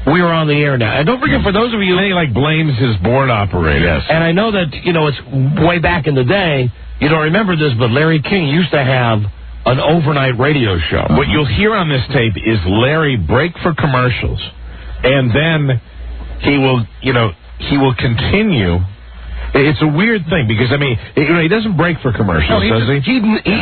Speaker 8: we are on the air now. And don't forget, for those of you...
Speaker 12: And he, like, blames his board operator. Yes.
Speaker 8: And I know that, it's way back in the day. You don't remember this, but Larry King used to have an overnight radio show.
Speaker 12: What you'll hear on this tape is Larry break for commercials, and then he will continue. It's a weird thing because, he doesn't break for commercials, does he?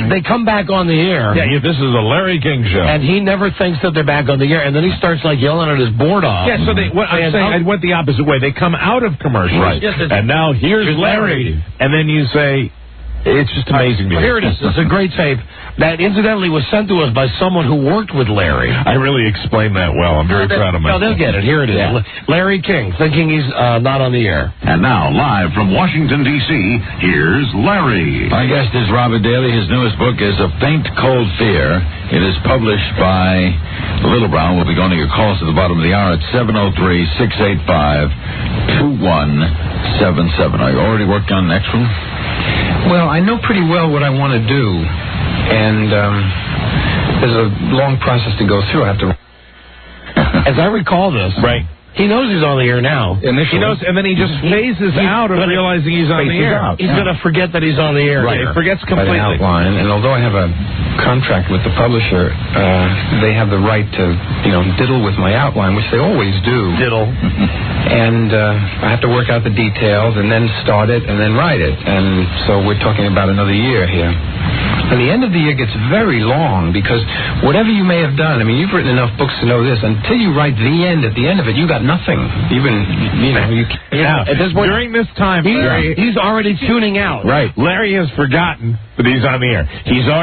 Speaker 8: They come back on the air.
Speaker 12: Yeah, this is a Larry King show.
Speaker 8: And he never thinks that they're back on the air, and then he starts, yelling at his board off.
Speaker 12: Yeah, so I went the opposite way. They come out of commercials,
Speaker 8: right. Yes,
Speaker 12: and now here's Larry. And then you say... It's just amazing.
Speaker 8: Here it is. It's a great tape that, incidentally, was sent to us by someone who worked with Larry.
Speaker 12: I really explained that well. I'm very proud of myself.
Speaker 8: No, they'll get it. Here it is. Yeah. Larry King, thinking he's not on the air.
Speaker 3: And now, live from Washington, D.C., here's Larry.
Speaker 11: My guest is Robert Daly. His newest book is A Faint Cold Fear. It is published by Little Brown. We'll be going to your calls at the bottom of the hour at 703-685-2177. Are you already working on the next one?
Speaker 16: Well, I know pretty well what I want to do, and there's a long process to go through. I have to...
Speaker 8: As I recall this,
Speaker 12: right?
Speaker 8: He knows he's on the air now.
Speaker 12: Initially. He knows, and then he just phases out of realizing he's on the air.
Speaker 8: He's going to forget that he's on the air.
Speaker 12: Right, he forgets completely.
Speaker 16: Outline, and although I have a contract with the publisher, they have the right to, diddle with my outline, which they always do.
Speaker 8: Diddle.
Speaker 16: And I have to work out the details, and then start it, and then write it. And so we're talking about another year here. And the end of the year gets very long, because whatever you may have done, you've written enough books to know this, until you write the end, at the end of it, you got nothing.
Speaker 12: At this point, during this time,
Speaker 8: he's already tuning out.
Speaker 12: Right. Larry has forgotten that he's on the air.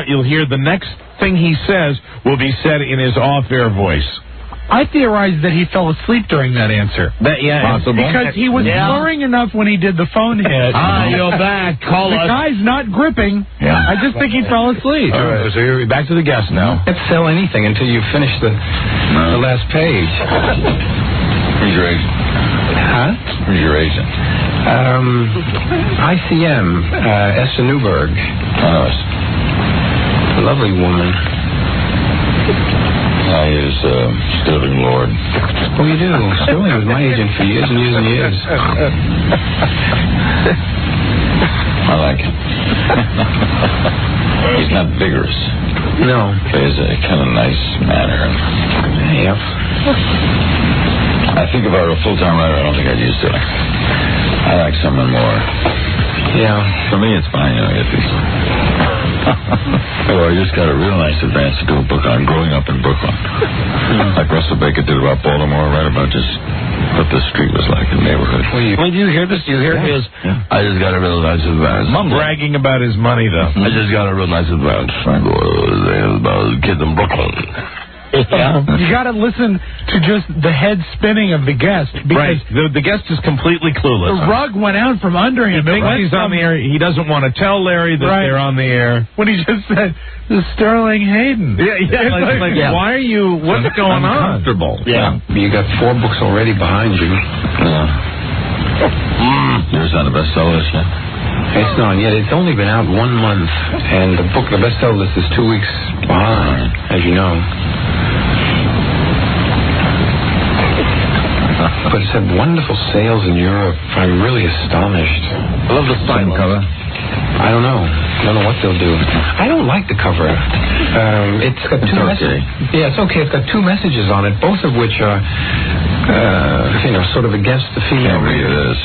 Speaker 12: You'll hear the next thing he says will be said in his off-air voice.
Speaker 2: I theorized that he fell asleep during that answer.
Speaker 12: Possible.
Speaker 2: Because he was slurring enough when he did the phone hit.
Speaker 8: You're back. Call us.
Speaker 2: The guy's not gripping.
Speaker 12: Yeah.
Speaker 2: I just think he fell asleep.
Speaker 8: All right, so you're back to the guest now.
Speaker 16: Can't sell anything until you finish the last page.
Speaker 11: Who's your agent?
Speaker 16: Huh?
Speaker 11: Who's your agent?
Speaker 16: ICM, Esther Newberg.
Speaker 11: Oh,
Speaker 16: lovely woman.
Speaker 11: I use Sterling Lord.
Speaker 16: Oh, you do? Sterling was my agent for years and years and years.
Speaker 11: I like him. He's not vigorous.
Speaker 16: No.
Speaker 11: He has a kind of nice manner.
Speaker 16: Yeah.
Speaker 11: I think if I were a full-time writer, I don't think I'd use Sterling. I like someone more.
Speaker 16: Yeah.
Speaker 11: For me, it's fine, I get these. I just got a real nice advance to do a book on growing up in Brooklyn. Like Russell Baker did about Baltimore, right about just what the street was like in the neighborhood.
Speaker 8: When you hear this, you hear his...
Speaker 11: I just got a real nice advance.
Speaker 12: Bragging about his money, though.
Speaker 11: I just got a real nice advance. About kids in Brooklyn.
Speaker 2: Yeah. You got to listen to just the head spinning of the guest. Because
Speaker 12: the guest is completely clueless.
Speaker 2: The rug went out from under him.
Speaker 12: He thinks he's on the air. He doesn't want to tell Larry that they're on the air.
Speaker 2: When he just said, the Sterling Hayden.
Speaker 12: Yeah. Why are you... What's going on?
Speaker 11: Uncomfortable.
Speaker 16: Yeah. You got 4 books already behind you.
Speaker 11: Yours on the bestseller list yet?
Speaker 16: It's not yet. It's only been out 1 month. And the bestseller list is 2 weeks behind, as you know. But it's had wonderful sales in Europe. I'm really astonished.
Speaker 11: I love the spine cover.
Speaker 16: I don't know. I don't know what they'll do. I don't like the cover. It's got 2 messages. Yeah, it's okay. It's got 2 messages on it, both of which are, sort of against the female reader.
Speaker 11: It is.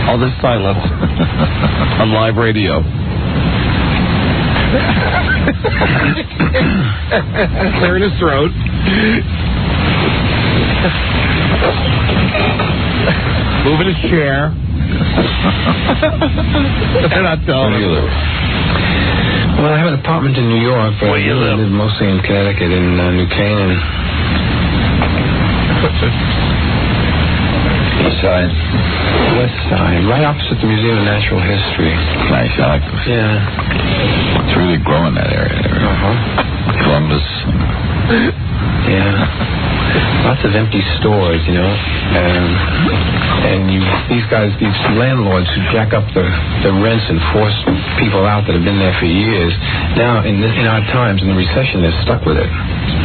Speaker 8: All this silence on live radio. Clearing his throat. Moving his chair. They're not telling
Speaker 11: Where do you live?
Speaker 16: Well, I have an apartment in New York, but I live mostly in Connecticut, in New Canaan.
Speaker 11: East side?
Speaker 16: West side, right opposite the Museum of Natural History.
Speaker 11: Nice, I like this.
Speaker 16: Yeah.
Speaker 11: It's really growing that area.
Speaker 16: Uh-huh.
Speaker 11: Columbus.
Speaker 16: Yeah. lots of empty stores, you know, and these landlords who jack up the rents and force people out that have been there for years. Now, in our times, in the recession, they're stuck with it.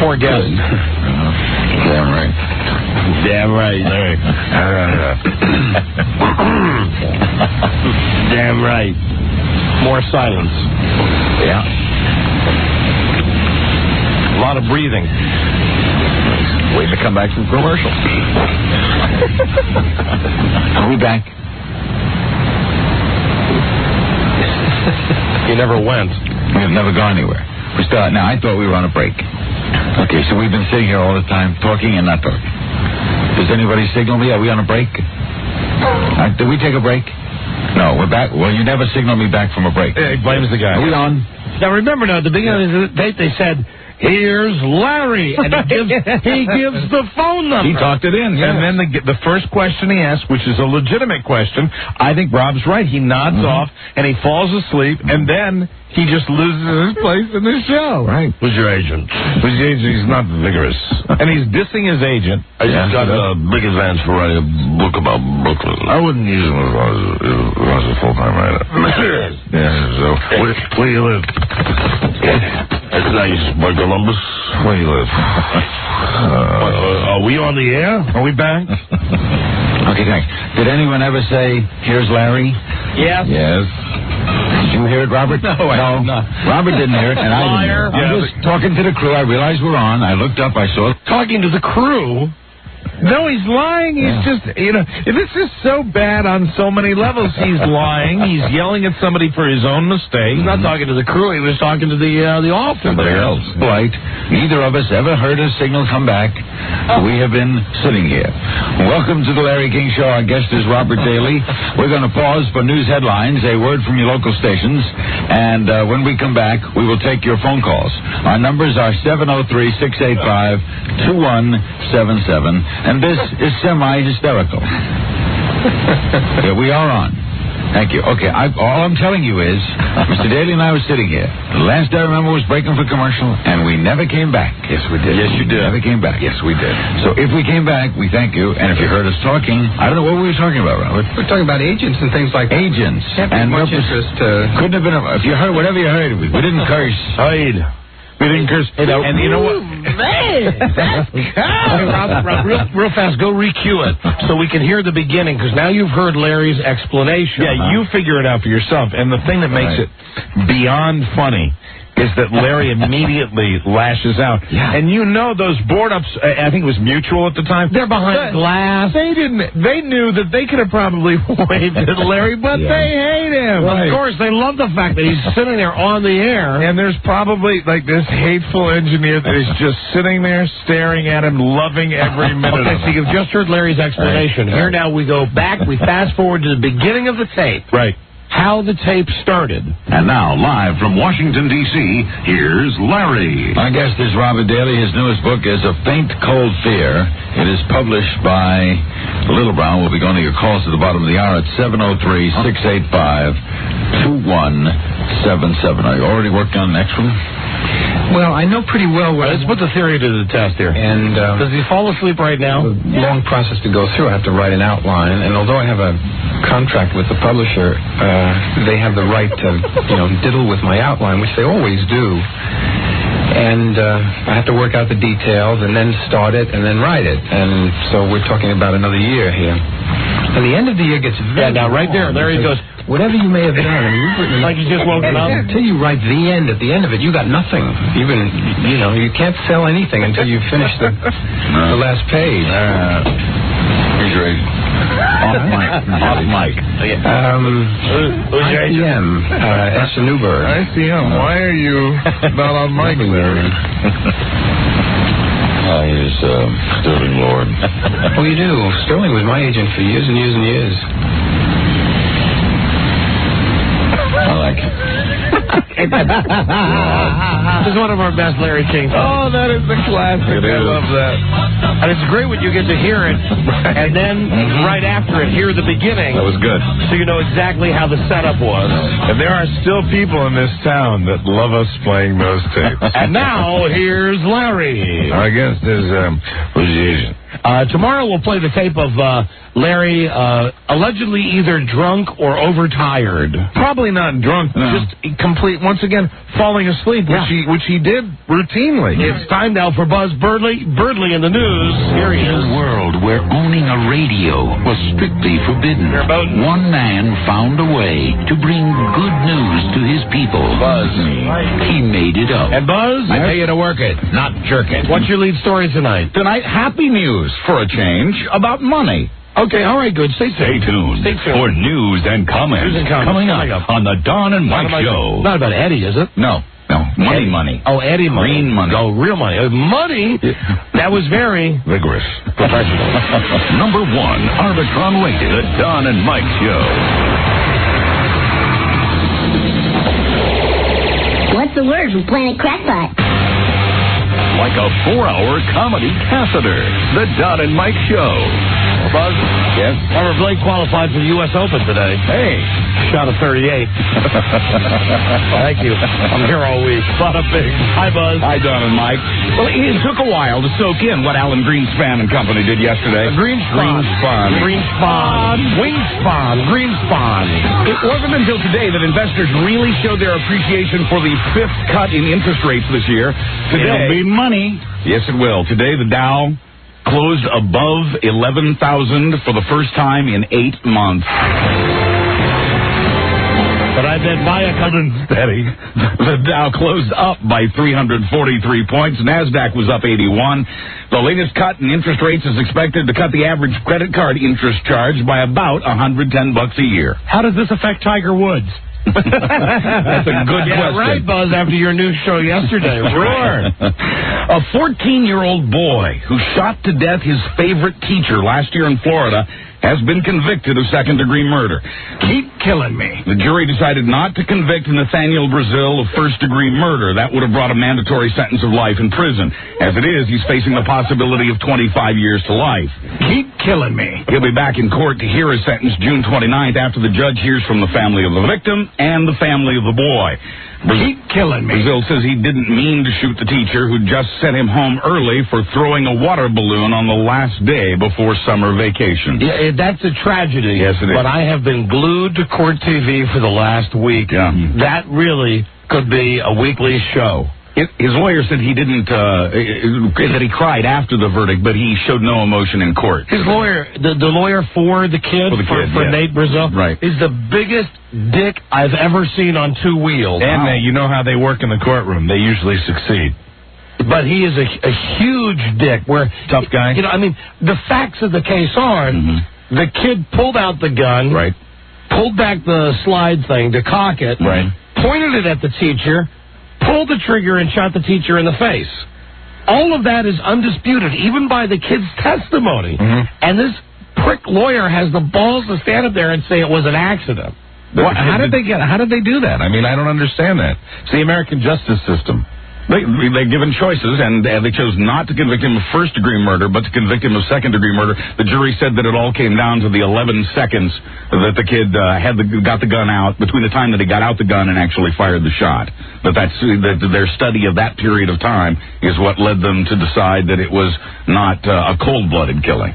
Speaker 12: Poor guys.
Speaker 11: Damn right.
Speaker 8: Damn right. Damn right. More silence.
Speaker 12: Yeah. A lot of breathing.
Speaker 15: Waiting to come back from commercial. Are we back?
Speaker 12: You never went.
Speaker 15: We have never gone anywhere. We still. Now, I thought we were on a break. Okay, so we've been sitting here all the time, talking and not talking. Does anybody signal me? Are we on a break? Did we take a break? No, we're back. Well, you never signal me back from a break.
Speaker 12: He blames the guy.
Speaker 15: Are we on?
Speaker 8: Now, remember, now, at the beginning of the date, they said, "Here's Larry," and he gives the phone number.
Speaker 12: He talked it in, and then the first question he asked, which is a legitimate question, I think Rob's right. He nods off, and he falls asleep, and then he just loses his place in the show.
Speaker 15: Right.
Speaker 12: Who's your agent? Who's the agent? He's not vigorous. And he's dissing his agent.
Speaker 11: I just got a big advance for writing a book about Brooklyn. I wouldn't use him as a full-time writer. Yeah, so where do you live? It's nice by Columbus. Where do you live? Are we on the air?
Speaker 12: Are we back?
Speaker 15: Okay, thanks. Did anyone ever say, "Here's Larry"?
Speaker 8: Yes.
Speaker 15: Yes. Did you hear it, Robert?
Speaker 8: No, I did not.
Speaker 15: Robert didn't hear it, and I didn't hear it. I'm just talking to the crew. I realized we're on. I looked up. I saw it.
Speaker 8: Talking to the crew?
Speaker 12: No, he's lying. He's just, this is so bad on so many levels. He's lying. He's yelling at somebody for his own mistake.
Speaker 8: He's not talking to the crew. He was talking to the office.
Speaker 15: Somebody else. Polite. Neither of us ever heard a signal come back. We have been sitting here. Welcome to the Larry King Show. Our guest is Robert Daly. We're going to pause for news headlines, a word from your local stations, and when we come back, we will take your phone calls. Our numbers are 703-685-2177. And this is semi-hysterical. Yeah, we are on. Thank you. Okay, all I'm telling you is, Mr. Daly and I were sitting here. The last I remember was breaking for commercial, and we never came back.
Speaker 12: Yes, we did.
Speaker 15: Yes, you did. Never came back.
Speaker 12: Yes, we did.
Speaker 15: So if we came back, we thank you. And if you heard us talking, I don't know what we were talking about, Robert.
Speaker 16: We're talking about agents and things like that.
Speaker 15: Agents.
Speaker 16: And much interest.
Speaker 15: Couldn't have been. If you heard whatever you heard, we didn't curse.
Speaker 12: We didn't curse. And you know what?
Speaker 8: Man, that's Rob, real fast, go re-cue it so we can hear the beginning, because now you've heard Larry's explanation.
Speaker 12: Yeah, you figure it out for yourself. And the thing that makes it beyond funny is that Larry immediately lashes out.
Speaker 15: Yeah.
Speaker 12: And those board-ups, I think it was Mutual at the time.
Speaker 8: They're behind glass.
Speaker 12: They knew that they could have probably waved at Larry, but they hate him.
Speaker 8: Well, of course, they love the fact that he's sitting there on the air.
Speaker 12: And there's probably, this hateful engineer that is just sitting there staring at him, loving every minute of it.
Speaker 8: So you've just heard Larry's explanation. Here now we go back, we fast forward to the beginning of the tape.
Speaker 12: Right.
Speaker 8: How the tape started.
Speaker 3: And now, live from Washington, D.C., here's Larry.
Speaker 15: Our guest is Robert Daly. His newest book is A Faint Cold Fear. It is published by Little Brown. We'll be going to your calls at the bottom of the hour at 703-685-2177. Are you already working on the next one?
Speaker 16: Well, I know pretty well what...
Speaker 8: Let's put the theory to the test here.
Speaker 16: And
Speaker 8: does he fall asleep right now?
Speaker 16: A long process to go through. I have to write an outline, and although I have a contract with the publisher, they have the right to, diddle with my outline, which they always do. And I have to work out the details, and then start it, and then write it. And so we're talking about another year here. And the end of the year gets very
Speaker 8: now right
Speaker 16: long,
Speaker 8: there he goes.
Speaker 16: Whatever you may have done, you've written
Speaker 8: like you just woken up.
Speaker 16: Until you write the end, at the end of it, you got nothing. Even you can't sell anything until you finish the last page.
Speaker 15: Here's your agent. Off mic.
Speaker 16: ICM, Esther Newberg.
Speaker 12: ICM, why are you not on mic, Larry?
Speaker 11: He's Sterling Lord.
Speaker 16: Oh, you do? Sterling was my agent for years and years and years.
Speaker 15: I like it.
Speaker 8: This is one of our best Larry King songs.
Speaker 12: Oh, that is the classic. I love that.
Speaker 8: And it's great when you get to hear it, and then right after it, hear the beginning.
Speaker 12: That was good.
Speaker 8: So you know exactly how the setup was.
Speaker 12: And there are still people in this town that love us playing those tapes.
Speaker 8: And now, here's Larry.
Speaker 11: I guess there's, who's the agent?
Speaker 8: Tomorrow we'll play the tape of Larry allegedly either drunk or overtired.
Speaker 12: Probably not drunk, just complete, once again, falling asleep, which he did routinely.
Speaker 8: It's time now for Buzz Birdley. Birdley in the news. Here he
Speaker 3: In
Speaker 8: is.
Speaker 3: a world where owning a radio was strictly forbidden, one man found a way to bring good news to his people.
Speaker 15: Buzz.
Speaker 3: He made it up.
Speaker 8: And Buzz?
Speaker 15: I pay you to work it, not jerk it.
Speaker 8: What's your lead story tonight?
Speaker 15: Tonight, happy news, for a change, about money.
Speaker 8: Okay, all right, good. Stay tuned.
Speaker 3: Stay tuned for news and comments.
Speaker 8: News and comments.
Speaker 3: Coming up on the Don and Mike Show.
Speaker 8: Not about Eddie, is it?
Speaker 15: No. Money.
Speaker 8: Oh, Eddie money.
Speaker 15: Green money.
Speaker 8: Oh, real money. Money? That was very
Speaker 12: vigorous.
Speaker 8: Professional.
Speaker 3: Number 1, Arbitron rated, the Don and Mike Show.
Speaker 1: What's the word from Planet Crackpot?
Speaker 3: Like a 4-hour comedy catheter, the Don and Mike Show.
Speaker 8: Buzz?
Speaker 15: Yes?
Speaker 8: Robert Blake qualified for the U.S. Open today.
Speaker 15: Hey.
Speaker 8: Shot a 38. Thank you. I'm here all week. Bada bing. Hi, Buzz.
Speaker 15: Hi, Don and Mike. Well, it took a while to soak in what Alan Greenspan and company did yesterday.
Speaker 8: Greenspan. Wingspan. Greenspan.
Speaker 15: It wasn't until today that investors really showed their appreciation for the 5th cut in interest rates this year. Today,
Speaker 2: It'll be money.
Speaker 15: Yes, it will. Today, the Dow closed above 11,000 for the first time in 8 months.
Speaker 8: But I bet Maya coming steady.
Speaker 15: The Dow closed up by 343 points. NASDAQ was up 81. The latest cut in interest rates is expected to cut the average credit card interest charge by about $110 a year.
Speaker 8: How does this affect Tiger Woods?
Speaker 15: That's a good question.
Speaker 8: Right, Buzz, after your news show yesterday.
Speaker 15: Sure. A 14-year-old boy who shot to death his favorite teacher last year in Florida has been convicted of second-degree murder.
Speaker 2: Keep killing me.
Speaker 15: The jury decided not to convict Nathaniel Brazil of first-degree murder. That would have brought a mandatory sentence of life in prison. As it is, he's facing the possibility of 25 years to life.
Speaker 2: Keep killing me.
Speaker 15: He'll be back in court to hear his sentence June 29th after the judge hears from the family of the victim and the family of the boy.
Speaker 2: Keep killing me.
Speaker 15: Brazil says he didn't mean to shoot the teacher who just sent him home early for throwing a water balloon on the last day before summer vacation.
Speaker 8: Yeah, that's a tragedy.
Speaker 15: Yes, it is.
Speaker 8: But I have been glued to court TV for the last week.
Speaker 15: Yeah.
Speaker 8: That really could be a weekly show.
Speaker 15: His lawyer said he didn't, that he cried after the verdict, but he showed no emotion in court.
Speaker 8: His lawyer, the lawyer for the kid, for Nate Brazil,
Speaker 15: right,
Speaker 8: is the biggest dick I've ever seen on two wheels.
Speaker 12: And you know how they work in the courtroom. They usually succeed.
Speaker 8: But he is a huge dick.
Speaker 12: Tough guy.
Speaker 8: You know, I mean, the facts of the case are the kid pulled out the gun,
Speaker 15: right,
Speaker 8: pulled back the slide thing to cock it,
Speaker 15: right,
Speaker 8: pointed it at the teacher, pulled the trigger and shot the teacher in the face. All of that is undisputed, even by the kid's testimony. And this prick lawyer has the balls to stand up there and say it was an accident.
Speaker 12: How did they do that? I mean, I don't understand that. It's the American justice system.
Speaker 15: They're given choices, and they chose not to convict him of first-degree murder, but to convict him of second-degree murder. The jury said that it all came down to the 11 seconds that the kid got the gun out, between the time that he got out the gun and actually fired the shot. That their study of that period of time is what led them to decide that it was not a cold-blooded killing.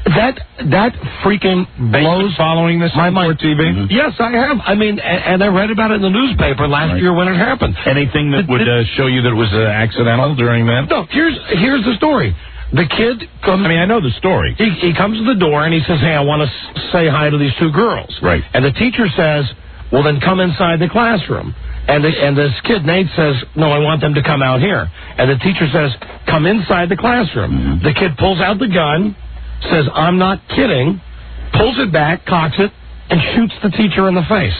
Speaker 8: That freaking blows.
Speaker 12: Following this on court TV?
Speaker 8: Yes, I have. I mean, and I read about it in the newspaper last year when it happened.
Speaker 12: Anything that would show you that it was accidental during that?
Speaker 8: No, here's the story. The kid comes...
Speaker 12: I mean, I know the story.
Speaker 8: He comes to the door and he says, hey, I want to say hi to these two girls.
Speaker 12: Right.
Speaker 8: And the teacher says, well, then come inside the classroom. And this kid, Nate, says, no, I want them to come out here. And the teacher says, come inside the classroom. The kid pulls out the gun, says, I'm not kidding, pulls it back, cocks it, and shoots the teacher in the face.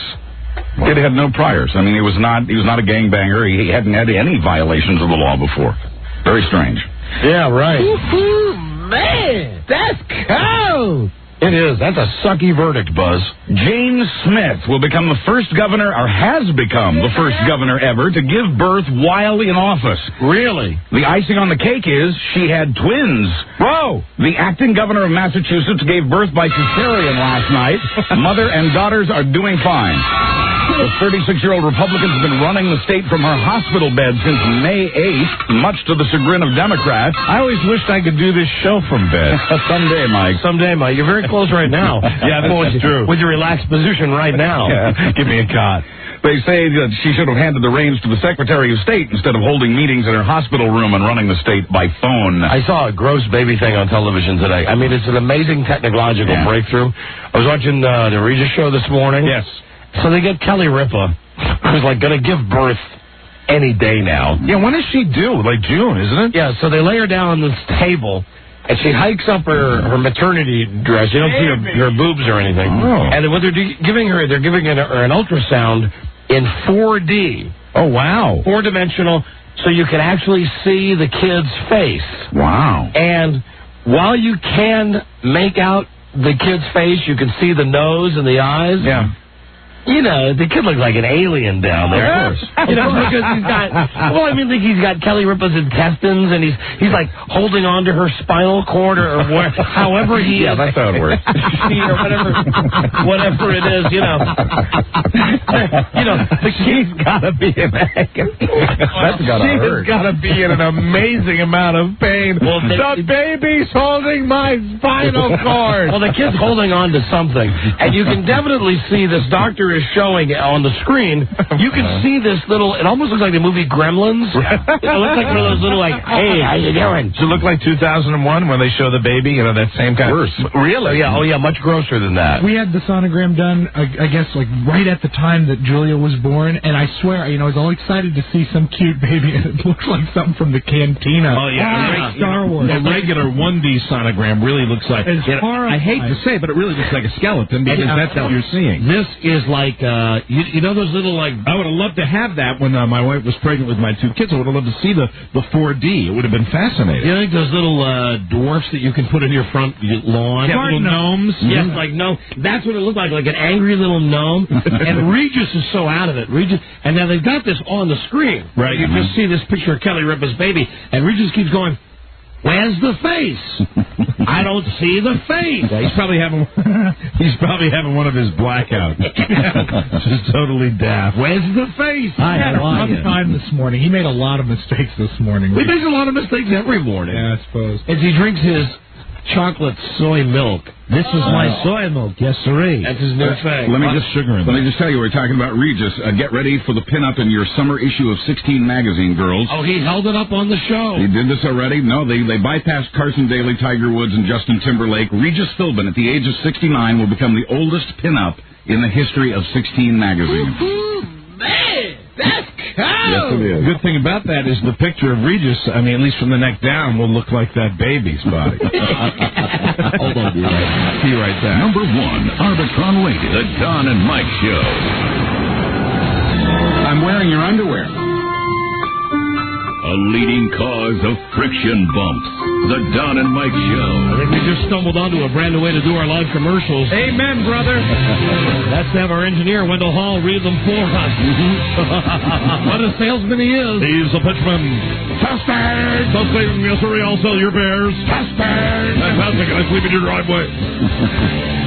Speaker 15: Kid had no priors. I mean, he was not a gangbanger. He hadn't had any violations of the law before. Very strange.
Speaker 8: Yeah, right.
Speaker 4: Woohoo, man, that's cold.
Speaker 8: It is. That's a sucky verdict, Buzz.
Speaker 6: Jane Smith will become the first governor, or has become the first governor ever, to give birth while in office.
Speaker 8: Really?
Speaker 6: The icing on the cake is she had twins.
Speaker 8: Whoa!
Speaker 6: The acting governor of Massachusetts gave birth by cesarean last night. Mother and daughters are doing fine. The 36-year-old Republican has been running the state from her hospital bed since May 8th, much to the chagrin of Democrats.
Speaker 12: I always wished I could do this show from bed.
Speaker 6: Someday, Mike.
Speaker 8: Someday, Mike. You're very close right now.
Speaker 12: Yeah, that's true.
Speaker 8: With your relaxed position right now.
Speaker 12: Yeah, give me a cot.
Speaker 6: They say that she should have handed the reins to the Secretary of State instead of holding meetings in her hospital room and running the state by phone.
Speaker 8: I saw a gross baby thing on television today. I mean, it's an amazing technological breakthrough. I was watching the Regis show this morning.
Speaker 12: Yes.
Speaker 8: So they get Kelly Ripa, who's like going to give birth any day now.
Speaker 12: Yeah, when is she due? Like June, isn't it?
Speaker 8: Yeah, so they lay her down on this table, and she hikes up her maternity dress. You don't see her boobs or anything.
Speaker 12: Oh.
Speaker 8: And what they're giving her an ultrasound in 4D.
Speaker 12: Oh, wow.
Speaker 8: 4-dimensional, so you can actually see the kid's face.
Speaker 6: Wow.
Speaker 8: And while you can make out the kid's face, you can see the nose and the eyes.
Speaker 12: Yeah.
Speaker 8: You know, the kid looks like an alien down there.
Speaker 12: Of course.
Speaker 8: You know, because he's got, well, I mean, like he's got Kelly Ripa's intestines, and he's like holding on to her spinal cord or however he is.
Speaker 12: Yeah, that's how it works.
Speaker 8: Or whatever it is, you know.
Speaker 12: She's got to be in agony.
Speaker 6: That's got to hurt.
Speaker 12: She's got to be in an amazing amount of pain.
Speaker 8: Well,
Speaker 12: the baby's holding my spinal cord.
Speaker 8: Well, the kid's holding on to something, and you can definitely see this doctor is showing on the screen. You can see this little, it almost looks like the movie Gremlins. It looks like one of those little, like, hey, how you doing?
Speaker 12: Does it look like 2001 when they show the baby? You know, that same kind
Speaker 6: Worse.
Speaker 8: Really? Yeah. Oh, yeah, much grosser than that.
Speaker 2: We had the sonogram done, I guess, like right at the time that Julia was born, and I swear, you know, I was all excited to see some cute baby, and it looks like something from the cantina.
Speaker 12: Oh, yeah.
Speaker 2: Star Wars.
Speaker 12: The regular 1D sonogram really looks like,
Speaker 2: it's horrible.
Speaker 12: I hate to say it, but it really looks like a skeleton because that's what you're seeing.
Speaker 8: This is like, you know those little, like...
Speaker 12: I would have loved to have that when my wife was pregnant with my 2 kids. I would have loved to see the 4D. It would have been fascinating.
Speaker 8: You think those little dwarfs that you can put in your front lawn?
Speaker 12: Yeah, little gnomes?
Speaker 8: Yes, like gnome. That's what it looked like an angry little gnome. And Regis is so out of it. Regis, and now they've got this on the screen.
Speaker 12: Right.
Speaker 8: You just see this picture of Kelly Ripa's baby, and Regis keeps going, where's the face? I don't see the face.
Speaker 12: Yeah, he's probably having one of his blackouts. Just totally daft.
Speaker 8: Where's the face?
Speaker 2: I had a rough time this morning. He made a lot of mistakes this morning.
Speaker 8: He makes a lot of mistakes every morning.
Speaker 2: Yeah, I suppose.
Speaker 8: As he drinks his chocolate soy milk. This is my soy milk. Yes, sirree. That's his new thing.
Speaker 6: Let me just tell you, we're talking about Regis. Get ready for the pinup in your summer issue of 16 magazine, girls.
Speaker 8: Oh, he held it up on the show.
Speaker 6: He did this already? No, they bypassed Carson Daly, Tiger Woods, and Justin Timberlake. Regis Philbin, at the age of 69, will become the oldest pinup in the history of 16 magazine.
Speaker 8: Man, that's cool.
Speaker 6: Yes, it is.
Speaker 12: Good thing about that is the picture of Regis, I mean, at least from the neck down, will look like that baby's body.
Speaker 6: Hold on,
Speaker 12: Be right back.
Speaker 3: Number 1, Arbitron Radio, the Don and Mike Show.
Speaker 6: I'm wearing your underwear.
Speaker 3: A leading cause of friction bumps. The Don and Mike Show.
Speaker 8: I think we just stumbled onto a brand new way to do our live commercials.
Speaker 12: Amen, brother.
Speaker 8: Let's have our engineer, Wendell Hall, read them for us. What a salesman he is.
Speaker 12: He's a pitchman. Fastbird. Yes, sir, I'll sell your bears. Fastbird. Fantastic. Can I sleep in your driveway?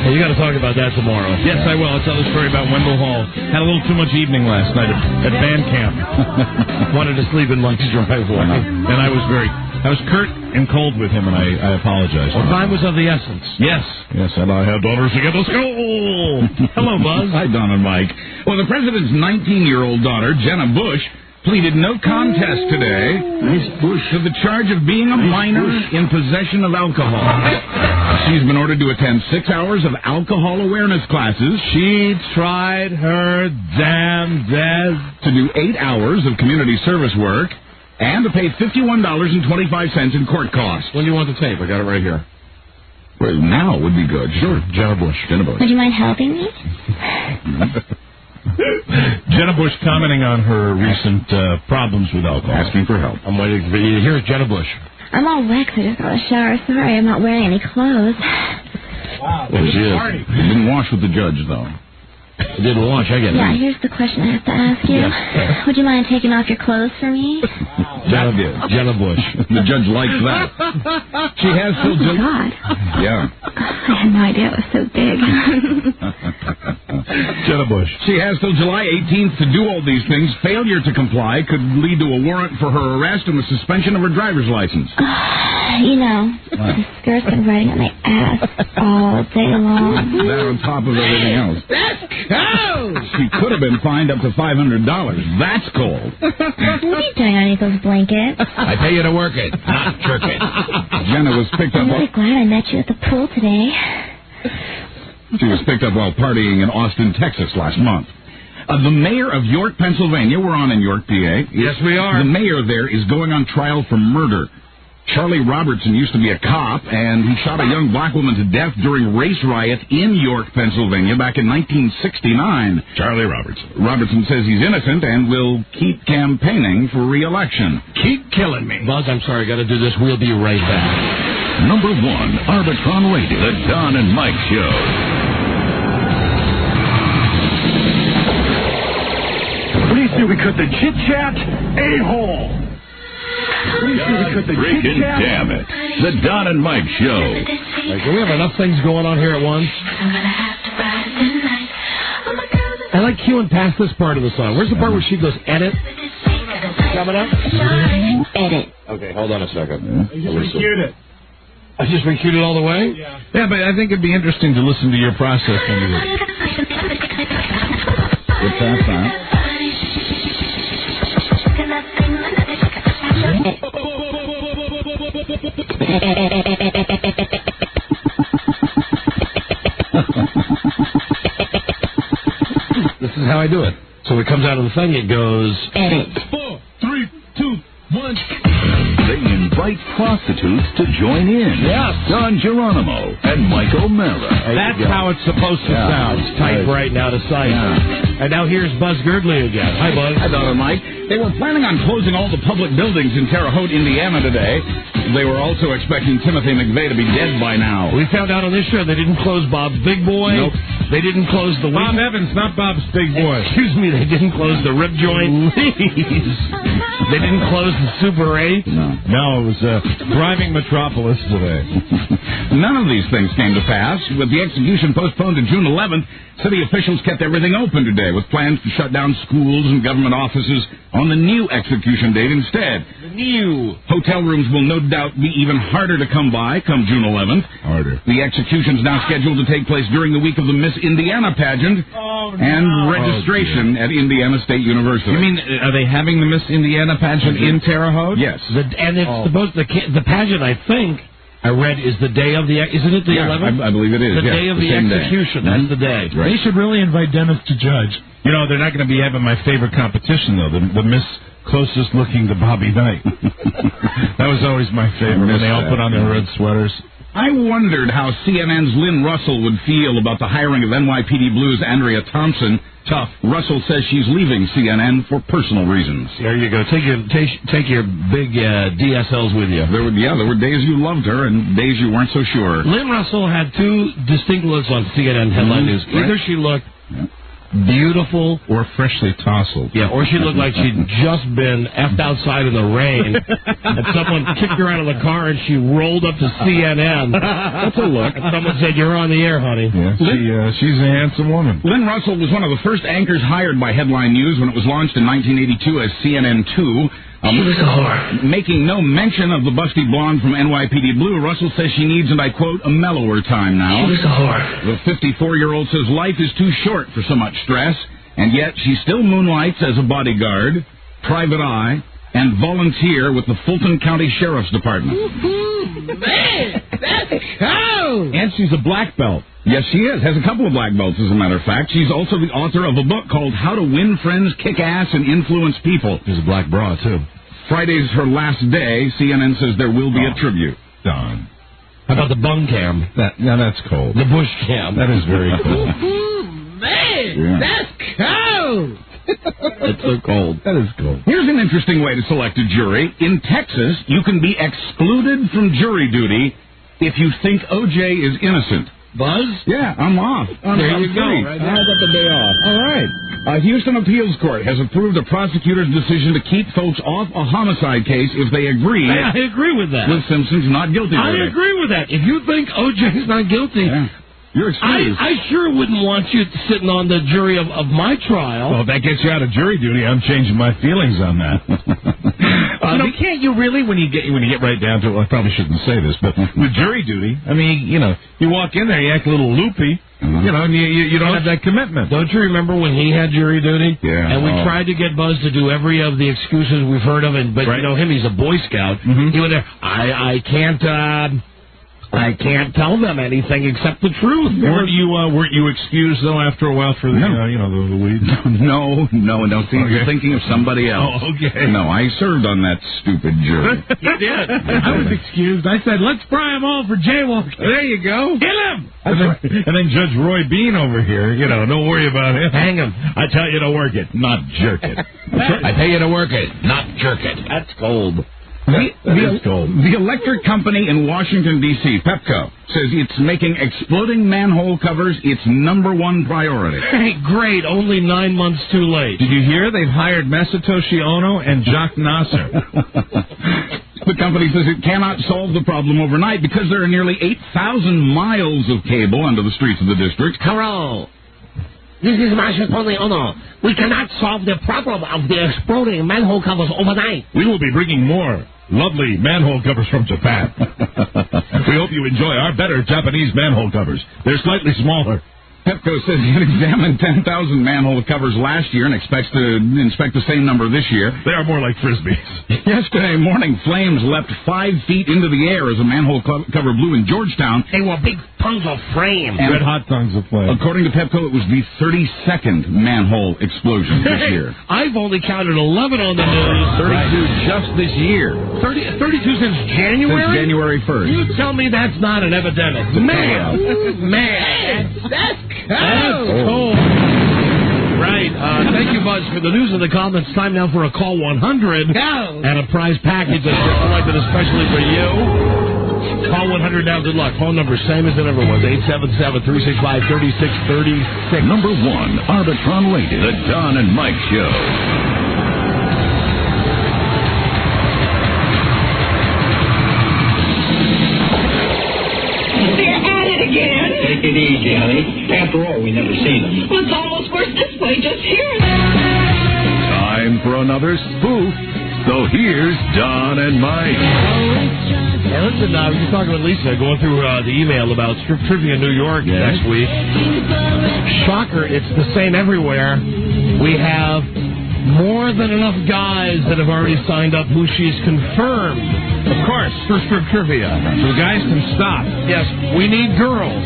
Speaker 8: Hey, you got to talk about that tomorrow.
Speaker 12: Yes, I will. I'll tell the story about Wendell Hall. Had a little too much evening last night at band camp.
Speaker 8: Wanted to sleep in Mike's driveway.
Speaker 12: And I was curt and cold with him, and I apologize.
Speaker 8: Well, time was of the essence.
Speaker 12: Yes, and I have daughters to get to school.
Speaker 8: Hello, Buzz.
Speaker 6: Hi, Don and Mike. Well, the president's 19-year-old daughter, Jenna Bush, pleaded no contest today to the charge of being a minor in possession of alcohol. She's been ordered to attend 6 hours of alcohol awareness classes.
Speaker 12: She tried her damn best
Speaker 6: to do 8 hours of community service work and to pay $51.25 in court costs.
Speaker 8: When do you want the tape? I got it right here.
Speaker 6: Well, now would be good. Sure.
Speaker 12: Jenna Bush.
Speaker 1: Would you mind helping me?
Speaker 12: Jenna Bush commenting on her recent problems with alcohol.
Speaker 6: Asking for help.
Speaker 8: I'm waiting for you. Here's Jenna Bush.
Speaker 1: I'm all wet 'cause I just got a shower. Sorry, I'm not wearing any clothes.
Speaker 6: Wow. She is. Didn't wash with the judge, though. Didn't wash, I get it.
Speaker 1: Yeah, here's the question I have to ask you.
Speaker 6: Yeah.
Speaker 1: Would you mind taking off your clothes for me?
Speaker 6: Jenna Bush. The judge likes that. She has till
Speaker 1: God.
Speaker 6: Yeah.
Speaker 1: I had no idea it was so big.
Speaker 6: Jenna Bush. She has till July 18th to do all these things. Failure to comply could lead to a warrant for her arrest and the suspension of her driver's license.
Speaker 1: You know, the skirt's been riding on my ass all day long.
Speaker 6: That on top of everything else.
Speaker 1: That's cold!
Speaker 6: She could have been fined up to $500. That's cold.
Speaker 1: What are you doing underneath those blankets?
Speaker 6: I pay you to work it, not jerk it. Jenna was picked up.
Speaker 1: I'm really glad I met you at the pool today.
Speaker 6: She was picked up while partying in Austin, Texas last month. The mayor of York, Pennsylvania, we're on in York, PA.
Speaker 8: Yes, we are.
Speaker 6: The mayor there is going on trial for murder. Charlie Robertson used to be a cop, and he shot a young black woman to death during a race riot in York, Pennsylvania, back in 1969.
Speaker 12: Charlie Robertson.
Speaker 6: Robertson says he's innocent and will keep campaigning for re-election.
Speaker 8: Keep killing me. Buzz, I'm sorry, got to do this. We'll be right back.
Speaker 3: Number 1, Arbitron Radio, The Don and Mike Show.
Speaker 20: What do you say we cut the chit-chat? A-hole!
Speaker 3: Freaking damn it. The Don and Mike Show.
Speaker 8: Do we have enough things going on here at once? I like cueing past this part of the song. Where's the part where she goes, edit? Coming up?
Speaker 1: Edit.
Speaker 8: Okay, hold on a second.
Speaker 20: You just recued it.
Speaker 8: I just recued it all the way?
Speaker 12: Yeah, but I think it'd be interesting to listen to your process when you
Speaker 6: Get past that.
Speaker 8: This is how I do it. So it comes out of the thing, it goes...
Speaker 1: Edit.
Speaker 20: 4, 3, 2, 1.
Speaker 3: They invite prostitutes to join in.
Speaker 8: Yes.
Speaker 3: Don Geronimo and Mike O'Mara.
Speaker 8: That's how it's supposed to sound. It's typed right now to sight. And now here's Buzz Girdley again. Hi, Buzz.
Speaker 6: Hi, Don and Mike. They were planning on closing all the public buildings in Terre Haute, Indiana today. They were also expecting Timothy McVeigh to be dead by now.
Speaker 8: We found out on this show they didn't close Bob's Big Boy.
Speaker 6: Nope.
Speaker 8: They didn't close the...
Speaker 12: Bob Evans, not Bob's Big Boy.
Speaker 8: Excuse me, they didn't close the Rib Joint. Please. They didn't close the Super 8.
Speaker 12: No, it was driving Metropolis today.
Speaker 6: None of these things came to pass. With the execution postponed to June 11th, city officials kept everything open today with plans to shut down schools and government offices on the new execution date instead.
Speaker 8: The new.
Speaker 6: Hotel rooms will no doubt be even harder to come by come June 11th.
Speaker 12: Harder.
Speaker 6: The execution's now scheduled to take place during the week of the Miss Indiana pageant and registration at Indiana State University.
Speaker 12: You mean, are they having the Miss Indiana pageant in Terre Haute?
Speaker 6: Yes.
Speaker 8: And it's supposed the pageant, I think, I read, is the day of the... Isn't it the 11th?
Speaker 6: I believe it is.
Speaker 8: The day of the execution. That's the day.
Speaker 12: Right.
Speaker 18: They should really invite Dennis to judge.
Speaker 12: You know, they're not going to be having my favorite competition, though, the Miss Closest Looking to Bobby Knight. That was always my favorite, when they all put on their red sweaters.
Speaker 6: I wondered how CNN's Lynn Russell would feel about the hiring of NYPD Blue's Andrea Thompson. Tough. Russell says she's leaving CNN for personal reasons.
Speaker 8: There you go. Take your big DSLs with you.
Speaker 6: There were days you loved her and days you weren't so sure.
Speaker 8: Lynn Russell had two distinct looks on CNN headline news. Either she looked beautiful
Speaker 12: or freshly tousled.
Speaker 8: Yeah, or she looked like she'd just been effed outside in the rain and someone kicked her out of the car and she rolled up to CNN. That's a look. And someone said, "You're on the air, honey."
Speaker 12: Yeah, she's a handsome woman.
Speaker 6: Lynn Russell was one of the first anchors hired by Headline News when it was launched in 1982 as CNN2.
Speaker 8: She was a whore.
Speaker 6: Making no mention of the busty blonde from NYPD Blue, Russell says she needs, and I quote, a mellower time now.
Speaker 8: She was a whore.
Speaker 6: The 54-year-old says life is too short for so much stress, and yet she still moonlights as a bodyguard, private eye, and volunteer with the Fulton County Sheriff's Department.
Speaker 20: Man, that's cold.
Speaker 6: And she's a black belt. Yes, she is. Has a couple of black belts, as a matter of fact. She's also the author of a book called How to Win Friends, Kick Ass, and Influence People.
Speaker 12: She's a black bra, too.
Speaker 6: Friday's her last day. CNN says there will be a tribute.
Speaker 12: Don.
Speaker 8: How about the bung cam?
Speaker 12: That's cold.
Speaker 8: The bush cam.
Speaker 12: That is very cold.
Speaker 20: Man, that's cold.
Speaker 6: It's so cold.
Speaker 12: That is cold.
Speaker 6: Here's an interesting way to select a jury. In Texas, you can be excluded from jury duty if you think O.J. is innocent. Buzz?
Speaker 7: Yeah, I'm off.
Speaker 6: There you go.
Speaker 7: Free.
Speaker 6: Right
Speaker 7: I got the day off.
Speaker 6: All right.
Speaker 7: Houston Appeals Court has approved a prosecutor's decision to keep folks off a homicide case if they agree.
Speaker 6: I agree with that.
Speaker 7: With Simpson's not guilty verdict.
Speaker 6: I agree with that. If you think OJ's not guilty,
Speaker 7: you're excused.
Speaker 6: I sure wouldn't want you sitting on the jury of my trial.
Speaker 12: Well, if that gets you out of jury duty, I'm changing my feelings on that. Can't you really, when you get right down to it, well, I probably shouldn't say this, but with jury duty, I mean, you walk in there, you act a little loopy, and you don't have that commitment.
Speaker 6: Don't you remember when he had jury duty?
Speaker 12: Yeah.
Speaker 6: And we tried to get Buzz to do every of the excuses we've heard of, but you know him, he's a Boy Scout. He went there, I can't tell them anything except the truth.
Speaker 12: Weren't you excused though after a while for the the weed?
Speaker 7: No. See, you're thinking of somebody else.
Speaker 12: Oh, okay.
Speaker 7: No, I served on that stupid jury.
Speaker 6: You did.
Speaker 12: I was excused. I said, let's fry them all for jaywalking. There you go.
Speaker 6: Kill him.
Speaker 12: And then Judge Roy Bean over here, don't worry about him.
Speaker 6: Hang him.
Speaker 12: I tell you to work it, not jerk it.
Speaker 6: I tell you to work it, not jerk it. That's cold.
Speaker 7: The electric company in Washington, D.C., Pepco, says it's making exploding manhole covers its #1 priority.
Speaker 6: Hey, great. Only 9 months too late.
Speaker 12: Did you hear? They've hired Masatoshi Ono and Jacques Nasser.
Speaker 7: The company says it cannot solve the problem overnight because there are nearly 8,000 miles of cable under the streets of the district.
Speaker 19: Hello. This is Masatoshi Ono. We cannot solve the problem of the exploding manhole covers overnight.
Speaker 12: We will be bringing more lovely manhole covers from Japan. We hope you enjoy our better Japanese manhole covers. They're slightly smaller.
Speaker 7: Pepco says it examined 10,000 manhole covers last year and expects to inspect the same number this year.
Speaker 12: They are more like Frisbees.
Speaker 7: Yesterday morning, flames leapt 5 feet into the air as a manhole cover blew in Georgetown.
Speaker 19: They were big tongues of flame.
Speaker 12: Red hot tongues of flame.
Speaker 7: According to Pepco, it was the 32nd manhole explosion this year.
Speaker 6: I've only counted 11 on the news.
Speaker 7: 32 just this year.
Speaker 6: 32 since January?
Speaker 7: Since January 1st.
Speaker 6: You tell me that's not an epidemic. Man. That's cold. Right. Thank you, Buzz, for the news and the comments. Time now for a Call 100. And a prize package that's been selected especially for you. Call 100 now. Good luck. Phone number same as it ever was. 877-365-3636.
Speaker 3: Number 1, Arbitron rated. The Don and Mike Show.
Speaker 23: Take it easy, honey. After all, we never seen them.
Speaker 24: Well, it's almost worse this way. Just hear it.
Speaker 3: Time for another spoof. So here's Don and Mike.
Speaker 6: Hey, listen, I was just talking with Lisa, going through the email about Strip Trivia New York next week. Shocker, it's the same everywhere. We have more than enough guys that have already signed up who she's confirmed. Of course, for Strip Trivia. So guys can stop. Yes, we need girls.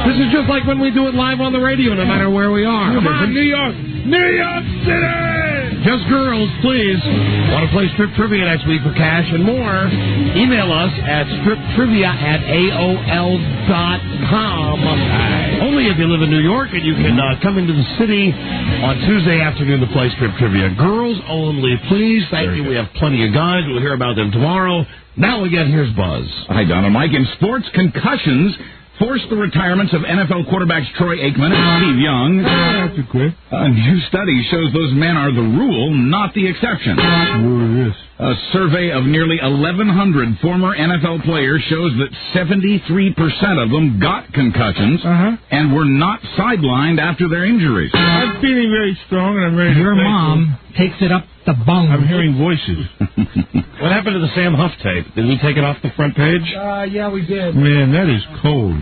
Speaker 6: This is just like when we do it live on the radio, no matter where we are.
Speaker 12: Come on, New York! New York City!
Speaker 6: Just girls, please. Want to play Strip Trivia next week for cash and more? Email us at striptrivia@aol.com. Only if you live in New York and you can come into the city on Tuesday afternoon to play Strip Trivia. Girls only, please. Thank you. We have plenty of guys. We'll hear about them tomorrow. Now again, here's Buzz.
Speaker 7: Hi, Don and Mike. In sports, concussions forced the retirements of NFL quarterbacks Troy Aikman and Steve Young. A new study shows those men are the rule, not the exception. A survey of nearly 1,100 former NFL players shows that 73% of them got concussions and were not sidelined after their injuries.
Speaker 12: I'm feeling very strong and I'm ready to
Speaker 21: Your mom takes it up the bung.
Speaker 12: I'm hearing voices.
Speaker 6: What happened to the Sam Huff tape? Did we take it off the front page?
Speaker 21: Yeah, we did.
Speaker 12: Man, that is cold.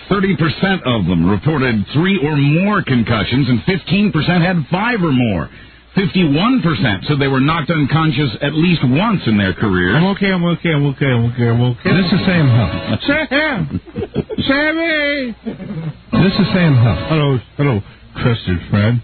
Speaker 7: 30% of them reported 3 or more concussions, and 15% had 5 or more. 51% said they were knocked unconscious at least once in their careers.
Speaker 12: I'm okay. This is Sam Huff. Sam! Sammy! This is Sam Huff. Hello, trusted friend.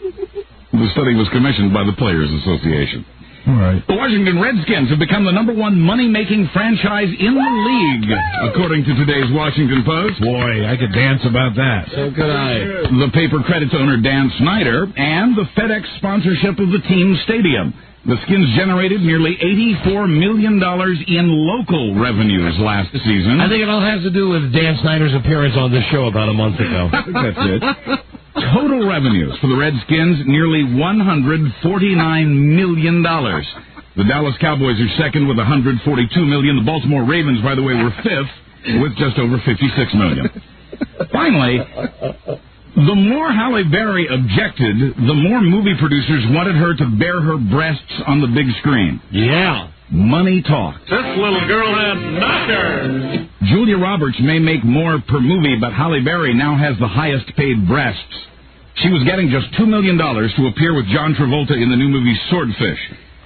Speaker 7: The study was commissioned by the Players Association.
Speaker 12: All right.
Speaker 7: The Washington Redskins have become the #1 money-making franchise in the league, according to today's Washington Post.
Speaker 12: Boy, I could dance about that.
Speaker 6: So could I.
Speaker 7: The paper credits owner Dan Snyder and the FedEx sponsorship of the team's stadium.
Speaker 6: The Skins generated nearly $84 million in local revenues last season.
Speaker 19: I think it all has to do with Dan Snyder's appearance on this show about a month ago.
Speaker 6: I think that's it. Total revenues for the Redskins, nearly $149 million. The Dallas Cowboys are second with $142 million. The Baltimore Ravens, by the way, were fifth with just over $56 million. Finally, the more Halle Berry objected, the more movie producers wanted her to bare her breasts on the big screen.
Speaker 19: Yeah.
Speaker 6: Money talks.
Speaker 8: This little girl had knockers.
Speaker 6: Julia Roberts may make more per movie, but Halle Berry now has the highest paid breasts. She was getting just $2 million to appear with John Travolta in the new movie Swordfish.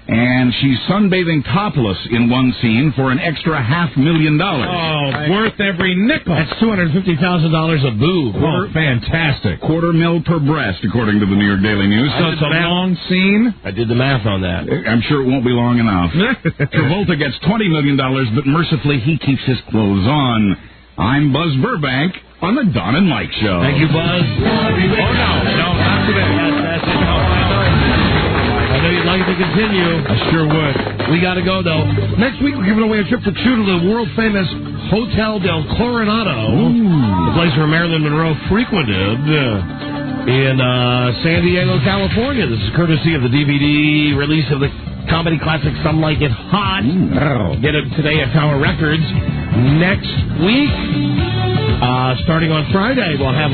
Speaker 6: And she's sunbathing topless in one scene for an extra $500,000.
Speaker 8: Oh, worth every nickel.
Speaker 19: That's $250,000 a boob.
Speaker 6: Oh, fantastic. $250,000 per breast, according to the New York Daily News.
Speaker 19: So it's a long
Speaker 6: scene.
Speaker 19: I did the math on that.
Speaker 6: I'm sure it won't be long enough. Travolta gets $20 million, but mercifully he keeps his clothes on. I'm Buzz Burbank on the Don and Mike Show.
Speaker 19: Thank you, Buzz. Oh, no, not today. That's it. No, I know you'd like to continue.
Speaker 6: I sure would.
Speaker 19: We got to go, though. Next week, we're giving away a trip for two to the world-famous Hotel del Coronado, the place where Marilyn Monroe frequented in San Diego, California. This is courtesy of the DVD release of the comedy classic Some Like It Hot. Get it today at Tower Records. Next week, starting on Friday, we'll have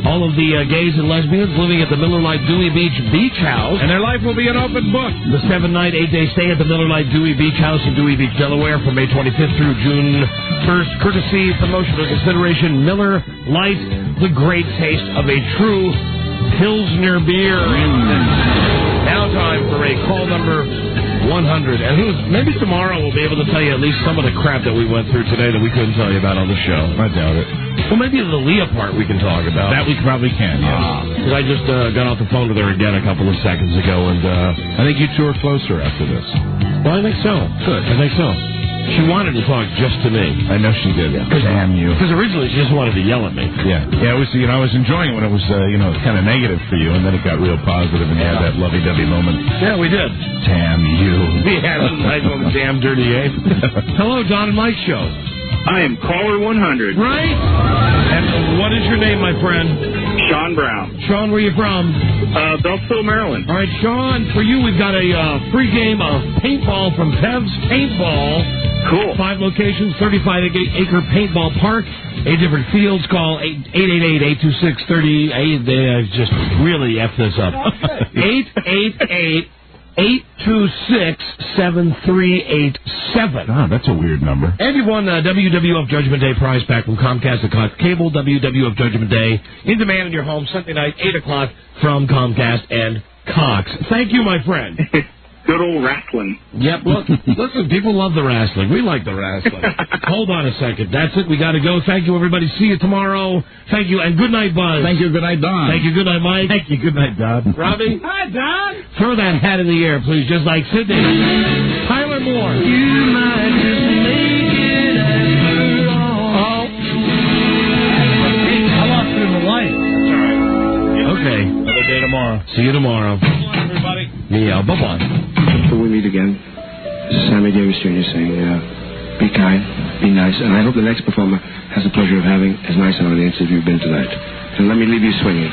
Speaker 19: all of the gays and lesbians living at the Miller Lite Dewey Beach Beach House.
Speaker 8: And their life will be an open book.
Speaker 19: The 7-night, 8-day stay at the Miller Lite Dewey Beach House in Dewey Beach, Delaware from May 25th through June 1st. Courtesy, promotional consideration, Miller Lite, the great taste of a true Pilsner beer. Now time for a call number 100. And maybe tomorrow we'll be able to tell you at least some of the crap that we went through today that we couldn't tell you about on the show.
Speaker 6: I doubt it.
Speaker 19: Well, maybe the Leah part we can talk about.
Speaker 6: That we probably can, yeah.
Speaker 19: Because I just got off the phone with her again a couple of seconds ago, and
Speaker 6: I think you two are closer after this.
Speaker 19: Well, I think so. Good. I think so. She wanted to talk just to me.
Speaker 6: I know she did. Yeah. Damn you.
Speaker 19: Because originally she just wanted to yell at me.
Speaker 6: Yeah. Yeah, it was, I was enjoying it when it was, kind of negative for you, and then it got real positive, and you had that lovey-dovey moment.
Speaker 19: Yeah, we did.
Speaker 6: Damn you.
Speaker 19: We had a nice little damn dirty ape. Hello, Don and Mike Show.
Speaker 5: I am caller 100.
Speaker 19: Right? And what is your name, my friend?
Speaker 5: Sean Brown.
Speaker 19: Sean, where are you from?
Speaker 5: Beltsville, Maryland.
Speaker 19: All right, Sean, for you, we've got a free game of paintball from Pev's Paintball.
Speaker 5: Cool.
Speaker 19: 5 locations, 35-acre paintball park, 8 different fields. Call 888-826-30. They just really F this up. 888-826-7387.
Speaker 6: Oh, that's a weird number.
Speaker 19: And you've won the WWF Judgment Day prize pack from Comcast and Cox Cable. WWF Judgment Day in demand in your home Sunday night, 8 o'clock from Comcast and Cox. Thank you, my friend.
Speaker 5: Good old wrestling.
Speaker 19: Yep, look, listen, people love the wrestling. We like the wrestling. Hold on a second. That's it. We got to go. Thank you, everybody. See you tomorrow. Thank you, and good night, Buzz.
Speaker 6: Thank you. Good night, Don.
Speaker 19: Thank you. Good night, Mike.
Speaker 6: Thank you. Good night, Don.
Speaker 19: Robbie?
Speaker 8: Hi, Don.
Speaker 19: Throw that hat in the air, please, just like Sydney. Tyler Moore.
Speaker 10: You might just make it after all.
Speaker 8: I lost it in the light. That's all right.
Speaker 19: Okay.
Speaker 6: Another day tomorrow.
Speaker 19: See you tomorrow.
Speaker 8: Bye, everybody.
Speaker 19: Yeah, bye-bye.
Speaker 13: Until we meet again, this is Sammy Davis Jr. saying, be kind, be nice, and I hope the next performer has the pleasure of having as nice an audience as you've been tonight. And let me leave you swinging.